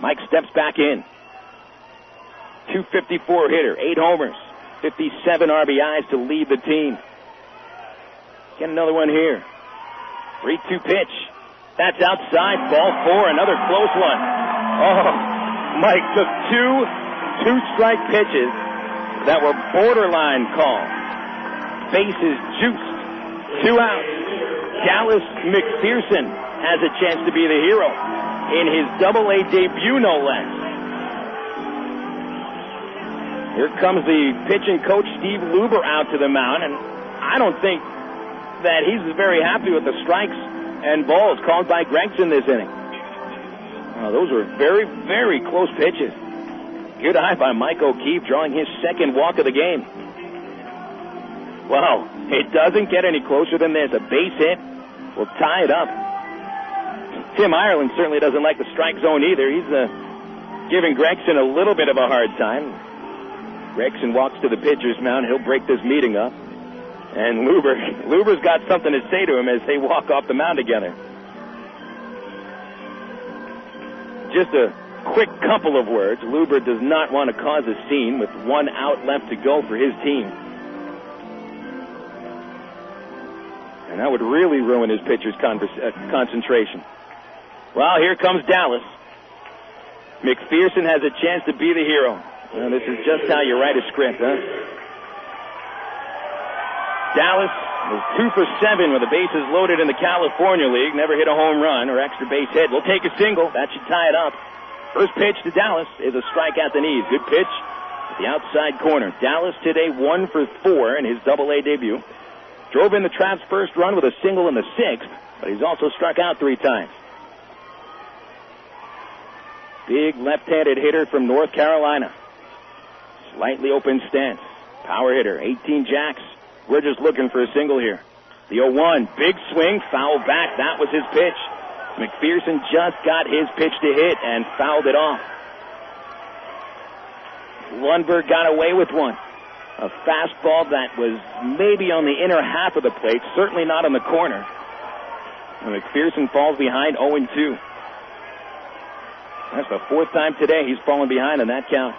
Mike steps back in. 254 hitter, 8 homers, 57 RBIs to lead the team. Get another one here. 3-2 pitch. That's outside. Ball 4, another close one. Oh, Mike took 2 two-strike pitches that were borderline calls. Bases juiced. 2 outs. Dallas McPherson has a chance to be the hero in his Double-A debut, no less. Here comes the pitching coach, Steve Luber, out to the mound, and I don't think that he's very happy with the strikes and balls called by Gregson this inning. Those were very, very close pitches. Good eye by Mike O'Keefe, drawing his second walk of the game. Well, it doesn't get any closer than this. A base hit will tie it up. Tim Ireland certainly doesn't like the strike zone either. He's giving Gregson a little bit of a hard time. Gregson walks to the pitcher's mound. He'll break this meeting up. And Luber's got something to say to him as they walk off the mound together. Just a quick couple of words. Luber does not want to cause a scene with 1 out left to go for his team. And that would really ruin his pitcher's concentration. Well, here comes Dallas. McPherson has a chance to be the hero. Well, this is just how you write a script, huh? Dallas is 2 for 7 with the bases loaded in the California League. Never hit a home run or extra base hit. We'll take a single. That should tie it up. First pitch to Dallas is a strike at the knees. Good pitch at the outside corner. Dallas today 1 for 4 in his Double-A debut. Drove in the Traps' first run with a single in the 6th, but he's also struck out 3 times. Big left-handed hitter from North Carolina. Slightly open stance. Power hitter, 18 jacks. We're just looking for a single here. The 0-1, big swing, foul back. That was his pitch. McPherson just got his pitch to hit and fouled it off. Lundberg got away with one. A fastball that was maybe on the inner half of the plate, certainly not on the corner. And McPherson falls behind 0-2. That's the 4th time today he's fallen behind on that count.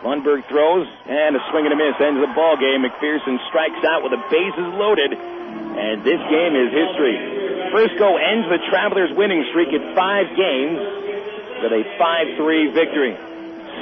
Lundberg throws, and a swing and a miss ends the ball game. McPherson strikes out with the bases loaded, and this game is history. Frisco ends the Travelers' winning streak at 5 games with a 5-3 victory.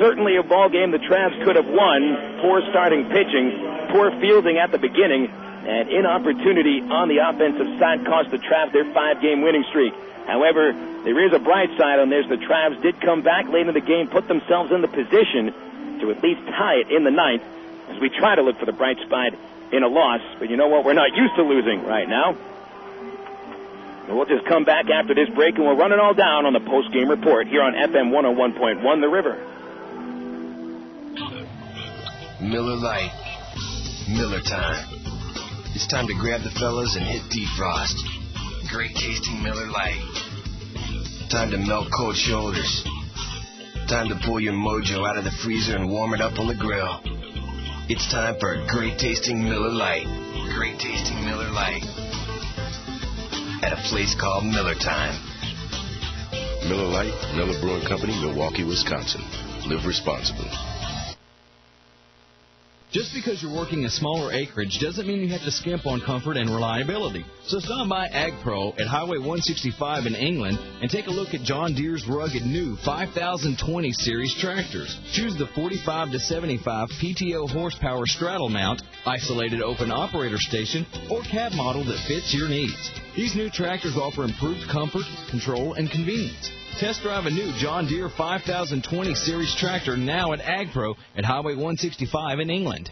Certainly a ball game the Travs could have won. Poor starting pitching, poor fielding at the beginning, and inopportunity on the offensive side cost the Travs their 5-game winning streak. However, there is a bright side on this. The Travs did come back late in the game, put themselves in the position to at least tie it in the 9th, as we try to look for the bright spot in a loss. But you know what? We're not used to losing right now. We'll just come back after this break, and we'll run it all down on the post-game report here on FM 101.1 The River. Miller Lite. Miller time. It's time to grab the fellas and hit defrost. Great tasting Miller Lite. Time to melt cold shoulders. Time to pull your mojo out of the freezer and warm it up on the grill. It's time for a great tasting Miller Lite. Great tasting Miller Lite. At a place called Miller Time. Miller Lite, Miller Brewing Company, Milwaukee, Wisconsin. Live responsibly. Just because you're working a smaller acreage doesn't mean you have to skimp on comfort and reliability. So stop by Ag Pro at Highway 165 in England and take a look at John Deere's rugged new 5020 series tractors. Choose the 45 to 75 PTO horsepower straddle mount, isolated open operator station, or cab model that fits your needs. These new tractors offer improved comfort, control, and convenience. Test drive a new John Deere 5020 series tractor now at Ag Pro at Highway 165 in England.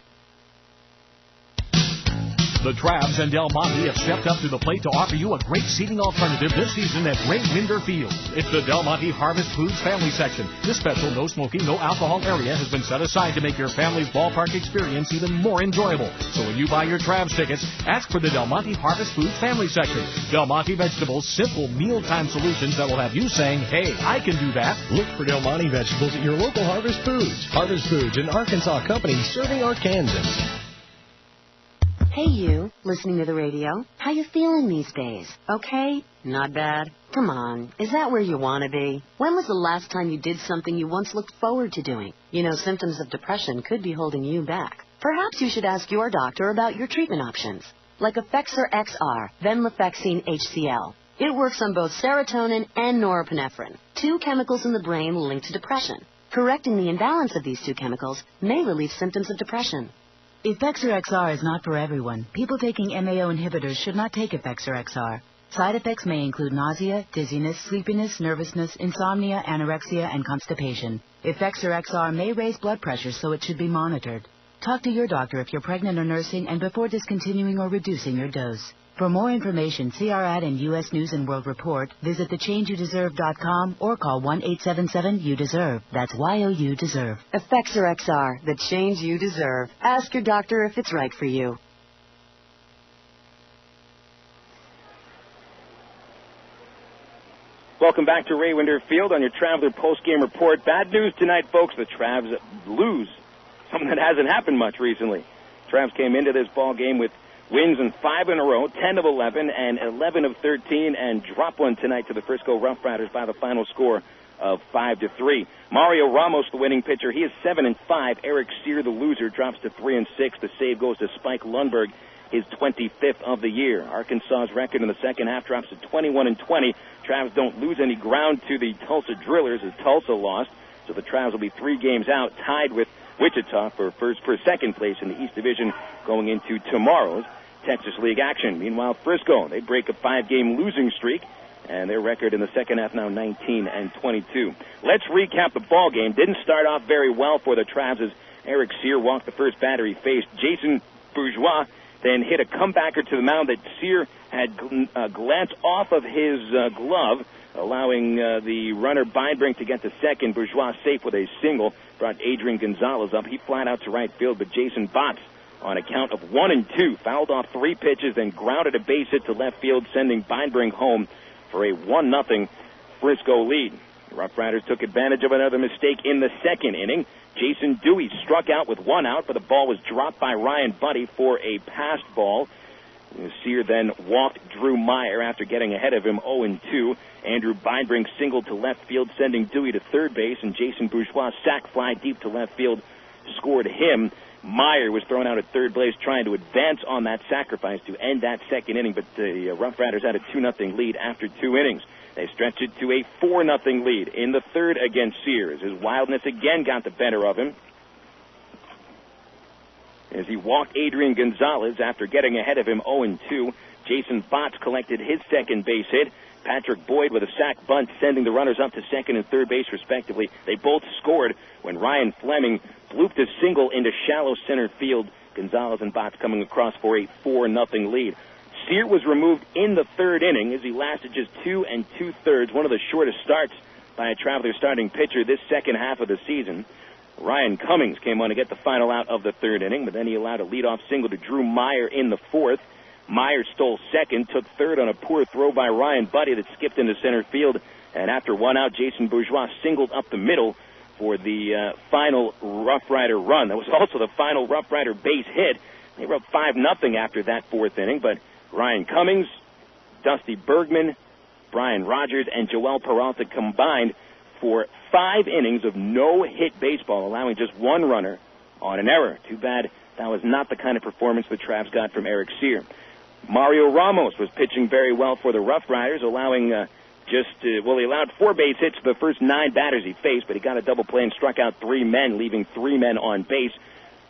The Travs and Del Monte have stepped up to the plate to offer you a great seating alternative this season at Ray Winder Field. It's the Del Monte Harvest Foods family section. This special no smoking, no alcohol area has been set aside to make your family's ballpark experience even more enjoyable. So when you buy your Travs tickets, ask for the Del Monte Harvest Foods family section. Del Monte Vegetables, simple mealtime solutions that will have you saying, hey, I can do that. Look for Del Monte Vegetables at your local Harvest Foods. Harvest Foods, an Arkansas company serving Arkansans. Hey you, listening to the radio. How you feeling these days? Okay? Not bad? Come on, is that where you want to be? When was the last time you did something you once looked forward to doing? You know, symptoms of depression could be holding you back. Perhaps you should ask your doctor about your treatment options, like Effexor XR, venlafaxine HCl. It works on both serotonin and norepinephrine, 2 chemicals in the brain linked to depression. Correcting the imbalance of these 2 chemicals may relieve symptoms of depression. Effexor XR is not for everyone. People taking MAO inhibitors should not take Effexor XR. Side effects may include nausea, dizziness, sleepiness, nervousness, insomnia, anorexia, and constipation. Effexor XR may raise blood pressure, so it should be monitored. Talk to your doctor if you're pregnant or nursing and before discontinuing or reducing your dose. For more information, see our ad in U.S. News & World Report, visit thechangeYouDeserve.com, or call 1-877-YOU-DESERVE. That's Y-O-U Deserve. Effexor XR, the change you deserve. Ask your doctor if it's right for you. Welcome back to Ray Winder Field on your Traveler postgame report. Bad news tonight, folks. The Travs lose. Something that hasn't happened much recently. Travs came into this ball game with wins in 5 in a row, 10 of 11 and 11 of 13, and drop one tonight to the Frisco RoughRiders by the final score of 5-3. Mario Ramos, the winning pitcher, he is 7-5. Eric Sear, the loser, drops to 3-6. The save goes to Spike Lundberg, his 25th of the year. Arkansas's record in the second half drops to 21-20. Travs don't lose any ground to the Tulsa Drillers as Tulsa lost, so the Travs will be 3 games out, tied with Wichita for second place in the East Division going into tomorrow's Texas League action. Meanwhile, Frisco, they break a 5-game losing streak, and their record in the second half now 19-22. Let's recap the ball game. Didn't start off very well for the Travs as Eric Sear walked the first batter he faced. Jason Bourgeois then hit a comebacker to the mound that Sear had glanced off of his glove, allowing the runner Beinbrink to get to second. Bourgeois safe with a single, brought Adrian Gonzalez up. He flat out to right field, but Jason Botts, on a count of 1-2, fouled off 3 pitches, then grounded a base hit to left field, sending Beinbrink home for a 1-0 Frisco lead. The RoughRiders took advantage of another mistake in the second inning. Jason Dewey struck out with 1 out, but the ball was dropped by Ryan Buddy for a passed ball. Sear then walked Drew Meyer after getting ahead of him 0-2. Andrew Beinbrink singled to left field, sending Dewey to third base, and Jason Bourgeois sac fly deep to left field scored him. Meyer was thrown out at third base trying to advance on that sacrifice to end that second inning, but the RoughRiders had a 2-0 lead after 2 innings. They stretched it to a 4-0 lead in the third against Sears. His wildness again got the better of him as he walked Adrian Gonzalez after getting ahead of him 0-2. Jason Botts collected his second base hit. Patrick Boyd with a sac bunt, sending the runners up to second and third base, respectively. They both scored when Ryan Fleming blooped a single into shallow center field. Gonzalez and Botts coming across for a 4-0 lead. Sear was removed in the third inning as he lasted just 2 2/3, one of the shortest starts by a Traveler starting pitcher this second half of the season. Ryan Cummings came on to get the final out of the third inning, but then he allowed a leadoff single to Drew Meyer in the fourth. Meyer stole second, took third on a poor throw by Ryan Buddy that skipped into center field, and after 1 out, Jason Bourgeois singled up the middle for the final RoughRider run. That was also the final RoughRider base hit. They were up 5-0 after that fourth inning, but Ryan Cummings, Dusty Bergman, Brian Rogers, and Joel Peralta combined for 5 innings of no-hit baseball, allowing just 1 runner on an error. Too bad that was not the kind of performance the Travs got from Eric Sear. Mario Ramos was pitching very well for the RoughRiders, allowing he allowed 4 base hits to the first 9 batters he faced, but he got a double play and struck out 3 men, leaving 3 men on base.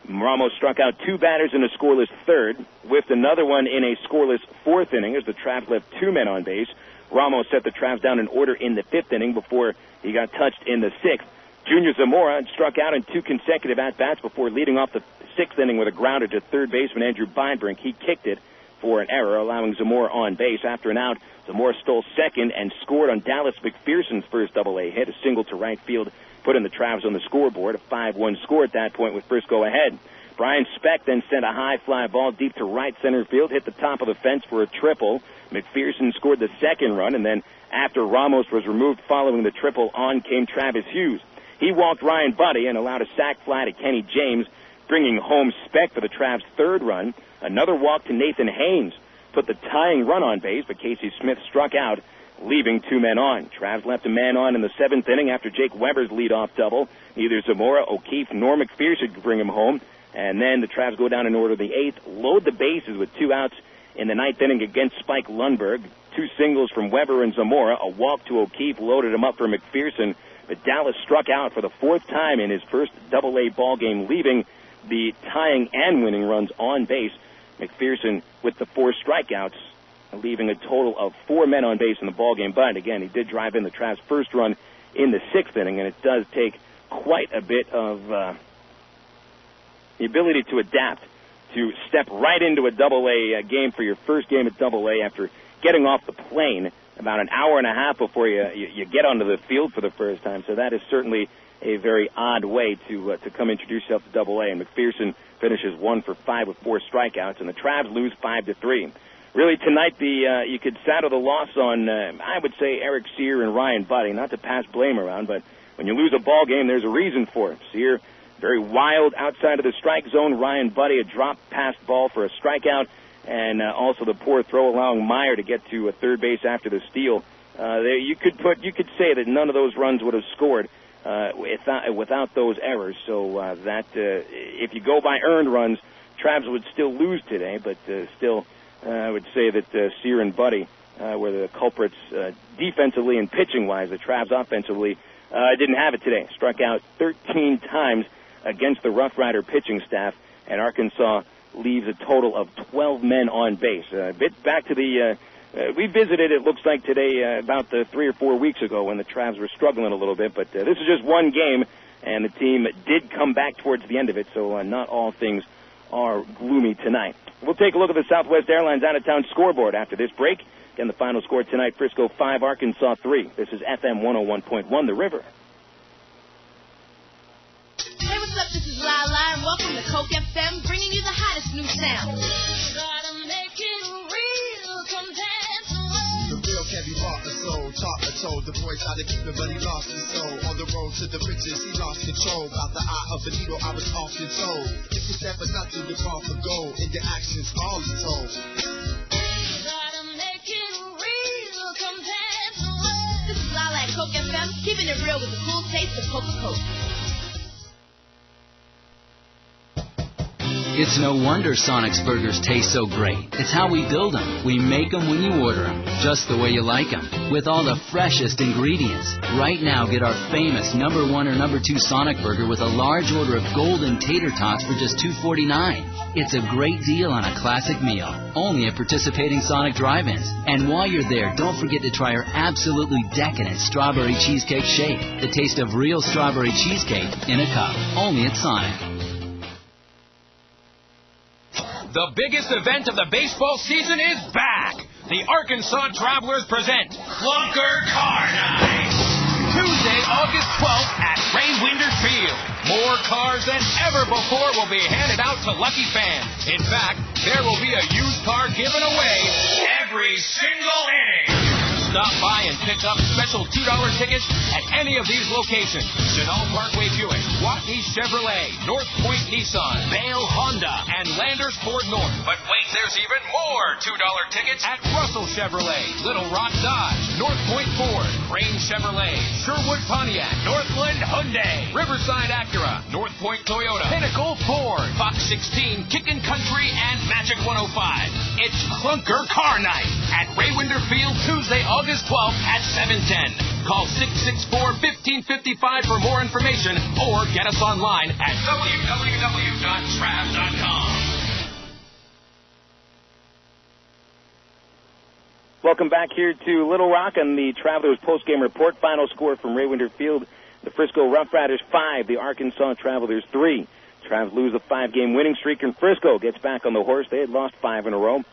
Ramos struck out 2 batters in a scoreless third, whiffed another one in a scoreless fourth inning as the Travs left 2 men on base. Ramos set the Travs down in order in the 5th inning before he got touched in the 6th. Junior Zamora struck out in 2 consecutive at-bats before leading off the 6th inning with a grounder to third baseman Andrew Beinbrink. He kicked it for an error, allowing Zamora on base. After an out, Zamora stole second and scored on Dallas McPherson's first double-A hit, a single to right field, putting the Travs on the scoreboard, a 5-1 score at that point with Frisco ahead. Brian Speck then sent a high fly ball deep to right center field, hit the top of the fence for a triple. McPherson scored the second run, and then after Ramos was removed following the triple, on came Travis Hughes. He walked Ryan Buddy and allowed a sac fly to Kenny James, bringing home Speck for the Travs' third run. Another walk to Nathan Haynes put the tying run on base, but Casey Smith struck out, leaving 2 men on. Travs left a man on in the 7th inning after Jake Weber's leadoff double. Neither Zamora, O'Keefe, nor McPherson could bring him home. And then the Travs go down in order the 8th, load the bases with 2 outs in the 9th inning against Spike Lundberg. 2 singles from Weber and Zamora, a walk to O'Keefe loaded him up for McPherson. But Dallas struck out for the 4th time in his first double-A ball game, leaving the tying and winning runs on base. McPherson with the 4 strikeouts, leaving a total of 4 men on base in the ball game. But again, he did drive in the Travs' first run in the 6th inning, and it does take quite a bit of the ability to adapt, to step right into a Double-A game for your first game at Double-A after getting off the plane about an hour and a half before you get onto the field for the first time. So that is certainly a very odd way to come introduce yourself to Double-A. And McPherson finishes 1 for 5 with 4 strikeouts, and the Travs lose 5-3. Really, tonight, you could saddle the loss on, I would say, Eric Sear and Ryan Buddy, not to pass blame around, but when you lose a ball game, there's a reason for it. Sear, very wild outside of the strike zone. Ryan Buddy, a drop past ball for a strikeout, and also the poor throw allowing Meyer to get to third base after the steal. You could say that none of those runs would have scored without those errors. So if you go by earned runs, Travs would still lose today, but still. I would say that Sear and Buddy were the culprits defensively and pitching-wise. The Travs offensively didn't have it today. Struck out 13 times against the Rough Rider pitching staff, and Arkansas leaves a total of 12 men on base. A bit back to we visited, it looks like today, about 3 or 4 weeks ago when the Travs were struggling a little bit, but this is just one game, and the team did come back towards the end of it, so not all things are gloomy tonight. We'll take a look at the Southwest Airlines out-of-town scoreboard after this break. Again, the final score tonight, Frisco 5, Arkansas 3. This is FM 101.1, The River. Hey, what's up? This is Lala, and welcome to Coke FM, bringing you the hottest new sound. The real can be bought and sold, taught and told. The boy tried to keep it, but he lost his soul. On the road to the riches, he lost control. About the eye of the needle, I was often told. If you never not to live off the goal, in your actions, all is told. Gotta make it real, This is Lala at Coke FM, keeping it real with the cool taste of Coca-Cola. It's no wonder Sonic's burgers taste so great. It's how we build them. We make them when you order them, just the way you like them, with all the freshest ingredients. Right now, get our famous number 1 or number 2 Sonic burger with a large order of golden tater tots for just $2.49. It's a great deal on a classic meal, only at participating Sonic drive-ins. And while you're there, don't forget to try our absolutely decadent strawberry cheesecake shake, the taste of real strawberry cheesecake in a cup, only at Sonic. The biggest event of the baseball season is back. The Arkansas Travelers present Clunker Car Night. Tuesday, August 12th at Ray Winder Field. More cars than ever before will be handed out to lucky fans. In fact, there will be a used car given away every single inning. Stop by and pick up special $2 tickets at any of these locations. Chenal Parkway Buick, Waukee Chevrolet, North Point Nissan, Vail Honda, and Landers Ford North. But wait, there's even more $2 tickets at Russell Chevrolet, Little Rock Dodge, North Point Ford, Crane Chevrolet, Sherwood Pontiac, Northland Hyundai, Riverside Acura, North Point Toyota, Pinnacle Ford, Fox 16, Kickin' Country, and Magic 105. It's Clunker Car Night at Ray Winder Field, Tuesday, August 12th at 7:10. Call 664-1555 for more information or get us online at www.trav.com. Welcome back here to Little Rock on the Travelers postgame report. Final score from Ray Winder Field. The Frisco Rough Riders 5, the Arkansas Travelers 3. Travs lose a 5-game winning streak, and Frisco gets back on the horse. They had lost 5 in a row.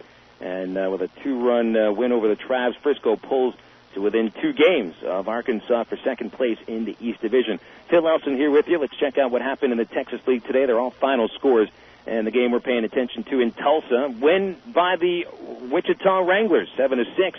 And with a 2-run win over the Travs, Frisco pulls to within 2 games of Arkansas for second place in the East Division. Phil Elson here with you. Let's check out what happened in the Texas League today. They're all final scores. And the game we're paying attention to in Tulsa, win by the Wichita Wranglers, 7-6.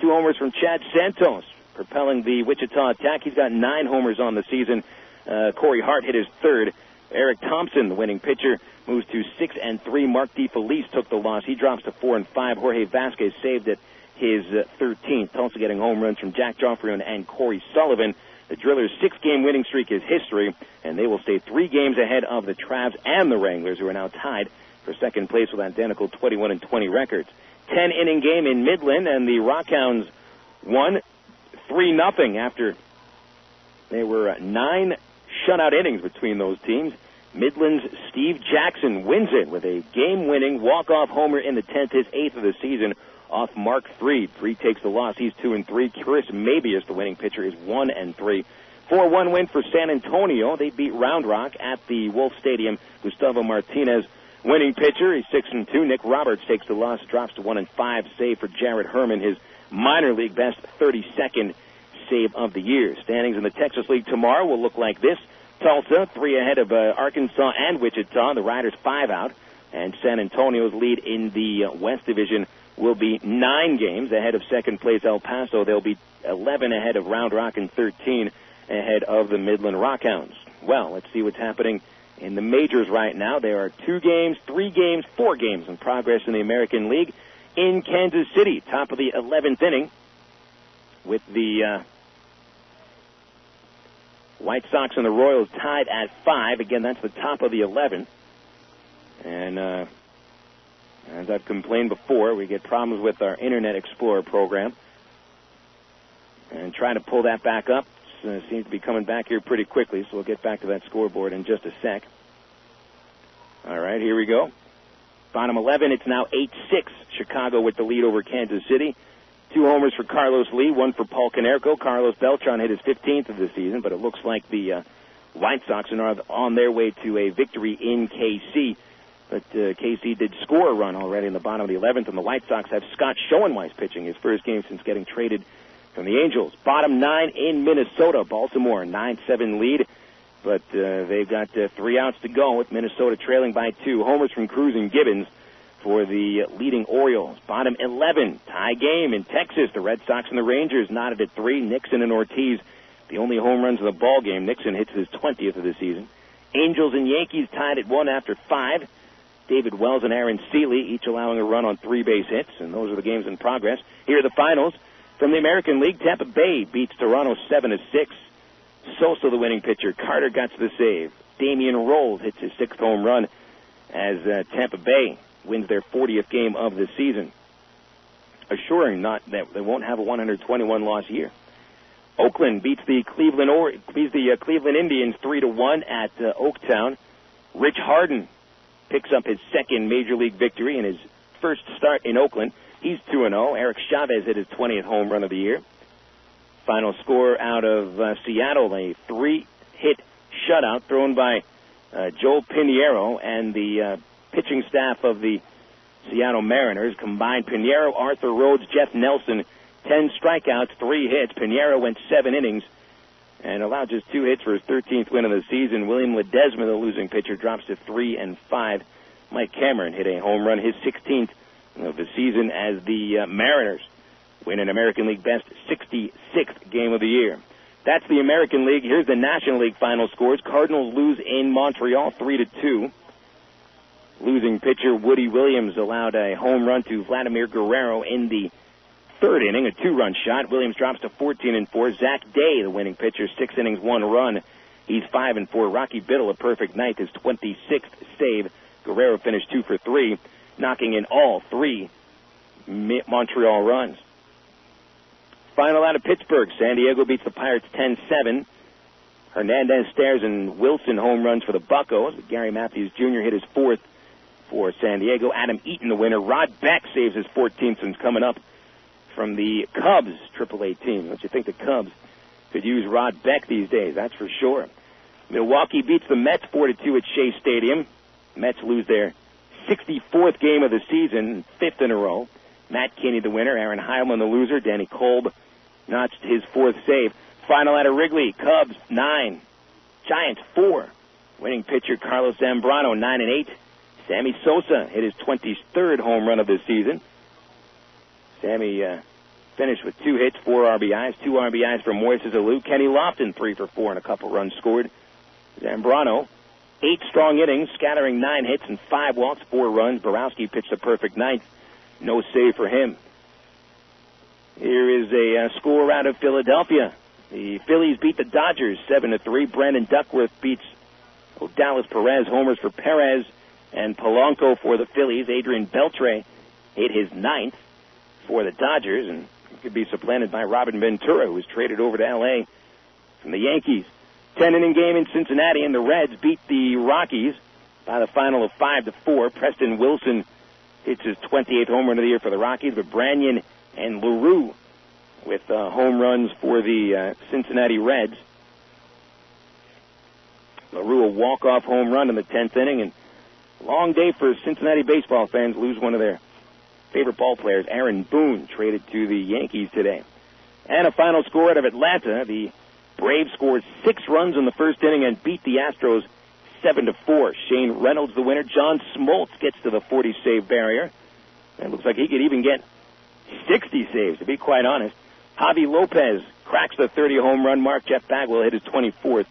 2 homers from Chad Santos, propelling the Wichita attack. He's got 9 homers on the season. Corey Hart hit his 3rd. Eric Thompson, the winning pitcher, moves to 6-3. Mark DeFelice took the loss. He drops to 4-5. Jorge Vasquez saved at his 13th. Tulsa getting home runs from Jack Joffrion and Corey Sullivan. The Drillers' 6-game winning streak is history, and they will stay 3 games ahead of the Travs and the Wranglers, who are now tied for second place with identical 21-20 records. 10-inning game in Midland, and the Rockhounds won 3-0 after there were 9 shutout innings between those teams. Midland's Steve Jackson wins it with a game-winning walk-off homer in the 10th, his 8th of the season, off Mark Freed. Freed takes the loss. He's 2-3. Chris Mabius, the winning pitcher, is 1-3. 4-1 win for San Antonio. They beat Round Rock at the Wolf Stadium. Gustavo Martinez, winning pitcher. He's 6-2. Nick Roberts takes the loss, drops to 1-5. Save for Jared Herman, his minor league best 32nd save of the year. Standings in the Texas League tomorrow will look like this. Tulsa, 3 ahead of Arkansas and Wichita. The Riders 5 out. And San Antonio's lead in the West Division will be 9 games ahead of second place El Paso. They'll be 11 ahead of Round Rock and 13 ahead of the Midland Rockhounds. Well, let's see what's happening in the majors right now. There are 2 games, 3 games, 4 games in progress in the American League. In Kansas City, top of the 11th inning, with the White Sox and the Royals tied at 5. Again, that's the top of the 11th. And as I've complained before, we get problems with our Internet Explorer program. And trying to pull that back up. It seems to be coming back here pretty quickly, so we'll get back to that scoreboard in just a sec. All right, here we go. Bottom 11, it's now 8-6. Chicago with the lead over Kansas City. 2 homers for Carlos Lee, 1 for Paul Konerko. Carlos Beltran hit his 15th of the season, but it looks like the White Sox are on their way to a victory in KC. But KC did score a run already in the bottom of the 11th, and the White Sox have Scott Schoenweiss pitching his first game since getting traded from the Angels. Bottom 9 in Minnesota. Baltimore, 9-7 lead, but they've got 3 outs to go with Minnesota trailing by 2. Homers from Cruz and Gibbons for the leading Orioles. Bottom 11, tie game in Texas. The Red Sox and the Rangers knotted at 3. Nixon and Ortiz, the only home runs of the ball game. Nixon hits his 20th of the season. Angels and Yankees tied at 1 after 5. David Wells and Aaron Seeley each allowing a run on 3 base hits, and those are the games in progress. Here are the finals. From the American League, Tampa Bay beats Toronto 7-6. Sosa, the winning pitcher. Carter got the save. Damian Rolls hits his 6th home run as Tampa Bay wins their 40th game of the season, assuring not that they won't have a 121-loss year. Oakland beats the Cleveland Indians 3-1 at Oaktown. Rich Harden picks up his 2nd Major League victory in his first start in Oakland. He's 2-0. Eric Chavez hit his 20th home run of the year. Final score out of Seattle, a 3-hit shutout thrown by Joel Pinheiro and the pitching staff of the Seattle Mariners. Combined Pinheiro, Arthur Rhodes, Jeff Nelson, 10 strikeouts, 3 hits. Pinheiro went 7 innings and allowed just 2 hits for his 13th win of the season. William Ledesma, the losing pitcher, drops to 3-5. Mike Cameron hit a home run, his 16th of the season, as the Mariners win an American League best 66th game of the year. That's the American League. Here's the National League final scores. Cardinals lose in Montreal 3-2. Losing pitcher Woody Williams allowed a home run to Vladimir Guerrero in the 3rd inning, a 2-run shot. Williams drops to 14-4. Zach Day, the winning pitcher, 6 innings, 1 run. He's 5-4. Rocky Biddle, a perfect night, his 26th save. Guerrero finished 2 for 3, knocking in all 3 Montreal runs. Final out of Pittsburgh. San Diego beats the Pirates 10-7. Hernandez, Stairs, and Wilson home runs for the Buccos. Gary Matthews Jr. hit his 4th for San Diego. Adam Eaton, the winner. Rod Beck saves his 14th since coming up from the Cubs AAA team. Don't you think the Cubs could use Rod Beck these days? That's for sure. Milwaukee beats the Mets 4-2 at Shea Stadium. Mets lose their 64th game of the season, 5th in a row. Matt Kinney, the winner. Aaron Heilman, the loser. Danny Kolb notched his 4th save. Final out of Wrigley. Cubs 9, Giants 4. Winning pitcher Carlos Zambrano 9-8. Sammy Sosa hit his 23rd home run of the season. Sammy finished with 2 hits, 4 RBIs. 2 RBIs for Moises Alou. Kenny Lofton 3 for 4 and a couple runs scored. Zambrano 8 strong innings, scattering 9 hits and 5 walks, 4 runs. Borowski pitched a perfect 9th. No save for him. Here is a score out of Philadelphia. The Phillies beat the Dodgers 7-3. Brandon Duckworth beats Dallas Perez. Homers for Perez and Polanco for the Phillies. Adrian Beltre hit his 9th for the Dodgers, and could be supplanted by Robin Ventura, who was traded over to L.A. from the Yankees. 10-inning game in Cincinnati, and the Reds beat the Rockies by the final of 5-4. Preston Wilson hits his 28th home run of the year for the Rockies, but Branyan and LaRue with home runs for the Cincinnati Reds. LaRue a walk-off home run in the 10th inning, and long day for Cincinnati baseball fans. Lose one of their favorite ball players, Aaron Boone, traded to the Yankees today. And a final score out of Atlanta. The Braves scored 6 runs in the first inning and beat the Astros 7-4. Shane Reynolds the winner. John Smoltz gets to the 40-save barrier. And it looks like he could even get 60 saves, to be quite honest. Javi Lopez cracks the 30-home run mark. Jeff Bagwell hit his 24th.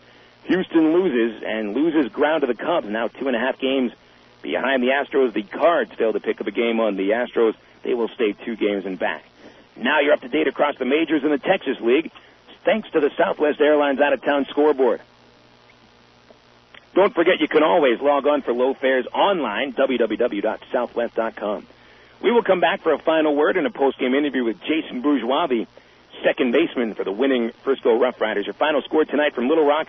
Houston loses ground to the Cubs, now 2.5 games behind the Astros. The Cards failed to pick up a game on the Astros. They will stay 2 games and back. Now you're up to date across the majors in the Texas League, thanks to the Southwest Airlines out-of-town scoreboard. Don't forget you can always log on for low fares online, www.southwest.com. We will come back for a final word and a post-game interview with Jason Bourgeois, the second baseman for the winning Frisco RoughRiders. Your final score tonight from Little Rock,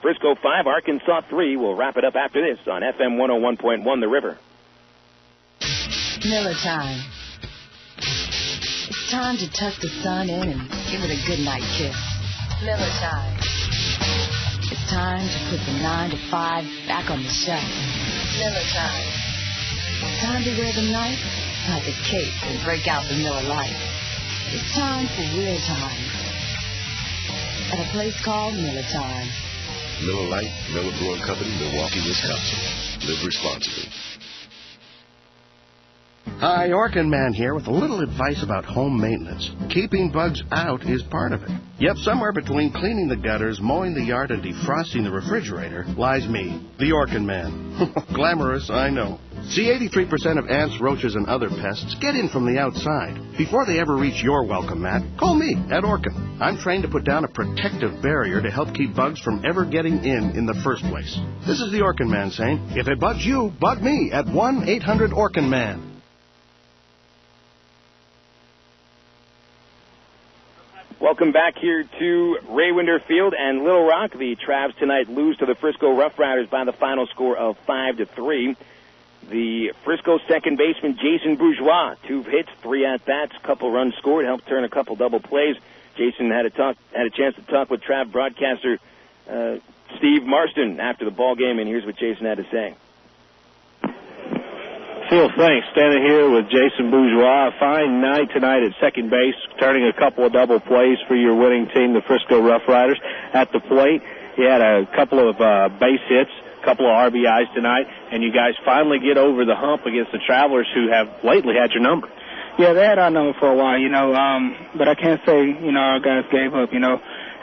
Frisco 5, Arkansas 3. We'll wrap it up after this on FM 101.1 The River. Miller time. It's time to tuck the sun in and give it a good night kiss. Miller time. It's time to put the 9 to 5 back on the shelf. Miller time. Time to wear the knife like a cape and break out the Miller Lite. It's time for real time. At a place called Miller Time. Miller Lite, Miller Brewing Company, Milwaukee, Wisconsin. Live responsibly. Hi, Orkin Man here with a little advice about home maintenance. Keeping bugs out is part of it. Yep, somewhere between cleaning the gutters, mowing the yard, and defrosting the refrigerator lies me, the Orkin Man. Glamorous, I know. See, 83% of ants, roaches, and other pests get in from the outside. Before they ever reach your welcome mat, call me at Orkin. I'm trained to put down a protective barrier to help keep bugs from ever getting in the first place. This is the Orkin Man saying, if it bugs you, bug me at 1-800-ORKIN-MAN. Welcome back here to Ray Winder Field and Little Rock. The Travs tonight lose to the Frisco RoughRiders by the final score of 5-3. The Frisco second baseman, Jason Bourgeois, 2 hits, 3 at-bats, couple runs scored, helped turn a couple double plays. Jason had a chance to talk with Trav broadcaster Steve Marston after the ball game, and here's what Jason had to say. Phil, thanks. Standing here with Jason Bourgeois. A fine night tonight at second base, turning a couple of double plays for your winning team, the Frisco RoughRiders. At the plate, he had a couple of base hits, a couple of RBIs tonight, and you guys finally get over the hump against the Travelers, who have lately had your number. Yeah, they had our number for a while, but I can't say, our guys gave up,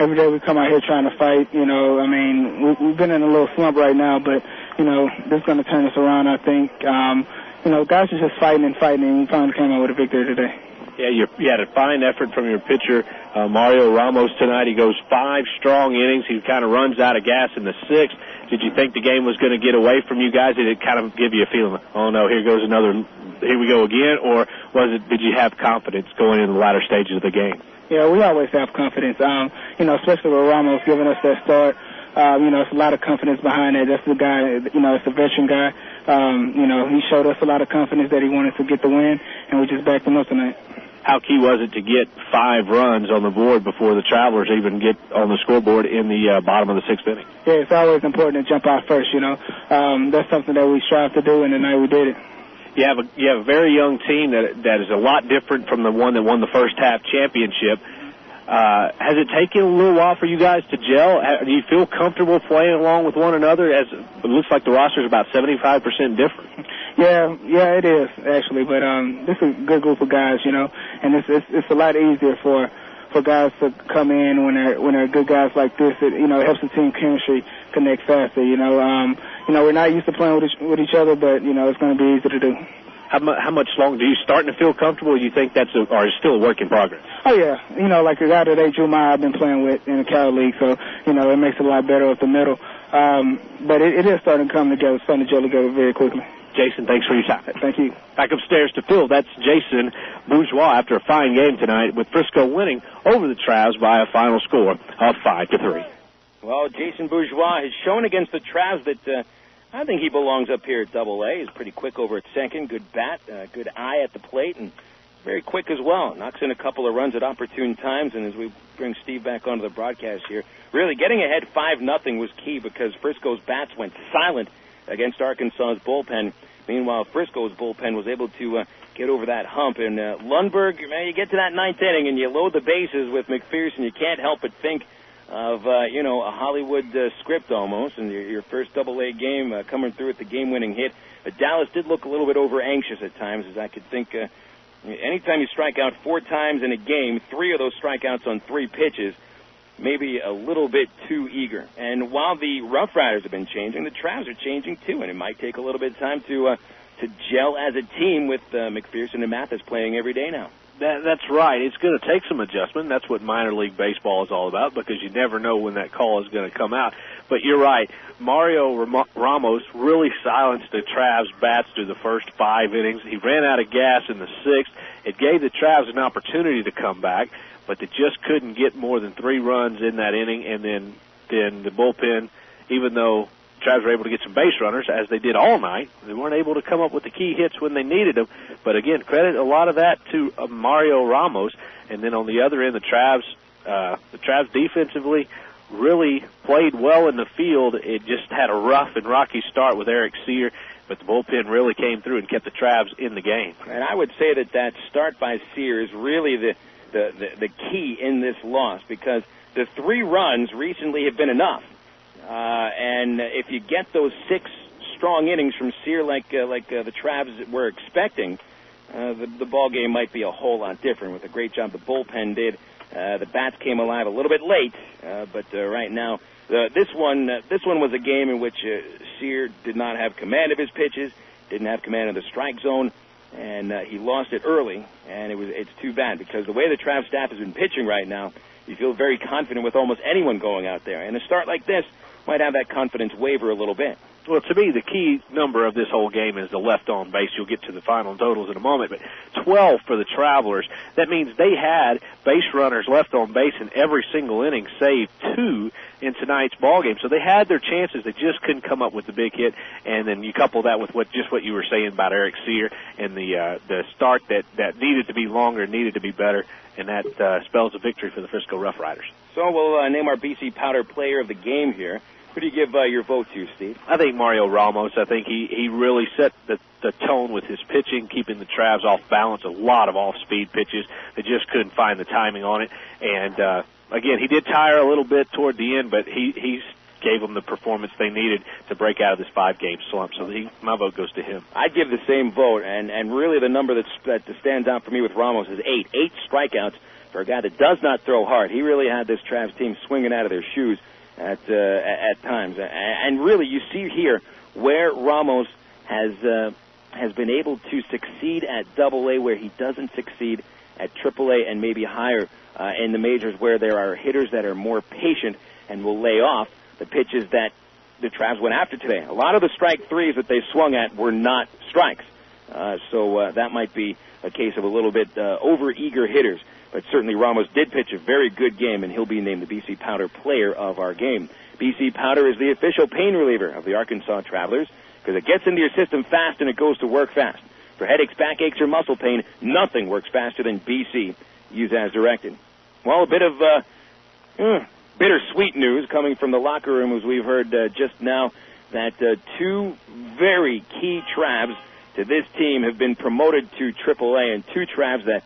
Every day we come out here trying to fight, we've been in a little slump right now, but, this is going to turn us around, I think. Guys are just fighting, and we finally came out with a victory today. Yeah, you had a fine effort from your pitcher, Mario Ramos, tonight. He goes 5 strong innings. He kind of runs out of gas in the 6th. Did you think the game was going to get away from you guys? Did it kind of give you a feeling, oh, no, here we go again? Or did you have confidence going into the latter stages of the game? Yeah, we always have confidence, especially with Ramos giving us that start. It's a lot of confidence behind it. That's the guy, it's a veteran guy. He showed us a lot of confidence that he wanted to get the win, and we just backed him up tonight. How key was it to get 5 runs on the board before the Travelers even get on the scoreboard in the bottom of the 6th inning? Yeah, it's always important to jump out first, That's something that we strive to do, and tonight we did it. You have a very young team that is a lot different from the one that won the first half championship. Has it taken a little while for you guys to gel? Do you feel comfortable playing along with one another? As it looks like the roster is about 75% different. Yeah, it is actually. But this is a good group of guys, and it's a lot easier for guys to come in when they're good guys like this. It helps the team chemistry connect faster. We're not used to playing with each other, but it's going to be easy to do. How much longer do you starting to feel comfortable? Or you think or is still a work in progress? Oh yeah, like the guy today, Drew Meyer, I've been playing with in the Cal League, so it makes it a lot better up the middle. But it is starting to come together, starting to gel together very quickly. Jason, thanks for your time. Thank you. Back upstairs to Phil. That's Jason Bourgeois after a fine game tonight, with Frisco winning over the Travs by a final score of 5-3. Well, Jason Bourgeois has shown against the Travs that I think he belongs up here at Double-A. He's pretty quick over at second, good bat, good eye at the plate, and very quick as well. Knocks in a couple of runs at opportune times, and as we bring Steve back onto the broadcast here, really getting ahead 5-0 was key because Frisco's bats went silent against Arkansas's bullpen. Meanwhile, Frisco's bullpen was able to get over that hump. And Lundberg, man, you get to that 9th inning and you load the bases with McPherson, you can't help but think of, a Hollywood script almost, and your first Double-A game coming through with the game-winning hit. But Dallas did look a little bit over-anxious at times, as I could think. Anytime you strike out 4 times in a game, 3 of those strikeouts on 3 pitches, maybe a little bit too eager. And while the RoughRiders have been changing, the Travs are changing too, and it might take a little bit of time to gel as a team with McPherson and Mathis playing every day now. That's right. It's going to take some adjustment. That's what minor league baseball is all about, because you never know when that call is going to come out. But you're right. Mario Ramos really silenced the Travs bats through the first 5 innings. He ran out of gas in the 6th. It gave the Travs an opportunity to come back, but they just couldn't get more than 3 runs in that inning. And then the bullpen, even though Travs were able to get some base runners, as they did all night, they weren't able to come up with the key hits when they needed them. But again, credit a lot of that to Mario Ramos. And then on the other end, the Travs defensively really played well in the field. It just had a rough and rocky start with Eric Sear, but the bullpen really came through and kept the Travs in the game. And I would say that start by Sear is really the key in this loss, because the 3 runs recently have been enough. And if you get those 6 strong innings from Sear like the Travs were expecting, the ball game might be a whole lot different. With a great job the bullpen did, the bats came alive a little bit late, but right now this one was a game in which Sear did not have command of his pitches, didn't have command of the strike zone, and he lost it early. And it's too bad, because the way the Travs staff has been pitching right now, you feel very confident with almost anyone going out there. And a start like this might have that confidence waver a little bit. Well, to me, the key number of this whole game is the left on base. You'll get to the final totals in a moment, but 12 for the Travelers. That means they had base runners left on base in every single inning, save 2 in tonight's ball game. So they had their chances. They just couldn't come up with the big hit. And then you couple that with what you were saying about Eric Sear and the start that needed to be longer, needed to be better, and that spells a victory for the Frisco RoughRiders. So we'll name our BC Powder player of the game here. Who do you give your vote to, Steve? I think Mario Ramos. I think he really set the tone with his pitching, keeping the Travs off balance. A lot of off-speed pitches. They just couldn't find the timing on it. And, again, he did tire a little bit toward the end, but he gave them the performance they needed to break out of this 5-game slump. So my vote goes to him. I'd give the same vote. And really the number that stands out for me with Ramos is 8. 8 strikeouts for a guy that does not throw hard. He really had this Travs team swinging out of their shoes at times, and really you see here where Ramos has been able to succeed at Double-A, where he doesn't succeed at Triple-A and maybe higher in the majors, where there are hitters that are more patient and will lay off the pitches that the Travs went after today. A lot of the strike 3s that they swung at were not strikes, so that might be a case of a little bit over-eager hitters. But certainly Ramos did pitch a very good game, and he'll be named the BC Powder player of our game. BC Powder is the official pain reliever of the Arkansas Travelers, because it gets into your system fast and it goes to work fast. For headaches, backaches, or muscle pain, nothing works faster than BC. Use as directed. Well, a bit of bittersweet news coming from the locker room, as we've heard just now, that 2 very key Travs to this team have been promoted to AAA, and 2 Travs that,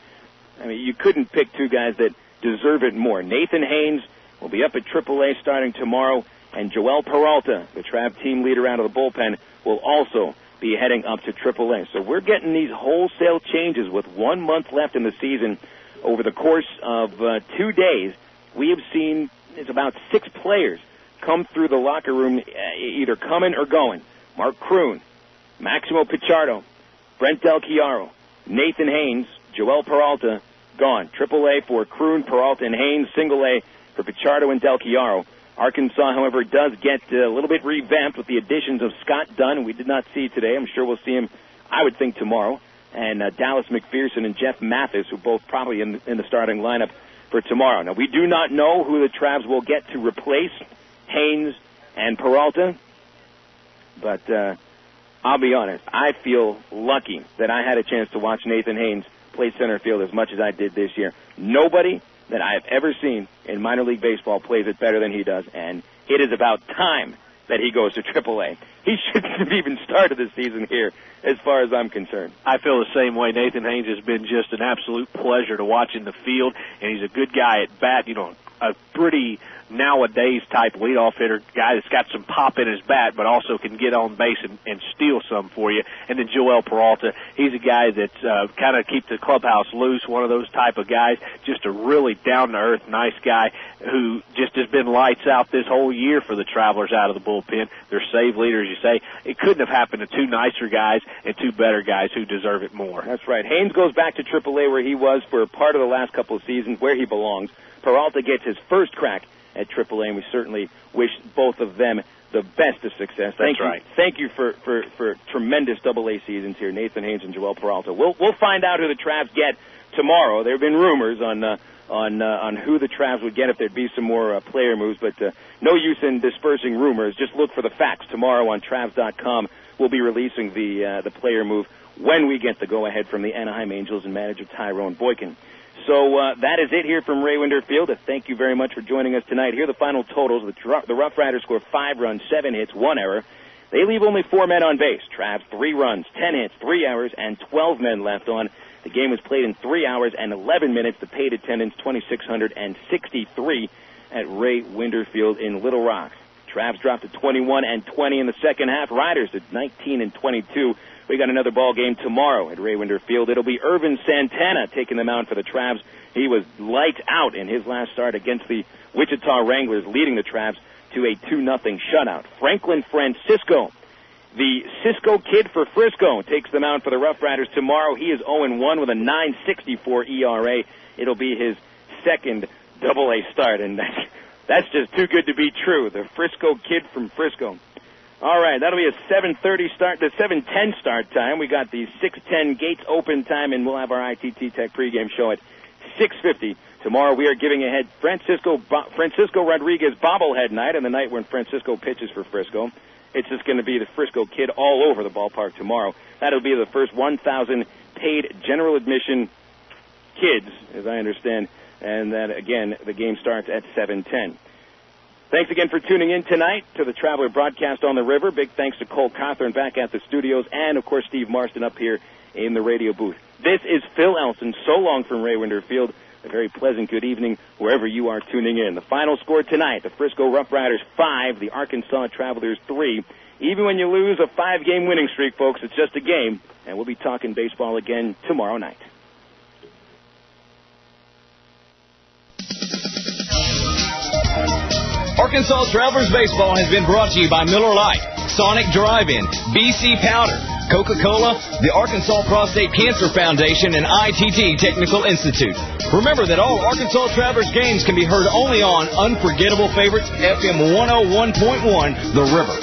I mean, you couldn't pick 2 guys that deserve it more. Nathan Haynes will be up at AAA starting tomorrow, and Joel Peralta, the Trav team leader out of the bullpen, will also be heading up to AAA. So we're getting these wholesale changes with 1 month left in the season. Over the course of 2 days, we have seen it's about 6 players come through the locker room, either coming or going. Mark Kroon, Maximo Pichardo, Brent Del Chiaro, Nathan Haynes, Joel Peralta, gone. AAA for Kroon, Peralta, and Haynes. Single A for Pichardo and Del Chiaro. Arkansas, however, does get a little bit revamped with the additions of Scott Dunn. We did not see today. I'm sure we'll see him, I would think, tomorrow. And Dallas McPherson and Jeff Mathis, who both probably in the starting lineup for tomorrow. Now, we do not know who the Travs will get to replace Haynes and Peralta, but I'll be honest, I feel lucky that I had a chance to watch Nathan Haynes play center field as much as I did this year. Nobody that I have ever seen in minor league baseball plays it better than he does, and it is about time that he goes to AAA. He shouldn't have even started the season here, as far as I'm concerned. I feel the same way. Nathan Haynes has been just an absolute pleasure to watch in the field, and he's a good guy at bat, a pretty nowadays type leadoff hitter, guy that's got some pop in his bat, but also can get on base and steal some for you. And then Joel Peralta, he's a guy that's kind of keeps the clubhouse loose, one of those type of guys, just a really down-to-earth, nice guy who just has been lights out this whole year for the Travelers out of the bullpen. Their save leader, as you say. It couldn't have happened to two nicer guys and two better guys who deserve it more. That's right. Haynes goes back to AAA where he was for part of the last couple of seasons, where he belongs. Peralta gets his first crack at AAA, and we certainly wish both of them the best of success. That's right. Thank you for tremendous AA seasons here, Nathan Haynes and Joel Peralta. We'll find out who the Travs get tomorrow. There have been rumors on who the Travs would get if there'd be some more player moves, but no use in dispersing rumors. Just look for the facts tomorrow on Travs.com. We'll be releasing the player move when we get the go-ahead from the Anaheim Angels and manager Tyrone Boykin. So that is it here from Ray Winder Field. Thank you very much for joining us tonight. Here are the final totals. The Rough Riders score 5 runs, 7 hits, 1 error. They leave only 4 men on base. Travs 3 runs, 10 hits, 3 errors, and 12 men left on. The game was played in 3 hours and 11 minutes. The paid attendance 2,663 at Ray Winder Field in Little Rock. Travs dropped to 21-20 in the second half. Riders at 19-22. We got another ball game tomorrow at Ray Winder Field. It'll be Irvin Santana taking the mound for the Travs. He was lights out in his last start against the Wichita Wranglers, leading the Travs to a 2-0 shutout. Franklin Francisco, the Cisco kid for Frisco, takes the mound for the Rough Riders tomorrow. He is 0-1 with a 9.64 ERA. It'll be his second AA start, and that's just too good to be true. The Frisco kid from Frisco. All right, that'll be a 7:30 start, the 7:10 start time. We got the 6:10 gates open time, and we'll have our ITT Tech pregame show at 6:50. Tomorrow we are giving ahead Francisco Rodriguez bobblehead night, and the night when Francisco pitches for Frisco. It's just going to be the Frisco kid all over the ballpark tomorrow. That'll be the first 1,000 paid general admission kids, as I understand, and that, again, the game starts at 7:10. Thanks again for tuning in tonight to the Traveler broadcast on the river. Big thanks to Cole Cothran back at the studios, and, of course, Steve Marston up here in the radio booth. This is Phil Elson. So long from Ray Winder Field. A very pleasant good evening wherever you are tuning in. The final score tonight, the Frisco Rough Riders 5, the Arkansas Travelers 3. Even when you lose a 5-game winning streak, folks, it's just a game, and we'll be talking baseball again tomorrow night. Arkansas Travelers Baseball has been brought to you by Miller Lite, Sonic Drive-In, BC Powder, Coca-Cola, the Arkansas Prostate Cancer Foundation, and ITT Technical Institute. Remember that all Arkansas Travelers games can be heard only on Unforgettable Favorites FM 101.1 The River.